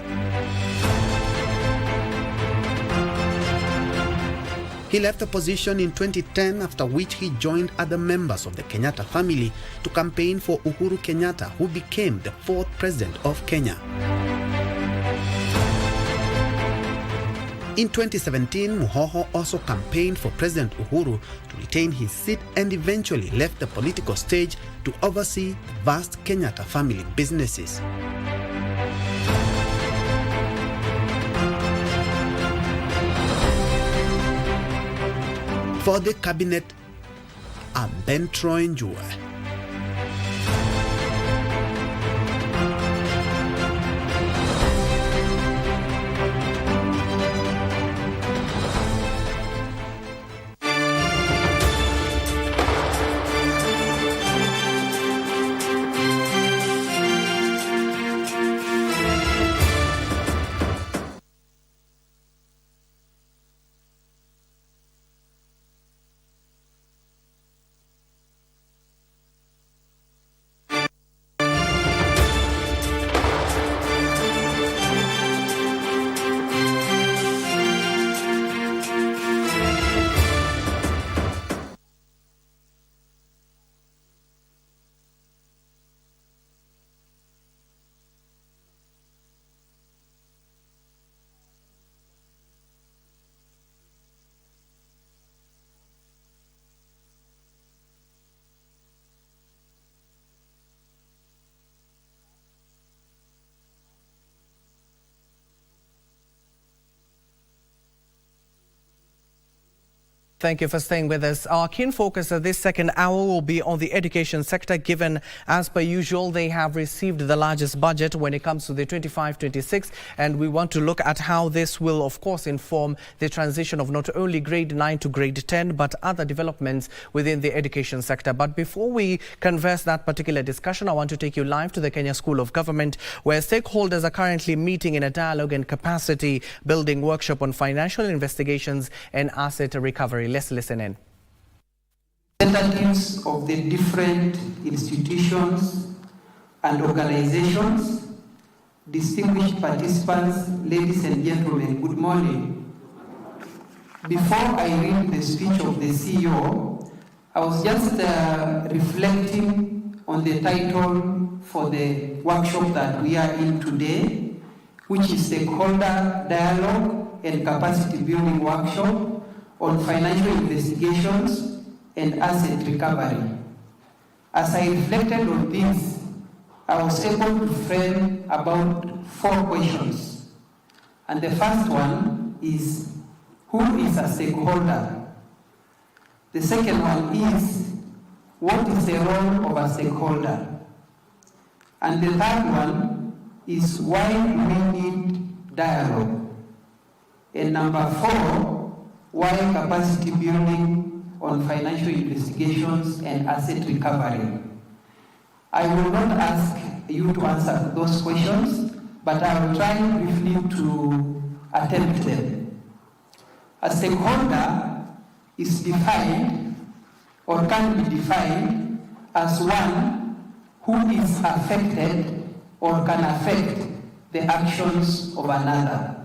He left the position in 2010, after which he joined other members of the Kenyatta family to campaign for Uhuru Kenyatta, who became the 4th president of Kenya. In 2017, Muhoho also campaigned for President Uhuru to retain his seat and eventually left the political stage to oversee the vast Kenyatta family businesses. For the cabinet, I'm Ben Troy Njue. Thank you for staying with us. Our keen focus of this second hour will be on the education sector, given, as per usual, they have received the largest budget when it comes to the 25-26, and we want to look at how this will, of course, inform the transition of not only grade 9 to grade 10, but other developments within the education sector. But before we converse that particular discussion, I want to take you live to the Kenya School of Government, where stakeholders are currently meeting in a dialogue and capacity building workshop on financial investigations and asset recovery. Let's listen in. Representatives of the different institutions and organizations, distinguished participants, ladies and gentlemen, good morning. Before I read the speech of the CEO, I was just reflecting on the title for the workshop that we are in today, which is Stakeholder Dialogue and Capacity Building Workshop on Financial Investigations and Asset Recovery. As I reflected on this, I was able to frame about 4 questions. And the first one is, who is a stakeholder? The second one is, what is the role of a stakeholder? And the third one is, why do we need dialogue? And number 4, why capacity building on financial investigations and asset recovery? I will not ask you to answer those questions, but I will try briefly to attempt them. A stakeholder is defined or can be defined as one who is affected or can affect the actions of another.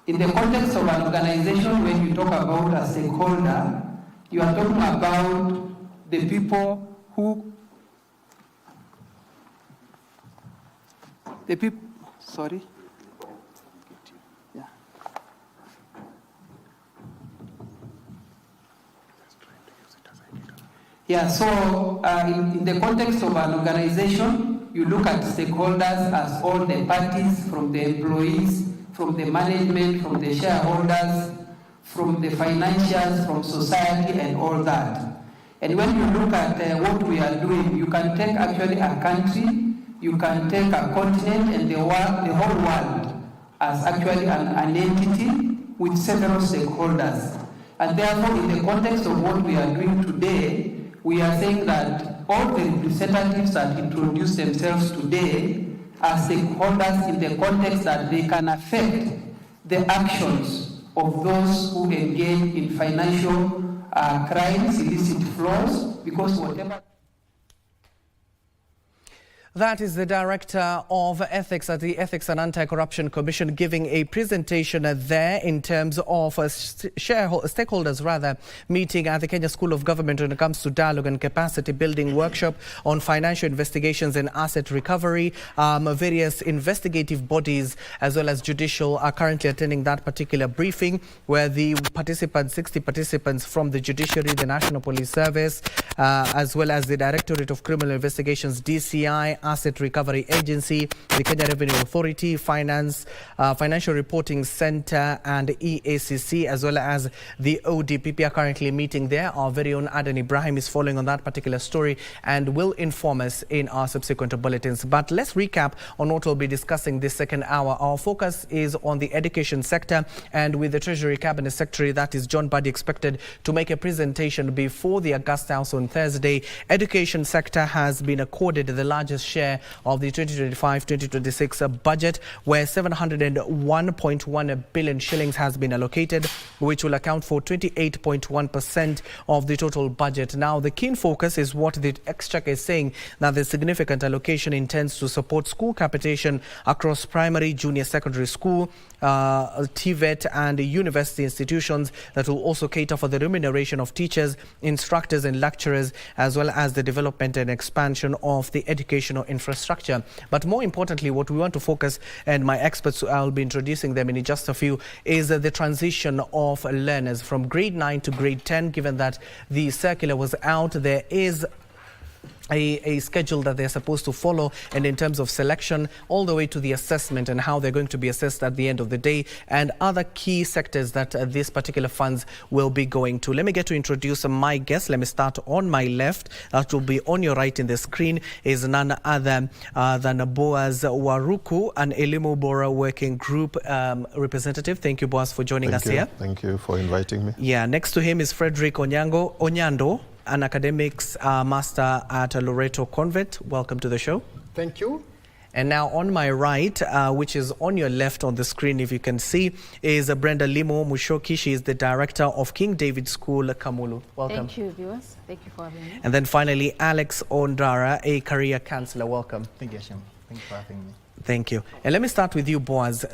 In the context of an organization, when you talk about a stakeholder, you are talking about the people who, Yeah, so in the context of an organization, you look at stakeholders as all the parties, from the employees, from the management, from the shareholders, from the financials, from society, and all that. And when you look at what we are doing, you can take actually a country, you can take a continent, and the whole world as actually an entity with several stakeholders. And therefore, in the context of what we are doing today, we are saying that all the representatives that introduce themselves today are stakeholders in the context that they can affect the actions of those who engage in financial crimes, illicit flows, because whatever... That is the Director of Ethics at the Ethics and Anti-Corruption Commission giving a presentation there in terms of stakeholders meeting at the Kenya School of Government when it comes to dialogue and capacity building workshop on financial investigations and asset recovery. Various investigative bodies as well as judicial are currently attending that particular briefing, where the participants, 60 participants from the judiciary, the National Police Service, as well as the Directorate of Criminal Investigations, DCI, Asset Recovery Agency, the Kenya Revenue Authority, Financial Reporting Center, and EACC, as well as the ODPP are currently meeting there. Our very own Adan Ibrahim is following on that particular story and will inform us in our subsequent bulletins. But let's recap on what we'll be discussing this second hour. Our focus is on the education sector, and with the Treasury Cabinet Secretary, that is John Buddy, expected to make a presentation before the Augusta House on Thursday. Education sector has been accorded the largest share of the 2025-2026 budget, where 701.1 billion shillings has been allocated, which will account for 28.1% of the total budget. Now, the keen focus is what the Exchequer is saying, that the significant allocation intends to support school capitation across primary, junior secondary school, TVET and university institutions that will also cater for the remuneration of teachers, instructors and lecturers, as well as the development and expansion of the educational infrastructure. But more importantly, what we want to focus, and my experts, I'll be introducing them in just a few, is the transition of learners from grade 9 to grade 10. Given that the circular was out, there is a schedule that they're supposed to follow, and in terms of selection all the way to the assessment and how they're going to be assessed at the end of the day, and other key sectors that these particular funds will be going to. Let me get to introduce my guests. Let me start on my left. That will be on your right in the screen is none other than Boaz Waruku, an Elimu Bora Working Group representative. Thank you, Boaz, for joining us here. Thank you for inviting me. Yeah, next to him is Frederick Onyando, an academics master at Loreto Convent. Welcome to the show. Thank you. And now on my right, which is on your left on the screen, if you can see, is Brenda Limo Mushoki. She is the director of King David School, Kamulu. Welcome. Thank you, viewers. Thank you for having me. And then finally, Alex Ondara, a career counselor. Welcome. Thank you, Hashim. Thank you for having me. Thank you. And let me start with you, Boaz.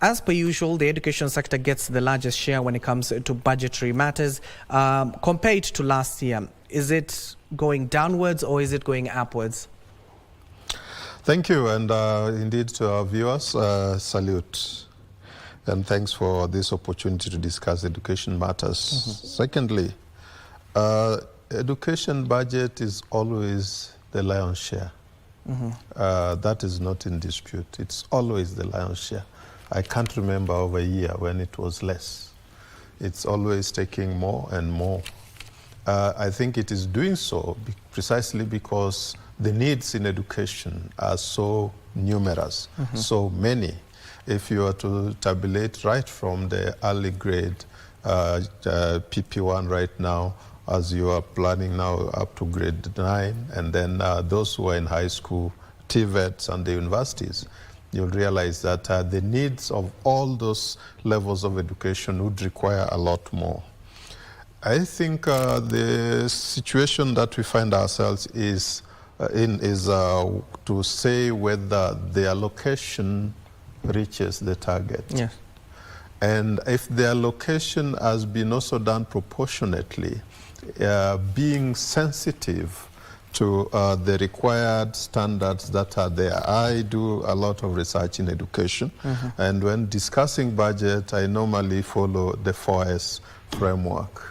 As per usual, the education sector gets the largest share when it comes to budgetary matters. Compared to last year, is it going downwards or is it going upwards? Thank you, and indeed to our viewers, salute. And thanks for this opportunity to discuss education matters. Secondly, education budget is always the lion's share. That is not in dispute. It's always the lion's share. I can't remember over a year when it was less. It's always taking more and more. I think it is doing so precisely because the needs in education are so numerous, so many. If you were to tabulate right from the early grade, PP1 right now, as you are planning now up to grade 9, and then those who are in high school, TVETs and the universities, you'll realize that the needs of all those levels of education would require a lot more. I think the situation that we find ourselves is to say whether the allocation reaches the target. Yes. And if the allocation has been also done proportionately, being sensitive to the required standards that are there. I do a lot of research in education, and when discussing budget, I normally follow the 4S framework.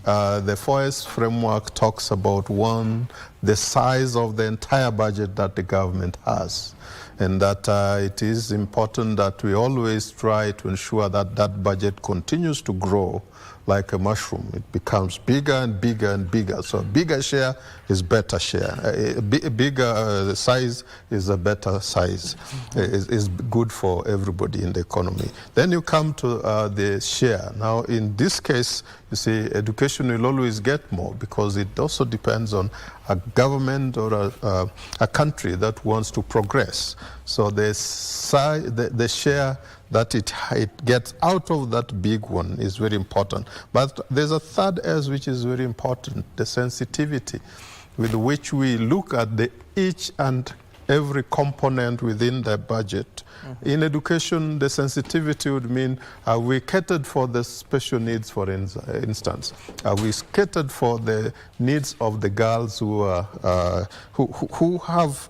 The 4S framework talks about, one, the size of the entire budget that the government has, and that it is important that we always try to ensure that that budget continues to grow like a mushroom. It becomes bigger and bigger and bigger. So a bigger share is better share. A bigger size is a better size. Is good for everybody in the economy. Then you come to the share. Now, in this case, you see, education will always get more because it also depends on a government or a country that wants to progress. So the share that it gets out of that big one is very important. But there's a third S which is very important, the sensitivity with which we look at each and every component within the budget. In education, the sensitivity would mean, are we catered for the special needs, for instance? Are we catered for the needs of the girls who have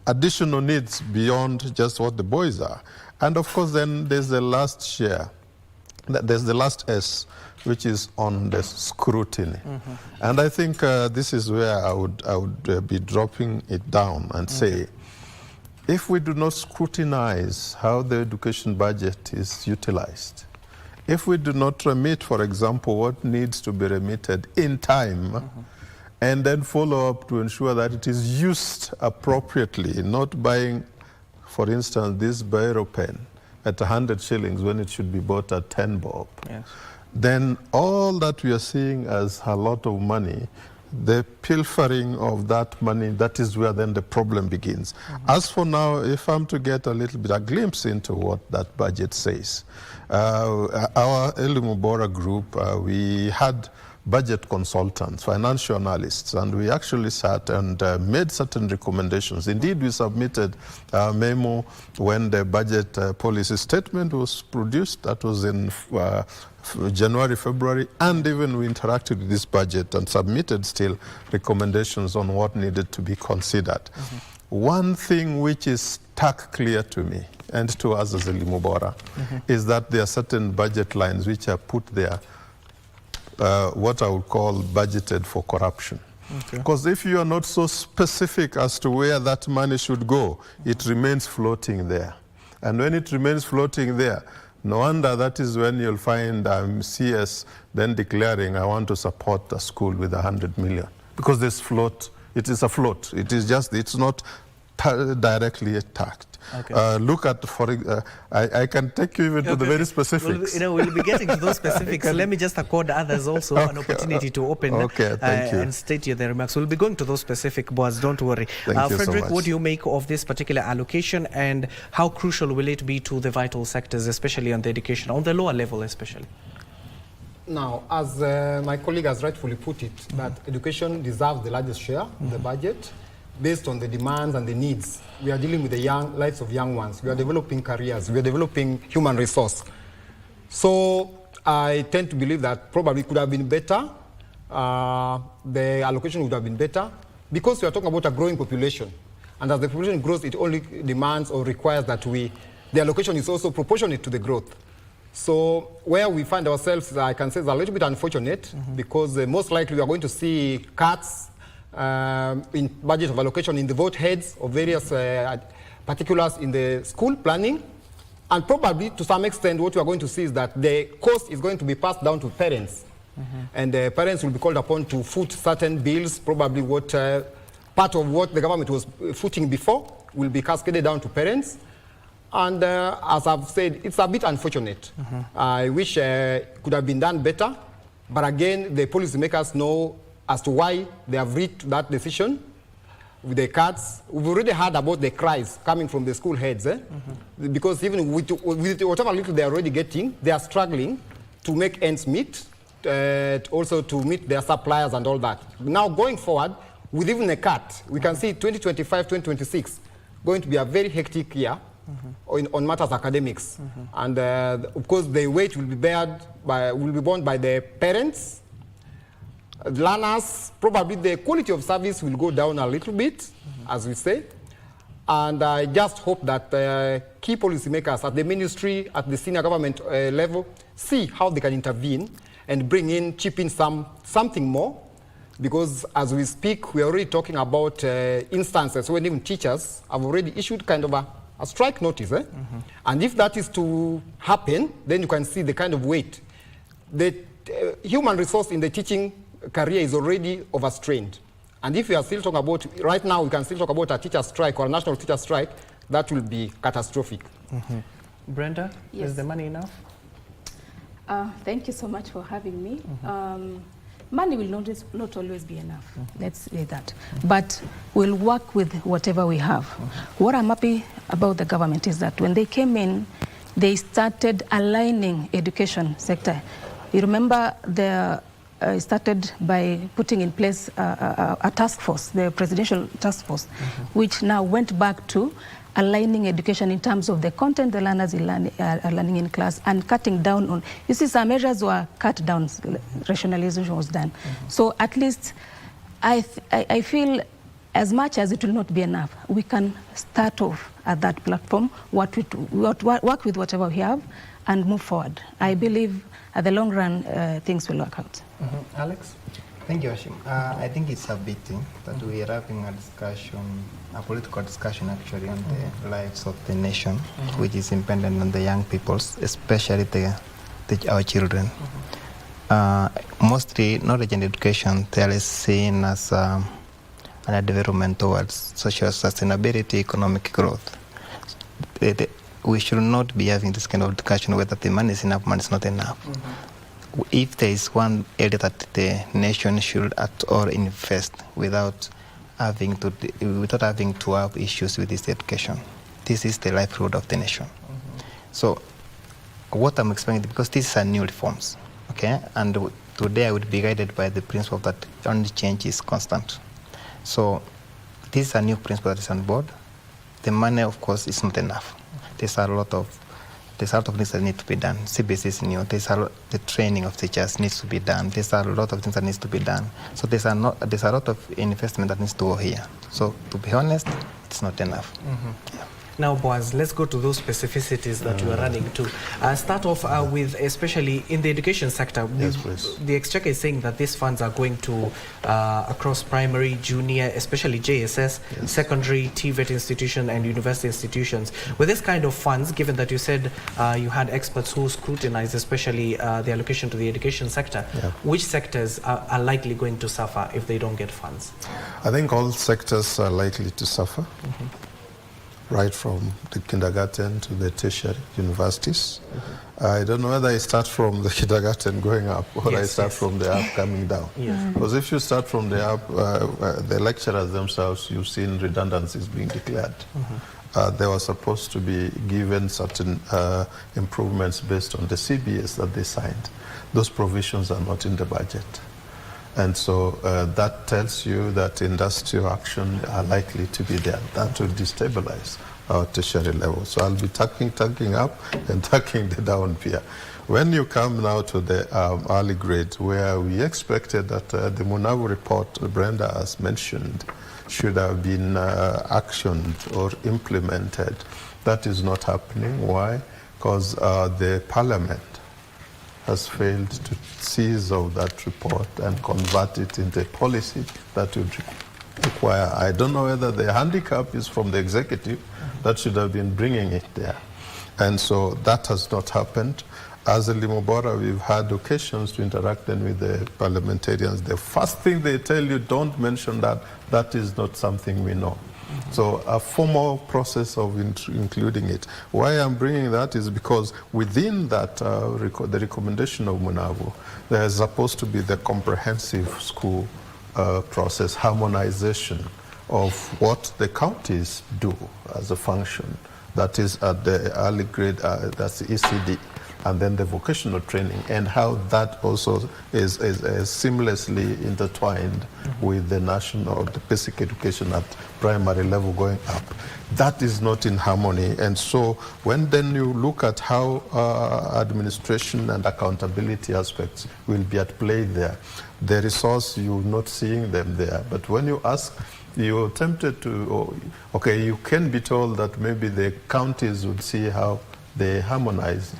additional needs beyond just what the boys are? And of course, then there's the last share. There's the last S, which is on the scrutiny. And I think this is where I would be dropping it down and say, if we do not scrutinize how the education budget is utilized, if we do not remit, for example, what needs to be remitted in time, and then follow up to ensure that it is used appropriately, not buying, for instance, this Biro pen at 100 shillings when it should be bought at 10 bob, then all that we are seeing as a lot of money, the pilfering of that money, that is where then the problem begins. As for now, if I'm to get a glimpse into what that budget says, our Elimu Bora group, we had budget consultants, financial analysts, and we actually sat and made certain recommendations. Indeed, we submitted a memo when the budget policy statement was produced. That was in January, February, and even we interacted with this budget and submitted still recommendations on what needed to be considered. One thing which is stuck clear to me and to us as Elimu Bora is that there are certain budget lines which are put there, what I would call budgeted for corruption. Because if you are not so specific as to where that money should go, it remains floating there. And when it remains floating there, no wonder that is when you'll find CS then declaring, I want to support a school with 100 million. Because this float, it is a float. It is just, it's not directly attacked. Look at, I can take you even to the very specifics. We'll be getting to those specifics. Let me just accord others also an opportunity to open and state your remarks. We'll be going to those specific boards, don't worry. Frederick, what do you make of this particular allocation, and how crucial will it be to the vital sectors, especially on the education, on the lower level especially? Now, as my colleague has rightfully put it, that education deserves the largest share of the budget based on the demands and the needs. We are dealing with the lives of young ones. We are developing careers. We are developing human resource. So I tend to believe that probably could have been better. The allocation would have been better because we are talking about a growing population. And as the population grows, it only demands or requires that the allocation is also proportionate to the growth. So where we find ourselves, I can say, is a little bit unfortunate because most likely we are going to see cuts in budget of allocation in the vote heads of various particulars in the school planning. And probably to some extent what we are going to see is that the cost is going to be passed down to parents. And parents will be called upon to foot certain bills, probably what part of what the government was footing before will be cascaded down to parents. And as I've said, it's a bit unfortunate. I wish it could have been done better. But again, the policymakers know as to why they have reached that decision with the cuts. We've already heard about the cries coming from the school heads, because even with whatever little they're already getting, they are struggling to make ends meet, also to meet their suppliers and all that. Now going forward, with even a cut, we can see 2025, 2026 going to be a very hectic year on matters academics. And of course, the weight will be borne by the parents, learners, probably the quality of service will go down a little bit, as we say. And I just hope that key policymakers at the ministry, at the senior government level, see how they can intervene and chip in something more. Because as we speak, we are already talking about instances when even teachers have already issued kind of a strike notice. And if that is to happen, then you can see the kind of weight. The human resource in the teaching career is already overstrained. And if we are still talking about, right now we can still talk about a teacher strike or a national teacher strike, that will be catastrophic. Brenda, Yes. is the money enough? Thank you so much for having me. Money will not always be enough, let's say that. But we'll work with whatever we have. What I'm happy about the government is that when they came in, they started aligning education sector. You remember they started by putting in place a task force, the presidential task force, which now went back to aligning education in terms of the content the learners are learning in class and cutting down on. You see, some measures were cut down, rationalization was done. So at least I feel as much as it will not be enough, we can start off at that platform, work with whatever we have and move forward. I believe at the long run, things will work out. Alex? Thank you, Hashim. I think it's a big thing that we are having a discussion, a political discussion actually on the lives of the nation, which is impending on the young peoples, especially our children. Mostly knowledge and education, they are seen as a development towards social sustainability, economic growth. We should not be having this kind of discussion whether the money is enough, money is not enough. If there is one area that the nation should at all invest without having to have issues with this education, this is the livelihood of the nation. So what I'm expecting, because these are new reforms, okay, and today I would be guided by the principle that only change is constant. So this is a new principle that is on board. The money, of course, is not enough. There's a lot of things that need to be done. CBC is new. The training of teachers needs to be done. There's a lot of things that needs to be done. So there's a lot of investment that needs to go here. So to be honest, it's not enough. Now, Boaz, let's go to those specificities that you are running to. Start off with, especially in the education sector, yes, please. The Exchequer is saying that these funds are going to across primary, junior, especially JSS, yes, secondary, TVET institution and university institutions. With this kind of funds, given that you said you had experts who scrutinize especially the allocation to the education sector, yeah, which sectors are likely going to suffer if they don't get funds? I think all sectors are likely to suffer. Right from the kindergarten to the tertiary universities. I don't know whether I start from the kindergarten going up or yes, I start from the up coming down. Because if you start from the up, the lecturers themselves, you've seen redundancies being declared. They were supposed to be given certain improvements based on the CBS that they signed. Those provisions are not in the budget. And so that tells you that industrial action are likely to be there. That will destabilize our tertiary level. So I'll be tucking up and tucking the down here. When you come now to the early grades, where we expected that the Munavu report, Brenda has mentioned, should have been actioned or implemented, that is not happening. Why? Because the parliament has failed to seize of that report and convert it into a policy that would require. I don't know whether the handicap is from the executive that should have been bringing it there. And so that has not happened. As a Limobora, we've had occasions to interact with the parliamentarians. The first thing they tell you, don't mention that. That is not something we know. So a formal process of including it. Why I'm bringing that is because within that, the recommendation of Munavu, there is supposed to be the comprehensive school process, harmonization of what the counties do as a function. That is at the early grade, that's the ECD. and then the vocational training, and how that also is seamlessly intertwined with the national, the basic education at primary level going up. That is not in harmony. And so when then you look at how administration and accountability aspects will be at play there, the resource, you're not seeing them there. But when you ask, you're tempted to, okay, you can be told that maybe the counties would see how they harmonize,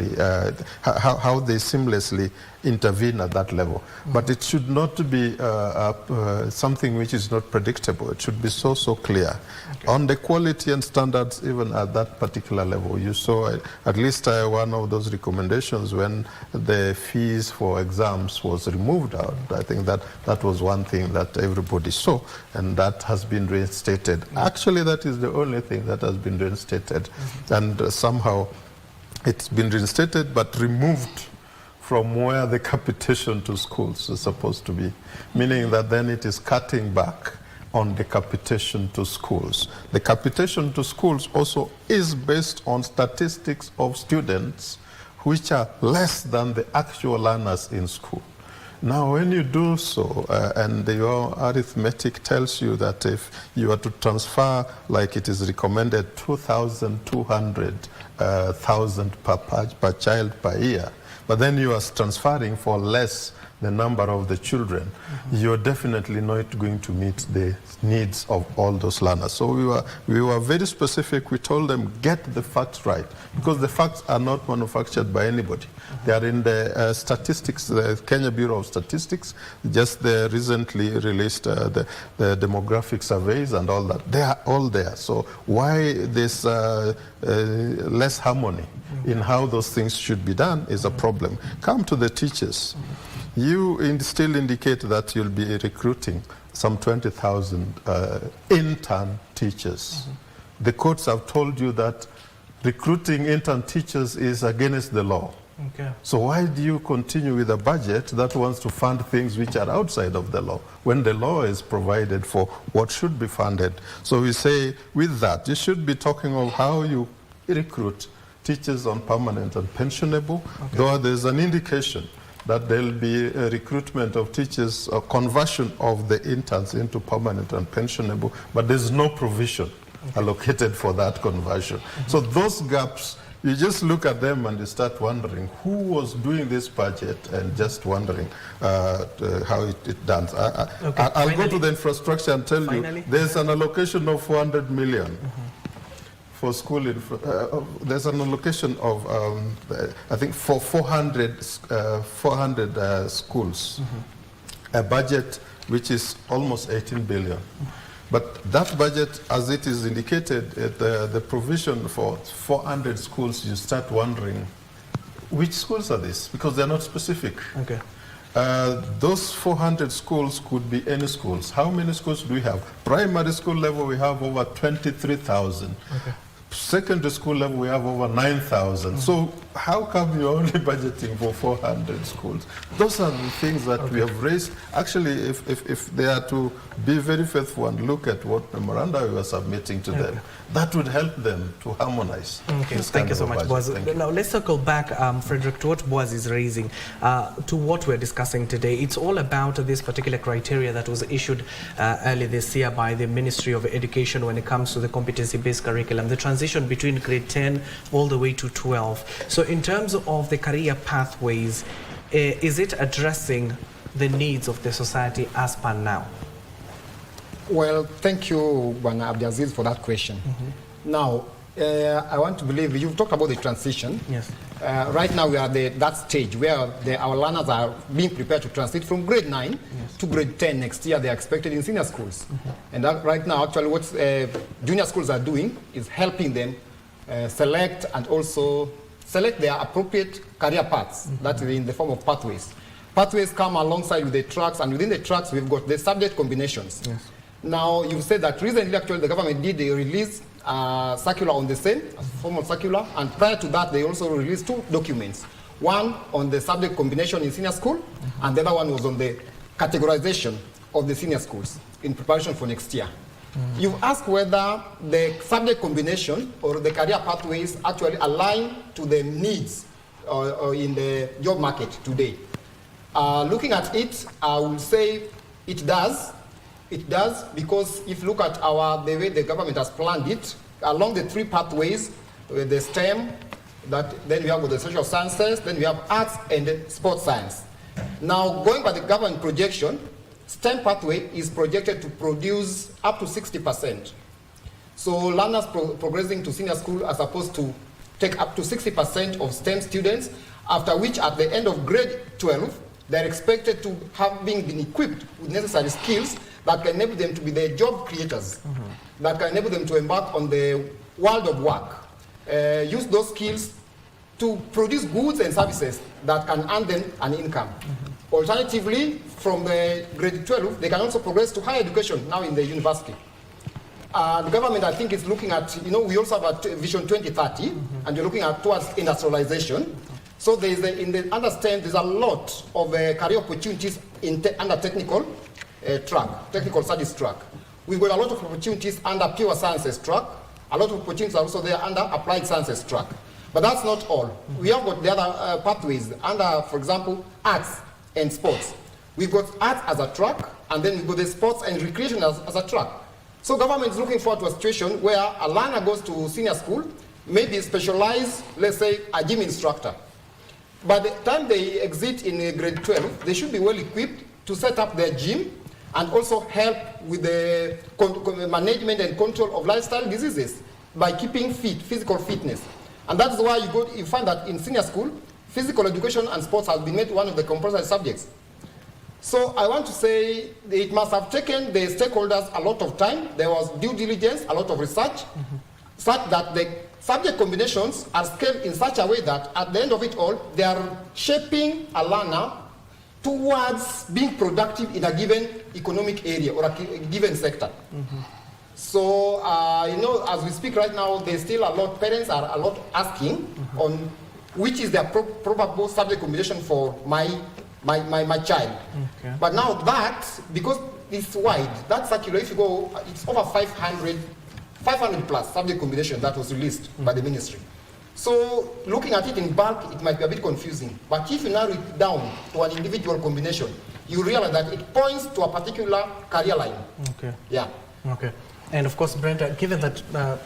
how they seamlessly intervene at that level. But it should not be something which is not predictable. It should be so clear. Okay. On the quality and standards, even at that particular level, you saw at least one of those recommendations when the fees for exams was removed out. I think that was one thing that everybody saw, and that has been reinstated. Actually, that is the only thing that has been reinstated. And somehow it's been reinstated but removed from where the capitation to schools is supposed to be, meaning that then it is cutting back on the capitation to schools. The capitation to schools also is based on statistics of students which are less than the actual learners in school. Now, when you do so, and your arithmetic tells you that if you are to transfer, like it is recommended, 2,200 per child per year, but then you are transferring for less the number of the children, you're definitely not going to meet the needs of all those learners. So we were very specific. We told them, get the facts right, because the facts are not manufactured by anybody. They are in the statistics, the Kenya Bureau of Statistics, just the recently released the demographic surveys and all that. They are all there. So why this less harmony in how those things should be done is a problem. Come to the teachers. You still indicate that you'll be recruiting some 20,000 intern teachers. The courts have told you that recruiting intern teachers is against the law. Okay. So why do you continue with a budget that wants to fund things which are outside of the law, when the law is provided for what should be funded? So we say with that, you should be talking of how you recruit teachers on permanent and pensionable, though there's an indication that there will be a recruitment of teachers, a conversion of the interns into permanent and pensionable, but there's no provision allocated for that conversion. So those gaps, you just look at them and you start wondering who was doing this budget, and just wondering how it done. I'll go to the infrastructure and tell you there's an allocation of 400 million. For school, there's an allocation of, I think, for 400 schools, a budget which is almost 18 billion. But that budget, as it is indicated, the provision for 400 schools, you start wondering, which schools are these? Because they're not specific. Okay. Those 400 schools could be any schools. How many schools do we have? Primary school level, we have over 23,000. Okay. Secondary school level, we have over 9,000. So how come you're only budgeting for 400 schools? Those are the things that we have raised. Actually, if they are to be very faithful and look at what memoranda we are submitting to them, that would help them to harmonize. Okay, thank you so much, Boaz. Now let's circle back, Frederick, to what Boaz is raising, to what we're discussing today. It's all about this particular criteria that was issued early this year by the Ministry of Education when it comes to the competency-based curriculum, the transition between grade 10 all the way to 12. So in terms of the career pathways, is it addressing the needs of the society as per now? Well, thank you, Bwana Abdiaziz, for that question. Now, I want to believe you've talked about the transition. Yes. Right now, we are at that stage where our learners are being prepared to transit from grade 9 to grade 10 next year. They are expected in senior schools. And that right now, actually, what junior schools are doing is helping them select and also select their appropriate career paths. That is in the form of pathways. Pathways come alongside with the tracks, and within the tracks, we've got the subject combinations. Yes. Now, you said that recently, actually, the government did release circular on the same, a formal circular, and prior to that, they also released 2 documents. One on the subject combination in senior school, and the other one was on the categorization of the senior schools in preparation for next year. You've asked whether the subject combination or the career pathways actually align to the needs or in the job market today. Looking at it, I would say it does. It does, because if you look at the way the government has planned it, along the 3 pathways, the STEM, then we have the social sciences, then we have arts and sports science. Now, going by the government projection, STEM pathway is projected to produce up to 60%. So learners progressing to senior school are supposed to take up to 60% of STEM students, after which at the end of grade 12, they're expected to have been equipped with necessary skills that can enable them to be the job creators, that can enable them to embark on the world of work, use those skills to produce goods and services that can earn them an income. Alternatively, from the grade 12, they can also progress to higher education now in the university. The government, I think, is looking at, we also have a Vision 2030, and you're looking at towards industrialization. So there's there's a lot of career opportunities under technical technical studies track. We've got a lot of opportunities under pure sciences track. A lot of opportunities are also there under applied sciences track. But that's not all. We have got the other pathways under, for example, arts and sports. We've got arts as a track, and then we've got the sports and recreation as a track. So government is looking forward to a situation where a learner goes to senior school, maybe specialized, let's say, a gym instructor. By the time they exit in grade 12, they should be well equipped to set up their gym and also help with the management and control of lifestyle diseases by keeping fit, physical fitness. And that's why you find that in senior school, physical education and sports has been made one of the compulsory subjects. So I want to say it must have taken the stakeholders a lot of time. There was due diligence, a lot of research, such that the subject combinations are scaled in such a way that at the end of it all, they are shaping a learner towards being productive in a given economic area or a given sector. So, as we speak right now, there's still a lot, parents are a lot asking on which is their probable subject combination for my child. Okay. But now that, because it's wide, that circular, if you go, it's over 500 plus subject combination that was released by the ministry. So looking at it in bulk, it might be a bit confusing. But if you narrow it down to an individual combination, you realize that it points to a particular career line. Okay. Yeah. Okay. And of course, Brenda, given that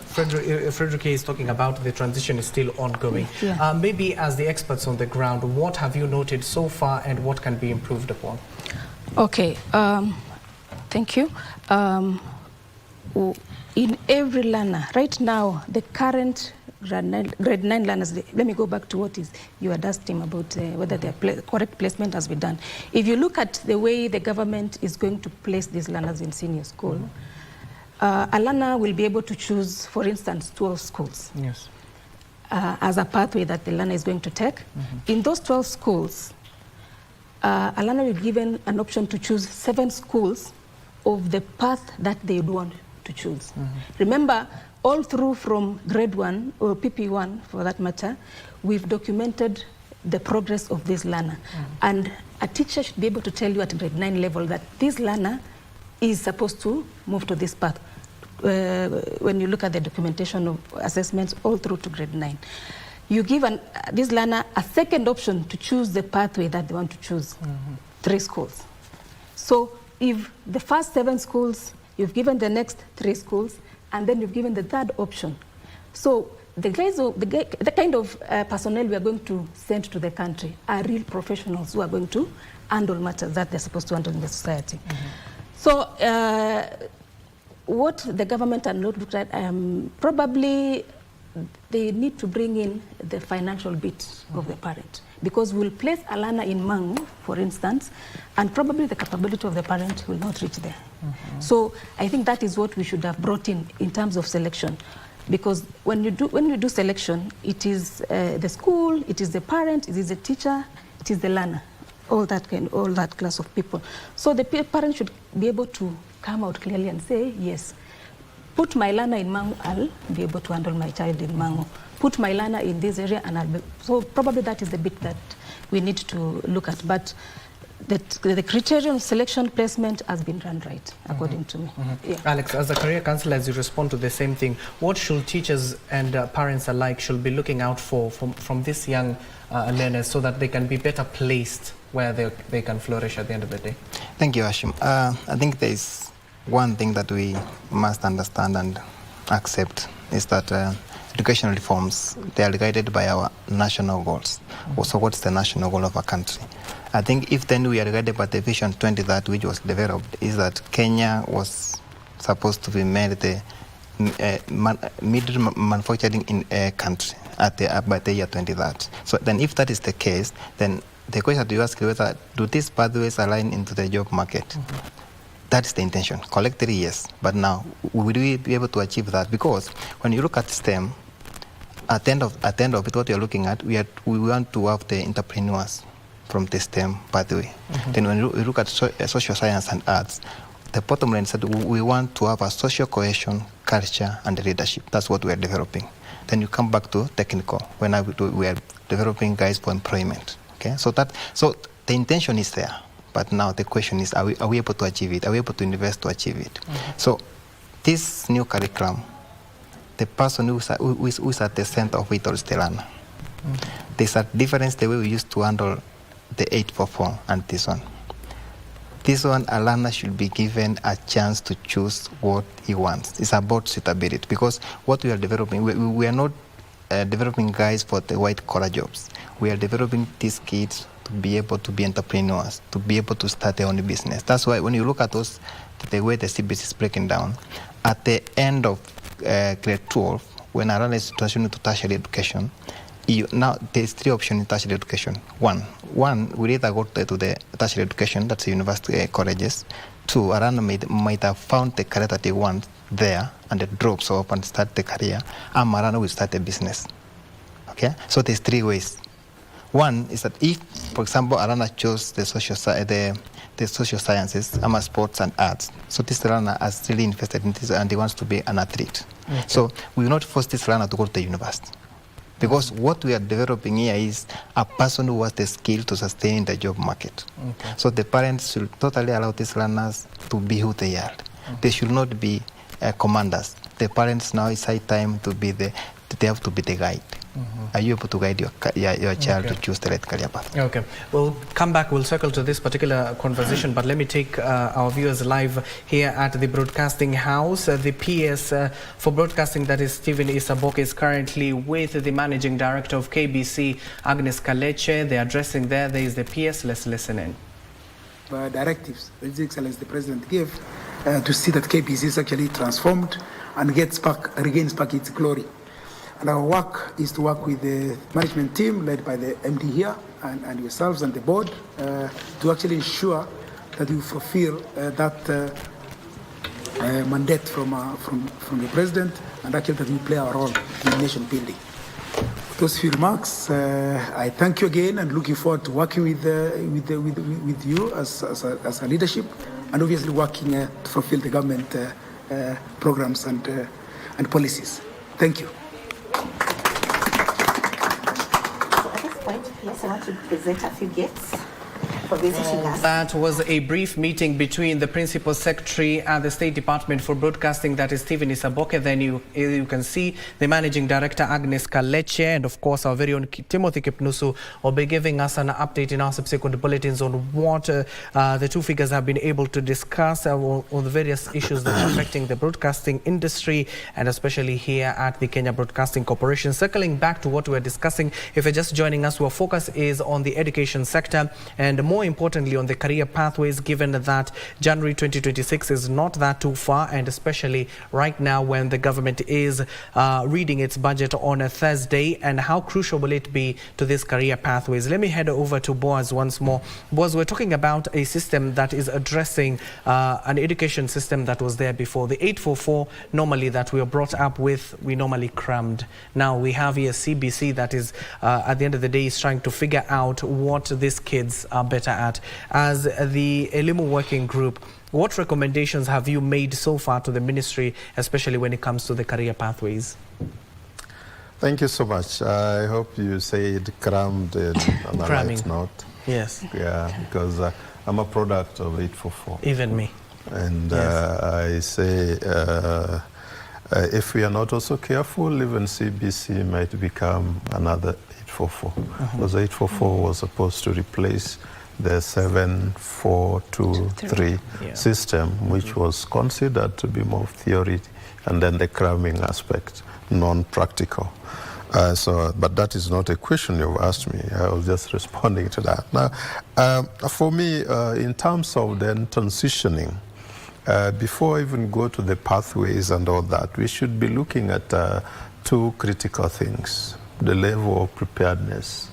Frederick is talking about the transition is still ongoing, maybe as the experts on the ground, what have you noted so far and what can be improved upon? Okay. Thank you. In every learner, right now, the current grade 9 learners, let me go back to what you had asked him about whether their correct placement has been done. If you look at the way the government is going to place these learners in senior school, a learner will be able to choose, for instance, 12 schools as a pathway that the learner is going to take. In those 12 schools, a learner will be given an option to choose 7 schools of the path that they would want to choose. Remember, all through from grade 1 or PP1 for that matter, we've documented the progress of this learner. And a teacher should be able to tell you at grade 9 level that this learner is supposed to move to this path. When you look at the documentation of assessments all through to grade 9. You give this learner a second option to choose the pathway that they want to choose, 3 schools. So if the first 7 schools, you've given the next 3 schools, and then you've given the third option. So the kind of personnel we are going to send to the country are real professionals who are going to handle matters that they're supposed to handle in the society. So what the government are not looked at, probably they need to bring in the financial bit of the parent, because we'll place a learner in Mangu, for instance, and probably the capability of the parent will not reach there. So I think that is what we should have brought in terms of selection, because when you do selection, it is the school, it is the parent, it is the teacher, it is the learner, all that class of people. So the parent should be able to come out clearly and say, yes, put my learner in Mangu, I'll be able to handle my child in Mangu. Put my learner in this area, and I'll be... So probably that is the bit that we need to look at. But the criterion of selection placement has been done right, according to me. Yeah. Alex, as a career counselor, as you respond to the same thing, what should teachers and parents alike should be looking out for from these young learners so that they can be better placed where they can flourish at the end of the day? Thank you, Hashim. I think there is one thing that we must understand and accept is that educational reforms, they are guided by our national goals. Also, what's the national goal of a country? I think if then we are guided by the Vision 2030, which was developed, is that Kenya was supposed to be made the middle manufacturing in a country by the year 2030. So then if that is the case, then the question that you ask is whether do these pathways align into the job market? That is the intention. Collectively, yes. But now, will we be able to achieve that? Because when you look at STEM, at the end of it, what we are looking at, we want to have the entrepreneurs from the STEM pathway. Then when you look at social science and arts, the bottom line is that we want to have a social cohesion, culture, and leadership. That's what we are developing. Then you come back to technical, when we are developing guys for employment. Okay, so the intention is there. But now the question is, are we able to achieve it? Are we able to invest to achieve it? So this new curriculum, the person who is at the center of it is the learner. There's a difference the way we used to handle the 844 and this one. This one, a learner should be given a chance to choose what he wants. It's about suitability, because what we are developing, we are not developing guys for the white-collar jobs. We are developing these kids to be able to be entrepreneurs, to be able to start their own business. That's why when you look at those, the way the CBC is breaking down, at the end of grade 12, when a learner is transitioning to tertiary education, now there's 3 options in tertiary education. One, we either go to the tertiary education, that's the university colleges. 2, a learner might have found the career that they want there and it drops off and start the career, and a learner will start a business. Okay, so there's 3 ways. One is that if, for example, a learner chose the social sciences, sports and arts, so this learner has really invested in this and he wants to be an athlete. So we will not force this learner to go to the university. Because what we are developing here is a person who has the skill to sustain the job market. So the parents should totally allow these learners to be who they are. They should not be commanders. The parents now, it's high time to be they have to be the guide. Are you able to guide your child to choose the right career path? Okay, we'll come back, we'll circle to this particular conversation, but let me take our viewers live here at the Broadcasting House. The PS for Broadcasting, that is Stephen Isaboke, is currently with the Managing Director of KBC, Agnes Kaleche. They're addressing there is the PS. Let's listen in. Directives that His Excellency the President gave to see that KBC is actually transformed and regains back its glory. And our work is to work with the management team led by the MD here and yourselves and the board to actually ensure that we fulfill that mandate from the President, and actually that we play our role in nation building. With those few remarks, I thank you again and looking forward to working with you as a leadership, and obviously working to fulfill the government programs and policies. Thank you. At this point, yes, I want to present a few gifts for visiting us. That was a brief meeting between the Principal Secretary at the State Department for Broadcasting, that is Stephen Isaboke. Then you can see the Managing Director, Agnes Kaleche, and of course our very own Timothy Kipnusu will be giving us an update in our subsequent bulletins on what the two figures have been able to discuss on the various issues that are affecting the broadcasting industry, and especially here at the Kenya Broadcasting Corporation. Circling back to what we're discussing, if you're just joining us, our focus is on the education sector, and more importantly on the career pathways, given that January 2026 is not that too far, and especially right now when the government is reading its budget on a Thursday. And how crucial will it be to these career pathways? Let me head over to Boaz once more. Boaz, we're talking about a system that is addressing an education system that was there before. The 844 normally that we are brought up with, we normally crammed. Now we have here CBC that is at the end of the day is trying to figure out what these kids are better at. As the Elimu Working Group, what recommendations have you made so far to the ministry, especially when it comes to the career pathways? Thank you so much. I hope you said crammed on the right note. Yes. Yeah, because I'm a product of 844. Even me. And Yes. I say, if we are not also careful, even CBC might become another 844. Because 844 was supposed to replace the 7-4-2-3 system, which was considered to be more theory, and then the cramming aspect, non-practical. But that is not a question you've asked me. I was just responding to that. Now, for me, in terms of then transitioning, before I even go to the pathways and all that, we should be looking at two critical things: the level of preparedness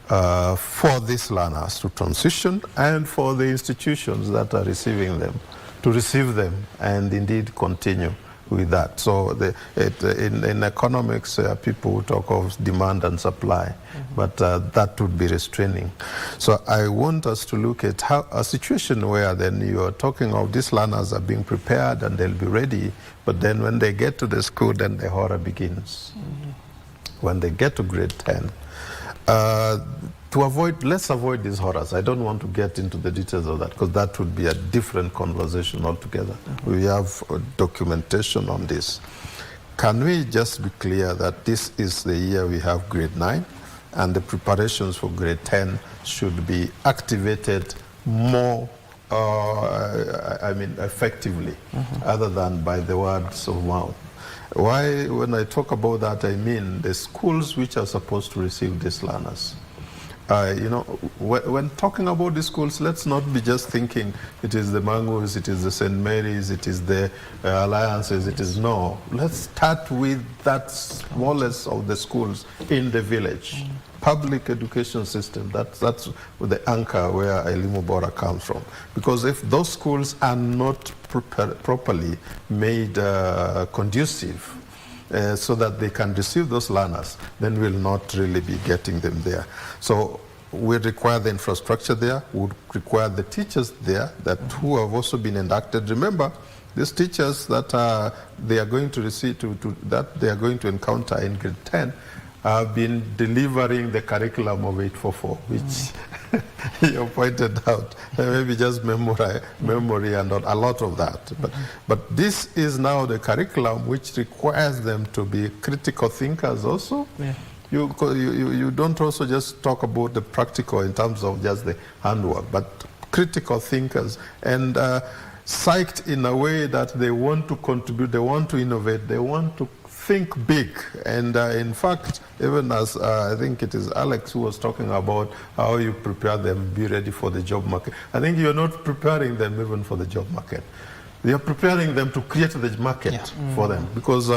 for these learners to transition, and for the institutions that are receiving them to receive them and indeed continue with that. So in economics, people talk of demand and supply, but that would be restraining. So I want us to look at how a situation where then you are talking of these learners are being prepared and they'll be ready, but then when they get to the school, then the horror begins. When they get to grade 10, let's avoid these horrors. I don't want to get into the details of that, because that would be a different conversation altogether. We have documentation on this. Can we just be clear that this is the year we have grade 9, and the preparations for grade 10 should be activated more, effectively, other than by the words of mouth? Why, when I talk about that, I mean the schools which are supposed to receive these learners. When talking about the schools, let's not be just thinking it is the Mangus, it is the St. Mary's, it is the Alliances, it is no. Let's start with that smallest of the schools in the village. Public education system, that's the anchor where Elimu Bora comes from. Because if those schools are not properly made conducive, so that they can receive those learners, then we'll not really be getting them there. So we require the infrastructure there, we require the teachers there who have also been inducted. Remember, these teachers that they are going to receive, that they are going to encounter in grade 10, have been delivering the curriculum of 844, which you pointed out, maybe just memory and a lot of that. But this is now the curriculum which requires them to be critical thinkers also. Yeah. You don't also just talk about the practical in terms of just the handwork, but critical thinkers, and psyched in a way that they want to contribute, they want to innovate, they want to think big. And in fact, even as I think it is Alex who was talking about how you prepare them, be ready for the job market. I think you're not preparing them even for the job market. You're preparing them to create the market for them, because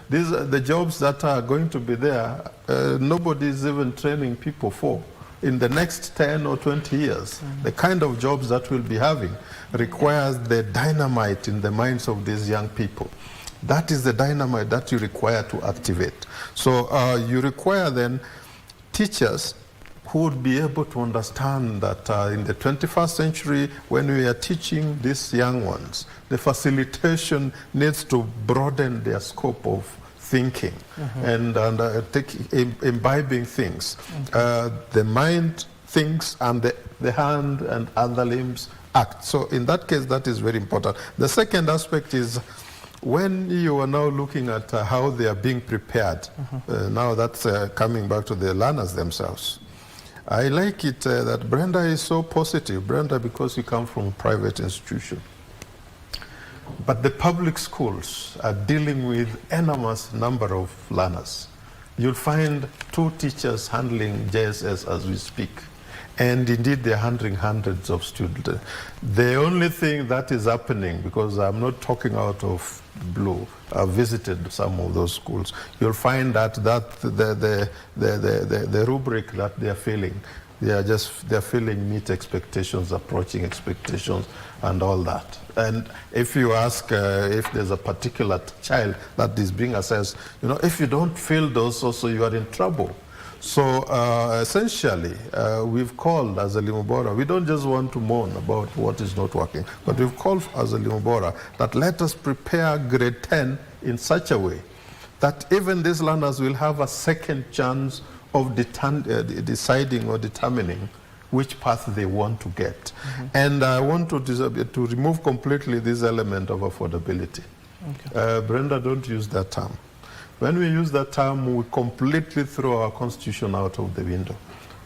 these are the jobs that are going to be there. Nobody is even training people for. In the next 10 or 20 years, the kind of jobs that we'll be having requires the dynamite in the minds of these young people. That is the dynamite that you require to activate. So you require then teachers who would be able to understand that in the 21st century, when we are teaching these young ones, the facilitation needs to broaden their scope of thinking and imbibing things. The mind thinks, and the hand and other limbs act. So in that case, that is very important. The second aspect is, when you are now looking at how they are being prepared, now that's coming back to the learners themselves. I like it that Brenda is so positive. Brenda, because you come from a private institution. But the public schools are dealing with enormous number of learners. You'll find 2 teachers handling JSS as we speak. And indeed, they're handling hundreds of students. The only thing that is happening, because I'm not talking out of blue, I've visited some of those schools, you'll find that the rubric that they're filling, they're filling meet expectations, approaching expectations, and all that. And if you ask if there's a particular child that is being assessed, if you don't fill those, also you are in trouble. So essentially, we've called as a Limubora, we don't just want to moan about what is not working, but we've called as a Limubora that let us prepare grade 10 in such a way that even these learners will have a second chance of deciding or determining which path they want to get. And I want to remove completely this element of affordability. Brenda, don't use that term. When we use that term, we completely throw our constitution out of the window.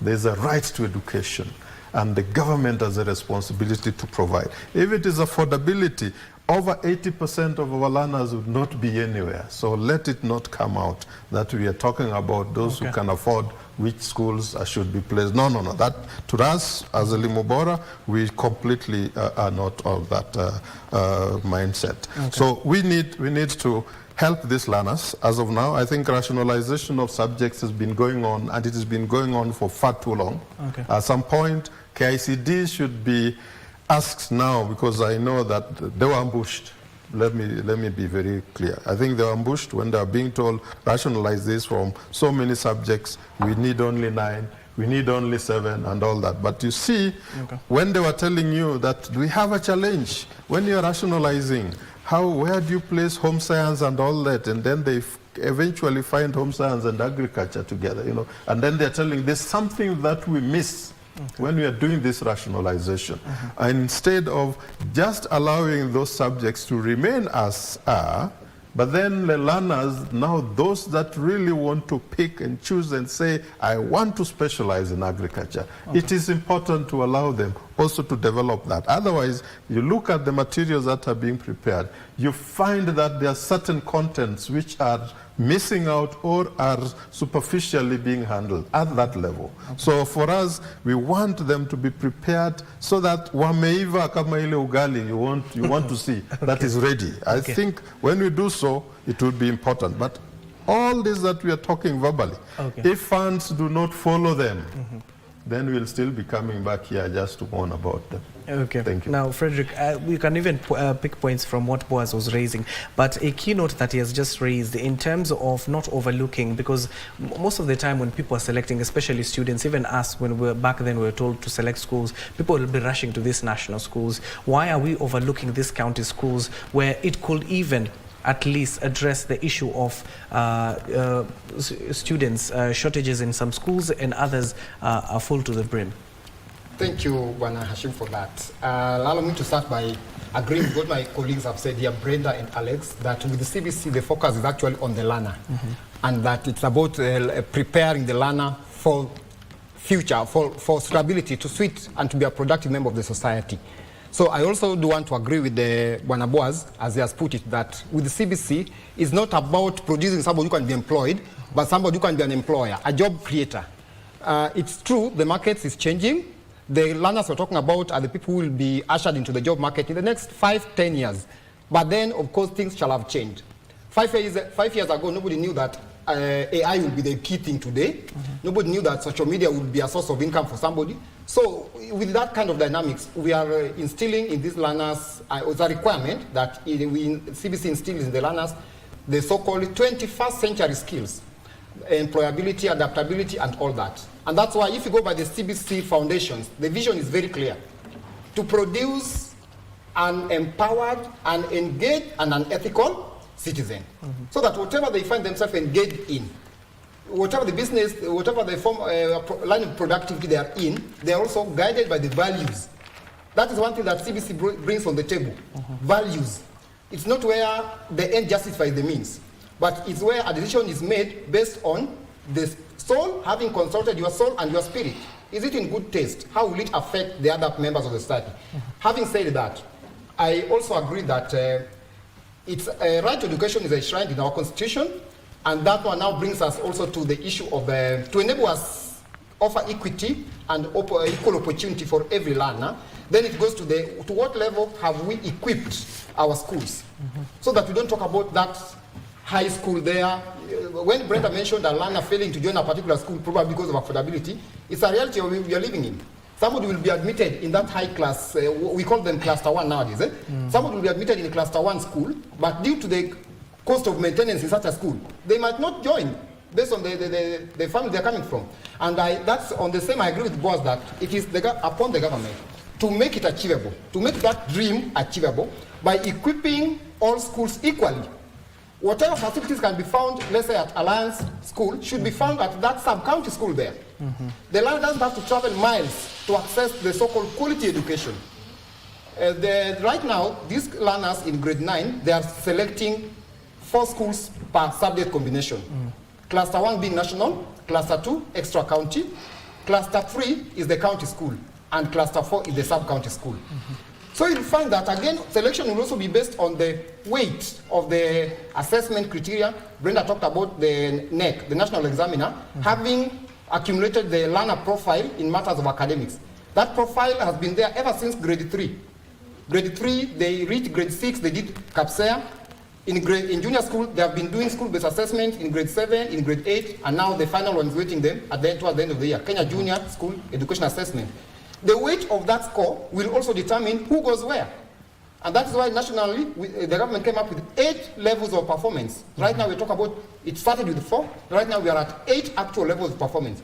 There's a right to education, and the government has a responsibility to provide. If it is affordability, over 80% of our learners would not be anywhere. So let it not come out that we are talking about those who can afford which schools should be placed. No. That, to us, as a Limubora, we completely are not of that mindset. So we need to help these learners. As of now, I think rationalization of subjects has been going on, and it has been going on for far too long. At some point, KICD should be asked now, because I know that they were ambushed. Let me be very clear. I think they were ambushed when they are being told, rationalize this from so many subjects. We need only 9, we need only 7, and all that. But you see, when they were telling you that we have a challenge, when you're rationalizing, where do you place home science and all that? And then they eventually find home science and agriculture together, and then they're telling there's something that we miss when we are doing this rationalization. And instead of just allowing those subjects to remain as are, but then the learners, now those that really want to pick and choose and say, I want to specialize in agriculture, it is important to allow them also to develop that. Otherwise, you look at the materials that are being prepared, you find that there are certain contents which are missing out or are superficially being handled at that level. So for us, we want them to be prepared so that wameiva kama ile ugali you want to see that is ready. I think when we do so, it would be important. But all this that we are talking verbally, if funds do not follow them, then we'll still be coming back here just to warn about them. Thank you. Now, Frederick, we can even pick points from what Boaz was raising, but a keynote that he has just raised in terms of not overlooking, because most of the time when people are selecting, especially students, even us, when we were back then we were told to select schools, people will be rushing to these national schools. Why are we overlooking these county schools where it could even at least address the issue of students, shortages in some schools and others are full to the brim? Thank you, Bwana Hashim, for that. Allow me to start by agreeing with what my colleagues have said here, Brenda and Alex, that with the CBC, the focus is actually on the learner, and that it's about preparing the learner for future, for stability, to switch and to be a productive member of the society. So I also do want to agree with Bwana Boaz, as he has put it, that with the CBC, it's not about producing somebody who can be employed, but somebody who can be an employer, a job creator. It's true, the market is changing. The learners we're talking about are the people who will be ushered into the job market in the next 5-10 years. But then, of course, things shall have changed. 5 years ago, nobody knew that AI would be the key thing today. Nobody knew that social media would be a source of income for somebody. So with that kind of dynamics, we are instilling in these learners, it's a requirement that CBC instills in the learners the so-called 21st century skills, employability, adaptability, and all that. And that's why if you go by the CBC foundations, the vision is very clear: to produce an empowered, an engaged, and an ethical citizen. So that whatever they find themselves engaged in, whatever the business, whatever the line of productivity they are in, they are also guided by the values. That is one thing that CBC brings on the table, values. It's not where the end justifies the means, but it's where a decision is made based on the soul, having consulted your soul and your spirit. Is it in good taste? How will it affect the other members of the society? Having said that, I also agree that it's right to education is enshrined in our constitution, and that one now brings us also to the issue of to enable us offer equity and equal opportunity for every learner. Then it goes to what level have we equipped our schools, so that we don't talk about that high school there. When Brenda mentioned a learner failing to join a particular school probably because of affordability, it's a reality we are living in. Somebody will be admitted in that high class, we call them cluster 1 nowadays. Somebody will be admitted in a cluster 1 school, but due to the cost of maintenance in such a school, they might not join based on the family they're coming from. And that's on the same, I agree with Boaz that it is upon the government to make it achievable, to make that dream achievable by equipping all schools equally. Whatever facilities can be found, let's say at Alliance School, should be found at that sub-county school there. The learner doesn't have to travel miles to access the so-called quality education. Right now, these learners in grade 9, they are selecting 4 schools per subject combination. Cluster 1 being national, cluster 2 extra county, cluster 3 is the county school, and cluster 4 is the sub-county school. So you'll find that, again, selection will also be based on the weight of the assessment criteria. Brenda talked about the NEC, the National Examiner, having accumulated the learner profile in matters of academics. That profile has been there ever since grade 3. Grade 3, they reached grade 6, they did CAPSEA. In junior school, they have been doing school-based assessment in grade 7, in grade 8, and now the final one is waiting them towards the end of the year, Kenya Junior School Education Assessment. The weight of that score will also determine who goes where. And that is why nationally, the government came up with 8 levels of performance. Right now we talk about, it started with 4, right now we are at 8 actual levels of performance.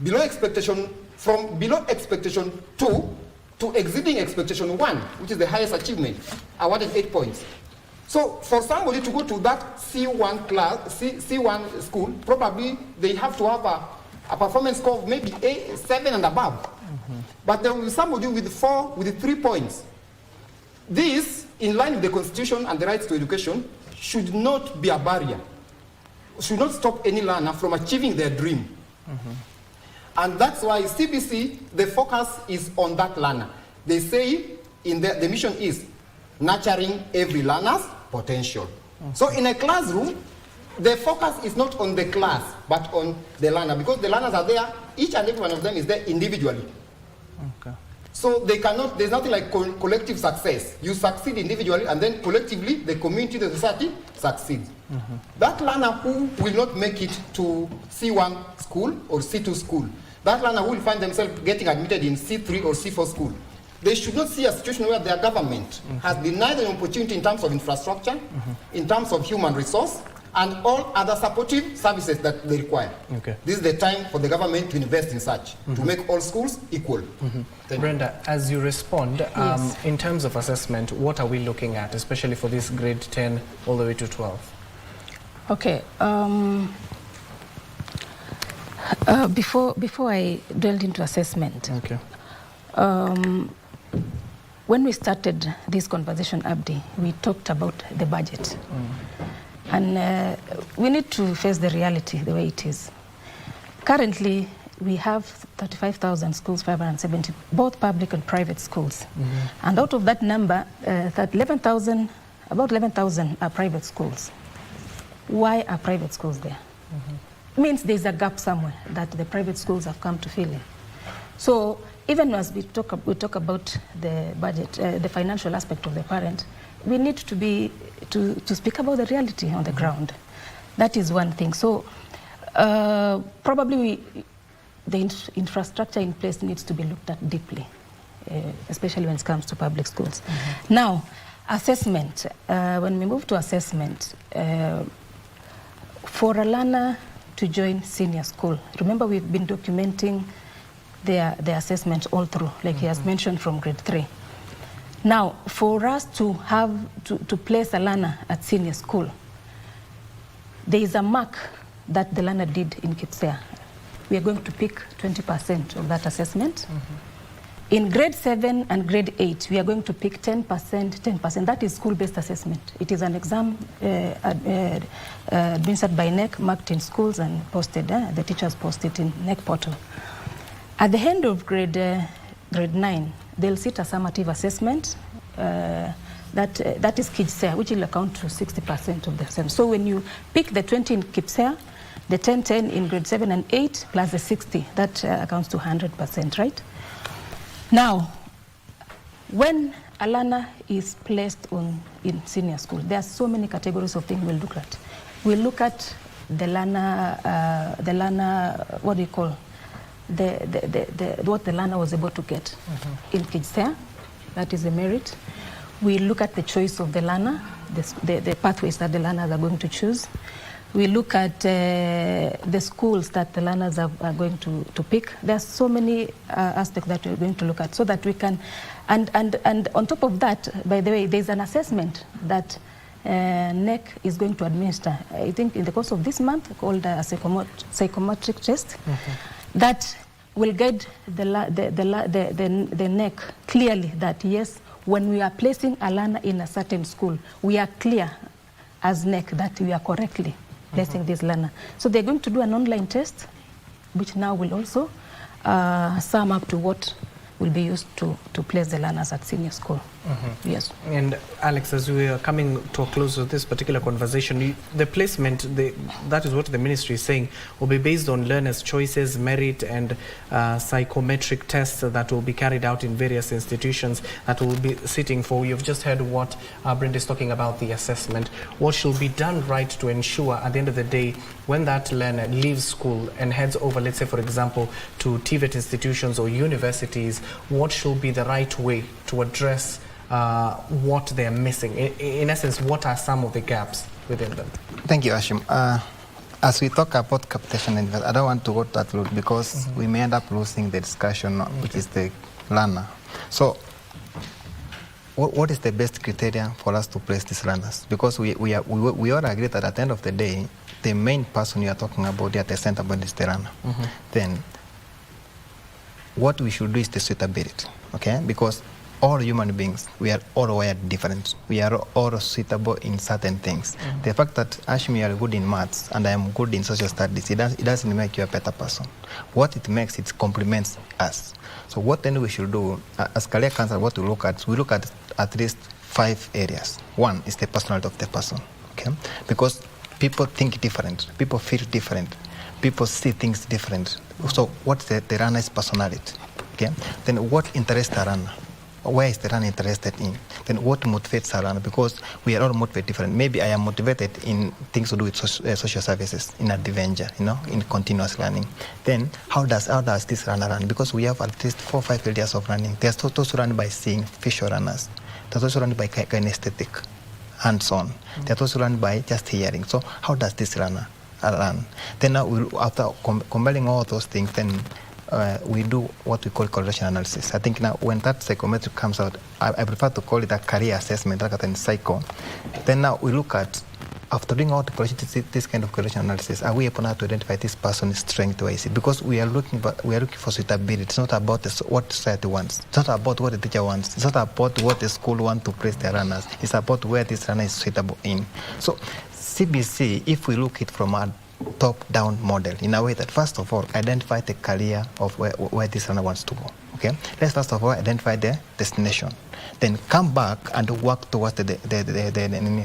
Below expectation, from below expectation 2 to exceeding expectation 1, which is the highest achievement, awarded 8 points. So for somebody to go to that C1 class, C1 school, probably they have to have a performance score of maybe 7 and above. But there will be somebody with 4, with 3 points. This, in line with the Constitution and the rights to education, should not be a barrier. Should not stop any learner from achieving their dream. And that's why CBC, the focus is on that learner. They say the mission is nurturing every learner's potential. So in a classroom, the focus is not on the class, but on the learner, because the learners are there, each and every one of them is there individually. So they cannot, there's nothing like collective success. You succeed individually, and then collectively, the community, the society succeeds. That learner who will not make it to C1 school or C2 school, that learner will find themselves getting admitted in C3 or C4 school. They should not see a situation where their government has denied them opportunity in terms of infrastructure, in terms of human resource, and all other supportive services that they require. This is the time for the government to invest in such, to make all schools equal. Brenda, as you respond, in terms of assessment, what are we looking at, especially for this grade 10 all the way to 12? Okay. Before I delved into assessment, when we started this conversation, Abdi, we talked about the budget. And we need to face the reality the way it is. Currently, we have 35,000 schools, 570, both public and private schools. And out of that number, about 11,000 are private schools. Why are private schools there? It means there's a gap somewhere that the private schools have come to fill in. So even as we talk about the budget, the financial aspect of the parent, we need to speak about the reality on the ground. That is one thing. So probably the infrastructure in place needs to be looked at deeply, especially when it comes to public schools. Now, assessment. When we move to assessment, for a learner to join senior school, remember we've been documenting their assessment all through, like he has mentioned, from grade 3. Now, for us to place a learner at senior school, there is a mark that the learner did in KPSEA. We are going to pick 20% of that assessment. In grade 7 and grade 8, we are going to pick 10%. That is school-based assessment. It is an exam administered by NEC, marked in schools and posted. The teachers post it in NEC portal. At the end of grade 9, they'll sit a summative assessment that is KPSEA, which will account to 60% of the assessment. So when you pick the 20 in KPSEA, the 10 in grade 7 and 8 plus the 60, that accounts to 100%, right? Now, when a learner is placed in senior school, there are so many categories of things we'll look at. We'll look at the learner, what do you call, what the learner was able to get in KPSEA, that is a merit. We look at the choice of the learner, the pathways that the learners are going to choose. We look at the schools that the learners are going to pick. There are so many aspects that we're going to look at so that we can, and on top of that, by the way, there's an assessment that NEC is going to administer, I think in the course of this month, called a psychometric test, that will guide the NEC clearly that yes, when we are placing a learner in a certain school, we are clear as NEC that we are correctly placing this learner. So they're going to do an online test, which now will also sum up to what will be used to place the learners at senior school. Yes. And Alex, as we are coming to a close of this particular conversation, the placement, that is what the ministry is saying, will be based on learners' choices, merit and psychometric tests that will be carried out in various institutions that will be sitting for. You've just heard what Brenda is talking about, the assessment. What should be done right to ensure at the end of the day, when that learner leaves school and heads over, let's say for example, to TVET institutions or universities, what should be the right way to address what they're missing? In essence, what are some of the gaps within them? Thank you, Hashim. As we talk about capitation, I don't want to go that route because we may end up losing the discussion, which is the learner. So, what is the best criteria for us to place these learners? Because we all agree that at the end of the day, the main person you are talking about at the center point is the learner. Then, what we should do is the suitability, okay? Because all human beings, we are all wired different. We are all suitable in certain things. The fact that Hashim, you are good in maths and I am good in social studies, it doesn't make you a better person. What it makes, it complements us. So what then we should do, as career counselor, what we look at least 5 areas. One is the personality of the person, okay? Because people think different, people feel different, people see things different. So what's the runner's personality, okay? Then what interests the runner? Where is the runner interested in? Then what motivates the runner? Because we are all motivated different. Maybe I am motivated in things to do with social services, in adventure, in continuous learning. Then how does this runner run? Because we have at least 4 or 5 areas of running. There's those who run by seeing, visual runners. There's those who run by kinesthetic, hands-on. There's those who run by just hearing. So how does this runner run? Then now, after combining all those things, then we do what we call correlation analysis. I think now when that psychometric comes out, I prefer to call it a career assessment rather than psycho. Then now we look at, after doing all the this kind of correlation analysis, are we able now to identify this person's strength? Where is it? Because we are looking for suitability. It's not about what society wants. It's not about what the teacher wants. It's not about what the school wants to place their runners. It's about where this runner is suitable in. So CBC, if we look at it from a top-down model, in a way that first of all identify the career of where this runner wants to go. Okay, let's first of all identify the destination, then come back and work towards the destination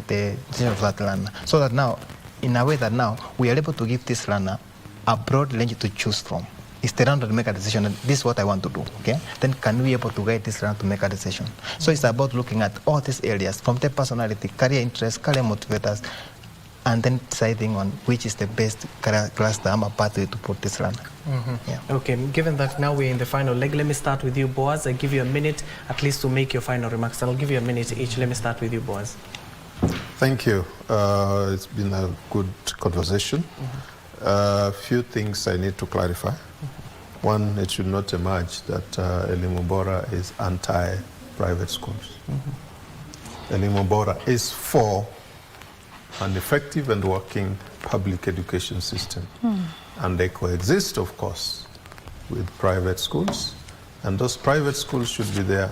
of that learner, so that now, in a way that now we are able to give this learner a broad range to choose from. It's the learner to make a decision, and this is what I want to do. Okay, then can we be able to guide this learner to make a decision? So it's about looking at all these areas from their personality, career interests, career motivators, and then deciding on which is the best cluster or pathway to put this runner. Yeah. Okay, given that now we're in the final leg, let me start with you, Boaz. I give you a minute at least to make your final remarks. I'll give you a minute each. Let me start with you, Boaz. Thank you. It's been a good conversation. A few things I need to clarify. One, it should not emerge that Elimu Bora is anti-private schools. Elimu Bora is for an effective and working public education system. And they coexist, of course, with private schools. And those private schools should be there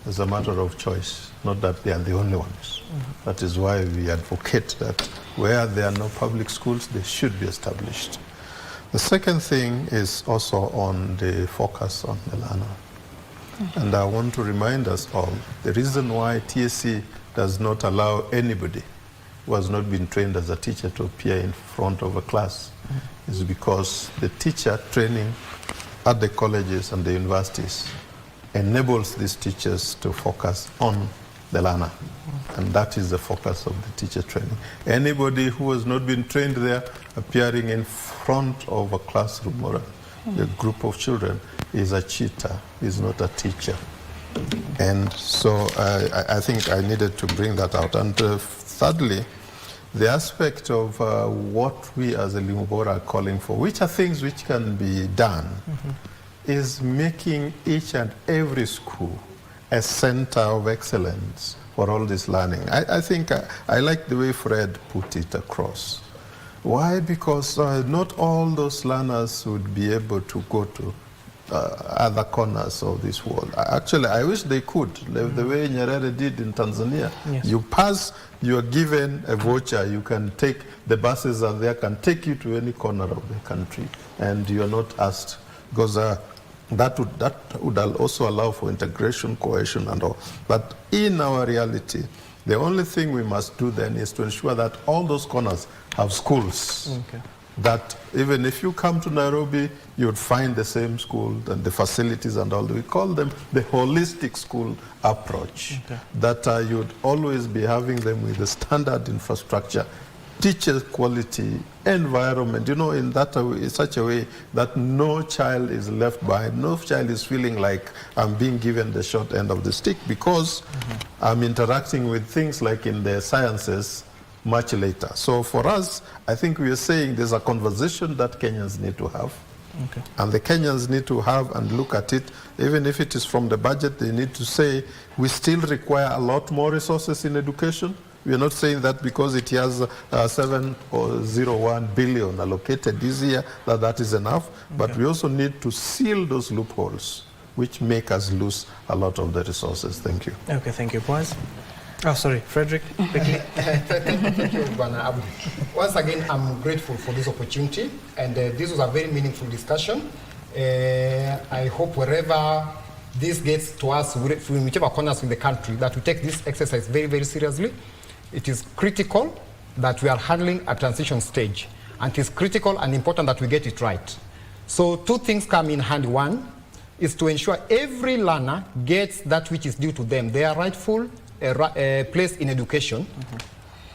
as a matter of choice, not that they are the only ones. That is why we advocate that where there are no public schools, they should be established. The second thing is also on the focus on the learner. And I want to remind us all, the reason why TSC does not allow anybody who has not been trained as a teacher to appear in front of a class is because the teacher training at the colleges and the universities enables these teachers to focus on the learner. And that is the focus of the teacher training. Anybody who has not been trained there appearing in front of a classroom or a group of children is a cheater, is not a teacher. And so I think I needed to bring that out. And thirdly, the aspect of what we as a Elimu Bora are calling for, which are things which can be done, is making each and every school a center of excellence for all this learning. I think I like the way Fred put it across. Why? Because not all those learners would be able to go to other corners of this world. Actually, I wish they could, the way Nyerere did in Tanzania. Yes. You pass, you are given a voucher, you can take, the buses are there, can take you to any corner of the country, and you are not asked, because that would also allow for integration, cohesion and all. But in our reality, the only thing we must do then is to ensure that all those corners have schools. Okay. That even if you come to Nairobi, you would find the same school and the facilities and all. We call them the holistic school approach. Okay. That you'd always be having them with the standard infrastructure, teacher quality, environment, you know, in that way, in such a way that no child is left behind, no child is feeling like I'm being given the short end of the stick because I'm interacting with things like in the sciences much later. So for us, I think we are saying there's a conversation that Kenyans need to have. Okay. And the Kenyans need to have and look at it, even if it is from the budget, they need to say, we still require a lot more resources in education. We are not saying that because it has 7.01 billion allocated this year, that is enough. Okay. But we also need to seal those loopholes, which make us lose a lot of the resources. Thank you. Okay, thank you. Boaz? Oh, sorry, Frederick, quickly. Thank you, Bwana Abdi. Once again, I'm grateful for this opportunity, and this was a very meaningful discussion. I hope wherever this gets to us, from whichever corners in the country, that we take this exercise very, very seriously. It is critical that we are handling a transition stage, and it is critical and important that we get it right. So two things come in hand. One is to ensure every learner gets that which is due to them, their rightful place in education,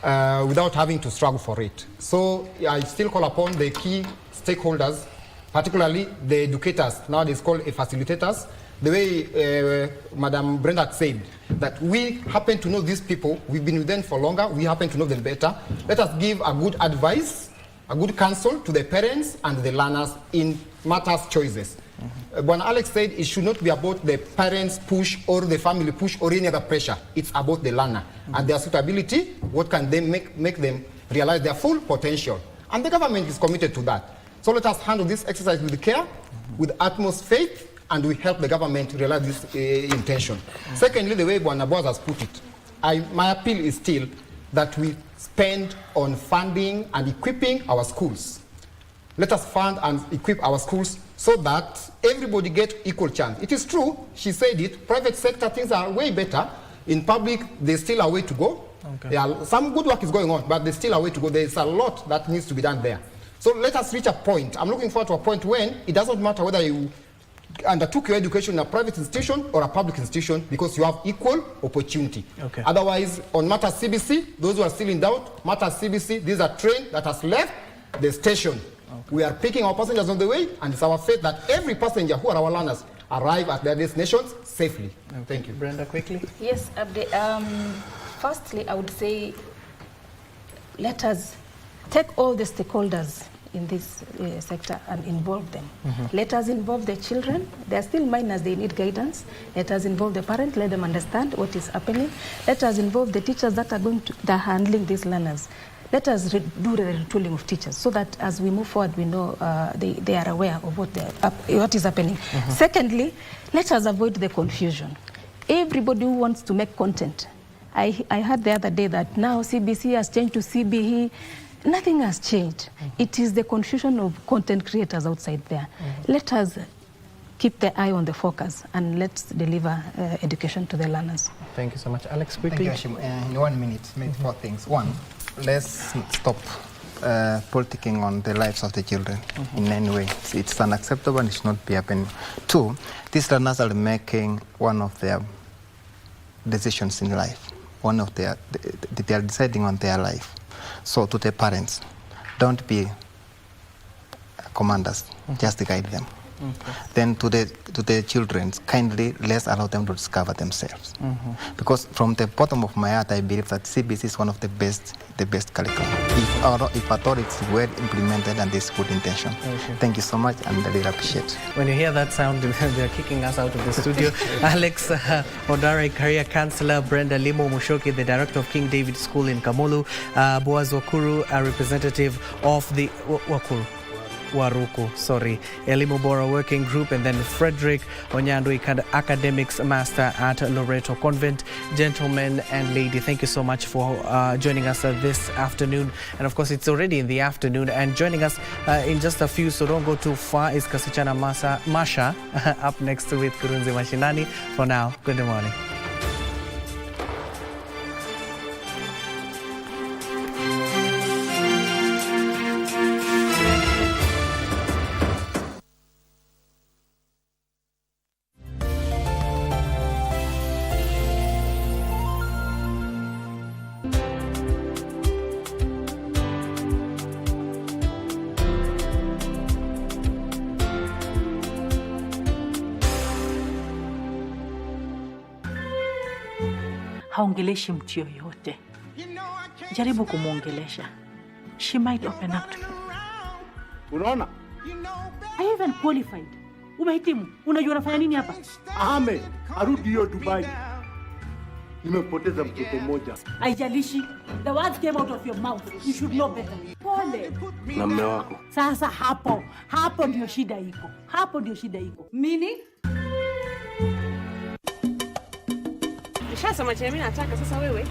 without having to struggle for it. So I still call upon the key stakeholders, particularly the educators, nowadays called facilitators, the way Madam Brenda said, that we happen to know these people, we've been with them for longer, we happen to know them better. Let us give a good advice, a good counsel to the parents and the learners in matters choices. When Alex said it should not be about the parents' push or the family push or any other pressure. It's about the learner and their suitability. What can they make them realize their full potential? And the government is committed to that. So let us handle this exercise with care, with utmost faith, and we help the government realize this intention. Secondly, the way Bwana Boaz has put it, my appeal is still that we spend on funding and equipping our schools. Let us fund and equip our schools so that everybody gets equal chance. It is true, she said it, private sector things are way better. In public, there's still a way to go. Okay. Yeah, some good work is going on, but there's still a way to go. There's a lot that needs to be done there. So let us reach a point. I'm looking forward to a point when it doesn't matter whether you undertook your education in a private institution or a public institution, because you have equal opportunity. Okay. Otherwise, on matters CBC, those who are still in doubt, matters CBC, this is a train that has left the station. Okay. We are picking our passengers on the way, and it's our faith that every passenger who are our learners arrive at their destinations safely. Okay. Thank you. Brenda, quickly. Yes, Abdi. Firstly, I would say let us take all the stakeholders in this sector and involve them. Let us involve the children. They are still minors, they need guidance. Let us involve the parents, let them understand what is happening. Let us involve the teachers that are handling these learners. Let us do the retooling of teachers so that as we move forward, we know they are aware of what is happening. Secondly, let us avoid the confusion. Everybody who wants to make content. I heard the other day that now CBC has changed to CBE. Nothing has changed. It is the confusion of content creators outside there. Let us keep the eye on the focus and let's deliver education to the learners. Thank you so much. Alex, quickly. Thank you, Hashim. In 1 minute, maybe 4 things. One, let's stop politicking on the lives of the children in any way. It's unacceptable and it should not be happening. 2, these learners are making one of their decisions in life. They are deciding on their life. So to the parents, don't be commanders, just guide them. Then to the children, kindly let's allow them to discover themselves. Because from the bottom of my heart, I believe that CBC is one of the best curriculum. If at all it's well implemented and there's good intention. Thank you so much, and I really appreciate it. When you hear that sound, they're kicking us out of the studio. Alex Odare, Career Counselor, Brenda Limo Mushoki, the Director of King David School in Kamulu, Boaz Wakuru, a representative of the Wakuru. Waruku, Elimu Bora Working Group, and then Frederick Onyandwi, Academics Master at Loreto Convent. Gentlemen and lady, thank you so much for joining us this afternoon. And of course, it's already in the afternoon. And joining us in just a few, so don't go too far, is Kasichana Masha up next with Kurunzi Mashinani. For now, good morning. Haongeleshi mtu yoyote. Jaribu kumwongelesha. She might open up to you. Unaona? I even qualified. Umehitimu. Unajua nafanya nini hapa? Ahmed, arudi hiyo Dubai. Nimepoteza mtoto mmoja. Haijalishi. The words came out of your mouth. You should know better. Pole. Na mume wako. Sasa hapo ndio shida iko. Hapo ndio shida iko. Meaning? Nishasema chenye mimi nataka, sasa wewe